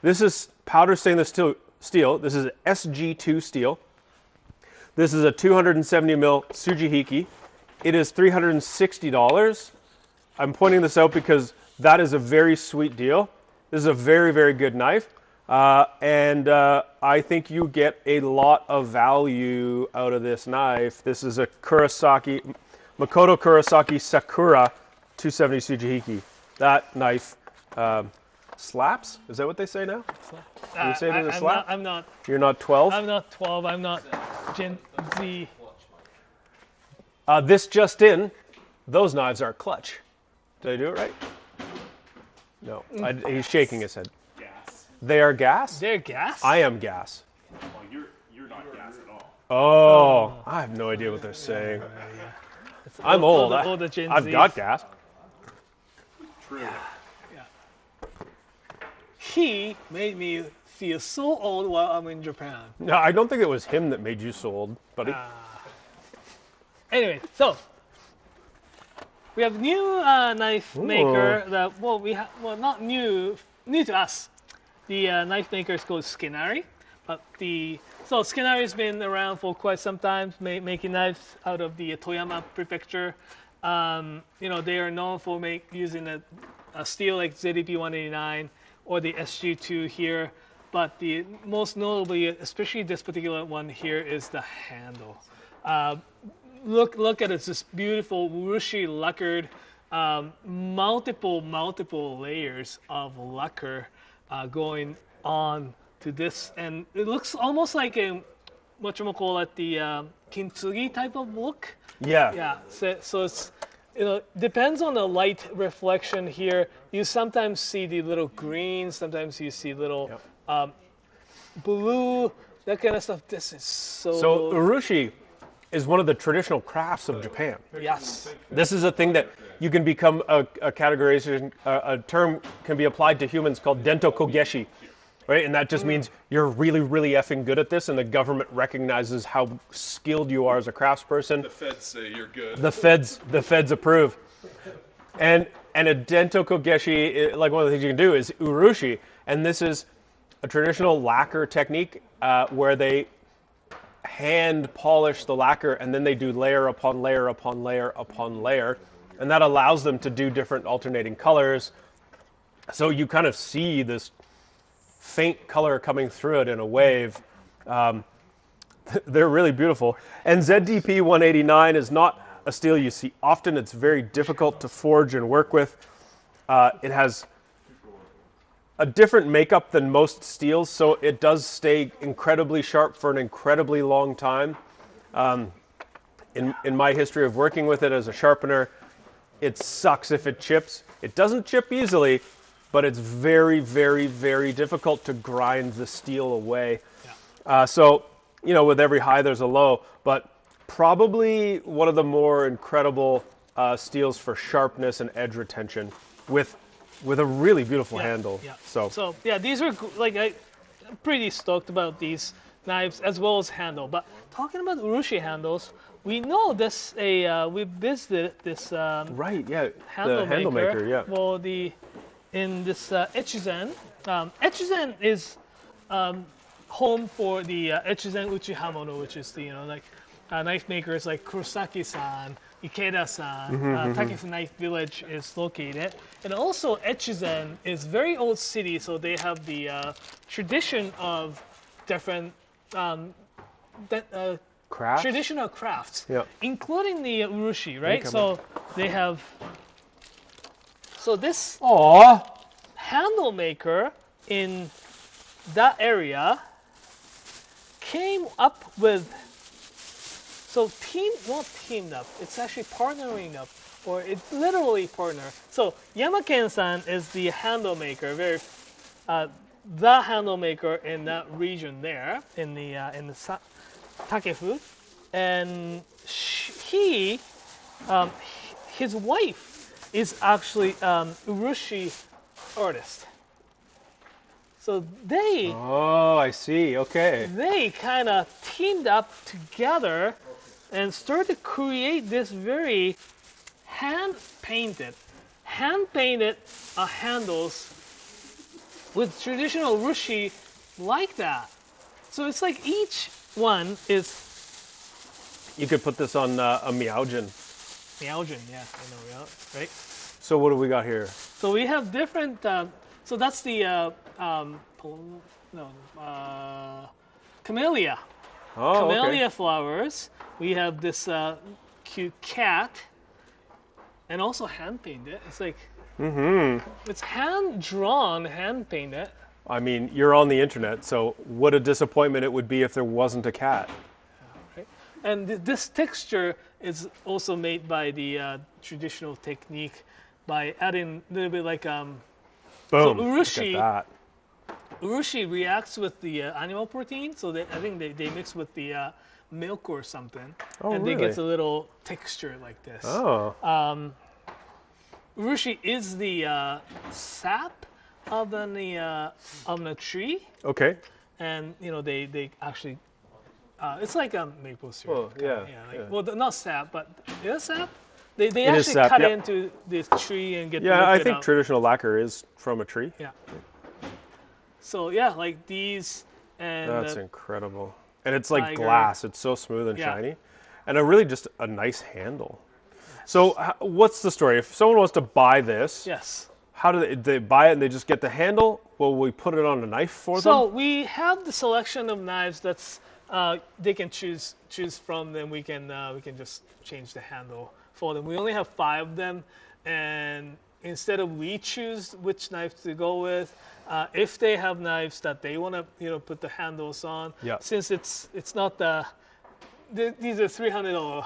[SPEAKER 2] This is powder stainless steel. This is SG2 steel. This is a 270 mil Tsujihiki. It is $360. I'm pointing this out because that is a very sweet deal. This is a very, very good knife. And I think you get a lot of value out of this knife. This is a Makoto Kurosaki Sakura 270 Tsujihiki. That knife slaps? Is that what they say now? You say it slap?
[SPEAKER 1] I'm not.
[SPEAKER 2] You're not 12?
[SPEAKER 1] I'm not 12. I'm not Gen Z.
[SPEAKER 2] This just in, those knives are clutch. Did I do it right? No. He's shaking his head.
[SPEAKER 6] Gas.
[SPEAKER 2] They are gas?
[SPEAKER 1] They're gas?
[SPEAKER 2] I am gas.
[SPEAKER 6] Well, you're not gas at all.
[SPEAKER 2] Oh, I have no idea what they're saying. I'm old. I've got gas.
[SPEAKER 6] True.
[SPEAKER 1] He made me feel so old while I'm in Japan.
[SPEAKER 2] No, I don't think it was him that made you so old, buddy.
[SPEAKER 1] Anyway, so we have new knife maker that not new to us. The knife maker is called Skinari, but Skinari's been around for quite some time, making knives out of the Toyama prefecture. They are known for using a steel like ZDP 189 or the SG2 here, but the most notably, especially this particular one here, is the handle. Look at it, it's this beautiful urushi lacquered, multiple layers of lacquer going on to this, and it looks almost like a whatchamacallit, the kintsugi type of look.
[SPEAKER 2] Yeah.
[SPEAKER 1] Yeah. So it's depends on the light reflection here. You sometimes see the little green, sometimes you see little blue, that kind of stuff. This is
[SPEAKER 2] So urushi is one of the traditional crafts of Japan.
[SPEAKER 1] Yes.
[SPEAKER 2] This is a thing that you can become a categorization, a term can be applied to humans called dento kogeshi. right? And that just means you're really, really effing good at this, and the government recognizes how skilled you are as a craftsperson.
[SPEAKER 3] The feds say you're good.
[SPEAKER 2] The feds approve. And a dento kogeshi, like one of the things you can do is urushi, and this is a traditional lacquer technique where they hand polish the lacquer, and then they do layer upon layer upon layer upon layer, and that allows them to do different alternating colors. So you kind of see this faint color coming through it in a wave. They're really beautiful. And ZDP 189 is not a steel you see often. It's very difficult to forge and work with. It has a different makeup than most steels, so it does stay incredibly sharp for an incredibly long time. In my history of working with it as a sharpener, it sucks if it chips. It doesn't chip easily, but it's very, very, very difficult to grind the steel away. So, you know, with every high there's a low, but probably one of the more incredible steels for sharpness and edge retention with a really beautiful handle.
[SPEAKER 1] So yeah, these are like I'm pretty stoked about these knives as well as handle. But talking about urushi handles, we know this we visited this
[SPEAKER 2] right, yeah,
[SPEAKER 1] handle
[SPEAKER 2] the handle maker, yeah.
[SPEAKER 1] Well, in this Echizen. Echizen is home for the Echizen Uchi Hamono, which is the knife makers like Kurosaki-san, Ikeda-san, Takefu Knife Village is located. And also Echizen is very old city, so they have the tradition of different
[SPEAKER 2] crafts?
[SPEAKER 1] Traditional crafts,
[SPEAKER 2] yeah,
[SPEAKER 1] including the urushi, right? So they have. So this handle maker in that area came up with. So not teamed up. It's actually partnering up, or it's literally partner. So Yamaken-san is the handle maker, the handle maker in that region there in the Takefu, and his wife is actually urushi artist. So they.
[SPEAKER 2] Oh, I see. Okay.
[SPEAKER 1] They kind of teamed up together and started to create this very hand-painted handles with traditional urushi like that. So it's like each one is.
[SPEAKER 2] You could put this on a Miaojin.
[SPEAKER 1] Miaojin, yeah, I know, right?
[SPEAKER 2] So what do we got here?
[SPEAKER 1] So we have different. So that's the camellia.
[SPEAKER 2] Oh,
[SPEAKER 1] Camellia
[SPEAKER 2] okay.
[SPEAKER 1] flowers. We have this cute cat, and also hand painted. It's like it's hand drawn, hand painted.
[SPEAKER 2] I mean, you're on the internet, so what a disappointment it would be if there wasn't a cat.
[SPEAKER 1] Right? And this texture is also made by the traditional technique by adding a little bit like
[SPEAKER 2] Boom.
[SPEAKER 1] So urushi.
[SPEAKER 2] Look at that.
[SPEAKER 1] Urushi reacts with the animal protein, so I think they mix with the milk or something, and
[SPEAKER 2] really?
[SPEAKER 1] they get a little texture like this.
[SPEAKER 2] Oh.
[SPEAKER 1] Urushi is the sap of a tree.
[SPEAKER 2] Okay.
[SPEAKER 1] And they actually it's like a maple syrup.
[SPEAKER 2] Oh, yeah.
[SPEAKER 1] Well, not sap, but is sap. They
[SPEAKER 2] It
[SPEAKER 1] actually
[SPEAKER 2] is sap,
[SPEAKER 1] cut
[SPEAKER 2] yep.
[SPEAKER 1] into this tree and get the
[SPEAKER 2] Yeah, I
[SPEAKER 1] liquid
[SPEAKER 2] think
[SPEAKER 1] out.
[SPEAKER 2] traditional lacquer is from a tree.
[SPEAKER 1] Yeah. So yeah, like these and
[SPEAKER 2] That's incredible. And it's like
[SPEAKER 1] tiger.
[SPEAKER 2] glass. It's so smooth and
[SPEAKER 1] Yeah.
[SPEAKER 2] shiny. And really just a nice handle. So what's the story? If someone wants to buy this,
[SPEAKER 1] yes.
[SPEAKER 2] how do they buy it and they just get the handle? Will we put it on a knife for
[SPEAKER 1] So
[SPEAKER 2] them?
[SPEAKER 1] we have the selection of knives that's they can choose from. Then we can just change the handle for them. We only have 5 of them, and instead of we choose which knife to go with, if they have knives that they want to put the handles on,
[SPEAKER 2] Yeah.
[SPEAKER 1] since it's not these are $300.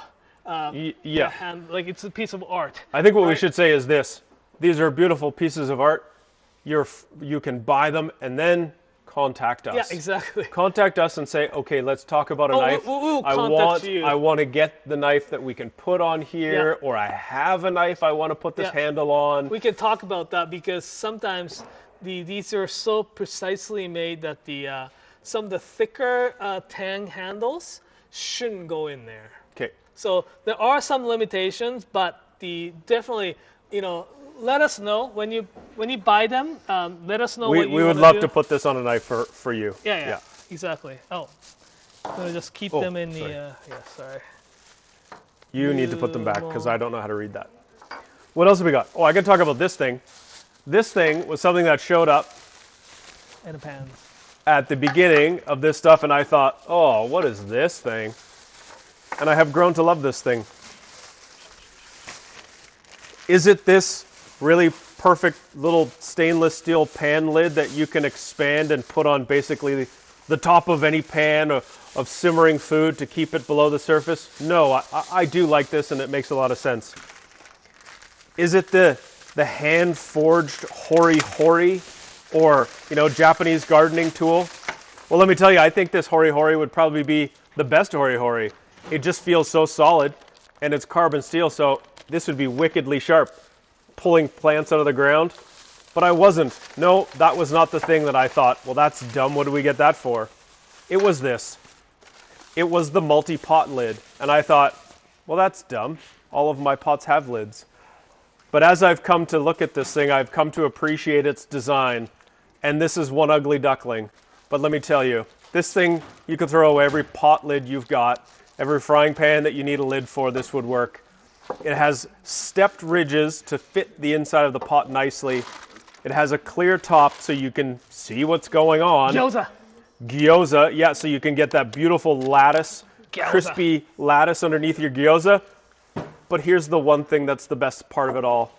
[SPEAKER 2] Yeah.
[SPEAKER 1] Hand, like it's a piece of art.
[SPEAKER 2] I think what we
[SPEAKER 1] right?
[SPEAKER 2] should say is this. These are beautiful pieces of art. You can buy them and then contact us.
[SPEAKER 1] Yeah, exactly.
[SPEAKER 2] Contact us and say, okay, let's talk about a knife.
[SPEAKER 1] We'll
[SPEAKER 2] I
[SPEAKER 1] contact you.
[SPEAKER 2] want to get the knife that we can put on here, or I have a knife I want to put this handle on.
[SPEAKER 1] We can talk about that because sometimes these are so precisely made that the some of the thicker tang handles shouldn't go in there.
[SPEAKER 2] Okay.
[SPEAKER 1] So there are some limitations, but definitely, let us know when you buy them. Let us know what you
[SPEAKER 2] we would
[SPEAKER 1] wanna
[SPEAKER 2] love
[SPEAKER 1] do.
[SPEAKER 2] to put this on a knife for you.
[SPEAKER 1] Yeah, exactly. Oh, I'm gonna just keep them in the. Sorry.
[SPEAKER 2] You need to put them back because I don't know how to read that. What else have we got? Oh, I can talk about this thing. This thing was something that showed up
[SPEAKER 1] And a pan.
[SPEAKER 2] at the beginning of this stuff, and I thought, oh, what is this thing? And I have grown to love this thing. Is it this really perfect little stainless steel pan lid that you can expand and put on basically the top of any pan of simmering food to keep it below the surface? No, I do like this, and it makes a lot of sense. Is it the hand-forged hori-hori or, Japanese gardening tool? Well, let me tell you, I think this hori-hori would probably be the best hori-hori. It just feels so solid, and it's carbon steel, so this would be wickedly sharp, pulling plants out of the ground. But I wasn't. No, that was not the thing that I thought, well, that's dumb. What do we get that for? It was this. It was the multi-pot lid. And I thought, well, that's dumb. All of my pots have lids. But as I've come to look at this thing, I've come to appreciate its design. And this is one ugly duckling. But let me tell you, this thing, you could throw away every pot lid you've got, every frying pan that you need a lid for, this would work. It has stepped ridges to fit the inside of the pot nicely. It has a clear top so you can see what's going on. Gyoza, yeah, so you can get that beautiful lattice, crispy lattice underneath your gyoza. But here's the one thing that's the best part of it all.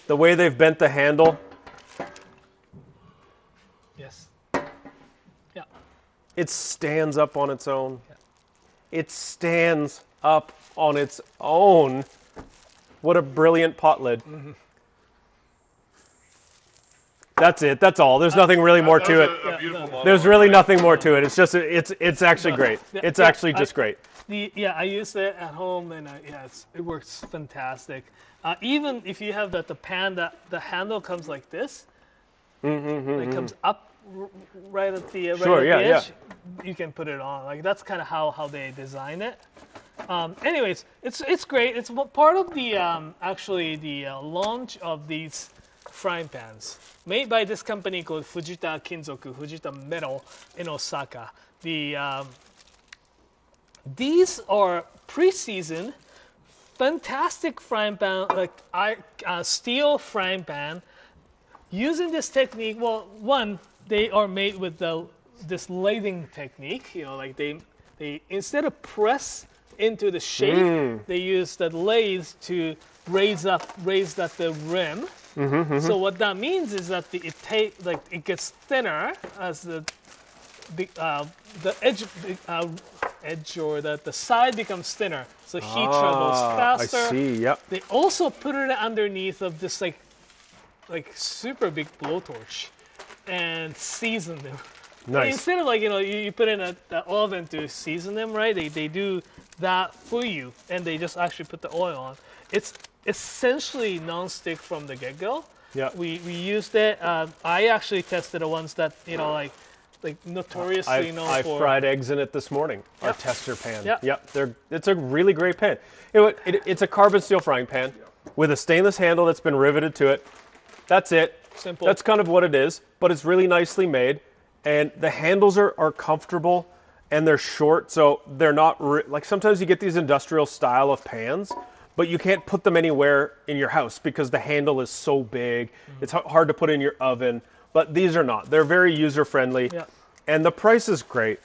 [SPEAKER 2] The way they've bent the handle.
[SPEAKER 1] Yes. Yeah.
[SPEAKER 2] It stands up on its own. It stands up on its own. What a brilliant pot lid.
[SPEAKER 1] Mm-hmm.
[SPEAKER 2] That's it. That's all. There's nothing really more to it. There's really nothing more to it. It's just it's actually great. It's actually just great.
[SPEAKER 1] I use it at home, and it works fantastic. Even if you have the pan, the handle comes like this. It comes up right at the edge. You can put it on. Like that's kind of how they design it. Anyways, it's great. It's part of the actually the launch of these frying pans made by this company called Fujita Kinzoku, Fujita Metal in Osaka. These are pre-seasoned, fantastic frying pan, like steel frying pan. Using this technique, well, one, they are made with this lathing technique. Like they instead of press into the shape, they use the lathe to raise up the rim. So what that means is that it gets thinner as the edge or the side becomes thinner, so heat travels faster.
[SPEAKER 2] I see. Yep.
[SPEAKER 1] They also put it underneath of this like super big blowtorch and season them.
[SPEAKER 2] Nice.
[SPEAKER 1] Instead of you put in the oven to season them, right? They do that for you, and they just actually put the oil on. It's essentially non-stick from the get-go.
[SPEAKER 2] Yeah.
[SPEAKER 1] We used it. I actually tested the ones that like notoriously known for.
[SPEAKER 2] I fried eggs in it this morning. Our tester pan.
[SPEAKER 1] Yep.
[SPEAKER 2] It's a really great pan. It's a carbon steel frying pan with a stainless handle that's been riveted to it. That's it.
[SPEAKER 1] Simple.
[SPEAKER 2] That's kind of what it is, but it's really nicely made. And the handles are comfortable, and they're short, so they're not like sometimes you get these industrial style of pans, but you can't put them anywhere in your house because the handle is so big. It's hard to put in your oven, but these are not. They're very user-friendly, and the price is great.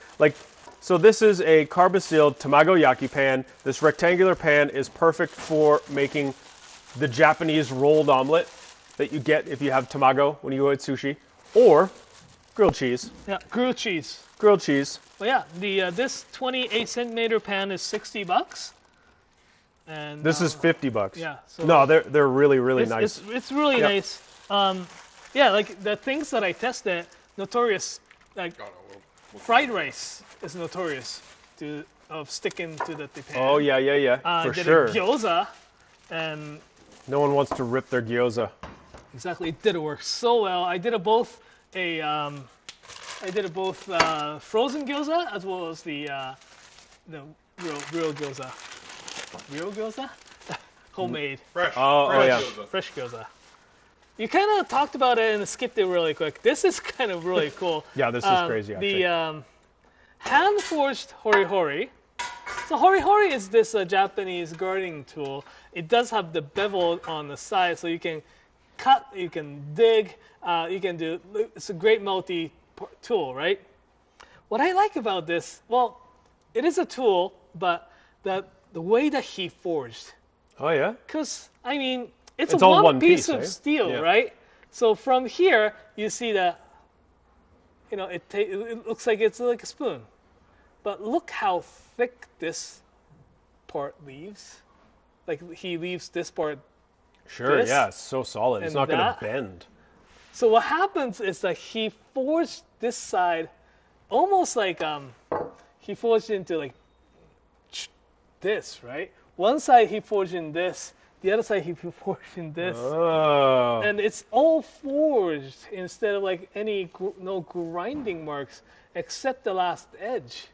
[SPEAKER 2] So this is a carbon steel tamagoyaki pan. This rectangular pan is perfect for making the Japanese rolled omelet that you get if you have tamago when you go eat sushi, or grilled cheese.
[SPEAKER 1] Yeah, grilled cheese.
[SPEAKER 2] Grilled cheese.
[SPEAKER 1] Well, this 28 centimeter pan is $60. And
[SPEAKER 2] this is $50.
[SPEAKER 1] Yeah. So
[SPEAKER 2] no, they're really nice.
[SPEAKER 1] It's really nice. Like the things that I tested, notorious. Like fried rice is notorious of sticking to the pan.
[SPEAKER 2] Oh yeah. For sure.
[SPEAKER 1] Gyoza, and
[SPEAKER 2] no one wants to rip their gyoza.
[SPEAKER 1] Exactly, it did work so well. I did it both frozen gyoza as well as the real gyoza. Real gyoza? Homemade.
[SPEAKER 3] Fresh.
[SPEAKER 1] Fresh gyoza. You kind of talked about it and skipped it really quick. This is kind of really cool.
[SPEAKER 2] Yeah, this is crazy, actually.
[SPEAKER 1] The hand-forged hori-hori. So hori-hori is this Japanese gardening tool. It does have the bevel on the side, so you can cut, you can dig, you can do. It's a great multi-tool, right? What I like about this, well, it is a tool, but the way that he forged.
[SPEAKER 2] Oh yeah.
[SPEAKER 1] Because I mean, it's
[SPEAKER 2] all
[SPEAKER 1] one
[SPEAKER 2] one
[SPEAKER 1] piece
[SPEAKER 2] piece,
[SPEAKER 1] of
[SPEAKER 2] eh?
[SPEAKER 1] steel,
[SPEAKER 2] Yeah.
[SPEAKER 1] right? So from here, you see that, it looks like it's like a spoon. But look how thick this part leaves. Like he leaves this part.
[SPEAKER 2] Sure,
[SPEAKER 1] This
[SPEAKER 2] yeah, it's so solid. It's
[SPEAKER 1] and
[SPEAKER 2] not going to
[SPEAKER 1] that.
[SPEAKER 2] bend.
[SPEAKER 1] So what happens is that he forged this side almost like he forged into like this, right? One side he forged in this, the other side he forged in this.
[SPEAKER 2] Oh.
[SPEAKER 1] And it's all forged instead of like no grinding marks except the last edge.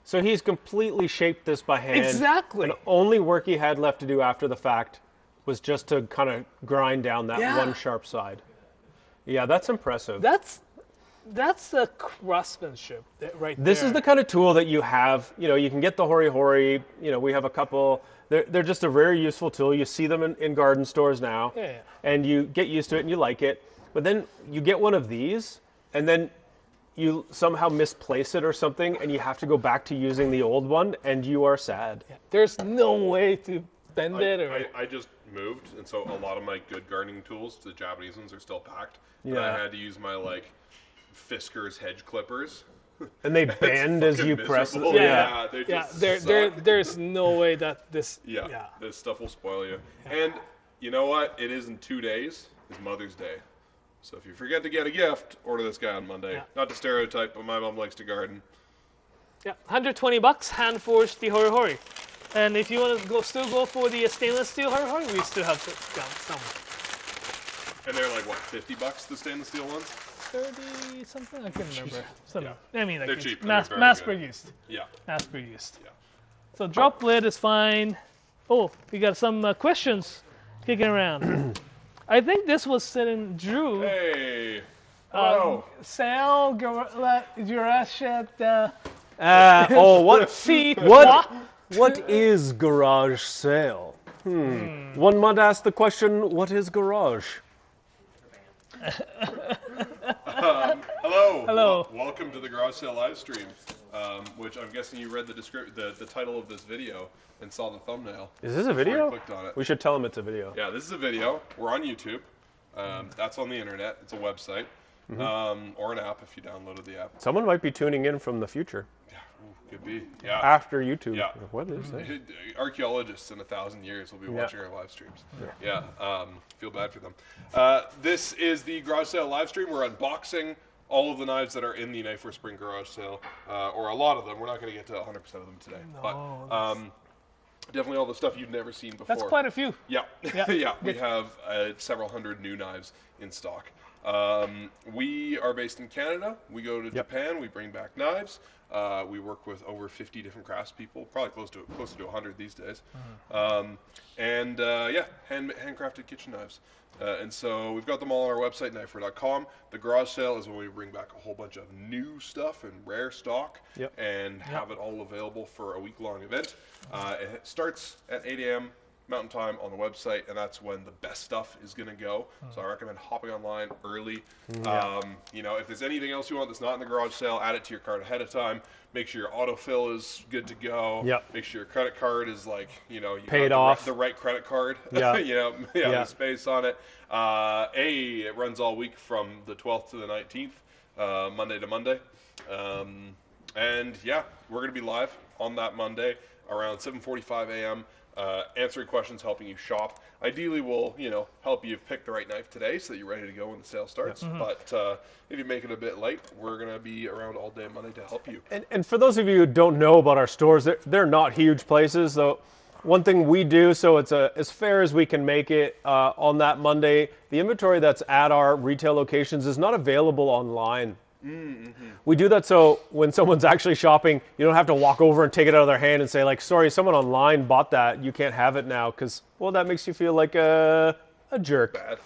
[SPEAKER 2] So he's completely shaped this by hand.
[SPEAKER 1] Exactly.
[SPEAKER 2] And the only work he had left to do after the fact was just to kind of grind down that
[SPEAKER 1] Yeah.
[SPEAKER 2] one sharp side. Yeah, that's impressive.
[SPEAKER 1] That's the craftsmanship right there.
[SPEAKER 2] This is the kind of tool that you have, you can get the hori-hori, we have a couple, they're just a very useful tool. You see them in garden stores now,
[SPEAKER 1] Yeah.
[SPEAKER 2] and you get used to it and you like it. But then you get one of these, and then you somehow misplace it or something, and you have to go back to using the old one, and you are sad.
[SPEAKER 1] There's no way to bend it or...
[SPEAKER 3] I just moved, and so a lot of my good gardening tools, the Japanese ones, are still packed. And
[SPEAKER 2] Yeah.
[SPEAKER 3] I had to use my Fisker's hedge clippers.
[SPEAKER 2] And they bend as
[SPEAKER 3] fucking
[SPEAKER 2] you press it.
[SPEAKER 3] miserable.
[SPEAKER 2] Yeah.
[SPEAKER 3] They
[SPEAKER 1] Yeah,
[SPEAKER 3] just
[SPEAKER 1] there's no way that this...
[SPEAKER 3] Yeah, this stuff will spoil you. And you know what? It is in 2 days. It's Mother's Day. So if you forget to get a gift, order this guy on Monday.
[SPEAKER 1] Yeah.
[SPEAKER 3] Not to stereotype, but my mom likes to garden.
[SPEAKER 1] Yeah, $120, hand forged the hori-hori. And if you want to still go for the stainless steel hori-hori, we still have some.
[SPEAKER 3] And they're like, what, $50, the stainless steel ones?
[SPEAKER 1] 30 something? I can't remember. Something.
[SPEAKER 3] Yeah.
[SPEAKER 1] I mean, like
[SPEAKER 3] They're
[SPEAKER 1] it's
[SPEAKER 3] cheap.
[SPEAKER 1] Mass
[SPEAKER 3] They're very good.
[SPEAKER 1] produced.
[SPEAKER 3] Yeah.
[SPEAKER 1] Mass produced.
[SPEAKER 3] Yeah.
[SPEAKER 1] So drop lid is fine. Oh, we got some questions kicking around. I think this was sent in Drew.
[SPEAKER 3] Hey. Hello.
[SPEAKER 1] Sale garage at
[SPEAKER 2] What?
[SPEAKER 1] see
[SPEAKER 2] What is garage sale? One might ask the question, what is garage?
[SPEAKER 3] Hello.
[SPEAKER 1] Hello.
[SPEAKER 3] Welcome to the garage sale live stream, which I'm guessing you read the title of this video and saw the thumbnail.
[SPEAKER 2] Is this a
[SPEAKER 3] before you
[SPEAKER 2] video?
[SPEAKER 3] clicked on it.
[SPEAKER 2] We should tell them it's a video.
[SPEAKER 3] Yeah, this is a video. We're on YouTube. That's on the internet. It's a website or an app if you downloaded the app.
[SPEAKER 2] Someone might be tuning in from the future
[SPEAKER 3] Yeah, could be. Yeah.
[SPEAKER 2] after YouTube.
[SPEAKER 3] Yeah.
[SPEAKER 2] What is that?
[SPEAKER 3] Archaeologists in 1,000 years will be watching our live streams. Yeah, feel bad for them. This is the garage sale live stream. We're unboxing all of the knives that are in the Knifewear Spring Garage Sale, or a lot of them. We're not going to get to 100% of them today, but definitely all the stuff you've never seen before.
[SPEAKER 1] That's quite a few.
[SPEAKER 3] Yeah, yeah. We have several hundred new knives in stock. We are based in Canada. We go to Japan. We bring back knives. We work with over 50 different craftspeople, probably close to 100 these days. Handcrafted kitchen knives. And so we've got them all on our website, knifewear.com. The garage sale is when we bring back a whole bunch of new stuff and rare stock and have it all available for a week-long event. It starts at 8 a.m. Mountain Time on the website, and that's when the best stuff is going to go. So I recommend hopping online early. If there's anything else you want that's not in the garage sale, add it to your cart ahead of time. Make sure your autofill is good to go. Make sure your credit card is you
[SPEAKER 2] paid
[SPEAKER 3] got
[SPEAKER 2] off.
[SPEAKER 3] the right credit card. The space on it. It runs all week from the 12th to the 19th, Monday to Monday. We're going to be live on that Monday around 7:45 a.m. Answering questions, helping you shop. Ideally, we'll help you pick the right knife today so that you're ready to go when the sale starts. But if you make it a bit late, we're going to be around all day Monday to help you.
[SPEAKER 2] And for those of you who don't know about our stores, they're not huge places. So one thing we do, so it's as fair as we can make it on that Monday, the inventory that's at our retail locations is not available online. We do that so when someone's actually shopping, you don't have to walk over and take it out of their hand and say, like, sorry, someone online bought that, you can't have it now, because, well, that makes you feel like a jerk.
[SPEAKER 3] Bad.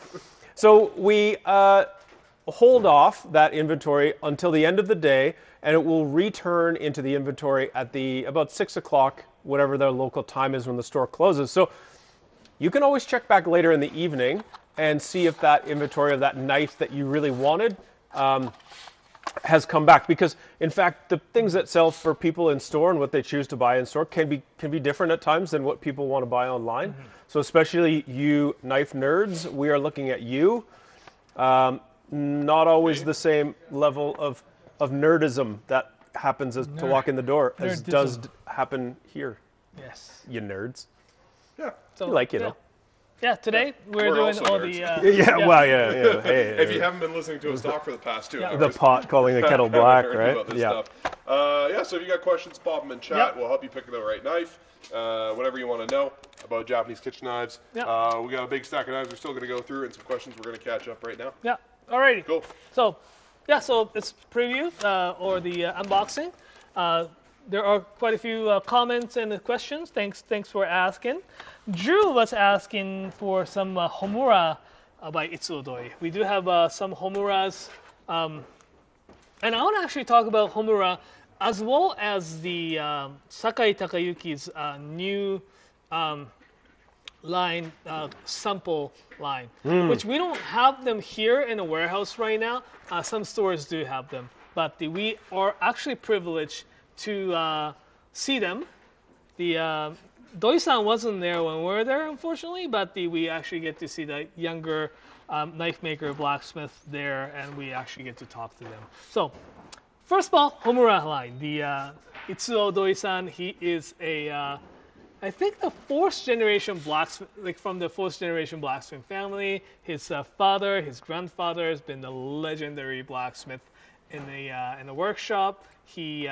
[SPEAKER 2] So we hold off that inventory until the end of the day, and it will return into the inventory at about 6 o'clock, whatever the local time is when the store closes. So you can always check back later in the evening and see if that inventory of that knife that you really wanted has come back. Because, in fact, the things that sell for people in store and what they choose to buy in store can be different at times than what people want to buy online. So especially you knife nerds, we are looking at you. Not always the same level of nerdism that happens to walk in the door as does happen here.
[SPEAKER 1] Yes.
[SPEAKER 2] You nerds.
[SPEAKER 3] Yeah.
[SPEAKER 1] So,
[SPEAKER 2] Like, you know.
[SPEAKER 1] Yeah, today we're doing
[SPEAKER 3] also
[SPEAKER 1] all
[SPEAKER 3] nerds.
[SPEAKER 2] Yeah. Hey,
[SPEAKER 3] If you haven't been listening to us talk for the past 2 hours.
[SPEAKER 2] the pot calling the kettle black,
[SPEAKER 3] heard
[SPEAKER 2] right?
[SPEAKER 3] about this
[SPEAKER 2] Yeah.
[SPEAKER 3] stuff. So if you got questions, pop them in chat.
[SPEAKER 1] Yep.
[SPEAKER 3] We'll help you pick the right knife. Whatever you want to know about Japanese kitchen knives.
[SPEAKER 1] Yep.
[SPEAKER 3] We got a big stack of knives we're still going to go through and some questions we're going to catch up right now.
[SPEAKER 1] Yeah. Alrighty.
[SPEAKER 3] Cool.
[SPEAKER 1] So, so it's preview or the unboxing. There are quite a few comments and questions. Thanks for asking. Drew was asking for some Hinoura by Itsudoi. We do have some Hinouras, and I want to actually talk about Hinoura as well as the Sakai Takayuki's new line, sample line, which we don't have them here in the warehouse right now. Some stores do have them, but we are actually privileged to see them. The Doi-san wasn't there when we were there, unfortunately, but we actually get to see the younger knife maker, blacksmith there, and we actually get to talk to them. So, first of all, Hinoura line. The Itsuo Doi-san, he is I think the fourth generation blacksmith, like from the fourth generation blacksmith family. His father, his grandfather has been the legendary blacksmith in the workshop. He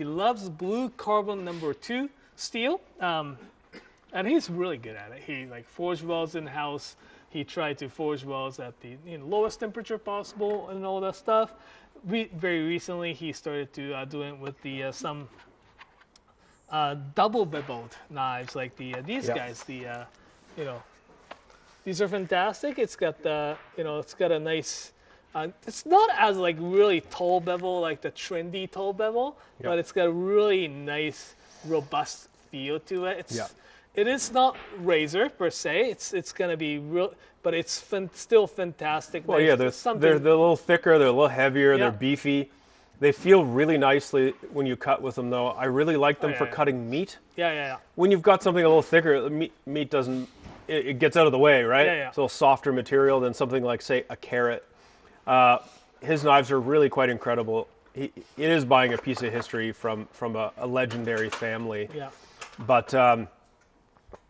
[SPEAKER 1] loves blue carbon #2 steel, and he's really good at it. He forge welds in house. He tried to forge welds at the lowest temperature possible and all that stuff. Very recently, he started to do it with the some double beveled knives like these guys. These are fantastic. It's got it's got a nice. It's not as really tall bevel like the trendy tall bevel, but it's got a really nice, robust feel to it. It is not razor per se. It's gonna be real, but it's still fantastic.
[SPEAKER 2] Well, yeah, they're a little thicker. They're a little heavier. They're beefy. They feel really nicely when you cut with them, though. I really like them for cutting meat.
[SPEAKER 1] Yeah.
[SPEAKER 2] When you've got something a little thicker, the meat doesn't. It gets out of the way, right?
[SPEAKER 1] Yeah.
[SPEAKER 2] It's a little softer material than something like, say, a carrot. His knives are really quite incredible. It is buying a piece of history from a legendary family.
[SPEAKER 1] Yeah.
[SPEAKER 2] But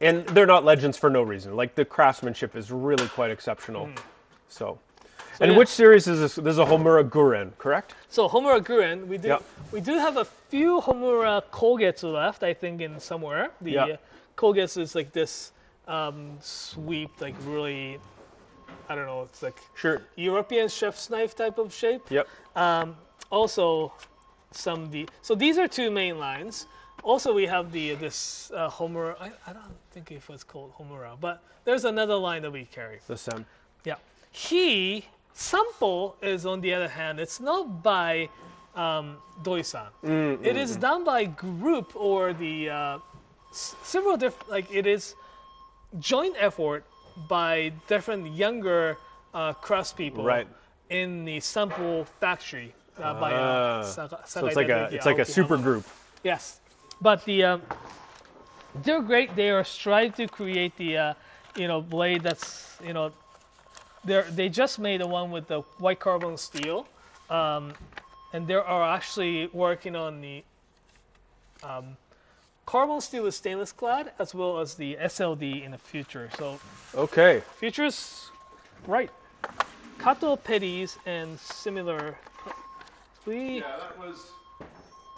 [SPEAKER 2] and they're not legends for no reason. Like, the craftsmanship is really quite exceptional. So which series is this? This is a Hinoura Guren, correct?
[SPEAKER 1] So Hinoura Guren, we do have a few Hinoura Kogetsu left, I think, in somewhere. The Kogetsu is like this sweep, like really, I don't know, it's like European chef's knife type of shape.
[SPEAKER 2] Yep.
[SPEAKER 1] Also, so these are two main lines. Also, we have this Hinoura. I don't think if it's called Hinoura, but there's another line that we carry.
[SPEAKER 2] The Sem.
[SPEAKER 1] Yeah. Sample is, on the other hand, it's not by Doi-san. It is done by group or the several different, it is joint effort by different younger craftspeople in the sample factory by Sakai.
[SPEAKER 2] So it's like a super group.
[SPEAKER 1] Yes, but they're great. They are trying to create the blade that's they just made the one with the white carbon steel, and they are actually working on the carbon steel with stainless clad as well as the SLD in the future. So futures, right? Kato Petties and similar.
[SPEAKER 3] That was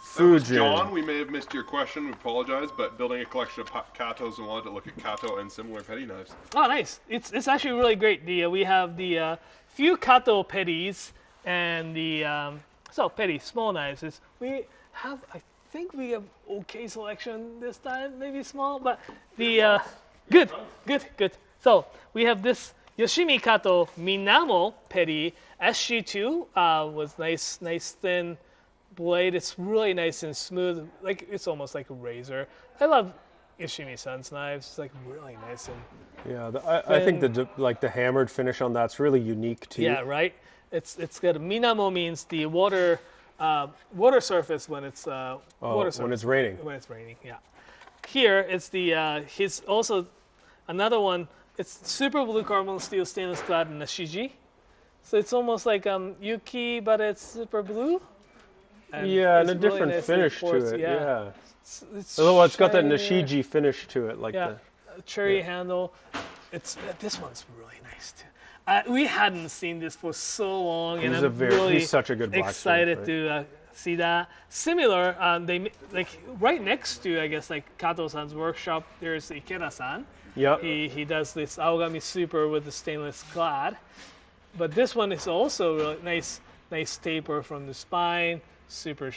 [SPEAKER 2] Fujin.
[SPEAKER 3] John, we may have missed your question. We apologize, but building a collection of Katos and wanted to look at Kato and similar petty knives.
[SPEAKER 1] Oh, nice. It's actually really great. We have the few Kato petties and the petty small knives. We have, I think we have okay selection this time. Maybe small, but the good. So we have this Yoshimi Kato Minamo petty SG2 with nice thin blade. It's really nice and smooth. Like it's almost like a razor. I love Yoshimi-san's knives. It's like really nice and
[SPEAKER 2] I think the hammered finish on that's really unique too.
[SPEAKER 1] yeah, right. It's got Minamo means the water surface when it's water surface.
[SPEAKER 2] When it's raining.
[SPEAKER 1] When it's raining, yeah. Here it's the his also another one. It's super blue carbon steel stainless clad Nashiji. So it's almost like Yuki, but it's super blue.
[SPEAKER 2] And a different
[SPEAKER 1] nice
[SPEAKER 2] finish to it. Yeah.
[SPEAKER 1] It's
[SPEAKER 2] It's got that
[SPEAKER 1] shinier.
[SPEAKER 2] Nashiji finish to it, like
[SPEAKER 1] cherry handle. It's this one's really nice too. We hadn't seen this for so long, and I'm really
[SPEAKER 2] he's such a good blacksmith,
[SPEAKER 1] excited
[SPEAKER 2] right?
[SPEAKER 1] to see that. Similar, they like right next to I guess like Kato-san's workshop. There's Ikeda-san.
[SPEAKER 2] Yep.
[SPEAKER 1] He does this Aogami Super with the stainless clad, but this one is also really nice taper from the spine. Super,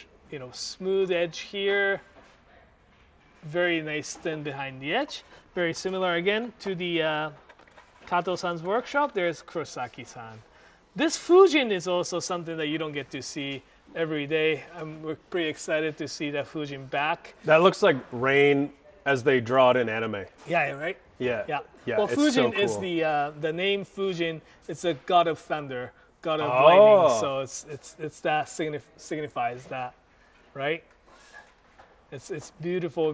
[SPEAKER 1] smooth edge here. Very nice thin behind the edge. Very similar again to the Kato-san's workshop. There's Kurosaki-san. This Fujin is also something that you don't get to see every day. We're pretty excited to see that Fujin back.
[SPEAKER 2] That looks like rain as they draw it in anime.
[SPEAKER 1] Yeah, right?
[SPEAKER 2] Yeah.
[SPEAKER 1] Well,
[SPEAKER 2] it's
[SPEAKER 1] Fujin
[SPEAKER 2] so cool.
[SPEAKER 1] is the name Fujin. It's a god of thunder, god of lightning. So it's that signifies that, right? It's beautiful.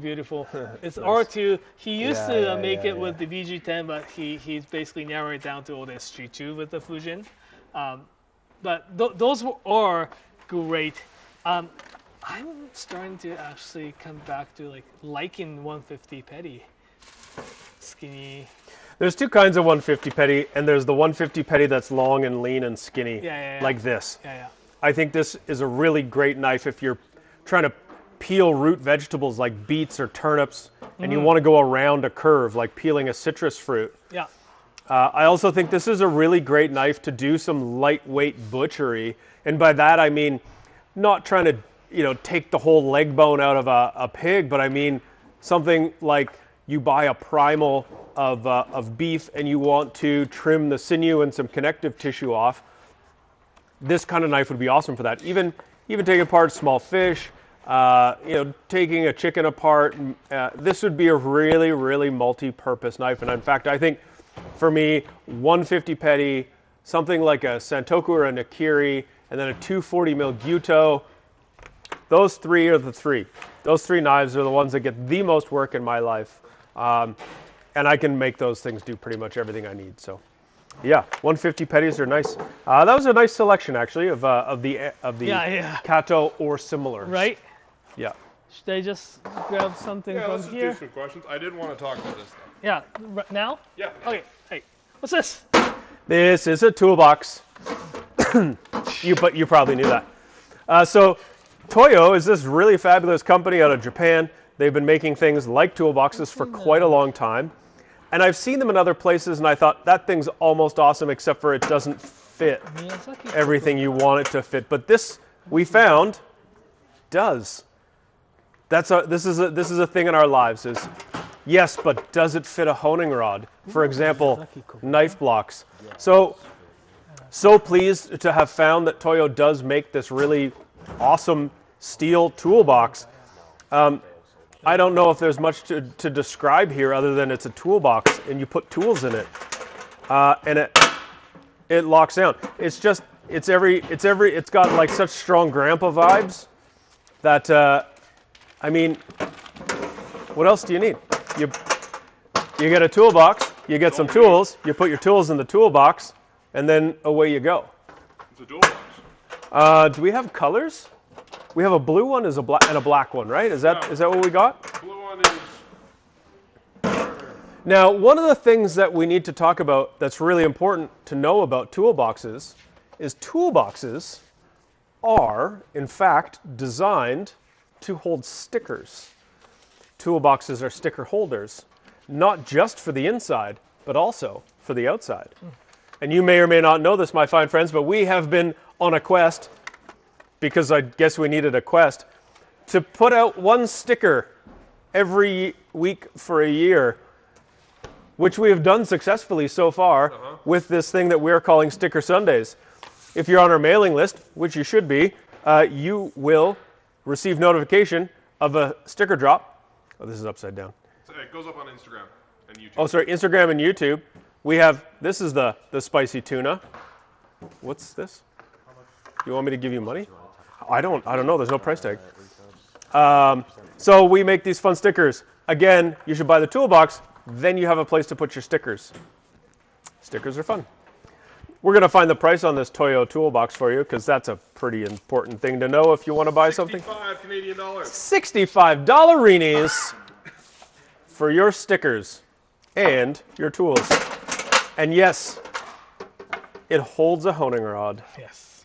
[SPEAKER 1] It's R2. He used to make it with the VG10, but he's basically narrowed it down to old SG2 with the Fujin. But those are great. I'm starting to actually come back to liking 150 petty. Skinny.
[SPEAKER 2] There's two kinds of 150 petty, and there's the 150 petty that's long and lean and skinny, like this.
[SPEAKER 1] Yeah.
[SPEAKER 2] I think this is a really great knife if you're trying to peel root vegetables like beets or turnips, and you want to go around a curve like peeling a citrus fruit.
[SPEAKER 1] Yeah.
[SPEAKER 2] I also think this is a really great knife to do some lightweight butchery, and by that I mean not trying to take the whole leg bone out of a pig, but I mean something like you buy a primal of beef and you want to trim the sinew and some connective tissue off. This kind of knife would be awesome for that. Even taking apart small fish, taking a chicken apart. This would be a really, really multi-purpose knife. And in fact, I think for me, 150 petty, something like a Santoku or a Nakiri, and then a 240 mil Gyuto. Those three are the three. Those three knives are the ones that get the most work in my life. And I can make those things do pretty much everything I need. So, yeah, 150 petties are nice. That was a nice selection, actually, of the Kato or similar.
[SPEAKER 1] Right?
[SPEAKER 2] Yeah.
[SPEAKER 1] Should I just grab something from
[SPEAKER 3] let's
[SPEAKER 1] here?
[SPEAKER 3] just do some questions. I did want to talk about this stuff.
[SPEAKER 1] Yeah. Now?
[SPEAKER 3] Yeah.
[SPEAKER 1] Okay. Hey, what's this?
[SPEAKER 2] This is a toolbox. You probably knew that. So Toyo is this really fabulous company out of Japan. They've been making things like toolboxes for quite a long time. And I've seen them in other places, and I thought, that thing's almost awesome, except for it doesn't fit everything you want it to fit. But this, we found, does. This is a thing in our lives, is, yes, but does it fit a honing rod? For example, knife blocks. So pleased to have found that Toyo does make this really awesome steel toolbox. I don't know if there's much to describe here other than it's a toolbox and you put tools in it, and it locks down. It's got like such strong grandpa vibes that I mean, what else do you need? You get a toolbox, you get some tools, you put your tools in the toolbox, and then away you go.
[SPEAKER 3] It's a toolbox.
[SPEAKER 2] Do we have colors? We have a blue one and a black one, right? Is that what we got?
[SPEAKER 3] Blue one is...
[SPEAKER 2] Now, one of the things that we need to talk about that's really important to know about toolboxes is toolboxes are, in fact, designed to hold stickers. Toolboxes are sticker holders, not just for the inside, but also for the outside. And you may or may not know this, my fine friends, but we have been on a quest, because I guess we needed a quest, to put out one sticker every week for a year, which we have done successfully so far with this thing that we're calling Sticker Sundays. If you're on our mailing list, which you should be, you will receive notification of a sticker drop. Oh, this is upside down.
[SPEAKER 3] So it goes up on Instagram and YouTube.
[SPEAKER 2] Oh, sorry, Instagram and YouTube. We have, this is the spicy tuna. What's this? You want me to give you money? I don't know. There's no price tag. So we make these fun stickers. Again, you should buy the toolbox. Then you have a place to put your stickers. Stickers are fun. We're going to find the price on this Toyo toolbox for you because that's a pretty important thing to know if you want to buy something.
[SPEAKER 3] 65 Canadian dollars.
[SPEAKER 2] $65 for your stickers and your tools. And yes, it holds a honing rod.
[SPEAKER 1] Yes.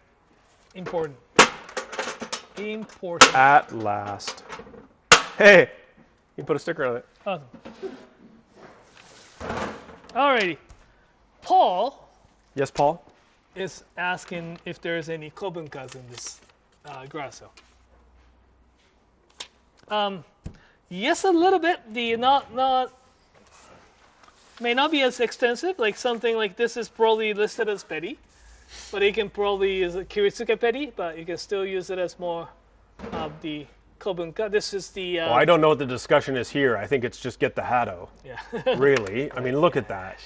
[SPEAKER 1] Important. Important.
[SPEAKER 2] At last. Hey, you can put a sticker on it.
[SPEAKER 1] Awesome. Alrighty. Paul
[SPEAKER 2] Yes, Paul?
[SPEAKER 1] is asking if there's any kobunkas in this garage sale. Yes, a little bit. May not be as extensive. Like something like this is probably listed as petty, but you can probably use a Kiritsuke petty, but you can still use it as more of the kobunka. This is the.
[SPEAKER 2] Well, I don't know what the discussion is here. I think it's just get the Hado.
[SPEAKER 1] Yeah.
[SPEAKER 2] Really? I mean, look at that.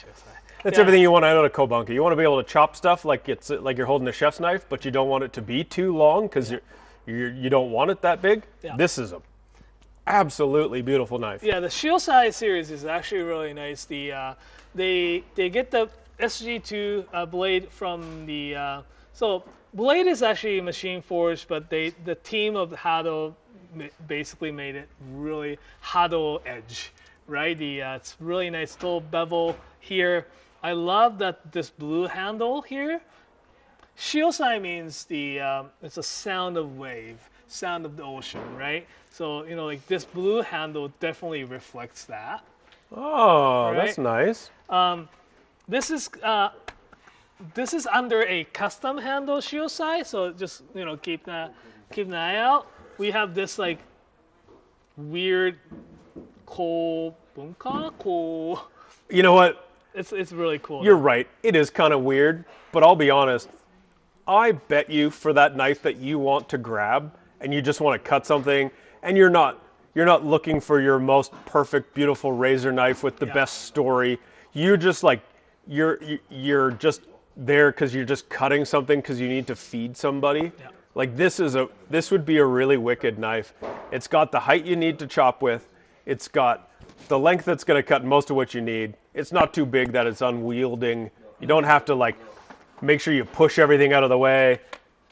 [SPEAKER 2] That's
[SPEAKER 1] Yeah.
[SPEAKER 2] everything you want out of a kobunka. You want to be able to chop stuff like it's like you're holding a chef's knife, but you don't want it to be too long because you don't want it that big.
[SPEAKER 1] Yeah.
[SPEAKER 2] This is a absolutely beautiful knife.
[SPEAKER 1] Yeah, the Shiosai series is actually really nice. The they get the SG2 blade from the so blade is actually machine forged, but the team of Hado basically made it really Hado edge, right? It's really nice little bevel here. I love that this blue handle here. Shiosai means it's a sound of wave, sound of the ocean, right? So like this blue handle definitely reflects that.
[SPEAKER 2] Oh,
[SPEAKER 1] Right?
[SPEAKER 2] that's nice.
[SPEAKER 1] This is under a custom handle Shiosai, so just keep an eye out. We have this like weird bunka.
[SPEAKER 2] You know what?
[SPEAKER 1] It's really cool.
[SPEAKER 2] You're right. It is kind of weird, but I'll be honest. I bet you for that knife that you want to grab and you just want to cut something and you're not looking for your most perfect, beautiful razor knife with the best story. You're just like you're just there because you're just cutting something because you need to feed somebody.
[SPEAKER 1] Yeah.
[SPEAKER 2] Like this would be a really wicked knife. It's got the height you need to chop with. It's got the length that's going to cut most of what you need. It's not too big that it's unwielding. You don't have to like make sure you push everything out of the way,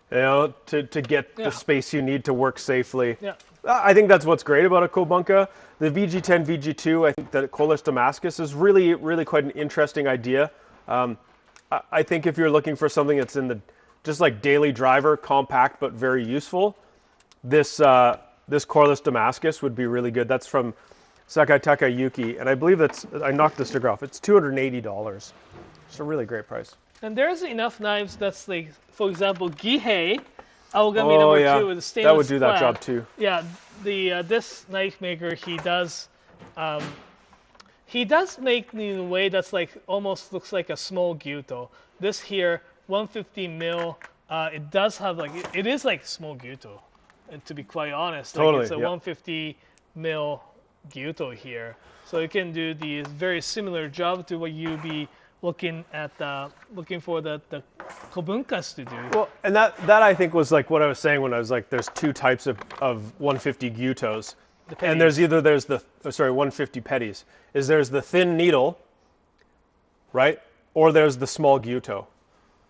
[SPEAKER 2] to get the space you need to work safely.
[SPEAKER 1] Yeah.
[SPEAKER 2] I think that's what's great about a kobunka. The VG10, VG2, I think that Colas Damascus is really, really quite an interesting idea. I think if you're looking for something that's in the just like daily driver, compact but very useful, this Coreless Damascus would be really good. That's from Sakai Yuki, and I believe I knocked the sticker off. It's $280. It's a really great price.
[SPEAKER 1] And there's enough knives that's like, for example, Gihei Aogami number 2 with the stainless
[SPEAKER 2] that would do that
[SPEAKER 1] flat.
[SPEAKER 2] job too.
[SPEAKER 1] Yeah, this knife maker, he does make in a way that's like almost looks like a small gyuto. This here, 150 mil, it does have like it is like small gyuto, and to be quite honest, like
[SPEAKER 2] Totally,
[SPEAKER 1] it's a
[SPEAKER 2] yeah.
[SPEAKER 1] 150 mil gyuto here, so it can do the very similar job to what you be looking for the kobunkas to do.
[SPEAKER 2] Well, and that I think was like what I was saying when I was like, there's two types of 150 gyutos, and there's the 150 petties. There's the thin needle, right, or there's the small gyuto.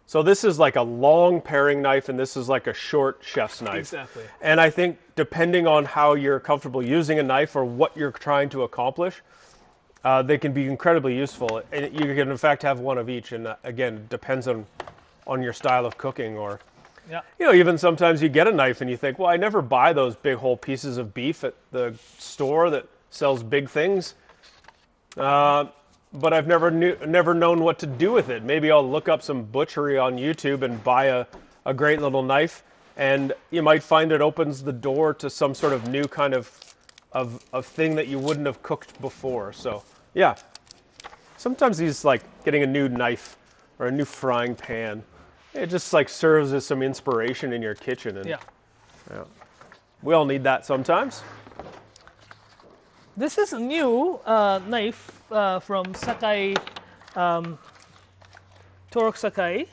[SPEAKER 2] So this is like a long paring knife, and this is like a short chef's knife.
[SPEAKER 1] Exactly.
[SPEAKER 2] And I think depending on how you're comfortable using a knife or what you're trying to accomplish, they can be incredibly useful. And you can in fact have one of each. And again, it depends on your style of cooking or
[SPEAKER 1] Yeah.
[SPEAKER 2] You know, even sometimes you get a knife and you think, well, I never buy those big whole pieces of beef at the store that sells big things. But I've never known what to do with it. Maybe I'll look up some butchery on YouTube and buy a great little knife, and you might find it opens the door to some sort of new kind of thing that you wouldn't have cooked before. So yeah, sometimes these, like getting a new knife or a new frying pan, it just like serves as some inspiration in your kitchen. And,
[SPEAKER 1] Yeah.
[SPEAKER 2] We all need that sometimes.
[SPEAKER 1] This is a new knife from Sakai, Torque Sakai.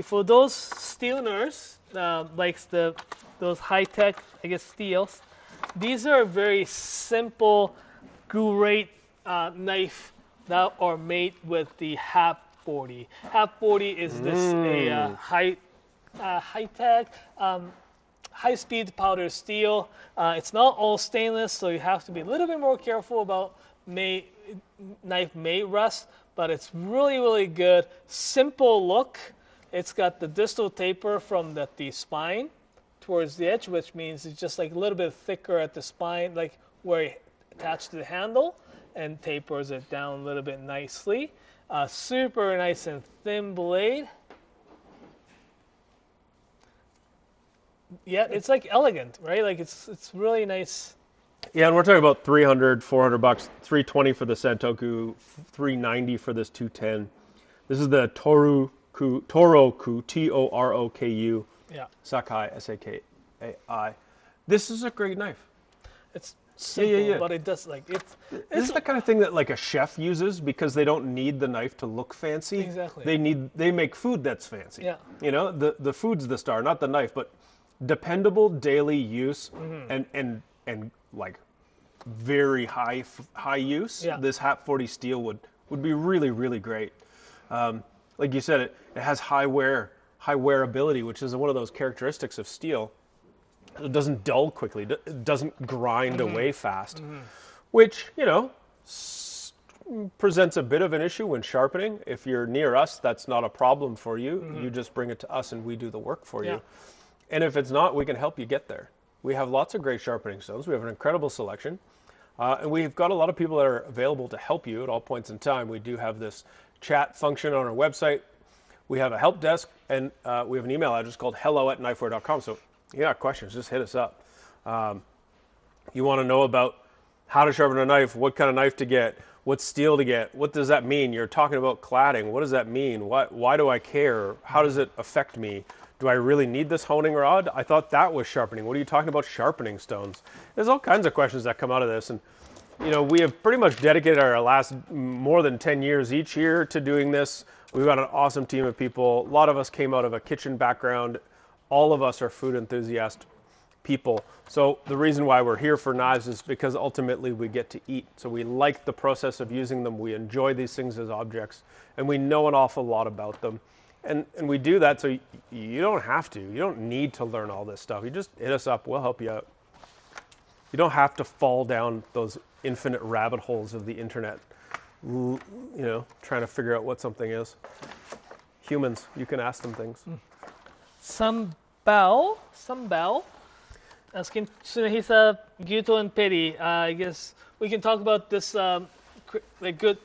[SPEAKER 1] For those steel nerds, likes those high-tech, I guess, steels, these are very simple, great knife that are made with the HAP 40. HAP 40 is this high-tech, high-speed powder steel. It's not all stainless, so you have to be a little bit more careful about knife may rust, but it's really, really good. Simple look. It's got the distal taper from the spine towards the edge, which means it's just like a little bit thicker at the spine, like where it attached to the handle, and tapers it down a little bit nicely. Super nice and thin blade. Yeah, it's like elegant, right? Like it's really nice.
[SPEAKER 2] Yeah, and we're talking about $300, $400, $320 for the Santoku, $390 for this 210. This is the Toroku, Toroku,
[SPEAKER 1] Yeah.
[SPEAKER 2] Sakai, Sakai. This is a great knife.
[SPEAKER 1] It's simple,
[SPEAKER 2] yeah.
[SPEAKER 1] but it does like
[SPEAKER 2] This is the kind of thing that like a chef uses because they don't need the knife to look fancy.
[SPEAKER 1] Exactly.
[SPEAKER 2] They make food that's fancy.
[SPEAKER 1] Yeah.
[SPEAKER 2] You know, the food's the star, not the knife, but dependable daily use and like very high use.
[SPEAKER 1] Yeah.
[SPEAKER 2] This HAP 40 steel would be really, really great. Like you said, it has high wearability, which is one of those characteristics of steel. It doesn't dull quickly. It doesn't grind away fast, which, you know, presents a bit of an issue when sharpening. If you're near us, that's not a problem for you. You just bring it to us and we do the work for you. And if it's not, we can help you get there. We have lots of great sharpening stones. We have an incredible selection. And we've got a lot of people that are available to help you at all points in time. We do have this chat function on our website. We have a help desk, and we have an email address called hello@knifewear.com. So you got questions, just hit us up. You want to know about how to sharpen a knife, what kind of knife to get, what steel to get, what does that mean? You're talking about cladding. What does that mean? Why do I care? How does it affect me? Do I really need this honing rod? I thought that was sharpening. What are you talking about sharpening stones? There's all kinds of questions that come out of this. And, you know, we have pretty much dedicated our last more than 10 years each year to doing this. We've got an awesome team of people. A lot of us came out of a kitchen background. All of us are food enthusiast people. So the reason why we're here for knives is because ultimately we get to eat. So we like the process of using them. We enjoy these things as objects, and we know an awful lot about them. And we do that so you don't have to. You don't need to learn all this stuff. You just hit us up. We'll help you out. You don't have to fall down those infinite rabbit holes of the internet, you know, trying to figure out what something is. Humans, you can ask them things.
[SPEAKER 1] Some bell asking Tsunehisa, Gyuto, and Peri. I guess we can talk about this like good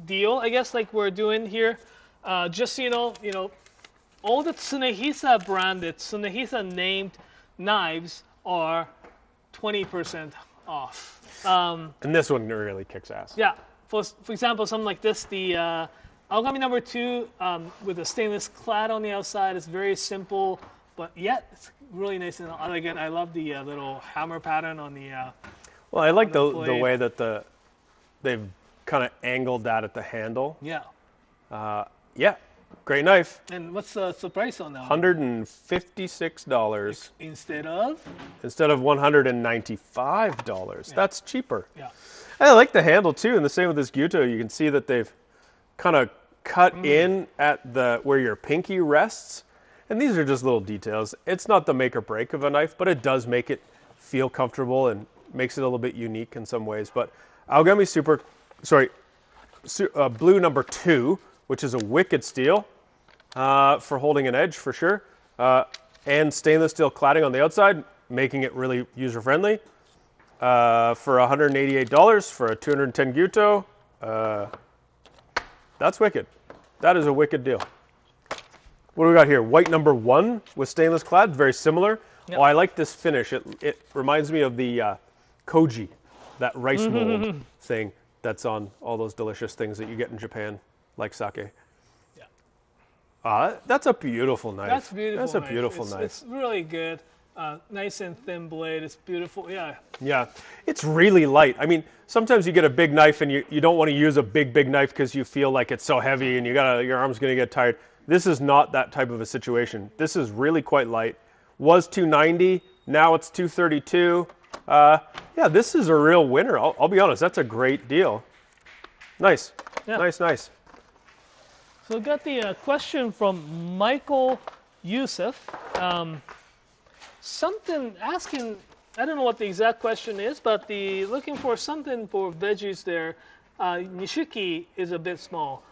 [SPEAKER 1] deal, I guess, like we're doing here. Just so you know, all the Tsunehisa branded, Tsunehisa named knives are 20% off.
[SPEAKER 2] And this one really kicks ass.
[SPEAKER 1] Yeah. For example, something like this, the Aogami number 2 with a stainless clad on the outside. It's very simple, but yet it's really nice and elegant. I love the little hammer pattern on the.
[SPEAKER 2] Well, I like the way that they've kind of angled that at the handle.
[SPEAKER 1] Yeah.
[SPEAKER 2] Yeah, great knife.
[SPEAKER 1] And what's the price on that?
[SPEAKER 2] $156
[SPEAKER 1] instead of
[SPEAKER 2] $195.
[SPEAKER 1] Yeah.
[SPEAKER 2] That's cheaper.
[SPEAKER 1] Yeah.
[SPEAKER 2] And I like the handle too, and the same with this Gyuto. You can see that they've kind of cut in at where your pinky rests, and these are just little details. It's not the make or break of a knife, but it does make it feel comfortable and makes it a little bit unique in some ways. But Aogami Blue number 2, which is a wicked steel for holding an edge for sure. and stainless steel cladding on the outside, making it really user-friendly. For $188 for a 210 Gyuto. That's wicked. That is a wicked deal. What do we got here? White number 1 with stainless clad, very similar.
[SPEAKER 1] Yep.
[SPEAKER 2] Oh, I like this finish. It reminds me of the koji, that rice mold thing that's on all those delicious things that you get in Japan, like sake.
[SPEAKER 1] Yeah.
[SPEAKER 2] That's a beautiful knife.
[SPEAKER 1] That's beautiful.
[SPEAKER 2] That's a beautiful knife.
[SPEAKER 1] It's really good. Nice and thin blade. It's beautiful. Yeah.
[SPEAKER 2] Yeah, it's really light. I mean, sometimes you get a big knife and you don't want to use a big knife because you feel like it's so heavy and your arm's going to get tired. This is not that type of a situation. This is really quite light. Was $290, now it's $232. Yeah, this is a real winner. I'll be honest, that's a great deal. Nice,
[SPEAKER 1] Yeah.
[SPEAKER 2] nice.
[SPEAKER 1] So we got the question from Michael Youssef. Something asking, I don't know what the exact question is, but looking for something for veggies there. Nishiki is a bit small.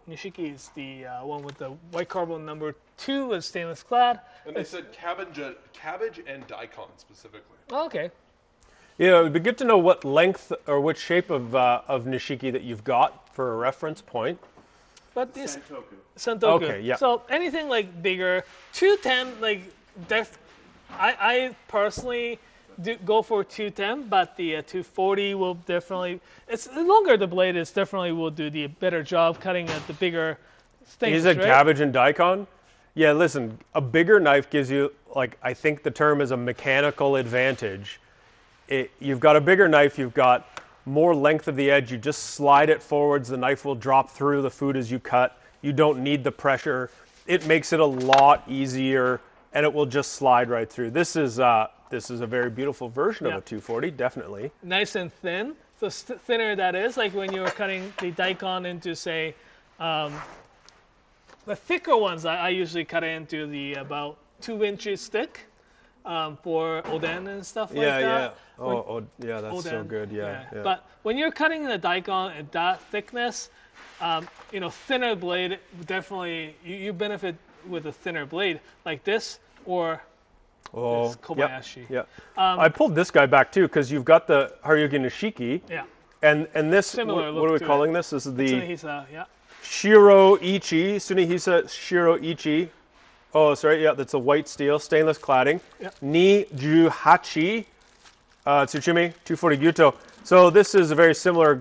[SPEAKER 1] Nishiki is the one with the white carbon number 2 with stainless clad.
[SPEAKER 3] And they said cabbage and daikon specifically.
[SPEAKER 1] Oh, okay.
[SPEAKER 2] Yeah, it would be good to know what length or what shape of nishiki that you've got for a reference point.
[SPEAKER 1] But this
[SPEAKER 4] Santoku.
[SPEAKER 1] Santoku.
[SPEAKER 2] Okay, yeah.
[SPEAKER 1] So anything like bigger, 210, like I personally do go for 210, but the 240 will definitely. It's the longer the blade is, definitely will do the better job cutting at the bigger things.
[SPEAKER 2] You said
[SPEAKER 1] right?
[SPEAKER 2] cabbage and daikon? Yeah, listen, a bigger knife gives you, like, I think the term is a mechanical advantage. You've got a bigger knife, you've got more length of the edge, you just slide it forwards, the knife will drop through the food as you cut. You don't need the pressure. It makes it a lot easier, and it will just slide right through. This is a very beautiful version of a 240, definitely.
[SPEAKER 1] Nice and thin. So thinner that is, like when you're cutting the daikon into, say, the thicker ones, I usually cut it into the about 2 inches thick for oden and stuff like that.
[SPEAKER 2] Yeah. Yeah, that's so
[SPEAKER 1] Oden,
[SPEAKER 2] good. Yeah.
[SPEAKER 1] But when you're cutting the daikon at that thickness, thinner blade, definitely you benefit with a thinner blade like this or this Kobayashi.
[SPEAKER 2] Yeah. I pulled this guy back too because you've got the Haryuki Nishiki.
[SPEAKER 1] Yeah.
[SPEAKER 2] And this,
[SPEAKER 1] Similar
[SPEAKER 2] what are we
[SPEAKER 1] look to
[SPEAKER 2] calling
[SPEAKER 1] it.
[SPEAKER 2] this? This is the
[SPEAKER 1] Tsunehisa, yeah.
[SPEAKER 2] Sunihisa Shiroichi. Oh, sorry, yeah, that's a white steel, stainless cladding.
[SPEAKER 1] Yeah.
[SPEAKER 2] Ni Juhachi Tsuchimi 240 Gyuto. So this is a very similar.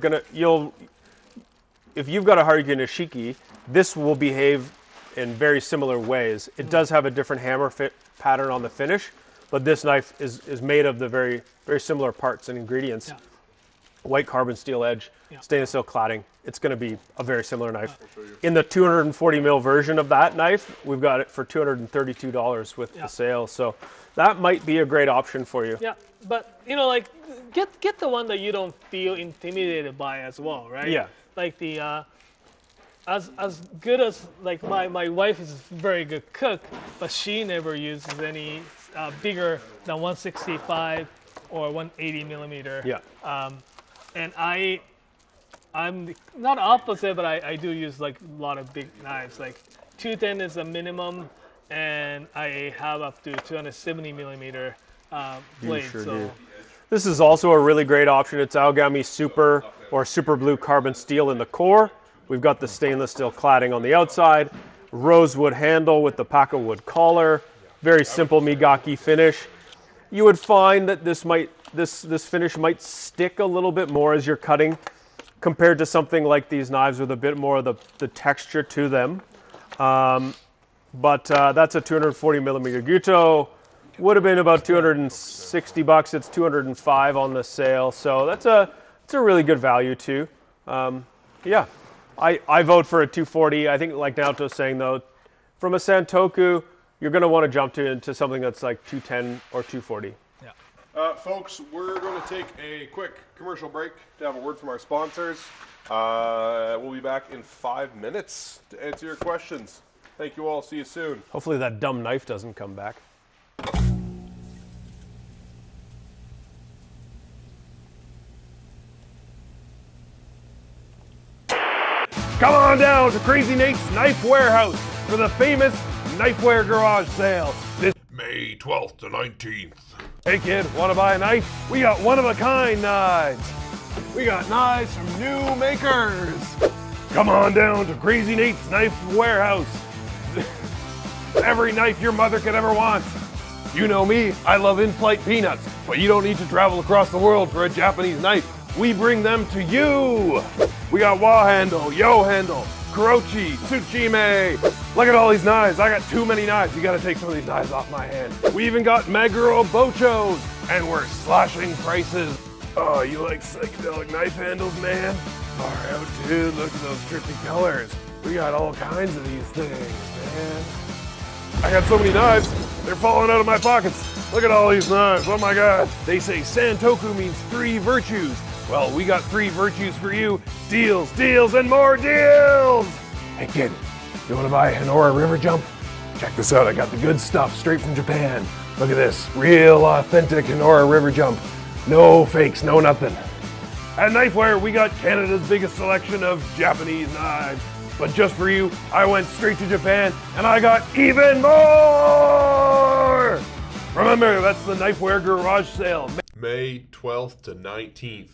[SPEAKER 2] If you've got a Haryuki Nishiki, this will behave in very similar ways. It does have a different hammer fit pattern on the finish, but this knife is made of the very similar parts and ingredients.
[SPEAKER 1] Yeah.
[SPEAKER 2] White carbon steel edge,
[SPEAKER 1] Yeah.
[SPEAKER 2] stainless steel cladding. It's going to be a very similar knife. In the 240 mil version of that knife, we've got it for $232 with the sale. So that might be a great option for you.
[SPEAKER 1] Yeah, but like get the one that you don't feel intimidated by as well, right?
[SPEAKER 2] Yeah.
[SPEAKER 1] Like the as good as like my wife is a very good cook, but she never uses any bigger than 165 or 180 millimeter.
[SPEAKER 2] Yeah.
[SPEAKER 1] And I'm not opposite, but I do use like a lot of big knives. Like 210 is a minimum, and I have up to 270 millimeter blade.
[SPEAKER 2] sure
[SPEAKER 1] so
[SPEAKER 2] do. This is also a really great option. It's Aogami Super or Super Blue carbon steel in the core. We've got the stainless steel cladding on the outside, rosewood handle with the Paca wood collar, very simple Migaki finish. You would find that this finish might stick a little bit more as you're cutting compared to something like these knives with a bit more of the texture to them. But that's a 240 millimeter Gyuto. Would have been about $260. It's $205 on the sale. So it's a really good value too. Yeah, I vote for a 240. I think like Naoto's saying though, from a Santoku, you're going to want to jump into something that's like 210 or 240.
[SPEAKER 3] Folks, we're going to take a quick commercial break to have a word from our sponsors. We'll be back in 5 minutes to answer your questions. Thank you all. See you soon.
[SPEAKER 2] Hopefully that dumb knife doesn't come back. Come on down to Crazy Nate's Knife Warehouse for the famous
[SPEAKER 11] Knifewear Garage Sale. This
[SPEAKER 3] May 12th to 19th.
[SPEAKER 11] Hey kid, wanna buy a knife? We got one-of-a-kind knives. We got knives from new makers. Come on down to Crazy Nate's Knife Warehouse. Every knife your mother could ever want. You know me, I love in-flight peanuts, but you don't need to travel across the world for a Japanese knife. We bring them to you. We got Wa handle, Yo handle, Kurochi, Tsuchime. Look at all these knives. I got too many knives. You gotta take some of these knives off my hand. We even got Meguro Bochos, and we're slashing prices. Oh, you like psychedelic knife handles, man? Far out, dude. Look at those trippy colors. We got all kinds of these things, man. I got so many knives, they're falling out of my pockets. Look at all these knives, oh my god. They say Santoku means 3 virtues. Well, we got 3 virtues for you. Deals, deals, and more deals! Hey kid, you wanna buy a Hinoura river jump? Check this out, I got the good stuff straight from Japan. Look at this, real authentic Hinoura river jump. No fakes, no nothing. At Knifewear, we got Canada's biggest selection of Japanese knives. But just for you, I went straight to Japan and I got even more! Remember, that's the Knifewear Garage Sale.
[SPEAKER 3] May 12th to 19th.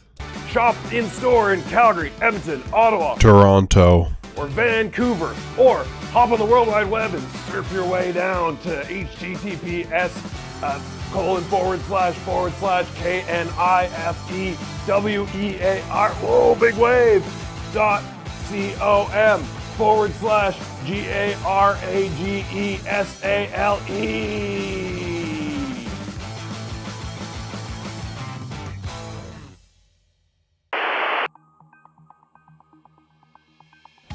[SPEAKER 11] Shop in store in Calgary, Edmonton, Ottawa,
[SPEAKER 3] Toronto,
[SPEAKER 11] or Vancouver, or hop on the World Wide Web and surf your way down to https://knifewear, whoa, big wave, .com/GARAGESALE.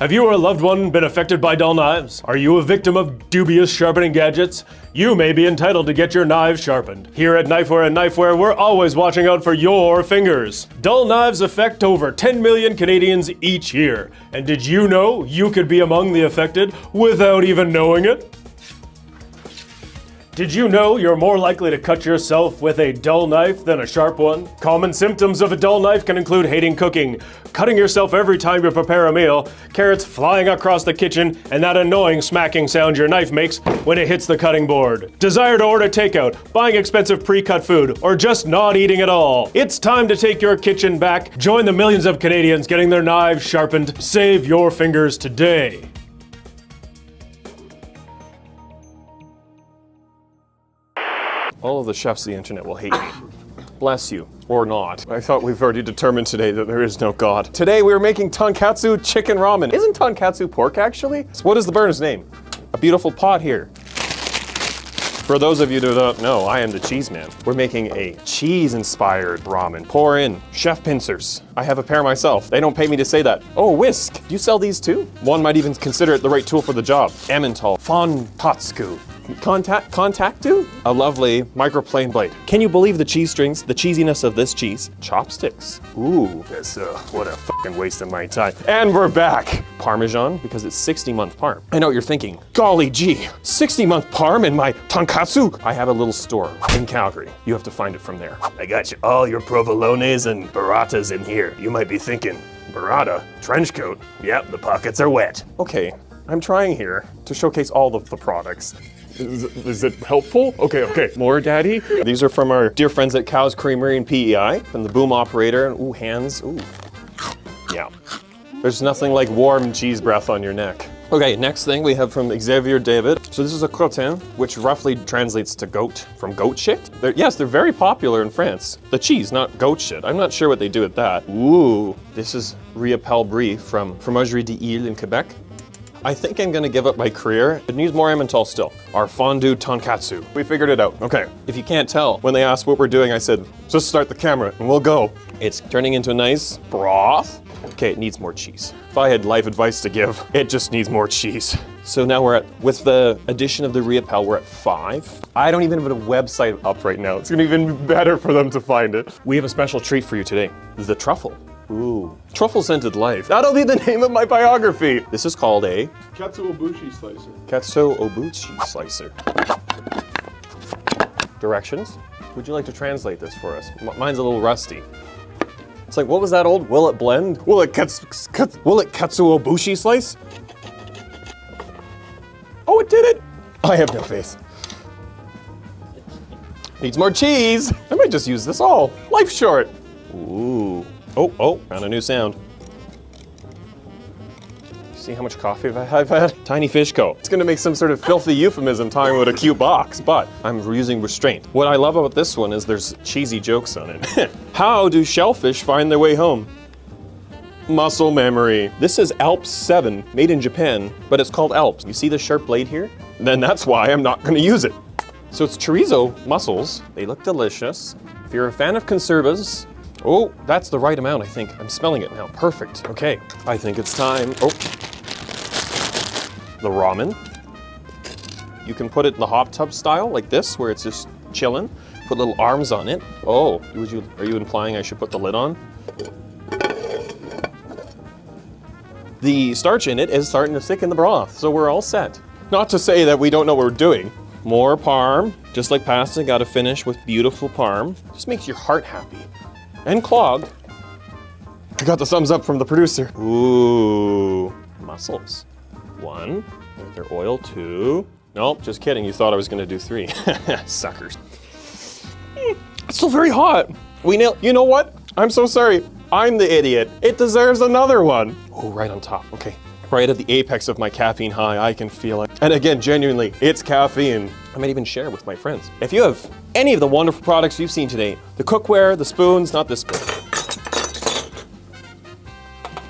[SPEAKER 2] Have you or a loved one been affected by dull knives? Are you a victim of dubious sharpening gadgets? You may be entitled to get your knives sharpened. Here at Knifewear and Knifewear, we're always watching out for your fingers. Dull knives affect over 10 million Canadians each year. And did you know you could be among the affected without even knowing it? Did you know you're more likely to cut yourself with a dull knife than a sharp one? Common symptoms of a dull knife can include hating cooking, cutting yourself every time you prepare a meal, carrots flying across the kitchen, and that annoying smacking sound your knife makes when it hits the cutting board. Desire to order takeout, buying expensive pre-cut food, or just not eating at all. It's time to take your kitchen back. Join the millions of Canadians getting their knives sharpened. Save your fingers today.
[SPEAKER 7] All of the chefs of the internet will hate me. Bless you. Or not. I thought we've already determined today that there is no God. Today we were making tonkatsu chicken ramen. Isn't tonkatsu pork actually? So what is the burner's name? A beautiful pot here. For those of you who don't know, I am the cheese man. We're making a cheese-inspired ramen. Pour in chef pincers. I have a pair myself. They don't pay me to say that. Oh, whisk. Do you sell these too? One might even consider it the right tool for the job. Emmental. Fontatsu. Contactu? A lovely microplane blade. Can you believe the cheese strings, the cheesiness of this cheese? Chopsticks. Ooh, that's what a fucking waste of my time. And we're back. Parmesan, because it's 60-month parm. I know what you're thinking. Golly gee, 60-month parm in my tonkatsu? I have a little store in Calgary. You have to find it from there. I got you all your provolones and burratas in here. You might be thinking, burrata? Trench coat? Yep, the pockets are wet. Okay, I'm trying here to showcase all of the products. Is it helpful? Okay. More, Daddy? These are from our dear friends at Cow's Creamery and PEI. And the boom operator. Ooh, hands. Ooh. Yeah. There's nothing like warm cheese breath on your neck. Okay, next thing we have from Xavier David. So this is a crottin, which roughly translates to goat, from goat shit. They're very popular in France. The cheese, not goat shit. I'm not sure what they do with that. Ooh, this is Riapel Brie from Fromagerie d'Ile in Quebec. I think I'm gonna give up my career. It needs more Emmental still. Our fondue tonkatsu. We figured it out. Okay, if you can't tell, when they asked what we're doing, I said, just start the camera and we'll go. It's turning into a nice broth. Okay, it needs more cheese. If I had life advice to give, it just needs more cheese. So now with the addition of the Riapel, we're at 5. I don't even have a website up right now. It's gonna be even better for them to find it. We have a special treat for you today. The truffle. Ooh, truffle-scented life. That'll be the name of my biography. This is called a
[SPEAKER 3] Katsu Obushi slicer.
[SPEAKER 7] Katsu Obuchi slicer. Directions. Would you like to translate this for us? Mine's a little rusty. It's like, what was that old? Will it blend? Will it katsu Obushi slice? Oh, it did it! I have no faith. Needs more cheese. I might just use this all. Life's short. Ooh. Oh, found a new sound. See how much coffee I've had? Tiny Fish Co. It's gonna make some sort of filthy euphemism talking about a cute box, but I'm using restraint. What I love about this one is there's cheesy jokes on it. How do shellfish find their way home? Muscle memory. This is Alps 7, made in Japan, but it's called Alps. You see the sharp blade here? Then that's why I'm not gonna use it. So it's chorizo mussels. They look delicious. If you're a fan of conservas, oh, that's the right amount, I think. I'm smelling it now. Perfect. Okay, I think it's time. Oh, the ramen. You can put it in the hot tub style, like this, where it's just chilling. Put little arms on it. Oh, are you implying I should put the lid on? The starch in it is starting to thicken the broth, so we're all set. Not to say that we don't know what we're doing. More parm, just like pasta, gotta finish with beautiful parm. Just makes your heart happy. And clogged. I got the thumbs up from the producer. Ooh, mussels. 1, their oil, 2. Nope, just kidding, you thought I was gonna do 3. Suckers. It's still very hot. We nailed, you know what? I'm so sorry, I'm the idiot. It deserves another one. Oh, right on top, okay. Right at the apex of my caffeine high, I can feel it. And again, genuinely, it's caffeine. I might even share with my friends. If you have any of the wonderful products you've seen today, the cookware, the spoons, not this spoon.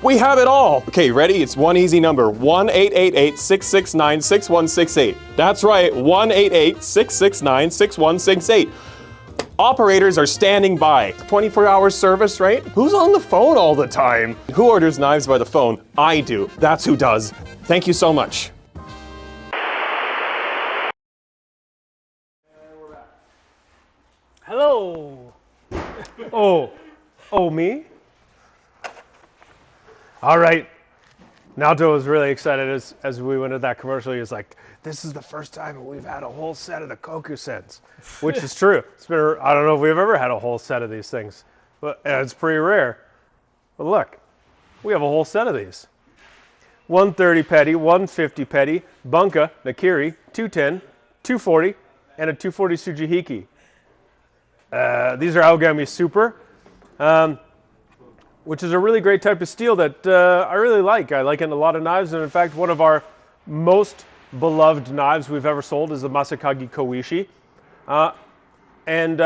[SPEAKER 7] We have it all. Okay, ready? It's one easy number, 1-888-669-6168. That's right, 1-888-669-6168. Operators are standing by. 24-hour service, right? Who's on the phone all the time? Who orders knives by the phone? I do. That's who does. Thank you so much.
[SPEAKER 1] Hello.
[SPEAKER 2] Oh, me? All right. Naoto was really excited as we went to that commercial. He was like, this is the first time we've had a whole set of the Kokusens, which is true. It's been, I don't know if we've ever had a whole set of these things, but it's pretty rare. But look, we have a whole set of these. 130 petty, 150 petty, bunka, nakiri, 210, 240, and a 240 Tsujihiki. These are Aogami Super. Which is a really great type of steel that I really like. I like it in a lot of knives, and in fact, one of our most beloved knives we've ever sold is the Masakagi Koishi, and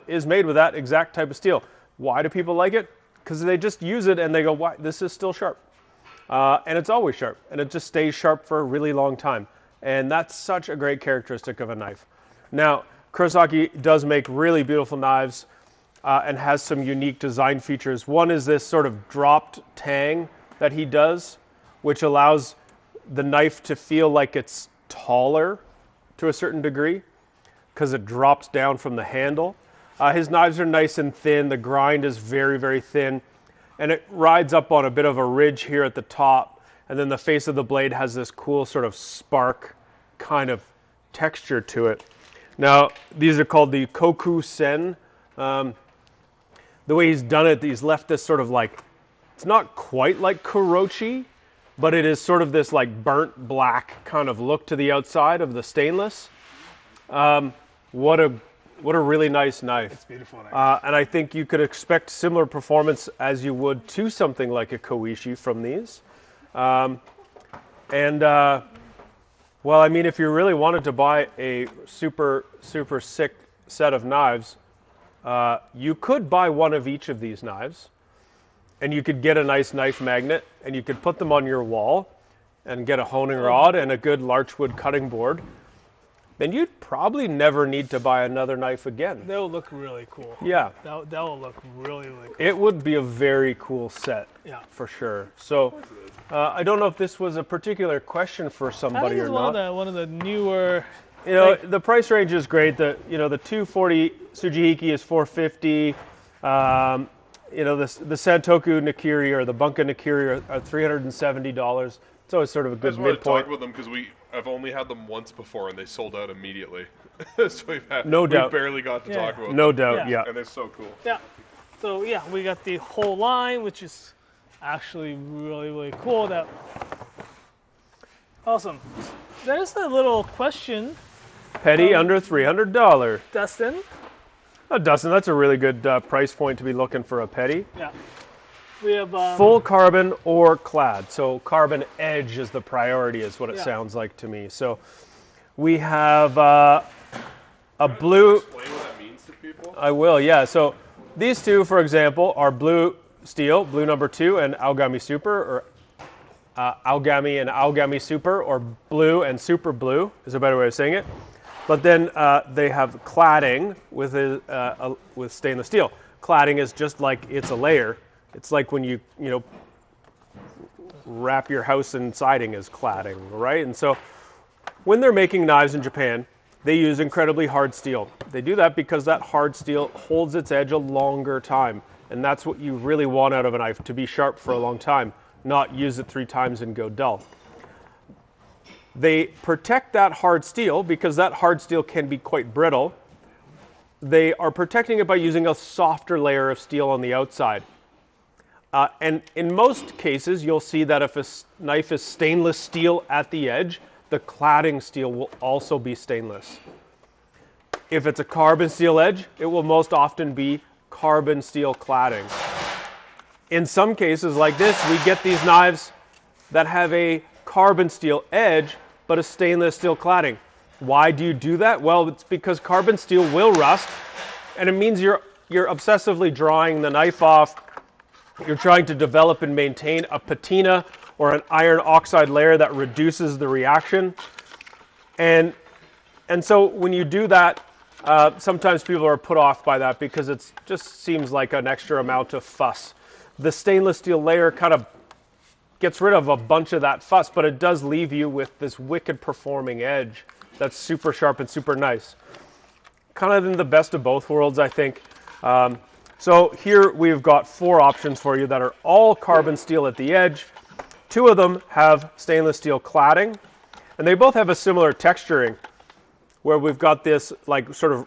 [SPEAKER 2] is made with that exact type of steel. Why do people like it? Because they just use it and they go, "Why? This is still sharp," and it's always sharp, and it just stays sharp for a really long time, and that's such a great characteristic of a knife. Now, Kuroaki does make really beautiful knives. And has some unique design features. One is this sort of dropped tang that he does, which allows the knife to feel like it's taller to a certain degree because it drops down from the handle. His knives are nice and thin. The grind is very, very thin. And it rides up on a bit of a ridge here at the top. And then the face of the blade has this cool sort of spark kind of texture to it. Now, these are called the Kokusen. The way he's done it, he's left this sort of like, it's not quite like Kurochi, but it is sort of this like burnt black kind of look to the outside of the stainless. What a really nice knife.
[SPEAKER 1] It's beautiful. Knife.
[SPEAKER 2] And I think you could expect similar performance as you would to something like a Koishi from these. Well, I mean, if you really wanted to buy a super, super sick set of knives, you could buy one of each of these knives, and you could get a nice knife magnet, and you could put them on your wall and get a honing rod and a good larchwood cutting board. Then you'd probably never need to buy another knife again.
[SPEAKER 1] They'll look really cool.
[SPEAKER 2] Yeah.
[SPEAKER 1] That will look really, really cool.
[SPEAKER 2] It would be a very cool set,
[SPEAKER 1] yeah,
[SPEAKER 2] for sure. So I don't know if this was a particular question for somebody or not.
[SPEAKER 1] One of the newer.
[SPEAKER 2] You know, the price range is great. The 240 Tsujihiki is $450. You know, the Santoku Nakiri or the Bunka Nakiri are $370. It's always sort of a good midpoint. I just want
[SPEAKER 3] to talk with them because I've only had them once before and they sold out immediately. So we've barely got to talk about them.
[SPEAKER 2] No doubt, yeah.
[SPEAKER 3] And they're so cool.
[SPEAKER 1] Yeah. So yeah, we got the whole line, which is actually really, really cool. Awesome. there's a little question,
[SPEAKER 2] Petty under $300.
[SPEAKER 1] Dustin.
[SPEAKER 2] Oh, Dustin, that's a really good price point to be looking for a petty.
[SPEAKER 1] Yeah. We have
[SPEAKER 2] Full carbon or clad. So carbon edge is the priority, is what it
[SPEAKER 1] Yeah.
[SPEAKER 2] sounds like to me. So we have a blue.
[SPEAKER 3] Explain what that means to people.
[SPEAKER 2] I will, yeah. So these two, for example, are blue steel, blue number 2, and Aogami Super, or Aogami and Aogami Super, or blue and super blue is a better way of saying it. But then they have cladding with stainless steel. Cladding is just like it's a layer. It's like when you wrap your house in siding is cladding, right? And so when they're making knives in Japan, they use incredibly hard steel. They do that because that hard steel holds its edge a longer time. And that's what you really want out of a knife, to be sharp for a long time, not use it 3 times and go dull. They protect that hard steel because that hard steel can be quite brittle. They are protecting it by using a softer layer of steel on the outside. And in most cases, you'll see that if a knife is stainless steel at the edge, the cladding steel will also be stainless. If it's a carbon steel edge, it will most often be carbon steel cladding. In some cases like this, we get these knives that have a carbon steel edge, but a stainless steel cladding. Why do you do that? Well, it's because carbon steel will rust, and it means you're obsessively drawing the knife off. You're trying to develop and maintain a patina or an iron oxide layer that reduces the reaction. And so when you do that, sometimes people are put off by that because it just seems like an extra amount of fuss. The stainless steel layer kind of gets rid of a bunch of that fuss, but it does leave you with this wicked performing edge that's super sharp and super nice. Kind of in the best of both worlds, I think. So here we've got 4 options for you that are all carbon steel at the edge. 2 of them have stainless steel cladding, and they both have a similar texturing, where we've got this like sort of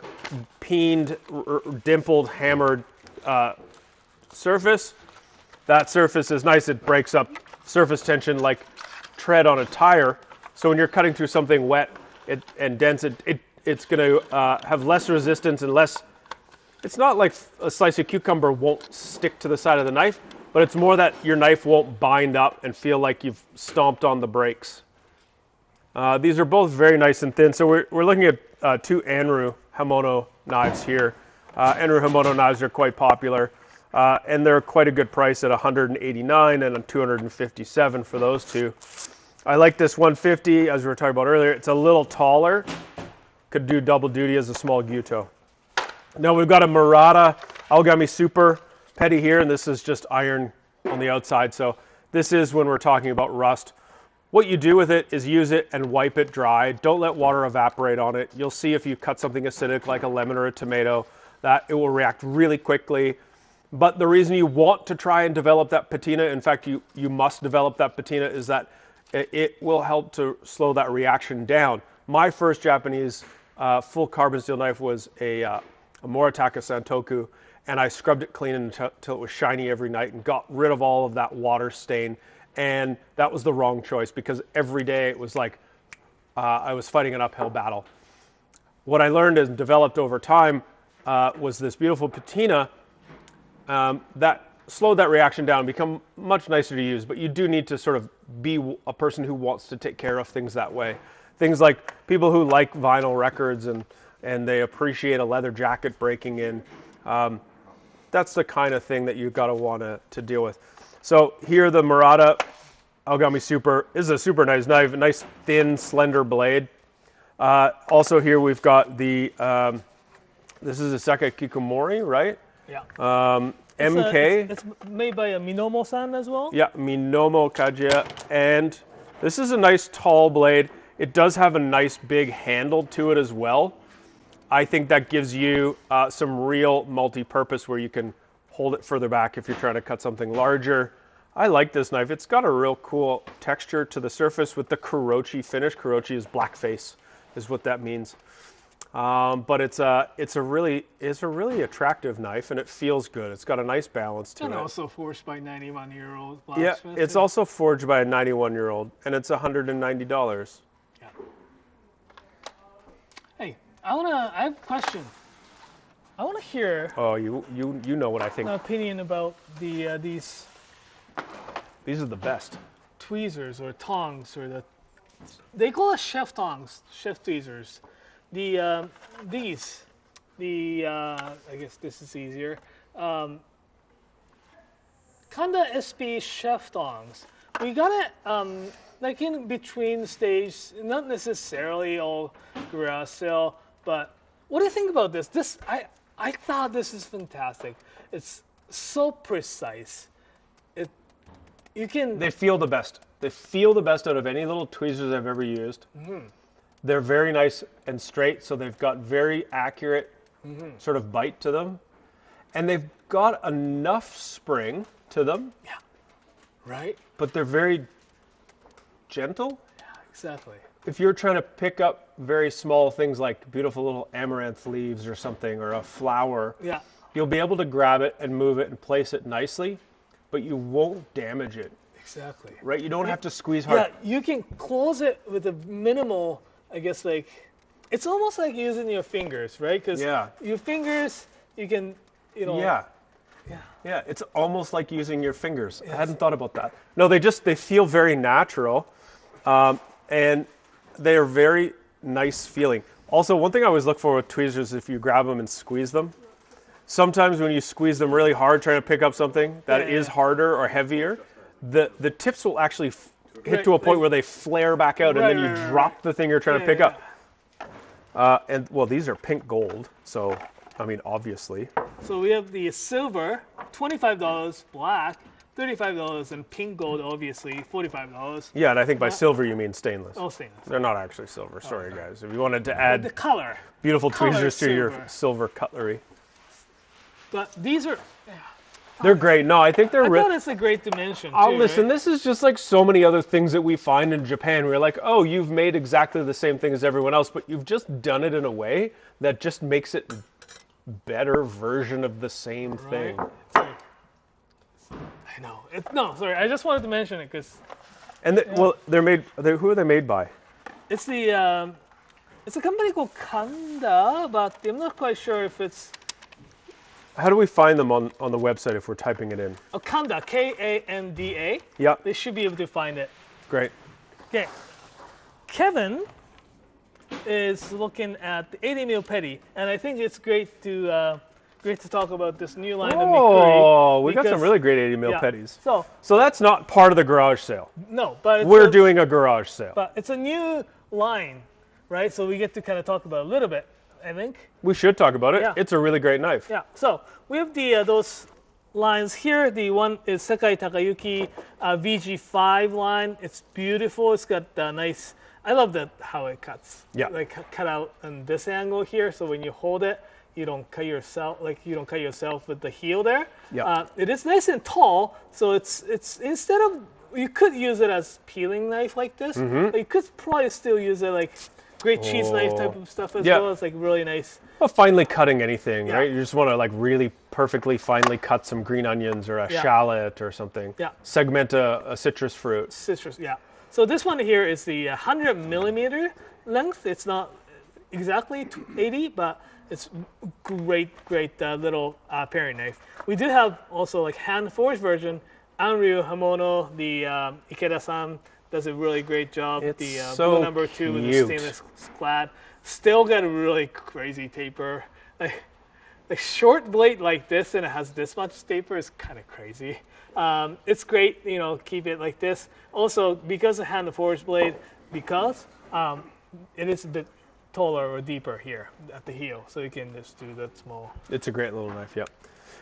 [SPEAKER 2] peened, dimpled, hammered surface. That surface is nice. It breaks up surface tension like tread on a tire. So when you're cutting through something wet and dense, it's going to have less resistance and less. It's not like a slice of cucumber won't stick to the side of the knife, but it's more that your knife won't bind up and feel like you've stomped on the brakes. These are both very nice and thin. So we're looking at 2 Anru Himono knives here. Anru Himono knives are quite popular, and they're quite a good price at $189 and $257 for those 2. I like this 150, as we were talking about earlier. It's a little taller. Could do double duty as a small Gyuto. Now we've got a Murata Aogami Super petty here, and this is just iron on the outside. So this is when we're talking about rust. What you do with it is use it and wipe it dry. Don't let water evaporate on it. You'll see if you cut something acidic like a lemon or a tomato that it will react really quickly. But the reason you want to try and develop that patina, in fact you must develop that patina, is that it will help to slow that reaction down. My first Japanese full carbon steel knife was a Moritaka Santoku, and I scrubbed it clean until it was shiny every night and got rid of all of that water stain. And that was the wrong choice because every day it was like I was fighting an uphill battle. What I learned and developed over time was this beautiful patina that slowed that reaction down and become much nicer to use. But you do need to sort of be a person who wants to take care of things that way. Things like people who like vinyl records and they appreciate a leather jacket breaking in. That's the kind of thing that you've got to want to deal with. So here the Murata Aogami Super is a super nice knife, a nice thin, slender blade. Also here we've got the, this is a Sakai Kikumori, right?
[SPEAKER 1] Yeah.
[SPEAKER 2] MK.
[SPEAKER 1] It's made by a Minomo-san as well?
[SPEAKER 2] Yeah, Minomo Kajiya. And this is a nice tall blade. It does have a nice big handle to it as well. I think that gives you some real multi-purpose where you can hold it further back if you're trying to cut something larger. I like this knife. It's got a real cool texture to the surface with the Kurochi finish. Kurochi is blackface, is what that means. But it's a really attractive knife, and it feels good. It's got a nice balance to it.
[SPEAKER 1] And also forged by 91-year-old
[SPEAKER 2] Yeah,
[SPEAKER 1] blacksmith.
[SPEAKER 2] it's also forged by a 91-year-old, and it's $190.
[SPEAKER 1] Hey, I have a question. I wanna hear
[SPEAKER 2] Oh, you know what I think.
[SPEAKER 1] an opinion about these
[SPEAKER 2] These are the best.
[SPEAKER 1] tweezers or tongs or they call it chef tongs, chef tweezers. I guess this is easier. Kanda SB chef tongs. We got it like in between stage, not necessarily all garage sale, but what do you think about this? I thought this is fantastic. It's so precise.
[SPEAKER 2] They feel the best. They feel the best out of any little tweezers I've ever used. They're very nice and straight, so they've got very accurate sort of bite to them. And they've got enough spring to them.
[SPEAKER 1] Yeah. Right?
[SPEAKER 2] But they're very gentle.
[SPEAKER 1] Yeah, exactly.
[SPEAKER 2] If you're trying to pick up very small things like beautiful little amaranth leaves or something, or a flower,
[SPEAKER 1] Yeah.
[SPEAKER 2] you'll be able to grab it and move it and place it nicely, but you won't damage it.
[SPEAKER 1] Exactly.
[SPEAKER 2] Right? You don't have to squeeze hard.
[SPEAKER 1] Yeah, you can close it with a minimal, I guess, like, it's almost like using your fingers, right? Because your fingers, you can,
[SPEAKER 2] Yeah. Yeah, it's almost like using your fingers. I hadn't thought about that. No, they feel very natural, and they are very nice feeling. Also, one thing I always look for with tweezers is if you grab them and squeeze them. Sometimes when you squeeze them really hard trying to pick up something that is harder or heavier, the tips will actually hit to a point where they flare back out, and then you drop the thing you're trying to pick up. And well, these are pink gold, so I mean, obviously.
[SPEAKER 1] So we have the silver, $25, black, $35, and pink gold, obviously, $45.
[SPEAKER 2] Yeah, and I think by silver you mean stainless.
[SPEAKER 1] Oh, stainless.
[SPEAKER 2] They're not actually silver. Sorry, guys. If you wanted to add
[SPEAKER 1] The color.
[SPEAKER 2] beautiful tweezers to your
[SPEAKER 1] silver.
[SPEAKER 2] silver cutlery,
[SPEAKER 1] But these are,
[SPEAKER 2] they're great. No, I think they're.
[SPEAKER 1] I thought it's a great dimension, too,
[SPEAKER 2] Oh, listen,
[SPEAKER 1] right?
[SPEAKER 2] this is just like so many other things that we find in Japan. We're like, oh, you've made exactly the same thing as everyone else, but you've just done it in a way that just makes it better version of the same thing.
[SPEAKER 1] I know. Sorry, I just wanted to mention it because
[SPEAKER 2] And well, they're made. Who are they made by?
[SPEAKER 1] it's it's a company called Kanda, but I'm not quite sure if it's
[SPEAKER 2] How do we find them on the website if we're typing it in?
[SPEAKER 1] Kanda, Kanda.
[SPEAKER 2] Yeah,
[SPEAKER 1] They should be able to find it.
[SPEAKER 2] great.
[SPEAKER 1] Okay. Kevin is looking at the 80 mil petty, and I think it's great to talk about this new line of Mikuri.
[SPEAKER 2] Oh, we got some
[SPEAKER 1] because-
[SPEAKER 2] really great 80 mil
[SPEAKER 1] yeah.
[SPEAKER 2] petties.
[SPEAKER 1] So
[SPEAKER 2] that's not part of the garage sale.
[SPEAKER 1] no, but
[SPEAKER 2] We're doing a garage sale.
[SPEAKER 1] But it's a new line, right? So we get to kind of talk about it a little bit, I think.
[SPEAKER 2] We should talk about it.
[SPEAKER 1] Yeah.
[SPEAKER 2] It's a really great knife.
[SPEAKER 1] Yeah. So we have those lines here. The one is Sakai Takayuki VG5 line. It's beautiful. It's got nice. I love how it cuts.
[SPEAKER 2] Yeah.
[SPEAKER 1] Like cut out on this angle here, so when you hold it, you don't cut yourself. Like you don't cut yourself with the heel there.
[SPEAKER 2] Yeah.
[SPEAKER 1] It is nice and tall, so it's instead of you could use it as peeling knife like this. But you could probably still use it like great cheese knife type of stuff as well. It's like really nice.
[SPEAKER 2] Well, finely cutting anything,
[SPEAKER 1] Yeah.
[SPEAKER 2] right? You just want to like really perfectly finely cut some green onions or a shallot or something.
[SPEAKER 1] Yeah.
[SPEAKER 2] Segment a citrus fruit.
[SPEAKER 1] Citrus, yeah. So this one here is the 100 millimeter length. It's not exactly 80, but it's great little paring knife. We do have also like hand forged version. Anryu Hamono, the Ikeda-san does a really great job.
[SPEAKER 2] It's
[SPEAKER 1] the
[SPEAKER 2] so
[SPEAKER 1] blue number 2 with the
[SPEAKER 2] cute.
[SPEAKER 1] stainless clad. Still got a really crazy taper. Like a short blade like this and it has this much taper is kind of crazy. It's great, keep it like this. Also, because of hand forged blade, because it is a bit taller or deeper here at the heel, so you can just do that small.
[SPEAKER 2] It's a great little knife, yeah.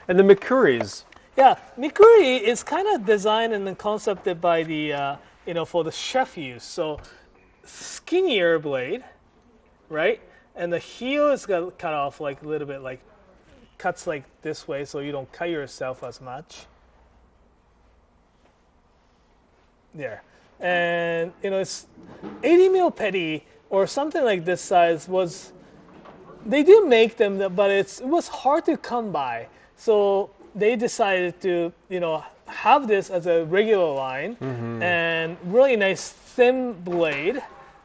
[SPEAKER 2] And the Mikuris.
[SPEAKER 1] Yeah, Mikuri is kind of designed and then concepted by the, for the chef use. So skinnier blade, right? And the heel is got cut off like a little bit, like cuts like this way, so you don't cut yourself as much. There, and it's 80 mil petty or something like this size was. They do make them, but it was hard to come by. So they decided to, have this as a regular line and really nice thin blade,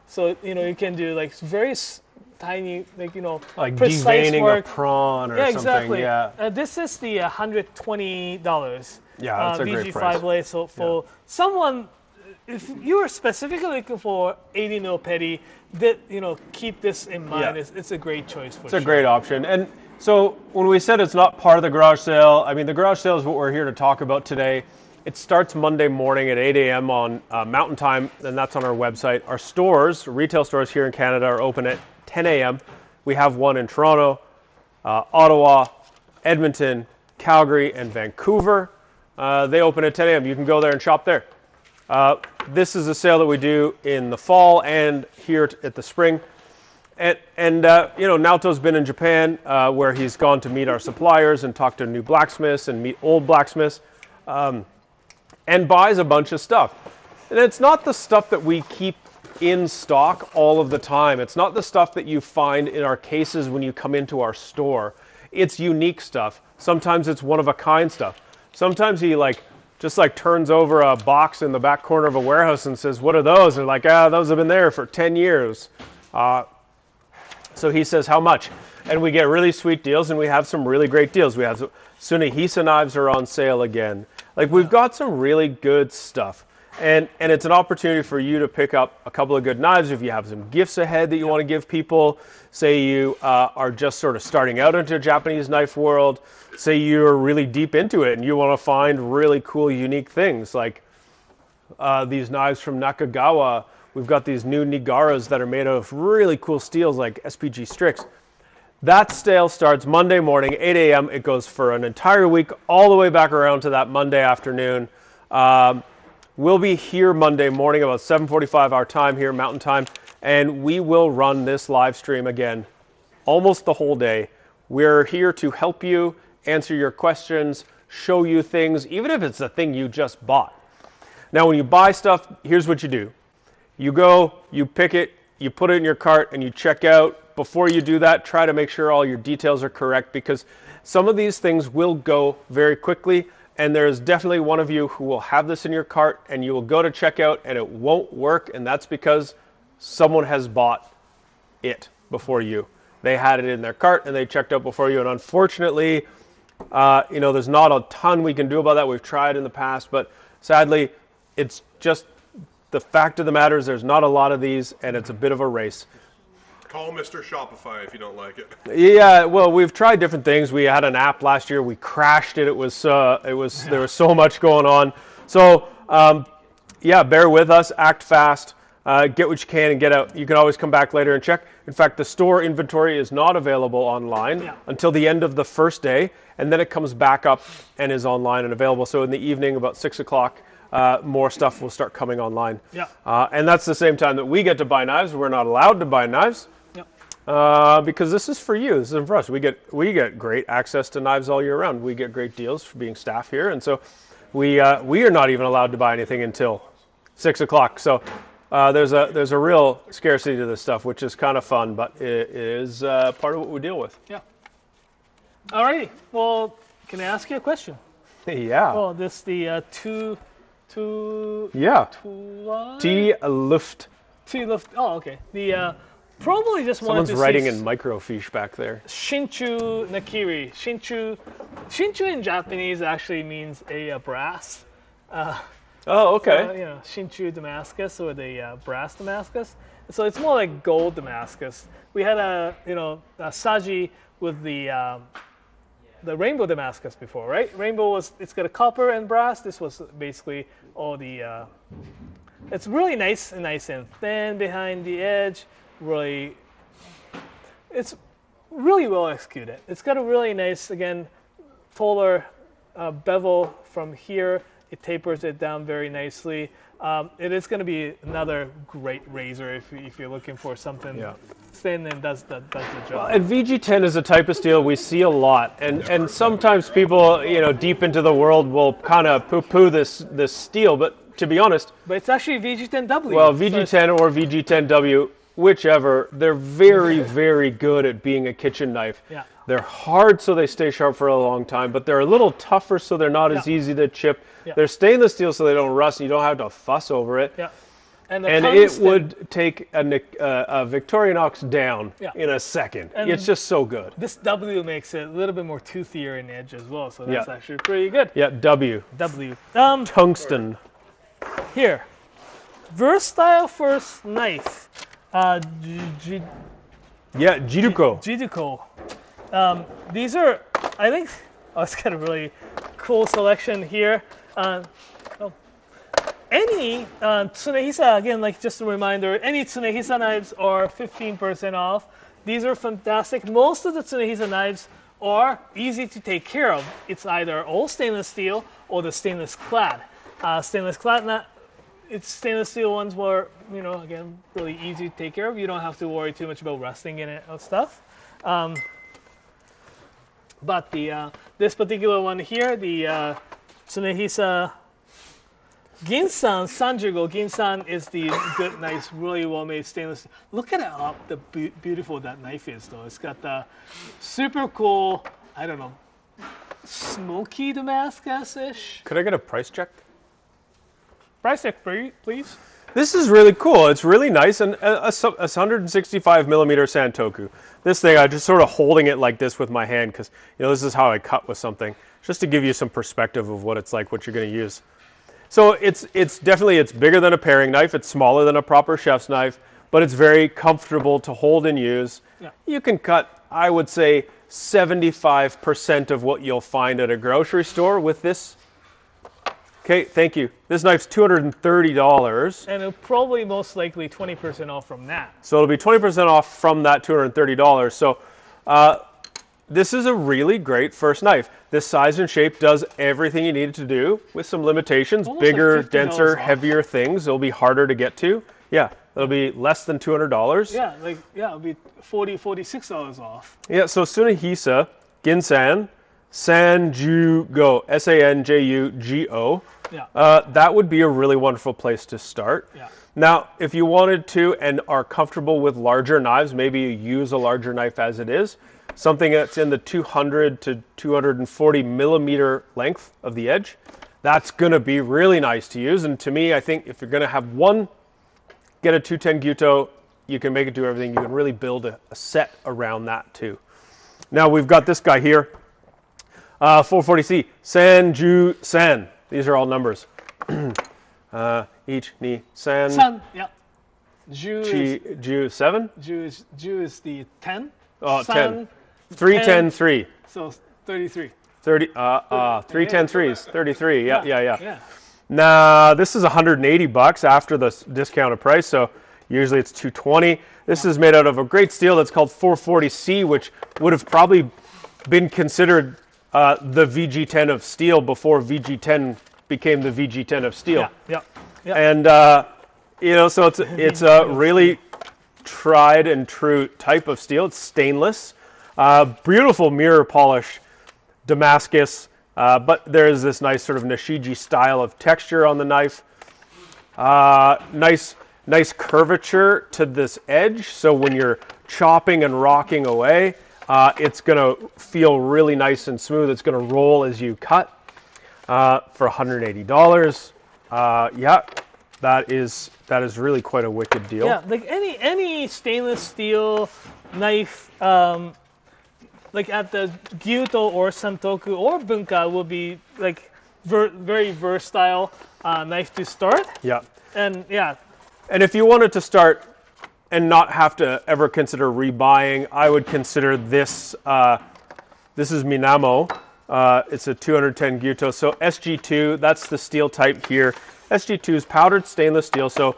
[SPEAKER 1] So you can do like very tiny, like
[SPEAKER 2] like
[SPEAKER 1] precise
[SPEAKER 2] deveining
[SPEAKER 1] work.
[SPEAKER 2] a prawn or
[SPEAKER 1] Yeah,
[SPEAKER 2] something.
[SPEAKER 1] exactly.
[SPEAKER 2] Yeah.
[SPEAKER 1] This is the $120.
[SPEAKER 2] Yeah, that's a great price.
[SPEAKER 1] VG5 blade. So for someone, if you are specifically looking for 80 mil petty, that keep this in mind.
[SPEAKER 2] Yeah.
[SPEAKER 1] It's a great choice for
[SPEAKER 2] It's a great option. And so when we said it's not part of the garage sale, I mean the garage sale is what we're here to talk about today. It starts Monday morning at 8 a.m. on Mountain Time, and that's on our website. Our stores, retail stores here in Canada, are open at 10 a.m. We have one in Toronto, Ottawa, Edmonton, Calgary, and Vancouver. They open at 10 a.m. You can go there and shop there. This is a sale that we do in the fall and here at the spring. And Naoto's been in Japan where he's gone to meet our suppliers and talk to new blacksmiths and meet old blacksmiths. And buys a bunch of stuff. And it's not the stuff that we keep in stock all of the time. It's not the stuff that you find in our cases when you come into our store. It's unique stuff. Sometimes it's one-of-a-kind stuff. Sometimes he just turns over a box in the back corner of a warehouse and says, "What are those?" And they're like, "Those have been there for 10 years." So he says, "How much?" And we get really sweet deals, and we have some really great deals. We have Tsunehisa knives are on sale again. We've got some really good stuff. And it's an opportunity for you to pick up a couple of good knives if you have some gifts ahead that you want to give people. Say you are just sort of starting out into Japanese knife world. Say you're really deep into it and you want to find really cool, unique things like these knives from Nakagawa. We've got these new Nigaras that are made of really cool steels like SPG Strix. That sale starts Monday morning, 8 a.m. It goes for an entire week, all the way back around to that Monday afternoon. We'll be here Monday morning about 7:45 our time here, Mountain Time, and we will run this live stream again almost the whole day. We're here to help you, answer your questions, show you things, even if it's the thing you just bought. Now, when you buy stuff, here's what you do. You go, you pick it, you put it in your cart, and you check out. Before you do that, try to make sure all your details are correct because some of these things will go very quickly, and there's definitely one of you who will have this in your cart and you will go to checkout and it won't work, and that's because someone has bought it before you. They had it in their cart and they checked out before you, and unfortunately, there's not a ton we can do about that. We've tried in the past, but sadly, it's just the fact of the matter is there's not a lot of these, and it's a bit of a race.
[SPEAKER 3] Call Mr. Shopify if you don't like it.
[SPEAKER 2] Yeah, well, we've tried different things. We had an app last year. We crashed it. There was so much going on. So, bear with us. Act fast. Get what you can and get out. You can always come back later and check. In fact, the store inventory is not available online until the end of the first day, and then it comes back up and is online and available. So in the evening, about 6 o'clock, more stuff will start coming online.
[SPEAKER 1] Yeah.
[SPEAKER 2] And that's the same time that we get to buy knives. We're not allowed to buy knives. Because this is for you. This isn't for us. We get great access to knives all year round. We get great deals for being staff here, and so we are not even allowed to buy anything until 6 o'clock. So there's a real scarcity to this stuff, which is kind of fun, but it is part of what we deal with.
[SPEAKER 1] Yeah. Alrighty. Well, can I ask you a question?
[SPEAKER 2] Yeah.
[SPEAKER 1] Well, this the
[SPEAKER 2] T-Luft.
[SPEAKER 1] T-Luft. Oh, okay. The probably just wanted
[SPEAKER 2] Someone's
[SPEAKER 1] to
[SPEAKER 2] writing
[SPEAKER 1] see
[SPEAKER 2] in microfiche back there.
[SPEAKER 1] Shinchu Nakiri. Shinchu in Japanese actually means a brass.
[SPEAKER 2] Oh, okay.
[SPEAKER 1] Shinchu Damascus or the brass Damascus. So it's more like gold Damascus. We had a Saji with the rainbow Damascus before, right? Rainbow it's got a copper and brass. This was basically all the. It's really nice and thin behind the edge. Really, it's really well executed. It's got a really nice, again, fuller bevel from here. It tapers it down very nicely. It is going to be another great razor if you're looking for something thin and does the job.
[SPEAKER 2] Well, and VG10 is a type of steel we see a lot, and sometimes people, deep into the world will kind of poo-poo this steel, but to be honest,
[SPEAKER 1] but it's actually VG10W.
[SPEAKER 2] Well, VG10 or VG10W. Whichever, they're very, very good at being a kitchen knife.
[SPEAKER 1] Yeah.
[SPEAKER 2] They're hard so they stay sharp for a long time, but they're a little tougher so they're not as easy to chip.
[SPEAKER 1] Yeah.
[SPEAKER 2] They're stainless steel so they don't rust and you don't have to fuss over it.
[SPEAKER 1] Yeah. And, the
[SPEAKER 2] And it
[SPEAKER 1] tungsten-
[SPEAKER 2] would take a Victorinox down
[SPEAKER 1] Yeah.
[SPEAKER 2] in a second.
[SPEAKER 1] And
[SPEAKER 2] it's just so good.
[SPEAKER 1] This W makes it a little bit more toothier in the edge as well, so that's
[SPEAKER 2] Yeah.
[SPEAKER 1] actually pretty good.
[SPEAKER 2] Yeah, W.
[SPEAKER 1] W.
[SPEAKER 2] Tungsten.
[SPEAKER 1] Here, versatile first knife.
[SPEAKER 2] Yeah, Jiruko.
[SPEAKER 1] Jiduko. These are, I think, it's got a really cool selection here. Any Tsunehisa, again, like just a reminder, any Tsunehisa knives are 15% off. These are fantastic. Most of the Tsunehisa knives are easy to take care of. It's either all stainless steel or the stainless clad. Stainless steel ones were, again, really easy to take care of. You don't have to worry too much about rusting in it or stuff. But this particular one here, the Tsunehisa Ginsan Sanjugo. Ginsan is the good, nice, really well-made stainless. Look at how beautiful that knife is, though. It's got the super cool, I don't know, smoky Damascus-ish.
[SPEAKER 2] Could I get a price check?
[SPEAKER 1] Price check, please.
[SPEAKER 2] This is really cool. It's really nice, and a 165 millimeter Santoku. This thing, I just sort of holding it like this with my hand because this is how I cut with something, just to give you some perspective of what it's like, what you're going to use. So it's definitely bigger than a paring knife. It's smaller than a proper chef's knife, but it's very comfortable to hold and use.
[SPEAKER 1] Yeah.
[SPEAKER 2] You can cut, I would say, 75% of what you'll find at a grocery store with this. Okay, thank you. This knife's $230.
[SPEAKER 1] And it'll probably most likely 20% off from that.
[SPEAKER 2] So it'll be 20% off from that $230. So this is a really great first knife. This size and shape does everything you need it to do with some limitations.
[SPEAKER 1] Almost
[SPEAKER 2] Bigger,
[SPEAKER 1] like $50
[SPEAKER 2] denser,
[SPEAKER 1] off.
[SPEAKER 2] heavier things. It'll be harder to get to. Yeah, it'll be less than $200.
[SPEAKER 1] Yeah, it'll be $46 off.
[SPEAKER 2] Yeah, so Tsunehisa, Ginsan, Sanjugo, Sanjugo.
[SPEAKER 1] Yeah.
[SPEAKER 2] That would be a really wonderful place to start.
[SPEAKER 1] Yeah.
[SPEAKER 2] Now, if you wanted to and are comfortable with larger knives, maybe you use a larger knife as it is, something that's in the 200 to 240 millimeter length of the edge, that's going to be really nice to use. And to me, I think if you're going to have one, get a 210 Gyuto, you can make it do everything. You can really build a set around that too. Now we've got this guy here, 440C, Sanju-san. These are all numbers. Ich, ni, san.
[SPEAKER 1] San, yeah. Ju
[SPEAKER 2] 7?
[SPEAKER 1] Ju is the 10.
[SPEAKER 2] Oh,
[SPEAKER 1] San,
[SPEAKER 2] 10. 310 3.
[SPEAKER 1] So 33.
[SPEAKER 2] 310 3 is 33. Yeah.
[SPEAKER 1] Yeah.
[SPEAKER 2] Now, this is $180 after the discounted price, so usually it's $220. This is made out of a great steel that's called 440C, which would have probably been considered the VG10 of steel before VG10 became the VG10 of steel.
[SPEAKER 1] Yeah.
[SPEAKER 2] And so it's a really tried and true type of steel. It's stainless, beautiful mirror polish, Damascus, but there is this nice sort of Nishiji style of texture on the knife. Nice curvature to this edge, so when you're chopping and rocking away, it's going to feel really nice and smooth. It's going to roll as you cut. For $180. That is really quite a wicked deal.
[SPEAKER 1] Yeah, like any stainless steel knife, like at the Gyuto or Santoku or Bunka will be like very versatile knife to start.
[SPEAKER 2] Yeah.
[SPEAKER 1] And yeah.
[SPEAKER 2] And if you wanted to start and not have to ever consider rebuying, I would consider this. This is Minamo. It's a 210 Gyuto. So SG2, that's the steel type here. SG2 is powdered stainless steel, so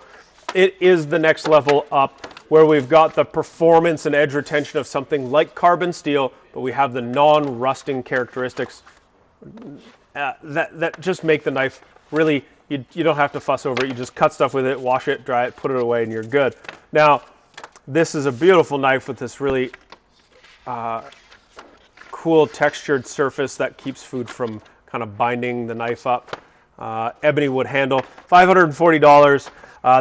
[SPEAKER 2] it is the next level up where we've got the performance and edge retention of something like carbon steel, but we have the non-rusting characteristics that just make the knife really, you don't have to fuss over it. You just cut stuff with it, wash it, dry it, put it away, and you're good. Now, this is a beautiful knife with this really cool textured surface that keeps food from kind of binding the knife up. Ebony wood handle, $540.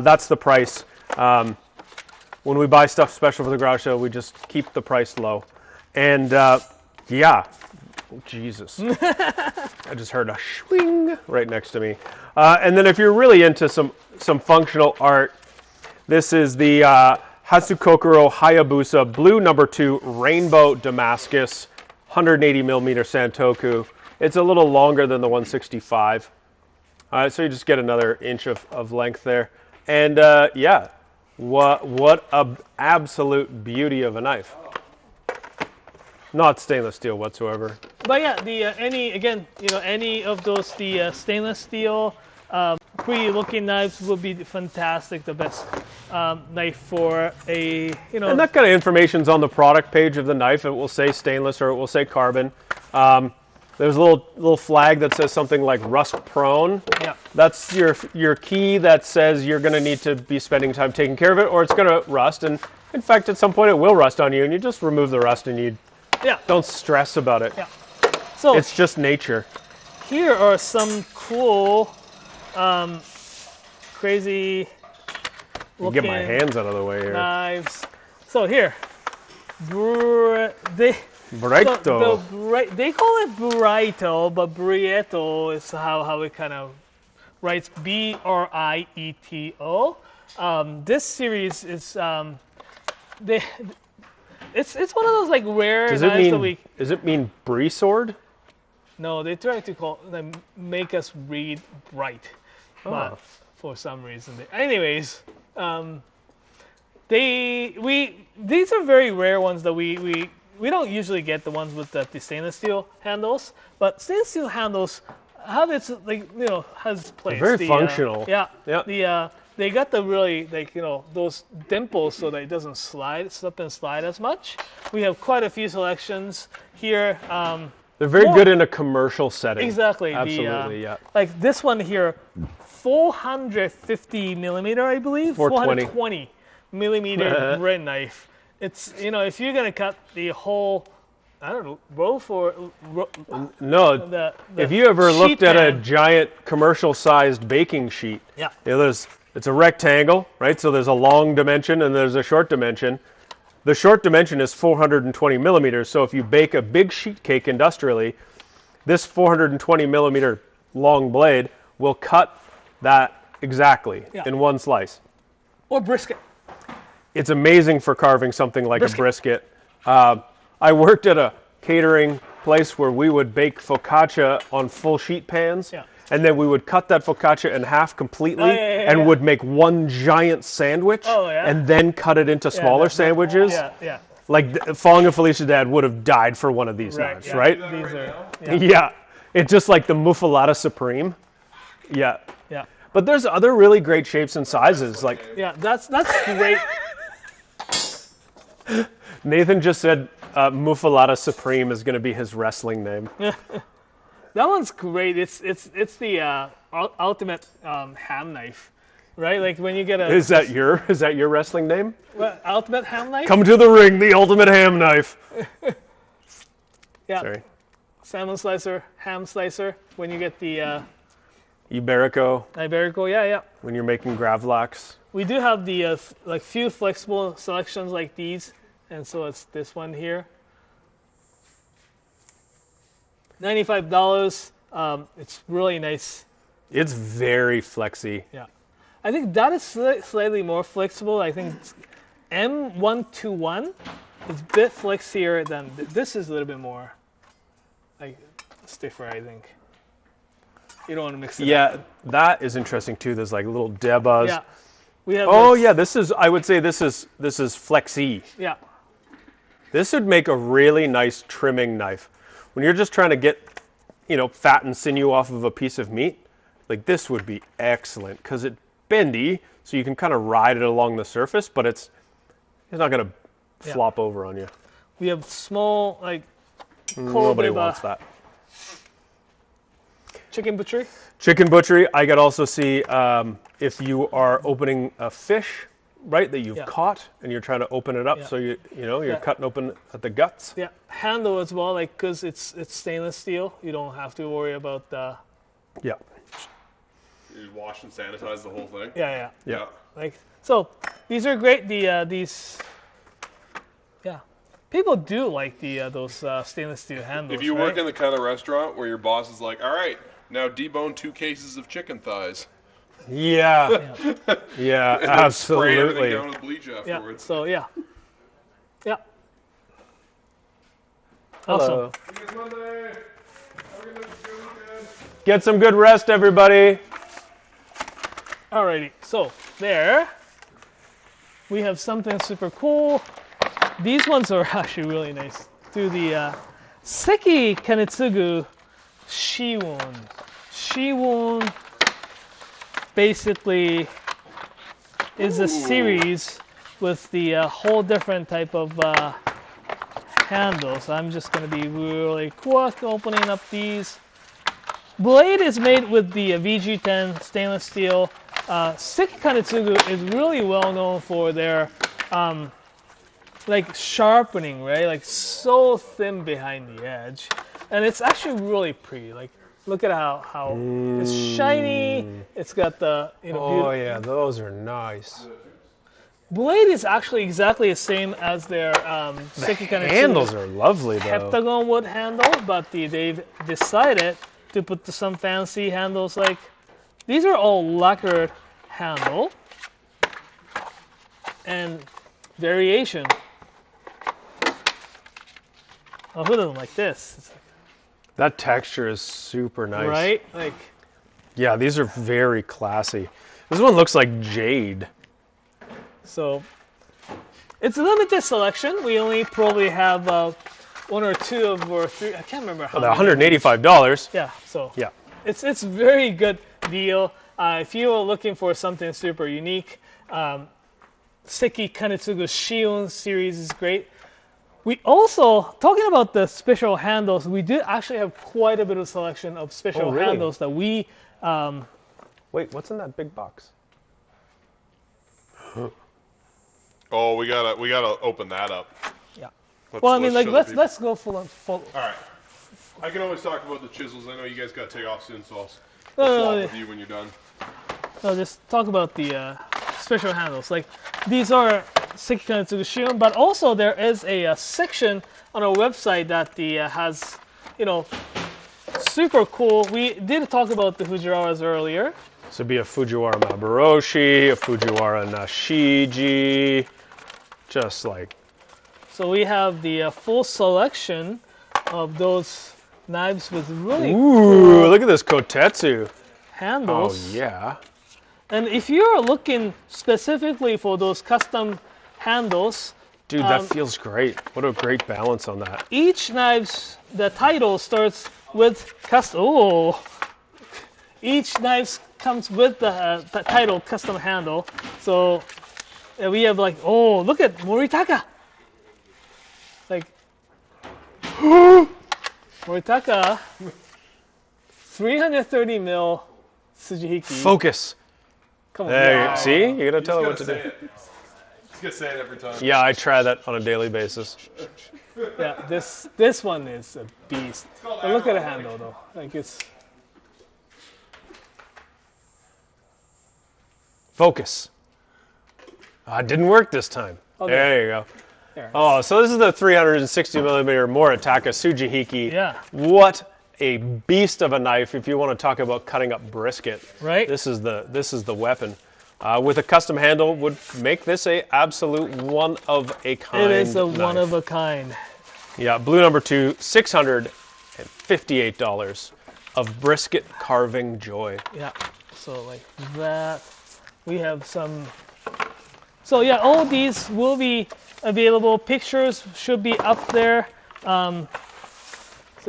[SPEAKER 2] That's the price. When we buy stuff special for the garage sale, we just keep the price low. And Oh, Jesus. I just heard a swing right next to me. And then if you're really into some functional art, this is the Hatsukokuro Hayabusa Blue No. 2 Rainbow Damascus 180 millimeter Santoku. It's a little longer than the 165. So you just get another inch of length there. And yeah, what a absolute beauty of a knife. Not stainless steel whatsoever.
[SPEAKER 1] But yeah, the any of those stainless steel pretty looking knives would be fantastic. The best knife for a
[SPEAKER 2] And that kind of information's on the product page of the knife. It will say stainless or it will say carbon. There's a little flag that says something like rust prone.
[SPEAKER 1] Yeah.
[SPEAKER 2] That's your key that says you're going to need to be spending time taking care of it, or it's going to rust. And in fact, at some point, it will rust on you, and you just remove the rust, and you don't stress about it.
[SPEAKER 1] Yeah. So
[SPEAKER 2] it's just nature.
[SPEAKER 1] Here are some cool, crazy looking
[SPEAKER 2] Get my hands out of the way here.
[SPEAKER 1] Knives. So here, Brito. They call it Brito, but Brieto is how it kind of writes. Brieto. This series is it's one of those like rare knives that we.
[SPEAKER 2] Does it mean brie sword?
[SPEAKER 1] No, they try to make us read right, but for some reason. Anyways, these are very rare ones that we don't usually get, the ones with the stainless steel handles, but stainless steel handles have its has place.
[SPEAKER 2] They're very functional.
[SPEAKER 1] They got the really those dimples so that it doesn't slip and slide as much. We have quite a few selections here.
[SPEAKER 2] They're very good in a commercial setting.
[SPEAKER 1] Exactly.
[SPEAKER 2] Absolutely, yeah.
[SPEAKER 1] Like this one here, 450 millimeter, I believe. 420 millimeter bread knife. It's if you're gonna cut the whole, I don't know,
[SPEAKER 2] if you ever looked at a giant commercial-sized baking sheet, it's a rectangle, right? So there's a long dimension and there's a short dimension. The short dimension is 420 millimeters. So if you bake a big sheet cake industrially, this 420 millimeter long blade will cut that exactly in one slice.
[SPEAKER 1] Or brisket.
[SPEAKER 2] It's amazing for carving something like a brisket. I worked at a catering place where we would bake focaccia on full sheet pans. And then we would cut that focaccia in half completely and would make one giant sandwich and then cut it into smaller sandwiches. Like Fong and Felicia's dad would have died for one of these knives, right?
[SPEAKER 1] These are,
[SPEAKER 2] it's just like the Muffalata Supreme. Yeah. But there's other really great shapes and sizes.
[SPEAKER 1] That's great.
[SPEAKER 2] Nathan just said Muffalata Supreme is going to be his wrestling name.
[SPEAKER 1] That one's great. It's the ultimate ham knife, right? Like when you get a.
[SPEAKER 2] Is that your wrestling name?
[SPEAKER 1] What, ultimate ham knife?
[SPEAKER 2] Come to the ring, the ultimate ham knife.
[SPEAKER 1] Sorry. Salmon slicer, ham slicer. When you get the.
[SPEAKER 2] Iberico.
[SPEAKER 1] Yeah.
[SPEAKER 2] When you're making gravlax.
[SPEAKER 1] We do have the few flexible selections like these, and so it's this one here. $95. It's really nice.
[SPEAKER 2] It's very flexy.
[SPEAKER 1] Yeah, I think that is slightly more flexible. I think it's M121 is a bit flexier than this. Is a little bit more stiffer, I think. You don't want to mix it up.
[SPEAKER 2] Yeah, that is interesting too. There's like little debas.
[SPEAKER 1] Yeah. We have
[SPEAKER 2] I would say this is flexi.
[SPEAKER 1] Yeah.
[SPEAKER 2] This would make a really nice trimming knife. When you're just trying to get, fat and sinew off of a piece of meat, like this would be excellent because it's bendy, so you can kind of ride it along the surface, but it's not going to flop over on you.
[SPEAKER 1] We have small,
[SPEAKER 2] nobody wants that.
[SPEAKER 1] Chicken butchery.
[SPEAKER 2] Chicken butchery. I could also see if you are opening a fish, right, that you've caught and you're trying to open it up, so you're cutting open at the guts.
[SPEAKER 1] Yeah, handle as well, because it's stainless steel. You don't have to worry about the.
[SPEAKER 2] Yeah.
[SPEAKER 3] You wash and sanitize the whole thing.
[SPEAKER 1] Yeah. So these are great. These. Yeah. people do like those stainless steel handles.
[SPEAKER 3] If you
[SPEAKER 1] right?
[SPEAKER 3] work in the kind of restaurant where your boss is like, all right, now debone 2 cases of chicken thighs.
[SPEAKER 2] Yeah. Yeah,
[SPEAKER 3] And then
[SPEAKER 2] absolutely.
[SPEAKER 3] spray everything down with bleach afterwards.
[SPEAKER 1] So yeah.
[SPEAKER 2] Hello.
[SPEAKER 1] Awesome.
[SPEAKER 3] See you guys Monday. Have a good weekend.
[SPEAKER 2] Get some good rest, everybody.
[SPEAKER 1] Alrighty, so there we have something super cool. These ones are actually really nice. To the Sakai Kikumori Shiwon. Shiwon basically is a series with the whole different type of handles. I'm just going to be really quick opening up these. Blade is made with the VG10 stainless steel. Sakai Kikumori is really well known for their like sharpening, right? Like so thin behind the edge, and it's actually really pretty. Like look at how it's shiny. It's got the
[SPEAKER 2] Oh yeah, those are nice.
[SPEAKER 1] Blade is actually exactly the same as their Sakai Kikumori
[SPEAKER 2] Handles are lovely though.
[SPEAKER 1] heptagon wood handle, but they've decided to put some fancy handles. Like these are all lacquered handle and variation. Oh, who doesn't like this? It's like,
[SPEAKER 2] That texture is super nice.
[SPEAKER 1] right? Like
[SPEAKER 2] Yeah, these are very classy. This one looks like jade.
[SPEAKER 1] so. It's a limited selection. We only probably have 1 or 2 or 3. I can't remember how.
[SPEAKER 2] Oh,
[SPEAKER 1] many.
[SPEAKER 2] $185.
[SPEAKER 1] Yeah. So.
[SPEAKER 2] Yeah.
[SPEAKER 1] It's very good deal. If you are looking for something super unique, Sakai Kikumori Shion series is great. We also, talking about the special handles, we did actually have quite a bit of selection of special
[SPEAKER 2] really?
[SPEAKER 1] handles that we.
[SPEAKER 2] Wait, what's in that big box?
[SPEAKER 3] Oh, we gotta open that up.
[SPEAKER 1] Yeah.
[SPEAKER 3] Let's-
[SPEAKER 1] Well, I mean, like
[SPEAKER 3] show the people.
[SPEAKER 1] let's go full.
[SPEAKER 3] All right. I can always talk about the chisels. I know you guys gotta take off soon, so I'll
[SPEAKER 1] No,
[SPEAKER 3] swap
[SPEAKER 1] no,
[SPEAKER 3] with you when you're done.
[SPEAKER 1] no, just talk about the special handles. Like these are Sakai Kikumori Shion, but also there is a section on our website that has, super cool. We did talk about the Fujiwaras earlier.
[SPEAKER 2] This would be a Fujiwara Maboroshi, a Fujiwara Nashiji, just like.
[SPEAKER 1] So we have the full selection of those knives with really
[SPEAKER 2] Ooh, look at this Kotetsu.
[SPEAKER 1] handles.
[SPEAKER 2] Oh yeah.
[SPEAKER 1] And if you're looking specifically for those custom handles,
[SPEAKER 2] Dude, that feels great. What a great balance on that.
[SPEAKER 1] each the title starts with custom. Oh, each knife comes with the title custom handle. So we have like, oh, look at Moritaka. Like Moritaka, 330 mil Tsujihiki.
[SPEAKER 2] Focus.
[SPEAKER 1] Come on,
[SPEAKER 2] There,
[SPEAKER 1] yeah.
[SPEAKER 2] see? You gotta tell it what to do.
[SPEAKER 3] He's gonna say it every time.
[SPEAKER 2] Yeah, I try that on a daily basis.
[SPEAKER 1] Yeah, this one is a beast. But look at the handle though. Like it's
[SPEAKER 2] Focus. It didn't work this time.
[SPEAKER 1] Okay.
[SPEAKER 2] There you go.
[SPEAKER 1] there.
[SPEAKER 2] Oh, so this is the 360 millimeter Moritaka Tsujihiki.
[SPEAKER 1] Yeah.
[SPEAKER 2] What a beast of a knife! If you want to talk about cutting up brisket,
[SPEAKER 1] Right.
[SPEAKER 2] This is the weapon. With a custom handle, would make this a absolute one of a kind.
[SPEAKER 1] It is a
[SPEAKER 2] knife.
[SPEAKER 1] one of a kind.
[SPEAKER 2] Yeah, blue number 2, $658 of brisket carving joy.
[SPEAKER 1] Yeah. So like that. We have some. So yeah, all these will be available. Pictures should be up there. So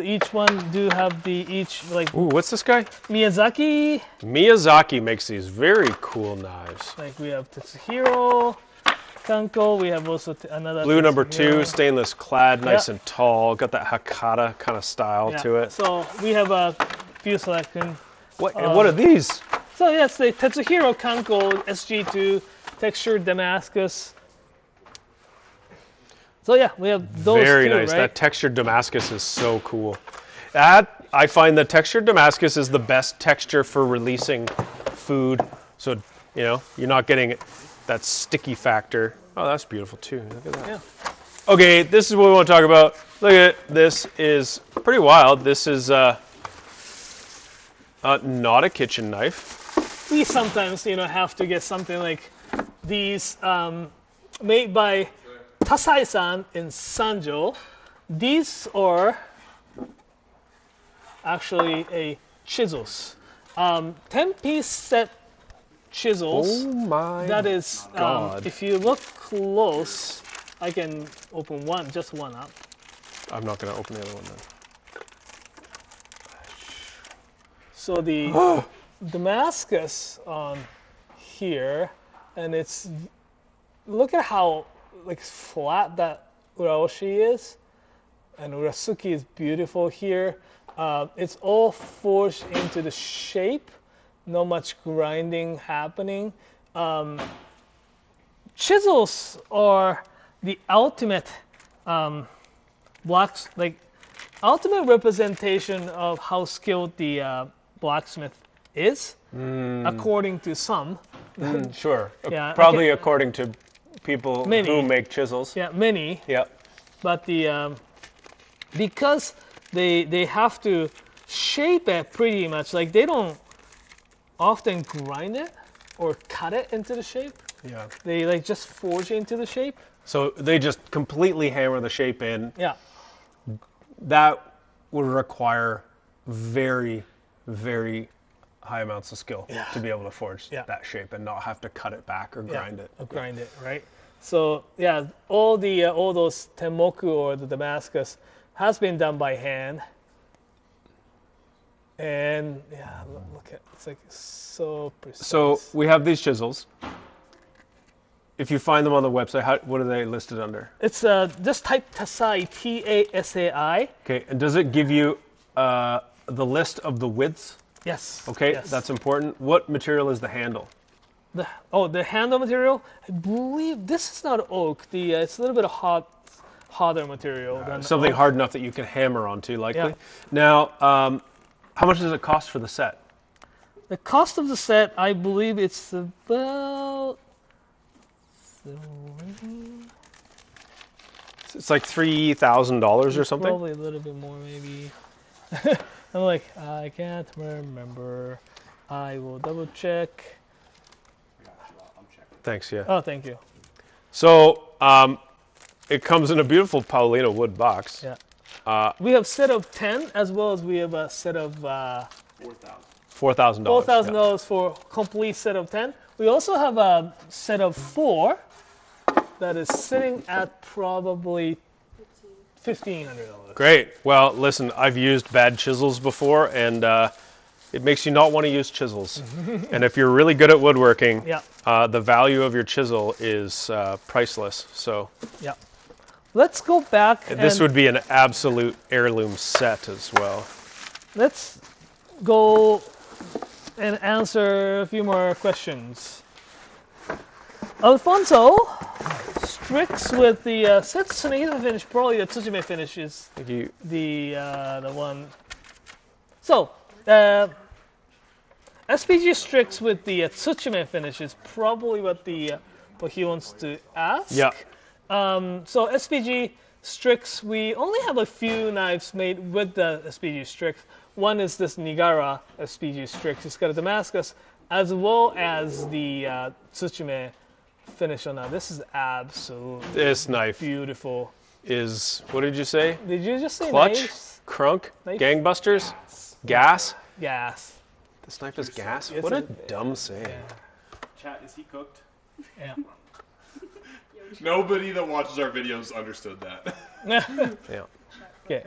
[SPEAKER 1] each one do have like
[SPEAKER 2] Ooh, what's this guy?
[SPEAKER 1] Miyazaki.
[SPEAKER 2] Miyazaki makes these very cool knives.
[SPEAKER 1] Like we have Tetsuhiro, Kanko. We have also another
[SPEAKER 2] Blue number
[SPEAKER 1] Tetsuhiro.
[SPEAKER 2] 2, stainless clad, nice
[SPEAKER 1] Yeah.
[SPEAKER 2] and tall. Got that Hakata kind of style
[SPEAKER 1] Yeah.
[SPEAKER 2] to it.
[SPEAKER 1] So we have a few selection.
[SPEAKER 2] What are these?
[SPEAKER 1] So yes, the Tetsuhiro Kanko SG2 textured Damascus. So yeah, we have those
[SPEAKER 2] Very
[SPEAKER 1] two,
[SPEAKER 2] nice.
[SPEAKER 1] right?
[SPEAKER 2] That textured Damascus is so cool. I find the textured Damascus is the best texture for releasing food. So, you're not getting that sticky factor. Oh, that's beautiful too. Look at that.
[SPEAKER 1] Yeah.
[SPEAKER 2] Okay, this is what we want to talk about. Look at it. This is pretty wild. This is not a kitchen knife.
[SPEAKER 1] We sometimes, have to get something like these made by Tasai-san in Sanjo. These are actually a chisels. 10-piece set chisels.
[SPEAKER 2] Oh my
[SPEAKER 1] That is,
[SPEAKER 2] God.
[SPEAKER 1] if you look close, I can open just one up.
[SPEAKER 2] I'm not going to open the other one then.
[SPEAKER 1] So the Damascus on here, and look at how flat that uraoshi is, and urasuki is beautiful here. It's all forged into the shape, not much grinding happening. Chisels are the ultimate ultimate representation of how skilled the blacksmith is, according to some.
[SPEAKER 2] Sure.
[SPEAKER 1] Yeah,
[SPEAKER 2] Probably according to people
[SPEAKER 1] Many.
[SPEAKER 2] who make chisels.
[SPEAKER 1] Yeah, many.
[SPEAKER 2] Yeah.
[SPEAKER 1] But because they have to shape it pretty much, they don't often grind it or cut it into the shape.
[SPEAKER 2] Yeah.
[SPEAKER 1] They just forge it into the shape.
[SPEAKER 2] So they just completely hammer the shape in.
[SPEAKER 1] Yeah.
[SPEAKER 2] That would require very, very high amounts of skill to be able to forge that shape and not have to cut it back or grind it.
[SPEAKER 1] Or grind it, right? So yeah, all those tenmoku or the Damascus has been done by hand. And yeah, look at it's so precise.
[SPEAKER 2] So we have these chisels. If you find them on the website, what are they listed under?
[SPEAKER 1] It's just type Tasai, Tasai.
[SPEAKER 2] Okay, and does it give you the list of the widths?
[SPEAKER 1] Yes.
[SPEAKER 2] Okay,
[SPEAKER 1] yes.
[SPEAKER 2] that's important. What material is the handle?
[SPEAKER 1] The handle material. I believe this is not oak. It's a little bit of harder material than
[SPEAKER 2] Something
[SPEAKER 1] oak.
[SPEAKER 2] hard enough that you can hammer onto, likely.
[SPEAKER 1] Yeah.
[SPEAKER 2] Now, how much does it cost for the set?
[SPEAKER 1] The cost of the set, I believe, it's about.
[SPEAKER 2] It's like $3,000 or something.
[SPEAKER 1] Probably a little bit more, maybe. I'm I can't remember. I will double check.
[SPEAKER 2] Thanks, yeah.
[SPEAKER 1] Oh, thank you.
[SPEAKER 2] So, it comes in a beautiful Paulina wood box.
[SPEAKER 1] Yeah. We have set of 10 as well as we have a set of
[SPEAKER 2] $4,000.
[SPEAKER 1] $4,000 for complete set of 10. We also have a set of 4 that is sitting at probably $1,500.
[SPEAKER 2] Great. Well, listen, I've used bad chisels before, and it makes you not want to use chisels. And if you're really good at woodworking, the value of your chisel is priceless. So,
[SPEAKER 1] yeah. Let's go back.
[SPEAKER 2] This would be an absolute heirloom set as well.
[SPEAKER 1] Let's go and answer a few more questions. Alfonso Strix with the Setsunehisa finish, probably the Tsujime finish is the one. So, SPG Strix with the Tsuchime finish is probably what he wants to ask.
[SPEAKER 2] Yeah.
[SPEAKER 1] So SPG Strix, we only have a few knives made with the SPG Strix. One is this Nigara SPG Strix. It's got a Damascus as well as the Tsuchime finish on that. This is absolutely
[SPEAKER 2] this knife
[SPEAKER 1] beautiful.
[SPEAKER 2] Is, what did you say?
[SPEAKER 1] Did you just say
[SPEAKER 2] clutch?
[SPEAKER 1] knives?
[SPEAKER 2] Crunk?
[SPEAKER 1] Knife?
[SPEAKER 2] Gangbusters? Gas?
[SPEAKER 1] Gas.
[SPEAKER 2] This knife is gas?
[SPEAKER 1] It's
[SPEAKER 2] What a dumb saying.
[SPEAKER 4] Chat, is he cooked?
[SPEAKER 1] Yeah.
[SPEAKER 3] Nobody that watches our videos understood that.
[SPEAKER 2] Yeah.
[SPEAKER 1] Okay.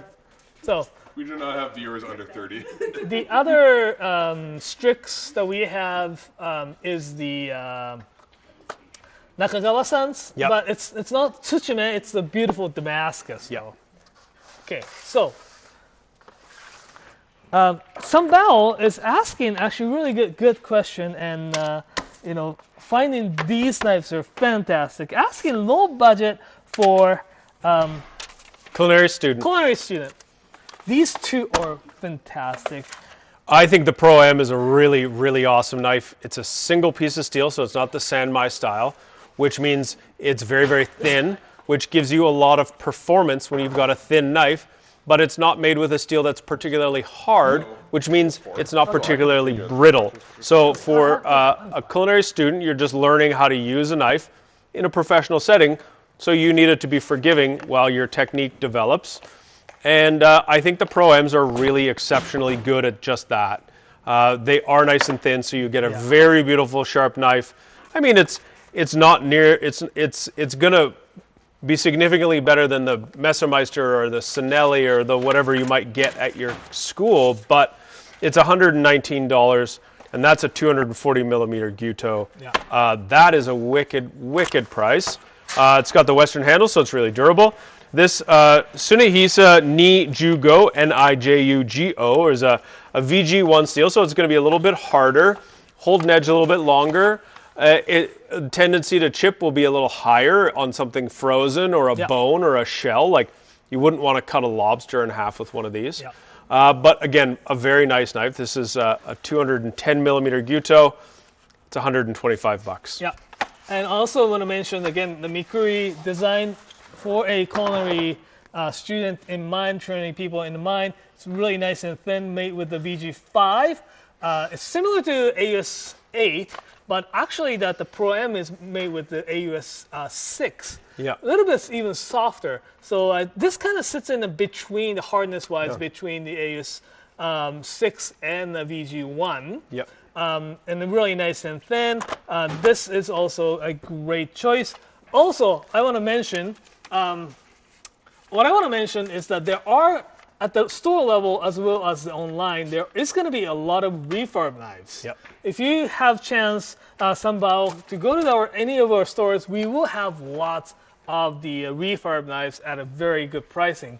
[SPEAKER 1] So
[SPEAKER 3] we do not have viewers under 30.
[SPEAKER 1] the other Strix that we have is the Nakagawa-san's, but it's not Tsuchime, it's the beautiful Damascus.
[SPEAKER 2] Yeah.
[SPEAKER 1] Okay, so Sambao is asking actually really good question, and finding these knives are fantastic. Asking low budget for
[SPEAKER 2] Culinary student.
[SPEAKER 1] These two are fantastic.
[SPEAKER 2] I think the Pro M is a really, really awesome knife. It's a single piece of steel, so it's not the Sanmai style, which means it's very, very thin, which gives you a lot of performance when you've got a thin knife, but it's not made with a steel that's particularly hard, which means it's not particularly brittle. So for a culinary student, you're just learning how to use a knife in a professional setting, so you need it to be forgiving while your technique develops. And I think the Pro-Ms are really exceptionally good at just that. They are nice and thin, so you get a very beautiful sharp knife. I mean, it's gonna be significantly better than the Messermeister or the Sinelli or the whatever you might get at your school, but it's $119, and that's a 240 millimeter Gyuto. That is a wicked price. It's got the Western handle, so it's really durable. This Tsunehisa Nijugo, Nijugo, is a VG1 steel, so it's going to be a little bit harder, hold an edge a little bit longer. Tendency to chip will be a little higher on something frozen or a bone or a shell. Like, you wouldn't want to cut a lobster in half with one of these. But again, a very nice knife. This is a 210 millimeter Gyuto. It's $125.
[SPEAKER 1] Yeah, and also want to mention again the Mikuri design for a culinary student in mind, training people in mind. It's really nice and thin, made with the VG5. It's similar to AUS 8, but actually that the Pro-M is made with the AUS 6.
[SPEAKER 2] Yeah.
[SPEAKER 1] A little bit even softer. So this kind of sits in the between, the hardness-wise, between the AUS 6 and the VG1.
[SPEAKER 2] Yep.
[SPEAKER 1] And they're really nice and thin. This is also a great choice. Also, I want to mention, what I want to mention is that there are, at the store level as well as the online, there is going to be a lot of refurb knives.
[SPEAKER 2] Yep.
[SPEAKER 1] If you have chance, somehow, to go to any of our stores, we will have lots of the refurb knives at a very good pricing.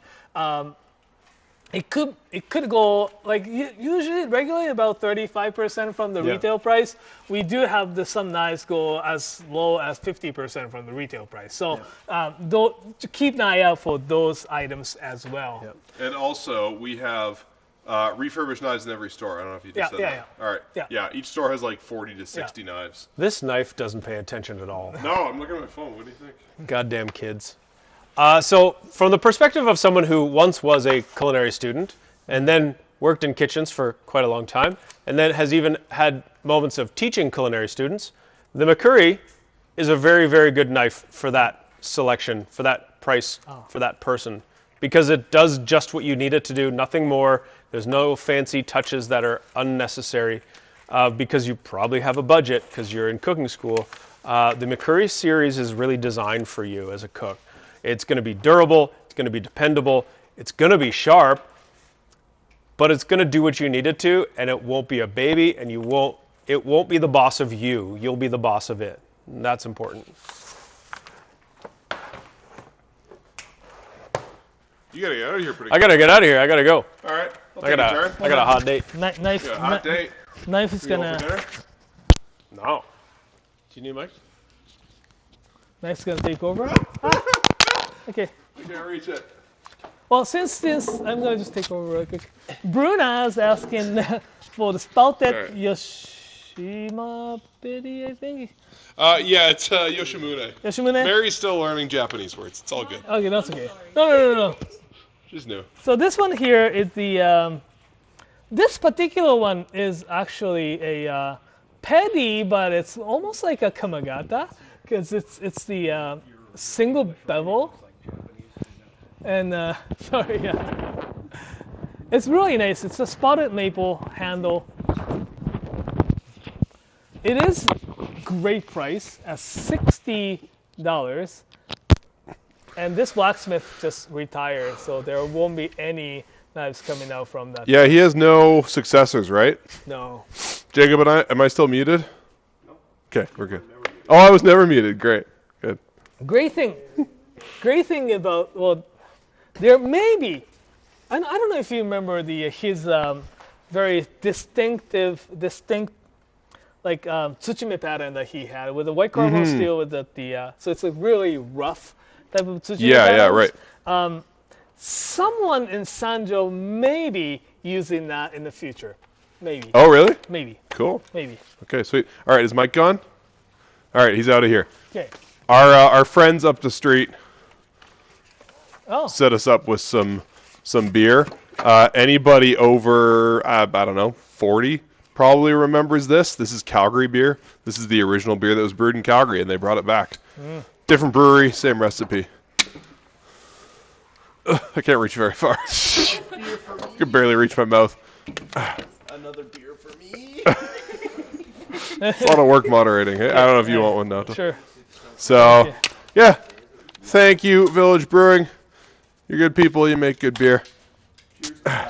[SPEAKER 1] It could go, like, usually regularly about 35% from the retail price. We do have some knives go as low as 50% from the retail price. So to keep an eye out for those items as well.
[SPEAKER 3] And also, we have refurbished knives in every store. I don't know if you just said that. All right. Yeah, each store has like 40 to 60 knives.
[SPEAKER 2] This knife doesn't pay attention at all.
[SPEAKER 3] No, I'm looking at my phone. What do you think?
[SPEAKER 2] Goddamn kids. So from the perspective of someone who once was a culinary student and then worked in kitchens for quite a long time and then has even had moments of teaching culinary students, the Mikuri is a very, very good knife for that selection, for that price, for that person, because it does just what you need it to do, nothing more. There's no fancy touches that are unnecessary because you probably have a budget because you're in cooking school. The Mikuri series is really designed for you as a cook. It's going to be durable, it's going to be dependable, it's going to be sharp, but it's going to do what you need it to, and it won't be a baby, and it won't be the boss of you. You'll be the boss of it. And that's important.
[SPEAKER 3] You gotta get out of here pretty
[SPEAKER 2] I gotta get out of here. I gotta go.
[SPEAKER 3] All right.
[SPEAKER 2] I got a hot date.
[SPEAKER 1] Knife.
[SPEAKER 3] Yeah, hot date.
[SPEAKER 1] Knife is gonna.
[SPEAKER 2] No. Do you need a mic?
[SPEAKER 1] Knife's gonna take over. Okay.
[SPEAKER 3] You can't reach it.
[SPEAKER 1] Well, since I'm gonna just take over real quick. Bruna's asking for the spouted Yoshima Biddy, I think.
[SPEAKER 3] Yeah, it's Yoshimune.
[SPEAKER 1] Yoshimune?
[SPEAKER 3] Mary's still learning Japanese words. It's all good.
[SPEAKER 1] Okay, that's okay. No.
[SPEAKER 3] She's new.
[SPEAKER 1] So this one here is the. This particular one is actually a petty, but it's almost like a Kamagata because it's the single bevel. And sorry, it's really nice. It's a spotted maple handle. It is great price at $60, and this blacksmith just retired, so there won't be any knives coming out from that.
[SPEAKER 3] Yeah, he has no successors, right?
[SPEAKER 1] No.
[SPEAKER 3] Jacob and I, am I still muted? No. Okay, we're good. Oh, I was never muted. Great, good.
[SPEAKER 1] Great thing about, well, there may be, I don't know if you remember his very distinct like tsuchime pattern that he had with the white carbon steel with the so it's a really rough type of tsuchime pattern.
[SPEAKER 3] Yeah, right.
[SPEAKER 1] Someone in Sanjo may be using that in the future. Maybe.
[SPEAKER 3] Oh, really?
[SPEAKER 1] Maybe.
[SPEAKER 3] Cool.
[SPEAKER 1] Maybe.
[SPEAKER 3] Okay, sweet. All right, is Mike gone? All right, he's out of here.
[SPEAKER 1] Okay.
[SPEAKER 3] Our friends up the street set us up with some beer. Anybody over I don't know 40 probably remembers this. This is Calgary beer. This is the original beer that was brewed in Calgary, and they brought it back. Different brewery, same recipe. I can't reach very far. I can barely reach my mouth.
[SPEAKER 6] Another beer for me.
[SPEAKER 3] It's a lot of work moderating. I don't know if you want one now.
[SPEAKER 1] Sure.
[SPEAKER 3] So, yeah. Thank you, Village Brewing. You're good people. You make good beer.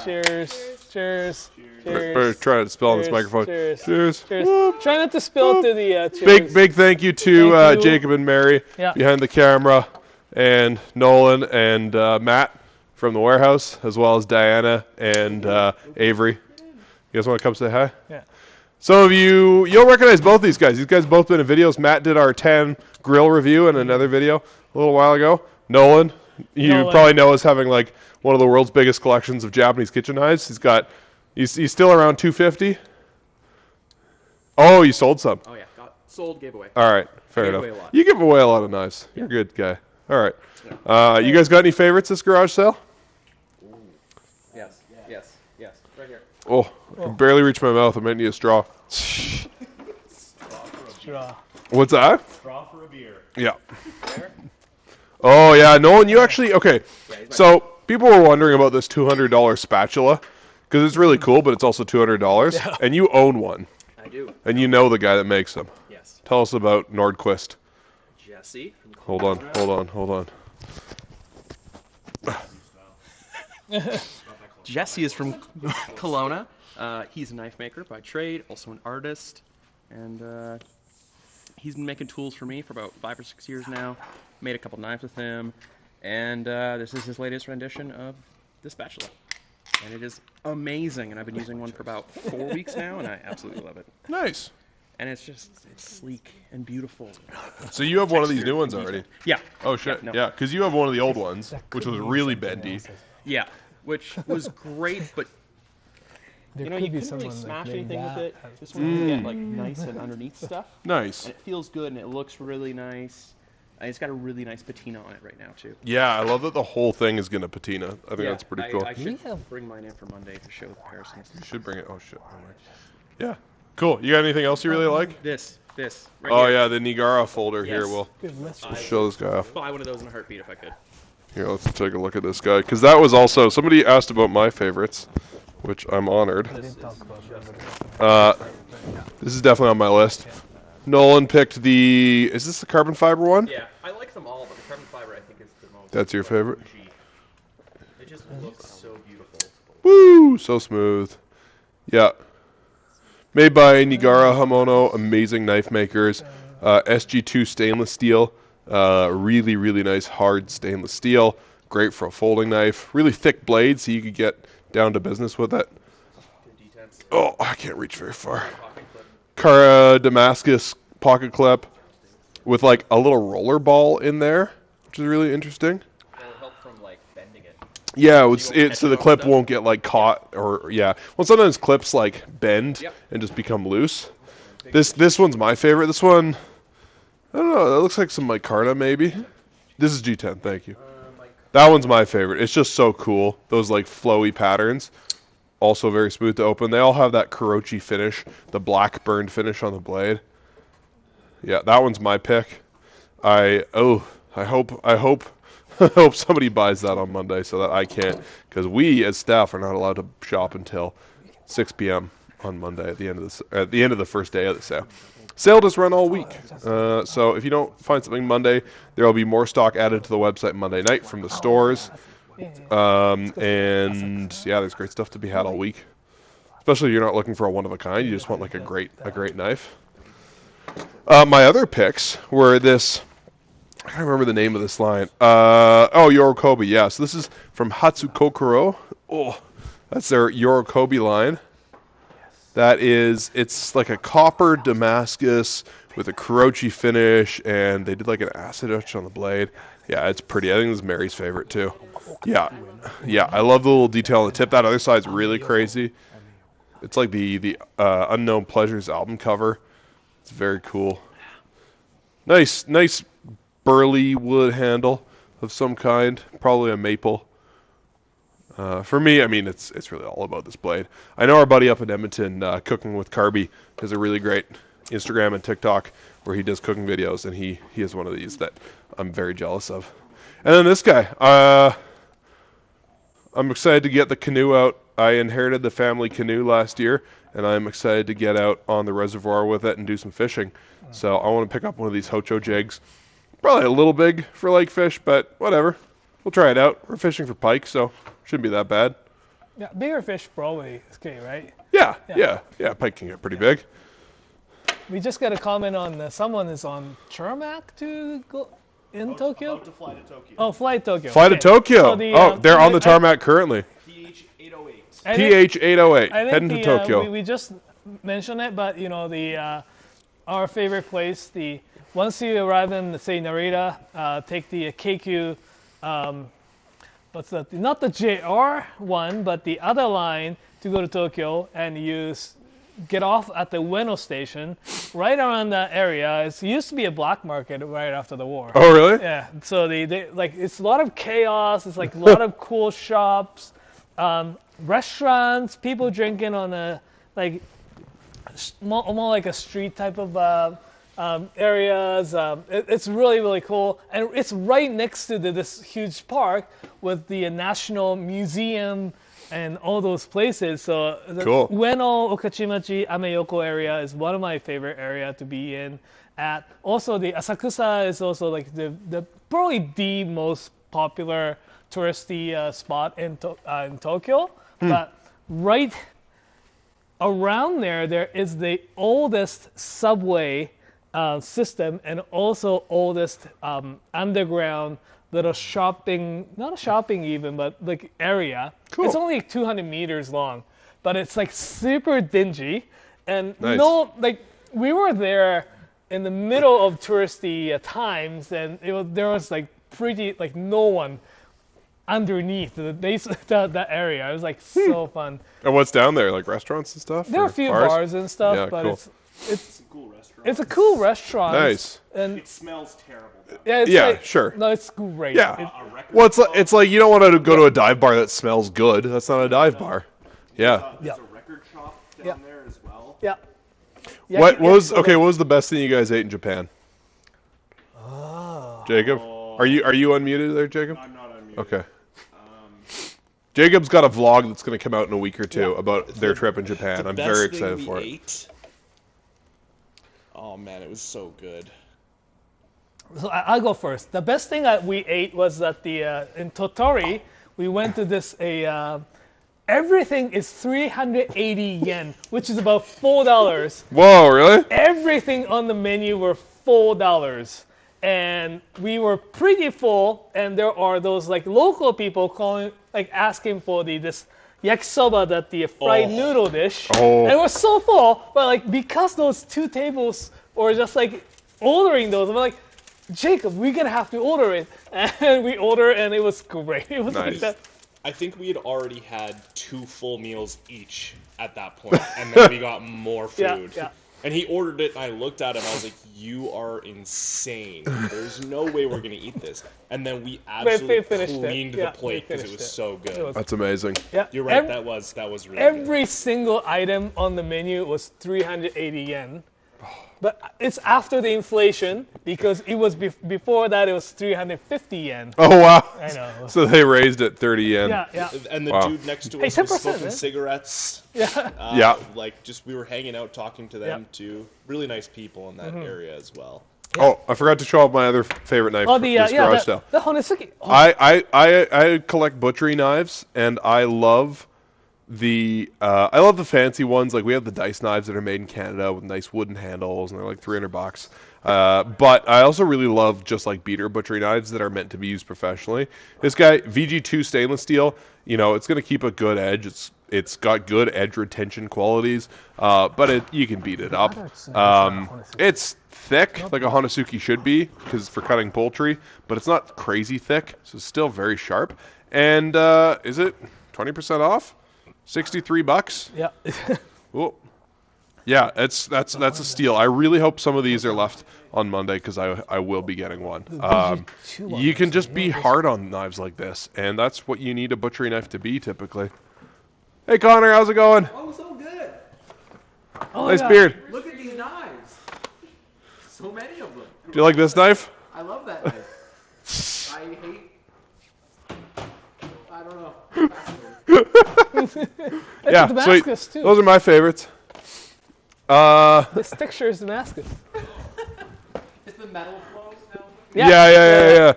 [SPEAKER 1] Cheers. Cheers.
[SPEAKER 3] Better try to spill on this microphone.
[SPEAKER 1] Cheers.
[SPEAKER 3] Cheers.
[SPEAKER 1] Cheers. Try not to spill through the cheers.
[SPEAKER 3] Big thank you to Jacob and Mary behind the camera, and Nolan and Matt from the warehouse, as well as Diana and Avery. You guys want to come say hi?
[SPEAKER 1] Yeah.
[SPEAKER 3] Some of you'll recognize both these guys. These guys both been in videos. Matt did our 10 grill review in another video a little while ago. Nolan, you probably know as having like one of the world's biggest collections of Japanese kitchen knives. He's still around 250. Oh, you sold some.
[SPEAKER 4] Oh yeah, sold, gave away.
[SPEAKER 3] All right, fair
[SPEAKER 4] Gave
[SPEAKER 3] enough.
[SPEAKER 4] away a lot.
[SPEAKER 3] You give away a lot of knives. You're a good guy. All right. You guys got any favorites this garage sale?
[SPEAKER 4] Yes. Right here.
[SPEAKER 3] Oh, I can barely reach my mouth. I might need a straw.
[SPEAKER 1] Straw.
[SPEAKER 3] What's that?
[SPEAKER 4] Straw for a beer.
[SPEAKER 3] Yeah. Oh, yeah. Nolan, you actually... Okay, so people were wondering about this $200 spatula, because it's really cool, but it's also $200, and you own one.
[SPEAKER 4] I do.
[SPEAKER 3] And you know the guy that makes them.
[SPEAKER 4] Yes.
[SPEAKER 3] Tell us about Nordquist.
[SPEAKER 4] Jesse.
[SPEAKER 3] Hold on.
[SPEAKER 4] Jesse is from Kelowna. He's a knife maker by trade, also an artist, and he's been making tools for me for about 5 or 6 years now. Made a couple knives with him, and this is his latest rendition of the spatula, and it is amazing. And I've been using one for about 4 weeks now, and I absolutely love it.
[SPEAKER 3] Nice.
[SPEAKER 4] And it's sleek and beautiful.
[SPEAKER 3] So you have one of these new ones already?
[SPEAKER 4] Yeah.
[SPEAKER 3] Oh, shit.
[SPEAKER 4] Yeah, no.
[SPEAKER 3] Yeah, because you have one of the old ones, which was really bendy.
[SPEAKER 4] Yeah, which was great, but you know, you couldn't really smash anything with it. This one can get like nice and underneath stuff.
[SPEAKER 3] Nice.
[SPEAKER 4] And it feels good and it looks really nice. And it's got a really nice patina on it right now too.
[SPEAKER 3] Yeah, I love that the whole thing is going to patina. I think that's pretty cool.
[SPEAKER 4] I should bring mine in for Monday to show the comparisons.
[SPEAKER 3] You should bring it. Oh, shit. Yeah. Cool. You got anything else you really like?
[SPEAKER 4] This. Right
[SPEAKER 3] oh,
[SPEAKER 4] here.
[SPEAKER 3] yeah, the Nigara folder here. We'll show this guy off.
[SPEAKER 4] Buy one of those in a heartbeat if I could.
[SPEAKER 3] Here, let's take a look at this guy. Because that was also... Somebody asked about my favorites, which I'm honored. This is definitely on my list. Nolan picked the... Is this the carbon fiber one?
[SPEAKER 4] Yeah, I like them all, but the carbon fiber I think is the most...
[SPEAKER 3] That's your favorite?
[SPEAKER 4] It just looks so beautiful.
[SPEAKER 3] Woo! So smooth. Yeah. Made by Nigara Hamono, amazing knife makers. SG2 stainless steel. Really, really nice hard stainless steel. Great for a folding knife. Really thick blade, so you could get down to business with it. Oh, I can't reach very far. Cara Damascus pocket clip with like a little roller ball in there, which is really interesting.
[SPEAKER 4] It'll help from like bending it.
[SPEAKER 3] Yeah, so the clip won't get like caught or Well, sometimes clips like bend and just become loose. This one's my favorite. This one, I don't know. That looks like some micarta maybe. This is G10. Thank you. That one's my favorite. It's just so cool. Those like flowy patterns. Also very smooth to open. They all have that Kurochi finish, the black burned finish on the blade. Yeah, that one's my pick. I hope I hope somebody buys that on Monday so that I can't, because we as staff are not allowed to shop until 6 p.m. on Monday at the end of the first day of the sale. Sale does run all week, so if you don't find something Monday, there will be more stock added to the website Monday night from the stores. And yeah, there's great stuff to be had all week. Especially if you're not looking for a one-of-a-kind, you just want like a great knife. My other picks were this... I can't remember the name of this line. Yorokobi, yeah. So this is from Hatsukokoro. Oh, that's their Yorokobi line. It's like a copper Damascus with a Kurochi finish, and they did like an acid etch on the blade. Yeah, it's pretty. I think this is Mary's favorite too. Yeah, I love the little detail on the tip. That other side's really crazy. It's like the Unknown Pleasures album cover. It's very cool. Nice burly wood handle. of some kind, probably a maple. For me, I mean, it's really all about this blade. I know our buddy up in Edmonton, Cooking with Carby, has a really great Instagram and TikTok where he does cooking videos, and he has one of these that I'm very jealous of. And then this guy, I'm excited to get the canoe out. I inherited the family canoe last year, and I'm excited to get out on the reservoir with it and do some fishing. So I want to pick up one of these Hocho jigs. Probably a little big for lake fish, but whatever. We'll try it out. We're fishing for pike, so shouldn't be that bad.
[SPEAKER 1] Yeah, bigger fish probably is okay, right?
[SPEAKER 3] Yeah. Pike can get pretty big.
[SPEAKER 1] We just got a comment on someone is on tarmac to go in Tokyo.
[SPEAKER 6] About to fly to Tokyo.
[SPEAKER 1] Oh, fly to Tokyo.
[SPEAKER 3] Fly to Tokyo.
[SPEAKER 1] So
[SPEAKER 3] They're on the tarmac currently.
[SPEAKER 6] PH 808.
[SPEAKER 3] PH 808
[SPEAKER 1] I think
[SPEAKER 3] heading to Tokyo.
[SPEAKER 1] We just mentioned it, but you know our favorite place. Once you arrive in say Narita, take the Keikyu. What's that? Not the JR one, but the other line to go to Tokyo, and get off at the Ueno station, right around that area. It used to be a black market right after the war.
[SPEAKER 3] Oh, really?
[SPEAKER 1] Yeah. So they like it's a lot of chaos. It's like a lot of cool shops, restaurants, people drinking on a like more like a street type of areas. It's really, really cool. And it's right next to this huge park with the National Museum and all those places. So the
[SPEAKER 3] Cool.
[SPEAKER 1] Ueno, Okachimachi, Ameyoko area is one of my favorite area to be in. Also, the Asakusa is also like the probably the most popular touristy spot in Tokyo. But right around there is the oldest subway system and also oldest underground little shopping, not a shopping even, but like area.
[SPEAKER 3] Cool.
[SPEAKER 1] It's only 200 meters long, but it's like super dingy. And
[SPEAKER 3] Nice.
[SPEAKER 1] we were there in the middle of touristy times, and there was like pretty, like no one underneath that area. It was like so fun.
[SPEAKER 3] And what's down there? Like restaurants and stuff?
[SPEAKER 1] There are
[SPEAKER 3] Or
[SPEAKER 1] a few bars and stuff,
[SPEAKER 3] Yeah,
[SPEAKER 1] but
[SPEAKER 3] cool.
[SPEAKER 1] it's a cool restaurant.
[SPEAKER 3] Nice.
[SPEAKER 1] And
[SPEAKER 6] It smells terrible.
[SPEAKER 1] yeah, it's
[SPEAKER 3] Yeah,
[SPEAKER 1] like,
[SPEAKER 3] sure.
[SPEAKER 1] No, it's great.
[SPEAKER 3] Yeah. Well, it's like you don't want to go to a dive bar that smells good. That's not a dive bar. Yeah.
[SPEAKER 6] There's a record shop down there as well.
[SPEAKER 1] Yeah.
[SPEAKER 3] What was the best thing you guys ate in Japan? Jacob, are you unmuted there, Jacob?
[SPEAKER 6] I'm not unmuted.
[SPEAKER 3] Okay. Jacob's got a vlog that's going to come out in a week or two about their trip in Japan. I'm very excited for it.
[SPEAKER 6] Ate? Oh man, it was so good.
[SPEAKER 1] So I'll go first. The best thing that we ate was that in Tottori, we went to this everything is 380 yen, which is about $4.
[SPEAKER 3] Whoa, really?
[SPEAKER 1] Everything on the menu were $4. And we were pretty full, and there are those like local people asking for this yakisoba, that the fried noodle dish.
[SPEAKER 3] Oh.
[SPEAKER 1] And we're so full, but like because those two tables were just like ordering those, I'm like, Jacob, we're gonna have to order it. And we ordered, and it was great. It was like
[SPEAKER 3] Nice.
[SPEAKER 1] that.
[SPEAKER 6] I think we had already had 2 full meals each at that point, and then we got more food.
[SPEAKER 1] Yeah.
[SPEAKER 6] And he ordered it, and I looked at him, I was like, you are insane. There's no way we're going to eat this. And then we absolutely
[SPEAKER 1] finished it.
[SPEAKER 6] cleaned
[SPEAKER 1] Yeah,
[SPEAKER 6] the plate
[SPEAKER 1] we
[SPEAKER 6] because it was
[SPEAKER 1] finished
[SPEAKER 6] so good.
[SPEAKER 3] That's amazing.
[SPEAKER 1] Yeah.
[SPEAKER 6] You're right, that was really good.
[SPEAKER 1] Every single item on the menu was 380 yen. But it's after the inflation, because it was before that it was 350 yen.
[SPEAKER 3] Oh, wow.
[SPEAKER 1] I know.
[SPEAKER 3] So they raised it 30 yen.
[SPEAKER 1] Yeah.
[SPEAKER 6] And the
[SPEAKER 3] Wow.
[SPEAKER 6] dude next to
[SPEAKER 1] Hey,
[SPEAKER 6] us was
[SPEAKER 1] 10%,
[SPEAKER 6] smoking
[SPEAKER 1] man.
[SPEAKER 6] cigarettes.
[SPEAKER 1] Yeah.
[SPEAKER 3] Yeah.
[SPEAKER 6] Like, just we were hanging out, talking to them too. Really nice people in that area as well.
[SPEAKER 3] Oh, I forgot to show off my other favorite knife.
[SPEAKER 1] Oh,
[SPEAKER 3] for this garage sale.
[SPEAKER 1] the Honesuki. Oh,
[SPEAKER 3] I collect butchery knives, and I love the fancy ones. Like we have the dice knives that are made in Canada with nice wooden handles, and they're like $300. But I also really love just like beater butchery knives that are meant to be used professionally. This guy, VG2 stainless steel, it's going to keep a good edge. It's got good edge retention qualities, but you can beat it up. It's thick, like a Honesuki should be, because for cutting poultry, but it's not crazy thick, so it's still very sharp. And is it 20% off? $63?
[SPEAKER 1] yeah.
[SPEAKER 3] Oh, Yeah, that's a steal. I really hope some of these are left on Monday because I will be getting one. You can just be hard on knives like this, and that's what you need a butchery knife to be typically. Hey Connor, how's it going?
[SPEAKER 4] Oh, so good.
[SPEAKER 1] Oh,
[SPEAKER 3] nice beard.
[SPEAKER 4] Look at these knives. So many of them.
[SPEAKER 3] Do you like this knife?
[SPEAKER 4] I love that knife. I hate. I don't know.
[SPEAKER 3] Yeah,
[SPEAKER 1] Damascus,
[SPEAKER 3] sweet.
[SPEAKER 1] too.
[SPEAKER 3] Those are my favorites.
[SPEAKER 1] This texture is Damascus.
[SPEAKER 4] Is the metal flow now?
[SPEAKER 3] Yeah.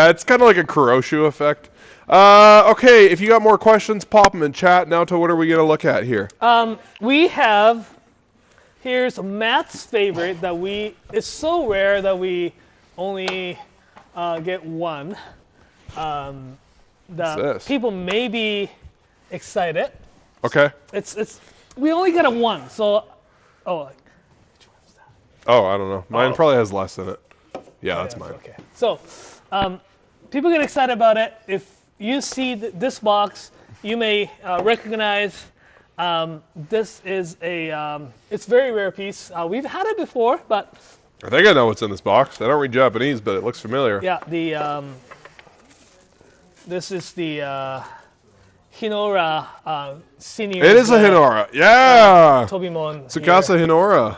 [SPEAKER 3] It's kind of like a Kuroshu effect. Okay, if you got more questions, pop them in chat. Now to what are we going to look at here?
[SPEAKER 1] We have, here's Matt's favorite that it's so rare that we only get one. That
[SPEAKER 3] this?
[SPEAKER 1] people may be excited.
[SPEAKER 3] Okay.
[SPEAKER 1] We only got a one, so,
[SPEAKER 3] Oh, I don't know. Mine probably has less in it. Yeah, that's mine.
[SPEAKER 1] Okay. So, people get excited about it. If you see this box, you may recognize this is it's a very rare piece. We've had it before, but
[SPEAKER 3] I think I know what's in this box. I don't read Japanese, but it looks familiar.
[SPEAKER 1] yeah, this is the Hinoura senior.
[SPEAKER 3] It is a Hinoura. Yeah.
[SPEAKER 1] Tobimon.
[SPEAKER 3] Tsukasa Hinoura.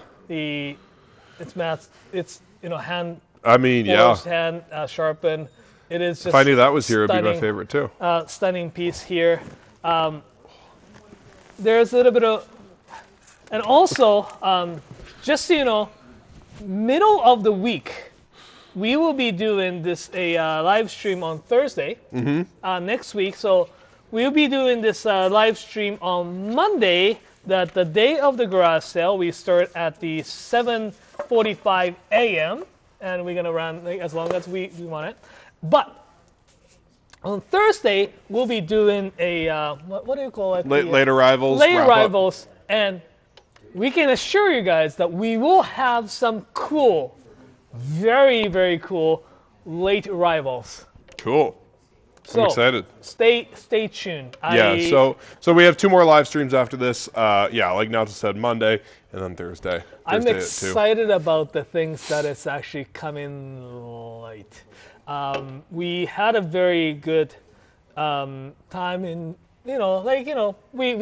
[SPEAKER 1] It's matte. It's hand.
[SPEAKER 3] I mean, yeah.
[SPEAKER 1] Hand sharpened. It is just.
[SPEAKER 3] If I knew that was here, it'd be my favorite too.
[SPEAKER 1] Stunning piece here. There's a little bit of, and also, just so you know, middle of the week, we will be doing this live stream on Thursday next week. So we'll be doing this live stream on Monday. That the day of the garage sale, we start at the 7:45 a.m. and we're gonna run as long as we want it. But on Thursday, we'll be doing a what do you call it?
[SPEAKER 3] Late arrivals.
[SPEAKER 1] Late arrivals, and we can assure you guys that we will have some cool, very, very cool late arrivals.
[SPEAKER 3] Cool.
[SPEAKER 1] So,
[SPEAKER 3] I'm excited.
[SPEAKER 1] Stay tuned.
[SPEAKER 3] Yeah, so we have 2 more live streams after this. Yeah, like Naoto said, Monday and then Thursday.
[SPEAKER 1] I'm excited about the things that is actually coming late. We had a very good time in, we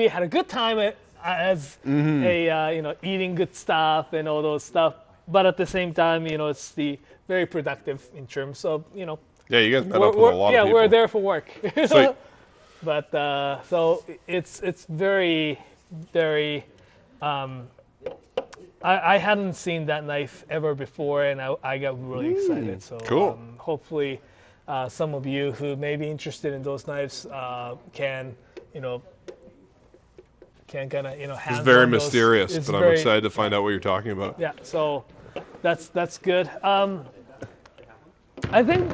[SPEAKER 1] had a good time as eating good stuff and all those stuff. But at the same time, it's very productive in terms of,
[SPEAKER 3] Yeah, you guys met up with a lot of people.
[SPEAKER 1] Yeah, we're there for work.
[SPEAKER 3] Sweet.
[SPEAKER 1] But so it's very, very. I hadn't seen that knife ever before, and I got really excited. So
[SPEAKER 3] cool.
[SPEAKER 1] Hopefully, some of you who may be interested in those knives can kind of
[SPEAKER 3] It's very mysterious, but I'm excited to find out what you're talking about.
[SPEAKER 1] Yeah, so that's good. I think.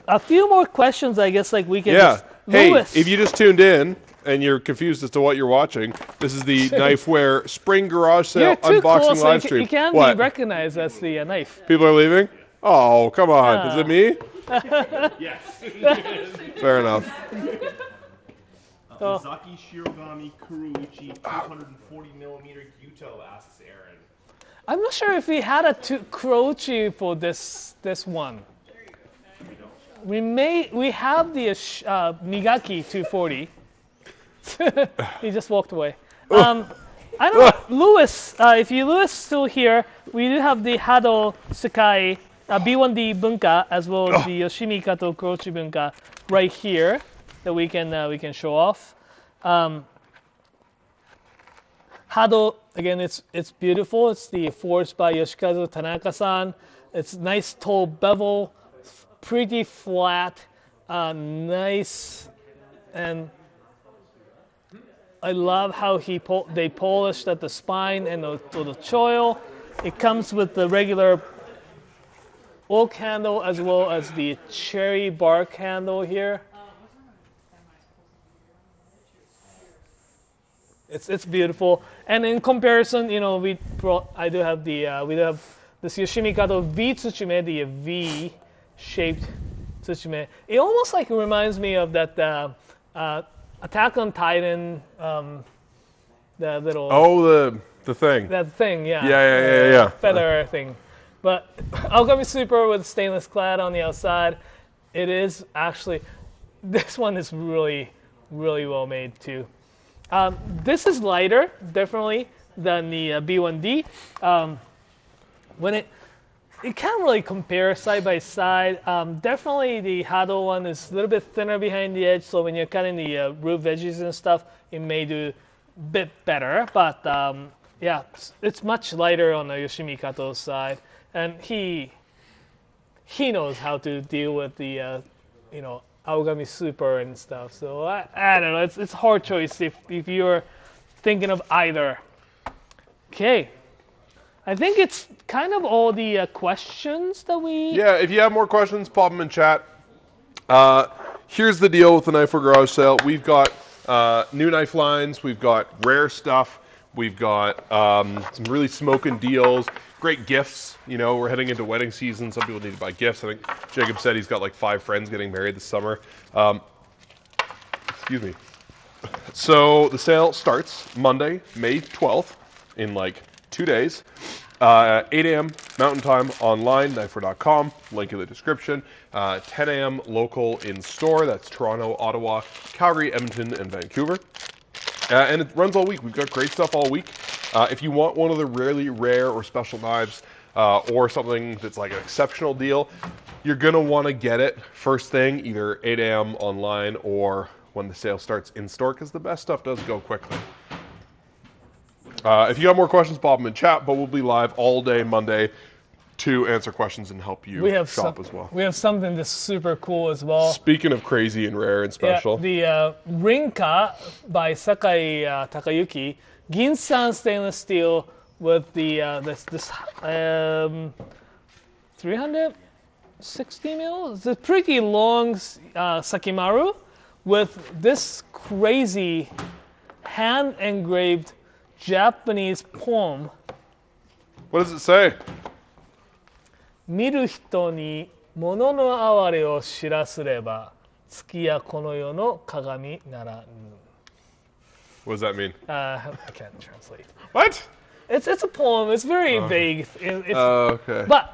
[SPEAKER 1] A few more questions, I guess, we can.
[SPEAKER 3] Yeah. Hey,
[SPEAKER 1] Lewis.
[SPEAKER 3] if you just tuned in and you're confused as to what you're watching, this is the Knifewear Spring Garage Sale unboxing live stream.
[SPEAKER 1] You can be recognized as the knife.
[SPEAKER 3] People are leaving? Oh, come on. Is it me?
[SPEAKER 6] Yes.
[SPEAKER 3] Fair enough.
[SPEAKER 6] Mazaki Shirogami Kuroichi 240mm Gyuto, asks Aaron.
[SPEAKER 1] I'm not sure if we had a Kuroichi for this one. We have the Migaki 240. He just walked away. I don't know, Lewis. If Lewis still here, we do have the Hado Sakai B1D Bunka as well as the Yoshimi Kato Kuroichi Bunka right here that we can show off. Hado again, it's beautiful. It's the forged by Yoshikazu Tanaka-san. It's nice tall bevel. Pretty flat, nice, and I love how they polished at the spine and the choil. It comes with the regular oak handle as well as the cherry bark handle here. It's beautiful, and in comparison, I do have we do have this Yoshimi Kato V Tsuchime, the V shaped Tsuchime. It almost reminds me of that Attack on Titan, the little.
[SPEAKER 3] Oh, The thing.
[SPEAKER 1] That thing, yeah.
[SPEAKER 3] Yeah.
[SPEAKER 1] Feather thing. But Aogami Super with stainless clad on the outside. It is actually, this one is really, really well made too. This is lighter, definitely, than the B1D. When it can't really compare side by side. Definitely the Hado one is a little bit thinner behind the edge, so when you're cutting the root veggies and stuff, it may do a bit better. But yeah, it's much lighter on the Yoshimi Kato's side, and he knows how to deal with the Aogami Super and stuff. So I don't know. It's a hard choice if you're thinking of either. Okay. I think it's kind of all the questions that we...
[SPEAKER 3] Yeah, if you have more questions, pop them in chat. Here's the deal with the Knifewear Garage Sale. We've got new knife lines. We've got rare stuff. We've got some really smoking deals. Great gifts. You know, we're heading into wedding season. Some people need to buy gifts. I think Jacob said he's got like 5 friends getting married this summer. Excuse me. So the sale starts Monday, May 12th in like 2 days. 8 a.m. Mountain Time online, knifewear.com, link in the description. 10 a.m. local in store, that's Toronto, Ottawa, Calgary, Edmonton, and Vancouver. And it runs all week. We've got great stuff all week. If you want one of the really rare or special knives or something that's like an exceptional deal, you're going to want to get it first thing, either 8 a.m. online or when the sale starts in store, because the best stuff does go quickly. If you got more questions, pop them in chat, but we'll be live all day Monday to answer questions and help you shop as well.
[SPEAKER 1] We have something that's super cool as well.
[SPEAKER 3] Speaking of crazy and rare and special.
[SPEAKER 1] Yeah, the Rinka by Sakai Takayuki, Ginsan stainless steel with the this 360 mil? It's a pretty long Sakimaru with this crazy hand-engraved Japanese poem.
[SPEAKER 3] What does it say?
[SPEAKER 1] 見る人に物の哀れを知らすれば月やこの世の鏡ならぬ.
[SPEAKER 3] What does that mean?
[SPEAKER 1] I can't translate.
[SPEAKER 3] What?
[SPEAKER 1] It's a poem. It's very vague.
[SPEAKER 3] Okay.
[SPEAKER 1] But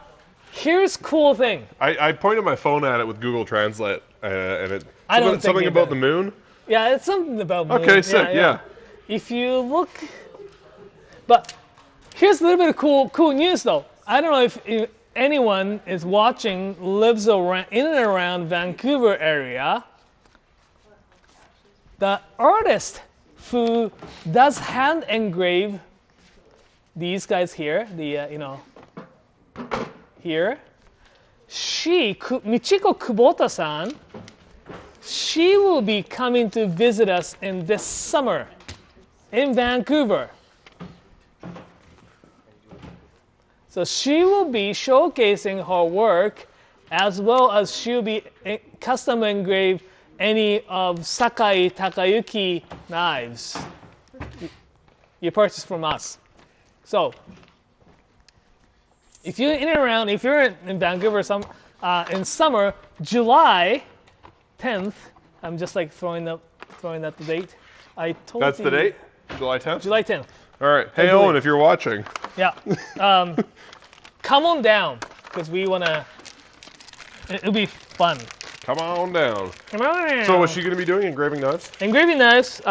[SPEAKER 1] here's cool thing.
[SPEAKER 3] I pointed my phone at it with Google Translate, and it something about the moon.
[SPEAKER 1] Yeah, it's something about moon.
[SPEAKER 3] Okay, sick. Yeah.
[SPEAKER 1] If you look, but here's a little bit of cool news though. I don't know if anyone is watching lives around in and around Vancouver area. The artist who does hand engrave these guys here, here, Michiko Kubota-san, she will be coming to visit us in this summer in Vancouver. So she will be showcasing her work, as well as she'll be custom engrave any of Sakai Takayuki knives you purchase from us. So if you're in and around, if you're in Vancouver in summer, July 10th, I'm just like throwing out the date.
[SPEAKER 3] That's the date? July 10th?
[SPEAKER 1] July 10th.
[SPEAKER 3] All right. Hey, Owen, if you're watching.
[SPEAKER 1] Yeah. Come on down, because we want to... It'll be fun.
[SPEAKER 3] Come on down.
[SPEAKER 1] Come on down.
[SPEAKER 3] So what's she going to be doing? Engraving knives?
[SPEAKER 1] Engraving knives,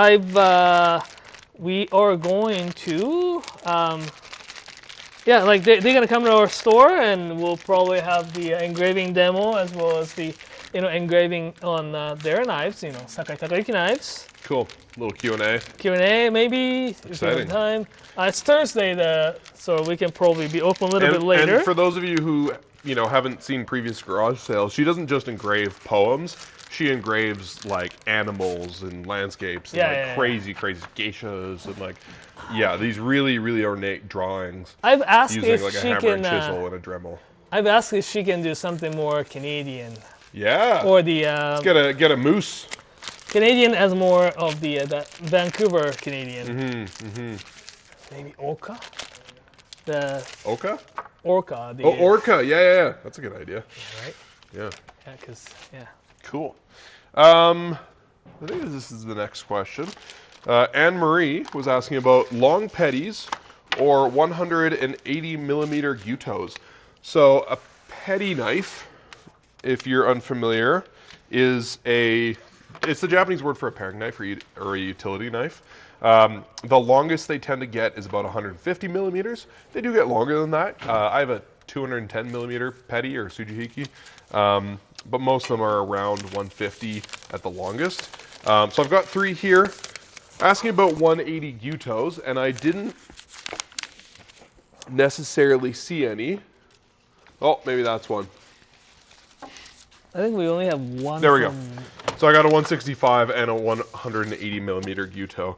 [SPEAKER 1] we are going to... they're going to come to our store, and we'll probably have the engraving demo, as well as the engraving on their knives, Sakai Takayuki knives.
[SPEAKER 3] Cool. Little Q&A.
[SPEAKER 1] Q&A, maybe.
[SPEAKER 3] Exciting.
[SPEAKER 1] Time. It's Thursday, so we can probably be open a little bit later.
[SPEAKER 3] And for those of you who haven't seen previous garage sales, she doesn't just engrave poems. She engraves like animals and landscapes and crazy geishas and these really, really ornate drawings.
[SPEAKER 1] I've asked
[SPEAKER 3] using
[SPEAKER 1] if
[SPEAKER 3] like a
[SPEAKER 1] she
[SPEAKER 3] hammer
[SPEAKER 1] can,
[SPEAKER 3] and chisel and a Dremel.
[SPEAKER 1] I've asked if she can do something more Canadian.
[SPEAKER 3] Yeah.
[SPEAKER 1] Or the
[SPEAKER 3] Let's get a moose.
[SPEAKER 1] Canadian as more of the Vancouver Canadian. Maybe orca. The
[SPEAKER 3] Orca.
[SPEAKER 1] Orca.
[SPEAKER 3] Orca. Yeah. That's a good idea.
[SPEAKER 1] Yeah, right.
[SPEAKER 3] Yeah. Cool. I think this is the next question. Anne Marie was asking about long petties or 180 millimeter gyutos. So a petty knife, if you're unfamiliar, is it's the Japanese word for a paring knife or a utility knife. The longest they tend to get is about 150 millimeters. They do get longer than that. I have a 210 millimeter petty or sujihiki, but most of them are around 150 at the longest. So I've got 3 here, asking about 180 gyutos, and I didn't necessarily see any. Oh, maybe that's one.
[SPEAKER 1] I think we only have one.
[SPEAKER 3] There we go. So I got a 165 and a 180 millimeter gyuto.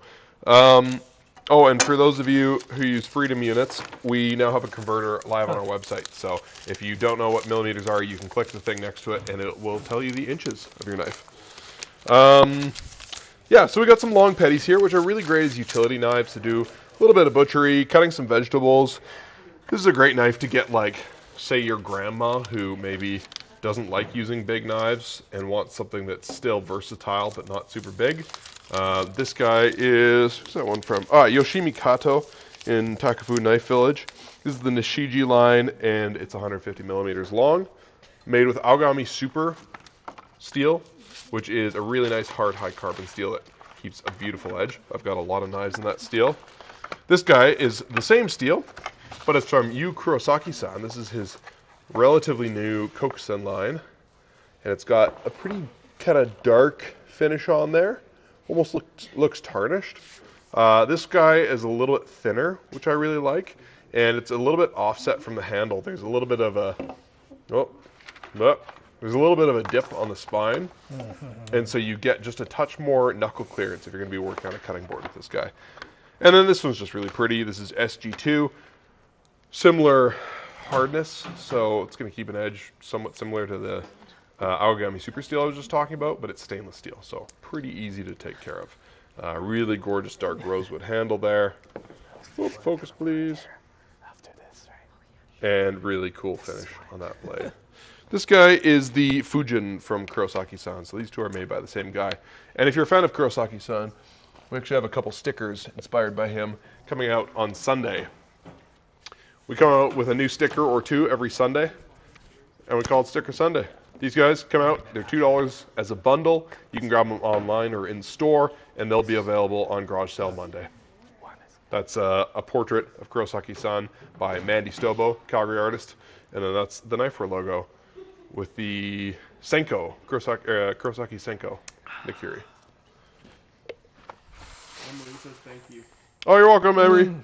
[SPEAKER 3] Oh, and for those of you who use Freedom units, we now have a converter live on our website. So if you don't know what millimeters are, you can click the thing next to it, and it will tell you the inches of your knife. Yeah, so we got some long petties here, which are really great as utility knives to do a little bit of butchery, cutting some vegetables. This is a great knife to get, like, say your grandma who maybe doesn't like using big knives and wants something that's still versatile but not super big. This guy is, who's that one from? Yoshimi Kato in Takafu Knife Village. This is the Nishiji line, and it's 150 millimeters long, made with Aogami Super steel, which is a really nice hard high carbon steel that keeps a beautiful edge. I've got a lot of knives in that steel. This guy is the same steel, but it's from Yu Kurosaki-san. This is his relatively new Kokusen line, and it's got a pretty kind of dark finish on there. Almost looks tarnished. This guy is a little bit thinner, which I really like, and it's a little bit offset from the handle. There's a little bit of a there's a little bit of a dip on the spine, and so you get just a touch more knuckle clearance if you're going to be working on a cutting board with this guy. And then this one's just really pretty. This is SG2, similar hardness, so it's going to keep an edge somewhat similar to the Aogami Super Steel I was just talking about, but it's stainless steel, so pretty easy to take care of. Really gorgeous dark rosewood handle there. Oop, focus please. And really cool finish on that blade. This guy is the Fujin from Kurosaki-san, so these two are made by the same guy. And if you're a fan of Kurosaki-san, we actually have a couple stickers inspired by him coming out on Sunday. We come out with a new sticker or two every Sunday, and we call it Sticker Sunday. These guys come out, they're $2 as a bundle. You can grab them online or in store, and they'll be available on Garage Sale Monday. That's a portrait of Kurosaki-san by Mandy Stobo, Calgary artist, and then that's the Knifewear logo with the Senko, Kurosaki Senko, Nikiri.
[SPEAKER 6] Emily says thank you.
[SPEAKER 3] Oh, you're welcome, Emery.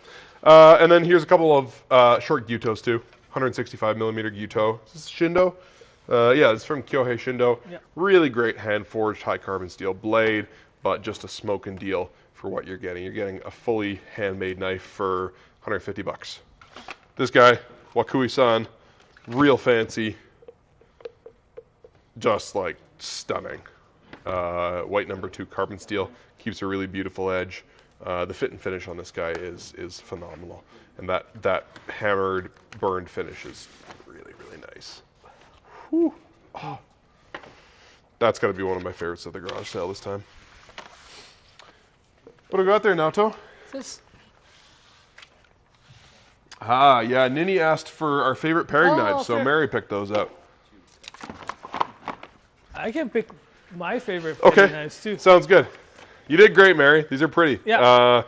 [SPEAKER 3] And then here's a couple of short gyutos too. 165 millimeter gyuto. Is this Shindo? Yeah, it's from Kyohei Shindo. Yep. Really great hand-forged high carbon steel blade, but just a smoking deal for what you're getting. You're getting a fully handmade knife for $150. This guy, Wakui-san, real fancy, just like stunning. White #2 carbon steel, keeps a really beautiful edge. The fit and finish on this guy is phenomenal, and that hammered, burned finish is really, really nice. Whew. Oh. That's got to be one of my favorites at the garage sale this time. What do we got there, Naoto?
[SPEAKER 1] This.
[SPEAKER 3] Yeah, Nini asked for our favorite paring knives, so Mary picked those up.
[SPEAKER 1] I can pick my favorite paring knives too.
[SPEAKER 3] Sounds good. You did great, Mary. These are pretty.
[SPEAKER 1] Yeah.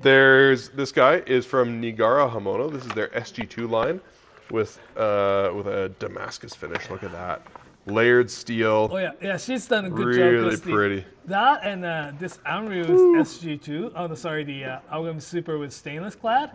[SPEAKER 3] There's this guy is from Nigara Hamono. This is their SG2 line with a Damascus finish. Look at that. Layered steel.
[SPEAKER 1] Oh yeah, she's done a good job.
[SPEAKER 3] Really pretty.
[SPEAKER 1] That and this Anryu's SG2. Oh, sorry, the Aogami Super with stainless clad.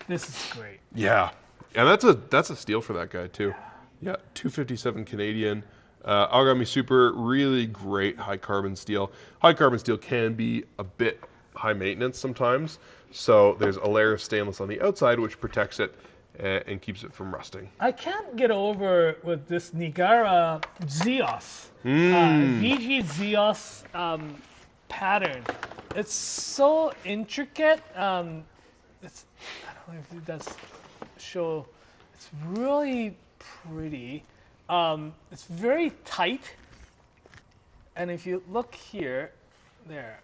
[SPEAKER 1] This is great.
[SPEAKER 3] Yeah, and that's a steal for that guy too. Yeah, 257 Canadian. Aogami Super, really great high carbon steel. High carbon steel can be a bit high maintenance sometimes, so there's a layer of stainless on the outside which protects it and keeps it from rusting.
[SPEAKER 1] I can't get over with this Nigara Zeos, VG Zeos pattern. It's so intricate. I don't know if it does show. It's really pretty. It's very tight, and if you look here, there.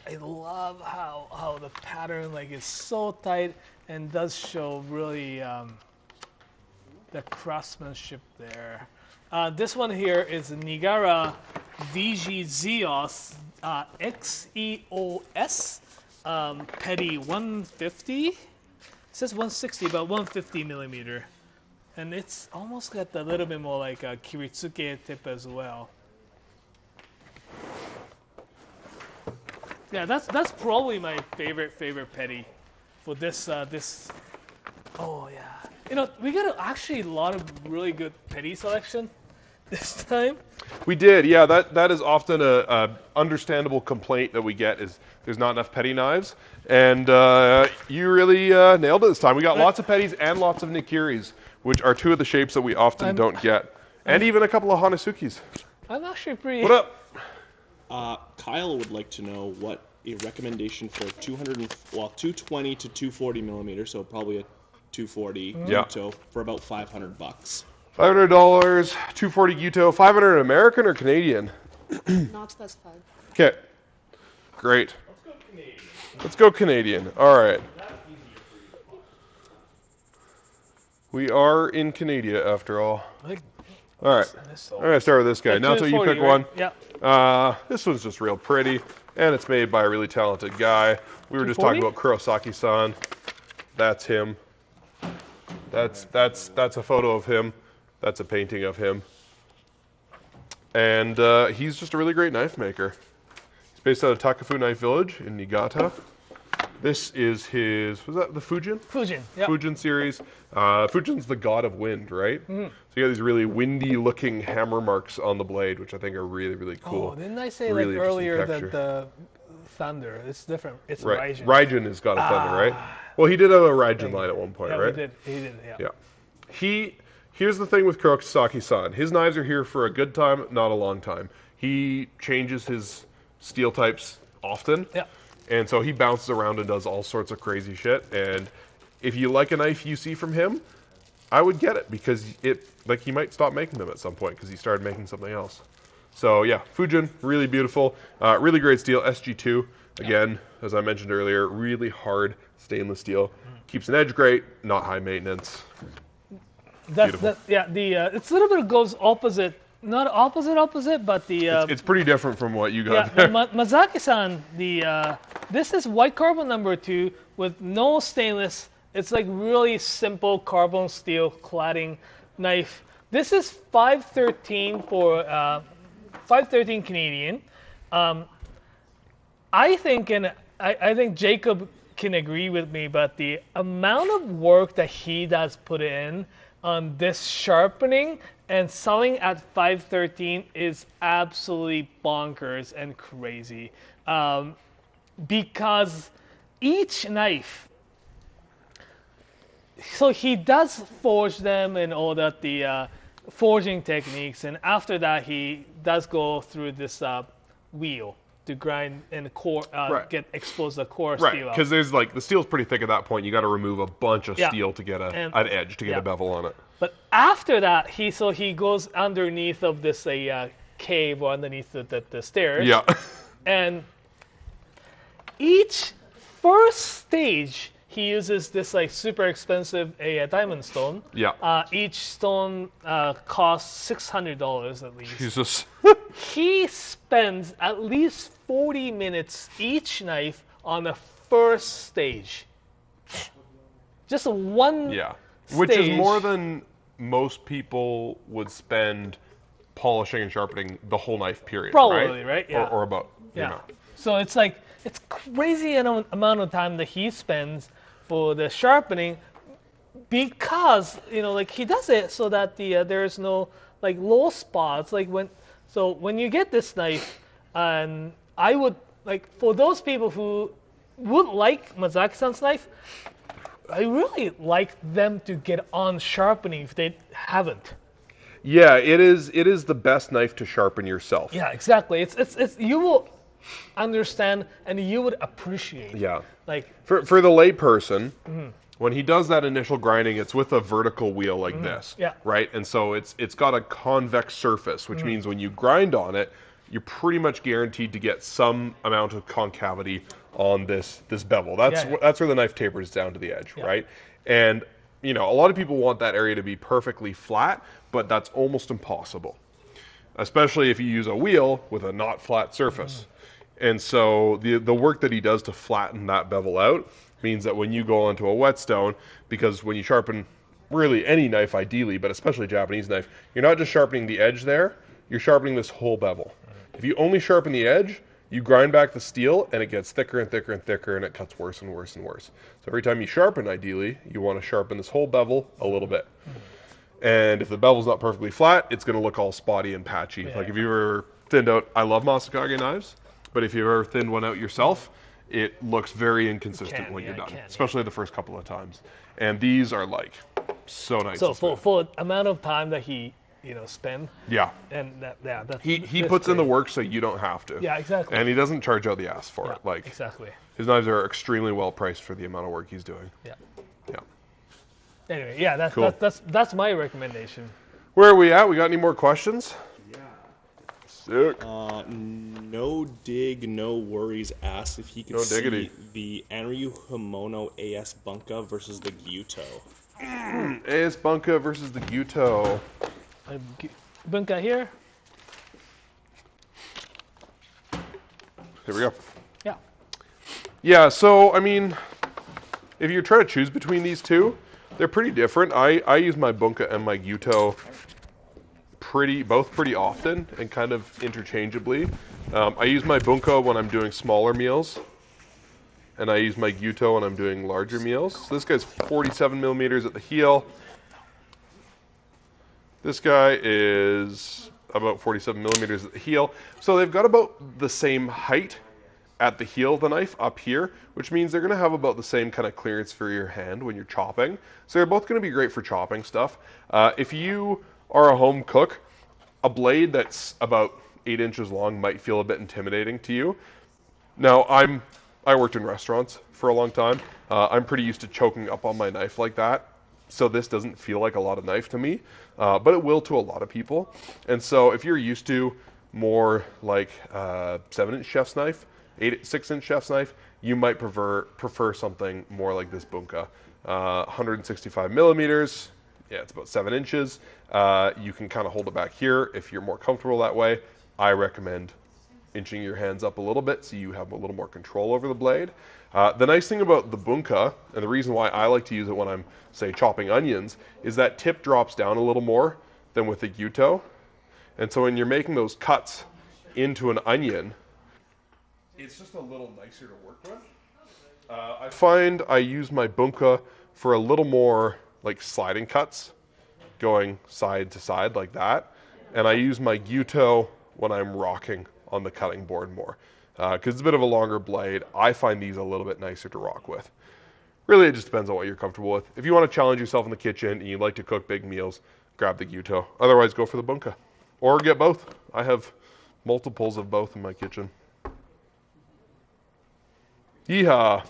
[SPEAKER 1] I love how the pattern like is so tight and does show really the craftsmanship there. This one here is Nigara VG Zeos XEOS Petty 150. It says 160, but 150 millimeter, and it's almost got a little bit more like a Kiritsuke tip as well. Yeah, that's probably my favorite petty for this this. Oh yeah, you know, we got actually a lot of really good petty selection this time.
[SPEAKER 3] We did, yeah. That is often a understandable complaint that we get is there's not enough petty knives, and you really nailed it this time. We got lots of petties and lots of nikiris, which are two of the shapes that we often don't get, and even a couple of Hanasukis.
[SPEAKER 1] I'm actually pretty.
[SPEAKER 3] What up?
[SPEAKER 6] Kyle would like to know what a recommendation for 220 to 240 millimeters, so probably a 240 Gyuto for about $500.
[SPEAKER 3] $500, 240 Gyuto, 500 American or Canadian?
[SPEAKER 12] Not specified.
[SPEAKER 3] Okay, great. Let's go Canadian. All right. We are in Canada after all. All right. I'm gonna start with this guy. Naoto, you pick one.
[SPEAKER 1] Yeah.
[SPEAKER 3] This one's just real pretty, and it's made by a really talented guy. We were just talking about Kuroaki-san. That's him. That's a photo of him. That's a painting of him. And he's just a really great knife maker. He's based out of Takafu Knife Village in Niigata. This is his, was that the Fujin?
[SPEAKER 1] Fujin, yeah.
[SPEAKER 3] Fujin series. Fujin's the god of wind, right? Mm-hmm. So you got these really windy looking hammer marks on the blade, which I think are really, really cool.
[SPEAKER 1] Oh, didn't I say
[SPEAKER 3] really
[SPEAKER 1] like earlier that the thunder, it's different. It's
[SPEAKER 3] right.
[SPEAKER 1] Raijin.
[SPEAKER 3] Raijin has got a thunder, right? Well, he did have a Raijin line at one point, right?
[SPEAKER 1] He did, yeah.
[SPEAKER 3] Here's the thing with Kuroaki-san. His knives are here for a good time, not a long time. He changes his steel types often.
[SPEAKER 1] Yeah.
[SPEAKER 3] And so he bounces around and does all sorts of crazy shit. And if you like a knife you see from him, I would get it because he might stop making them at some point because he started making something else. So yeah, Fujin, really beautiful, really great steel. SG2, again, as I mentioned earlier, really hard stainless steel. Keeps an edge great, not high maintenance.
[SPEAKER 1] It's a little bit goes opposite. Not opposite, but the...
[SPEAKER 3] it's pretty different from what you got
[SPEAKER 1] there.
[SPEAKER 3] there.
[SPEAKER 1] Mazaki-san, this is white carbon number 2 with no stainless. It's like really simple carbon steel cladding knife. This is 513 for 513 Canadian. I think Jacob can agree with me, but the amount of work that he does put in on this sharpening and selling at 513 is absolutely bonkers and crazy. Because each knife, so he does forge them and all that, the forging techniques, and after that he does go through this wheel to grind and core, get expose the core steel.
[SPEAKER 3] Right, because there's like the steel's pretty thick at that point. You got to remove a bunch of steel to get an edge, to get a bevel on it.
[SPEAKER 1] But after that, he goes underneath of this cave or underneath the stairs.
[SPEAKER 3] Yeah.
[SPEAKER 1] And each first stage, he uses this like super expensive diamond stone.
[SPEAKER 3] Yeah.
[SPEAKER 1] Each stone costs $600 at least.
[SPEAKER 3] Jesus.
[SPEAKER 1] He spends at least 40 minutes each knife on the first stage. Just one.
[SPEAKER 3] Yeah. Which is more than most people would spend polishing and sharpening the whole knife period.
[SPEAKER 1] Probably, right? Yeah.
[SPEAKER 3] Or about.
[SPEAKER 1] Yeah.
[SPEAKER 3] You know.
[SPEAKER 1] So it's like it's crazy amount of time that he spends for the sharpening, because like he does it so that there's no like low spots. Like when you get this knife, and I would like for those people who would like Mazaki-san's knife, I really like them to get on sharpening if they haven't.
[SPEAKER 3] Yeah, it is the best knife to sharpen yourself.
[SPEAKER 1] Yeah, exactly. It's you will understand and you would appreciate.
[SPEAKER 3] Yeah.
[SPEAKER 1] Like
[SPEAKER 3] for the lay person, when he does that initial grinding, it's with a vertical wheel like this.
[SPEAKER 1] Yeah.
[SPEAKER 3] Right? And so it's got a convex surface, which means when you grind on it, you're pretty much guaranteed to get some amount of concavity on this bevel. That's that's where the knife tapers down to the edge, right? And you know, a lot of people want that area to be perfectly flat, but that's almost impossible, especially if you use a wheel with a not flat surface. And so the work that he does to flatten that bevel out means that when you go onto a whetstone, because when you sharpen really any knife ideally, but especially a Japanese knife, you're not just sharpening the edge there, you're sharpening this whole bevel. If you only sharpen the edge, you grind back the steel and it gets thicker and thicker and thicker and it cuts worse and worse and worse. So every time you sharpen, ideally, you want to sharpen this whole bevel a little bit. And if the bevel's not perfectly flat, it's going to look all spotty and patchy. Like if you ever thinned out, I love Masakai knives, but if you've ever thinned one out yourself, it looks very inconsistent when you're done, especially the first couple of times. And these are like so nice.
[SPEAKER 1] So for amount of time that he spend.
[SPEAKER 3] Yeah.
[SPEAKER 1] And that's
[SPEAKER 3] he puts in the work so you don't have to.
[SPEAKER 1] Yeah, exactly.
[SPEAKER 3] And he doesn't charge out the ass for it. Like
[SPEAKER 1] exactly.
[SPEAKER 3] His knives are extremely well priced for the amount of work he's doing.
[SPEAKER 1] Yeah.
[SPEAKER 3] Yeah.
[SPEAKER 1] Anyway, yeah, that's
[SPEAKER 3] cool.
[SPEAKER 1] that's my recommendation.
[SPEAKER 3] Where are we at? We got any more questions?
[SPEAKER 6] Yeah.
[SPEAKER 3] Sick.
[SPEAKER 6] No dig, no worries. Asked if he could see the Anryu Himono AS Bunka versus the Gyuto.
[SPEAKER 3] AS Bunka versus the Gyuto.
[SPEAKER 1] Bunka here.
[SPEAKER 3] Here we go.
[SPEAKER 1] Yeah.
[SPEAKER 3] Yeah, so, I mean, if you're trying to choose between these two, they're pretty different. I use my Bunka and my Gyuto both pretty often and kind of interchangeably. I use my Bunka when I'm doing smaller meals, and I use my Gyuto when I'm doing larger meals. So this guy's 47 millimeters at the heel. This guy is about 47 millimeters at the heel. So they've got about the same height at the heel of the knife up here, which means they're going to have about the same kind of clearance for your hand when you're chopping. So they're both going to be great for chopping stuff. If you are a home cook, a blade that's about 8 inches long might feel a bit intimidating to you. Now, I worked in restaurants for a long time. I'm pretty used to choking up on my knife like that. So this doesn't feel like a lot of knife to me, but it will to a lot of people. And so if you're used to more like 7-inch chef's knife, 6-inch chef's knife, you might prefer something more like this Bunka. 165 millimeters, yeah, it's about 7 inches. You can kind of hold it back here if you're more comfortable that way. I recommend inching your hands up a little bit so you have a little more control over the blade. The nice thing about the Bunka, and the reason why I like to use it when I'm, say, chopping onions, is that tip drops down a little more than with the Gyuto. And so when you're making those cuts into an onion, it's just a little nicer to work with. I find I use my Bunka for a little more like sliding cuts, going side to side like that. And I use my Gyuto when I'm rocking on the cutting board more. Because it's a bit of a longer blade, I find these a little bit nicer to rock with. Really, it just depends on what you're comfortable with. If you want to challenge yourself in the kitchen and you like to cook big meals, grab the Gyuto. Otherwise, go for the Bunka. Or get both. I have multiples of both in my kitchen. Yeehaw.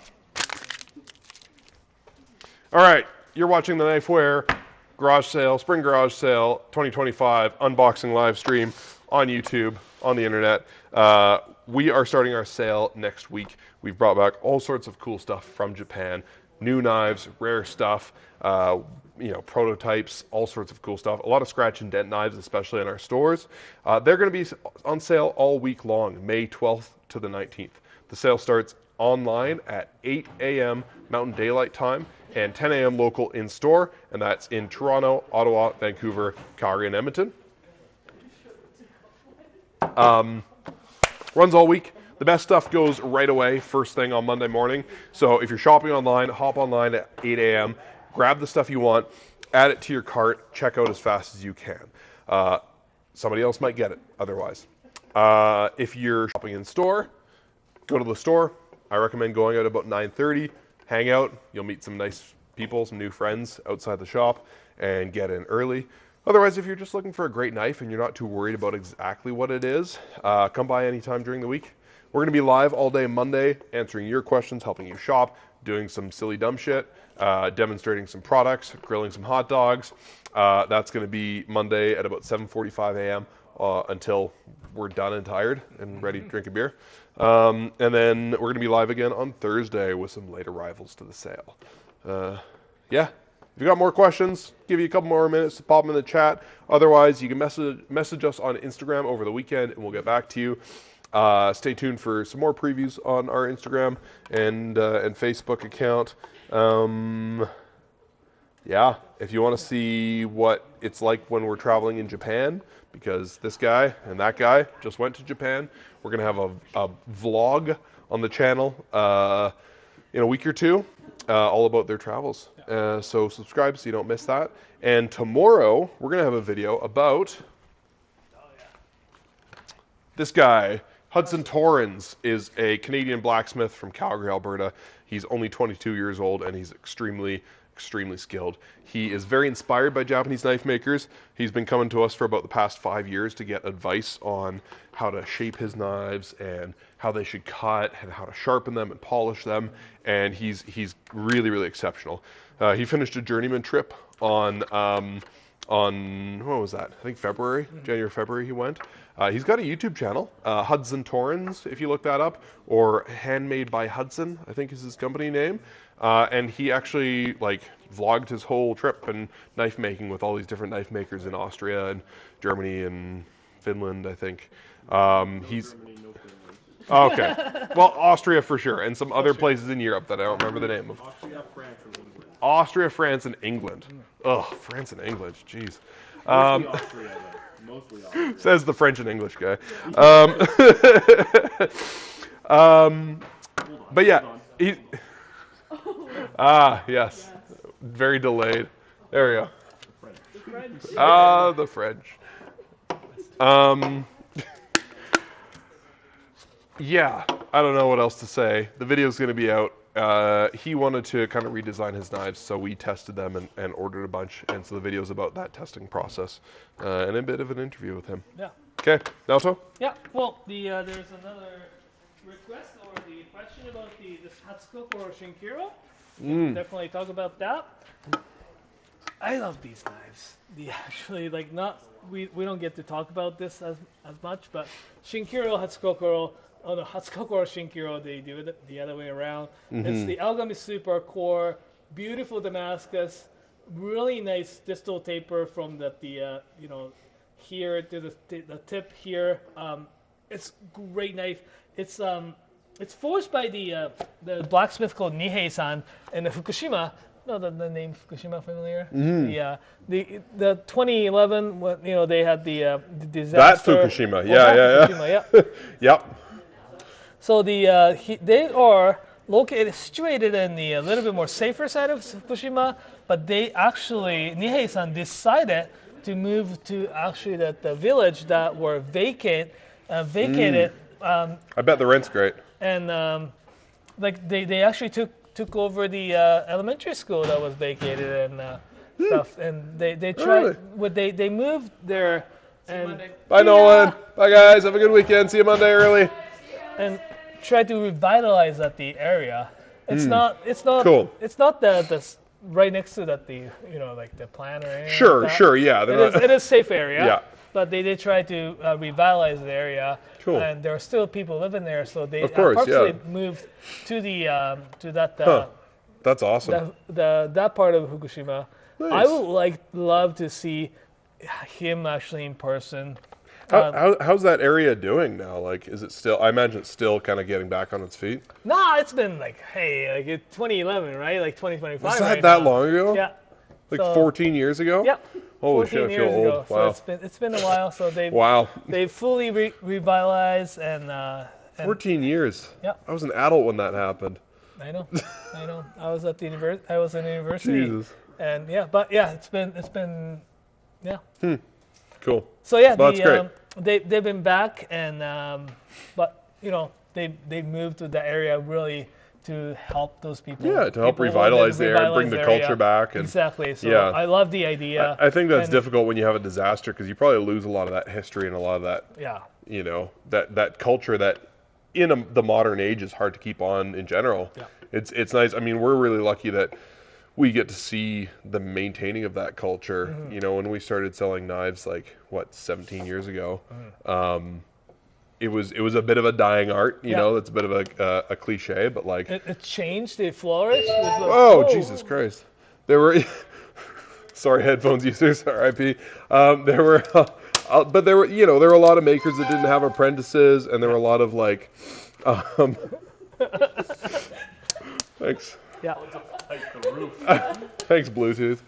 [SPEAKER 3] All right, you're watching the Knifewear Garage Sale, Spring Garage Sale 2025 unboxing live stream on YouTube, on the internet. We are starting our sale next week. We've brought back all sorts of cool stuff from Japan, new knives, rare stuff, prototypes, all sorts of cool stuff. A lot of scratch and dent knives, especially in our stores. They're going to be on sale all week long, May 12th to the 19th. The sale starts online at 8 a.m. Mountain Daylight Time and 10 a.m. local in store, and that's in Toronto, Ottawa, Vancouver, Calgary, and Edmonton. Runs all week. The best stuff goes right away, first thing on Monday morning. So if you're shopping online, hop online at 8 a.m., grab the stuff you want, add it to your cart, check out as fast as you can. Somebody else might get it otherwise. If you're shopping in store, go to the store. I recommend going out about 9:30, hang out. You'll meet some nice people, some new friends outside the shop, and get in early. Otherwise, if you're just looking for a great knife and you're not too worried about exactly what it is, come by anytime during the week. We're going to be live all day Monday, answering your questions, helping you shop, doing some silly dumb shit, demonstrating some products, grilling some hot dogs. That's going to be Monday at about 7:45 a.m. until we're done and tired and ready to drink a beer. And then we're going to be live again on Thursday with some late arrivals to the sale. Yeah. If you got more questions, give you a couple more minutes to pop them in the chat. Otherwise, you can message us on Instagram over the weekend, and we'll get back to you. Stay tuned for some more previews on our Instagram and Facebook account. Yeah, if you want to see what it's like when we're traveling in Japan, because this guy and that guy just went to Japan, we're going to have a vlog on the channel in a week or two, all about their travels. So subscribe so you don't miss that. And tomorrow, we're going to have a video about this guy. Hudson Torrens is a Canadian blacksmith from Calgary, Alberta. He's only 22 years old, and he's extremely skilled. He is very inspired by Japanese knife makers. He's been coming to us for about the past 5 years to get advice on how to shape his knives and how they should cut and how to sharpen them and polish them. And he's really exceptional. He finished a journeyman trip on what was that? I think January, February he went. He's got a YouTube channel, Hudson Torrens, if you look that up, or Handmade by Hudson, I think is his company name. And he actually vlogged his whole trip and knife making with all these different knife makers in Austria and Germany and Finland, I think. He's okay. Well, Austria for sure, and some other places in Europe that I don't remember the name of. Austria, France, and England. Ugh, France and England, jeez.
[SPEAKER 6] Mostly Austria.
[SPEAKER 3] Says the French and English guy. But yeah, he. Yes, very delayed. There we go. The French. Yeah, I don't know what else to say. The video's going to be out. He wanted to kind of redesign his knives, so we tested them and ordered a bunch. And so the video's about that testing process and a bit of an interview with him.
[SPEAKER 1] Yeah.
[SPEAKER 3] Okay, Naoto?
[SPEAKER 1] Yeah. Well, there's another request or the question about this Hatsukoko or Shinkiro. Definitely talk about that. I love these knives. We don't get to talk about this as much, but Shinkiro, Hatsukoko. Oh no, Hatsukoko or Shinkiro, they do it the other way around. It's the Algami Super Core, beautiful Damascus, really nice distal taper from the here to the tip here. It's great knife. It's forged by the blacksmith called Nihei-san in the Fukushima. No, the name Fukushima familiar? The 2011, they had the disaster.
[SPEAKER 3] That Fukushima, yeah. Yep.
[SPEAKER 1] So they are situated in the a little bit more safer side of Fukushima, but they actually, Nihei-san decided to move to actually the village that were vacated.
[SPEAKER 3] I bet the rent's great.
[SPEAKER 1] And they actually took over the elementary school that was vacated and stuff, and they tried.
[SPEAKER 3] Really?
[SPEAKER 1] They moved there. And
[SPEAKER 3] bye Nolan. Bye guys. Have a good weekend. See you Monday early.
[SPEAKER 1] And try to revitalize the area. It's not
[SPEAKER 3] cool.
[SPEAKER 1] It's not the right next to the plant or anything.
[SPEAKER 3] Sure, yeah.
[SPEAKER 1] It is safe area.
[SPEAKER 3] Yeah.
[SPEAKER 1] But they did try to revitalize the area.
[SPEAKER 3] Cool.
[SPEAKER 1] And there are still people living there, so they
[SPEAKER 3] purposely
[SPEAKER 1] moved to that.
[SPEAKER 3] That's awesome.
[SPEAKER 1] That part of Fukushima.
[SPEAKER 3] Nice.
[SPEAKER 1] I would love to see him actually in person.
[SPEAKER 3] How's that area doing now? Is it still? I imagine it's still kind of getting back on its feet.
[SPEAKER 1] Nah, it's been 2011, right? 2025.
[SPEAKER 3] Was that long ago?
[SPEAKER 1] Yeah.
[SPEAKER 3] 14 years ago?
[SPEAKER 1] Yep.
[SPEAKER 3] Holy shit, I feel old. Wow.
[SPEAKER 1] So it's been a while. So they fully revitalized and
[SPEAKER 3] 14 years.
[SPEAKER 1] Yep.
[SPEAKER 3] I was an adult when that happened.
[SPEAKER 1] I know. I was at the university. I was in university.
[SPEAKER 3] Jesus.
[SPEAKER 1] And it's been.
[SPEAKER 3] Cool.
[SPEAKER 1] So yeah,
[SPEAKER 3] that's great.
[SPEAKER 1] They've been back and but they moved to the area really to help those people.
[SPEAKER 3] Yeah, to help revitalize the area, bring the culture back. And,
[SPEAKER 1] exactly. So yeah. I love the idea.
[SPEAKER 3] I think that's difficult when you have a disaster because you probably lose a lot of that history and a lot of that.
[SPEAKER 1] Yeah.
[SPEAKER 3] That culture that in the modern age is hard to keep on in general.
[SPEAKER 1] Yeah.
[SPEAKER 3] It's nice. I mean, we're really lucky that we get to see the maintaining of that culture. You know, when we started selling knives, like what, 17 years ago, it was a bit of a dying art. You know, that's a bit of a cliche, but like
[SPEAKER 1] it changed. It flourished. It was like,
[SPEAKER 3] oh, Jesus Christ! There were sorry, headphones users, R.I.P. There were. But there were, you know, there were a lot of makers that didn't have apprentices, and there were a lot of like, thanks.
[SPEAKER 1] Yeah.
[SPEAKER 3] Thanks, Bluetooth.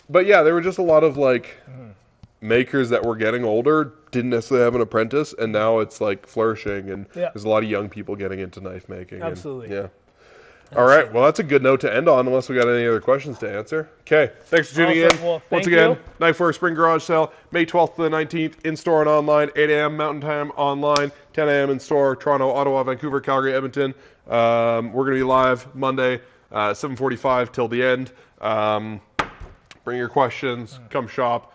[SPEAKER 3] But yeah, there were just a lot of like makers that were getting older, didn't necessarily have an apprentice, and now it's like flourishing, and there's a lot of young people getting into knife making.
[SPEAKER 1] Absolutely.
[SPEAKER 3] And, all right, well, that's a good note to end on, unless we got any other questions to answer. Okay, thanks for tuning in.
[SPEAKER 1] Well,
[SPEAKER 3] Once again, Knifewear Spring Garage Sale, May 12th to the 19th, in-store and online, 8 a.m. Mountain Time online, 10 a.m. in-store, Toronto, Ottawa, Vancouver, Calgary, Edmonton. We're going to be live Monday, 7:45 till the end. Bring your questions, come shop.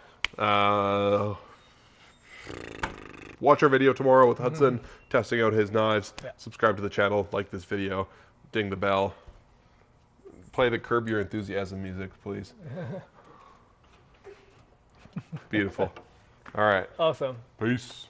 [SPEAKER 3] Watch our video tomorrow with Hudson, testing out his knives. Subscribe to the channel, like this video. Ding the bell. Play the Curb Your Enthusiasm music, please. Beautiful. All right.
[SPEAKER 1] Awesome.
[SPEAKER 3] Peace.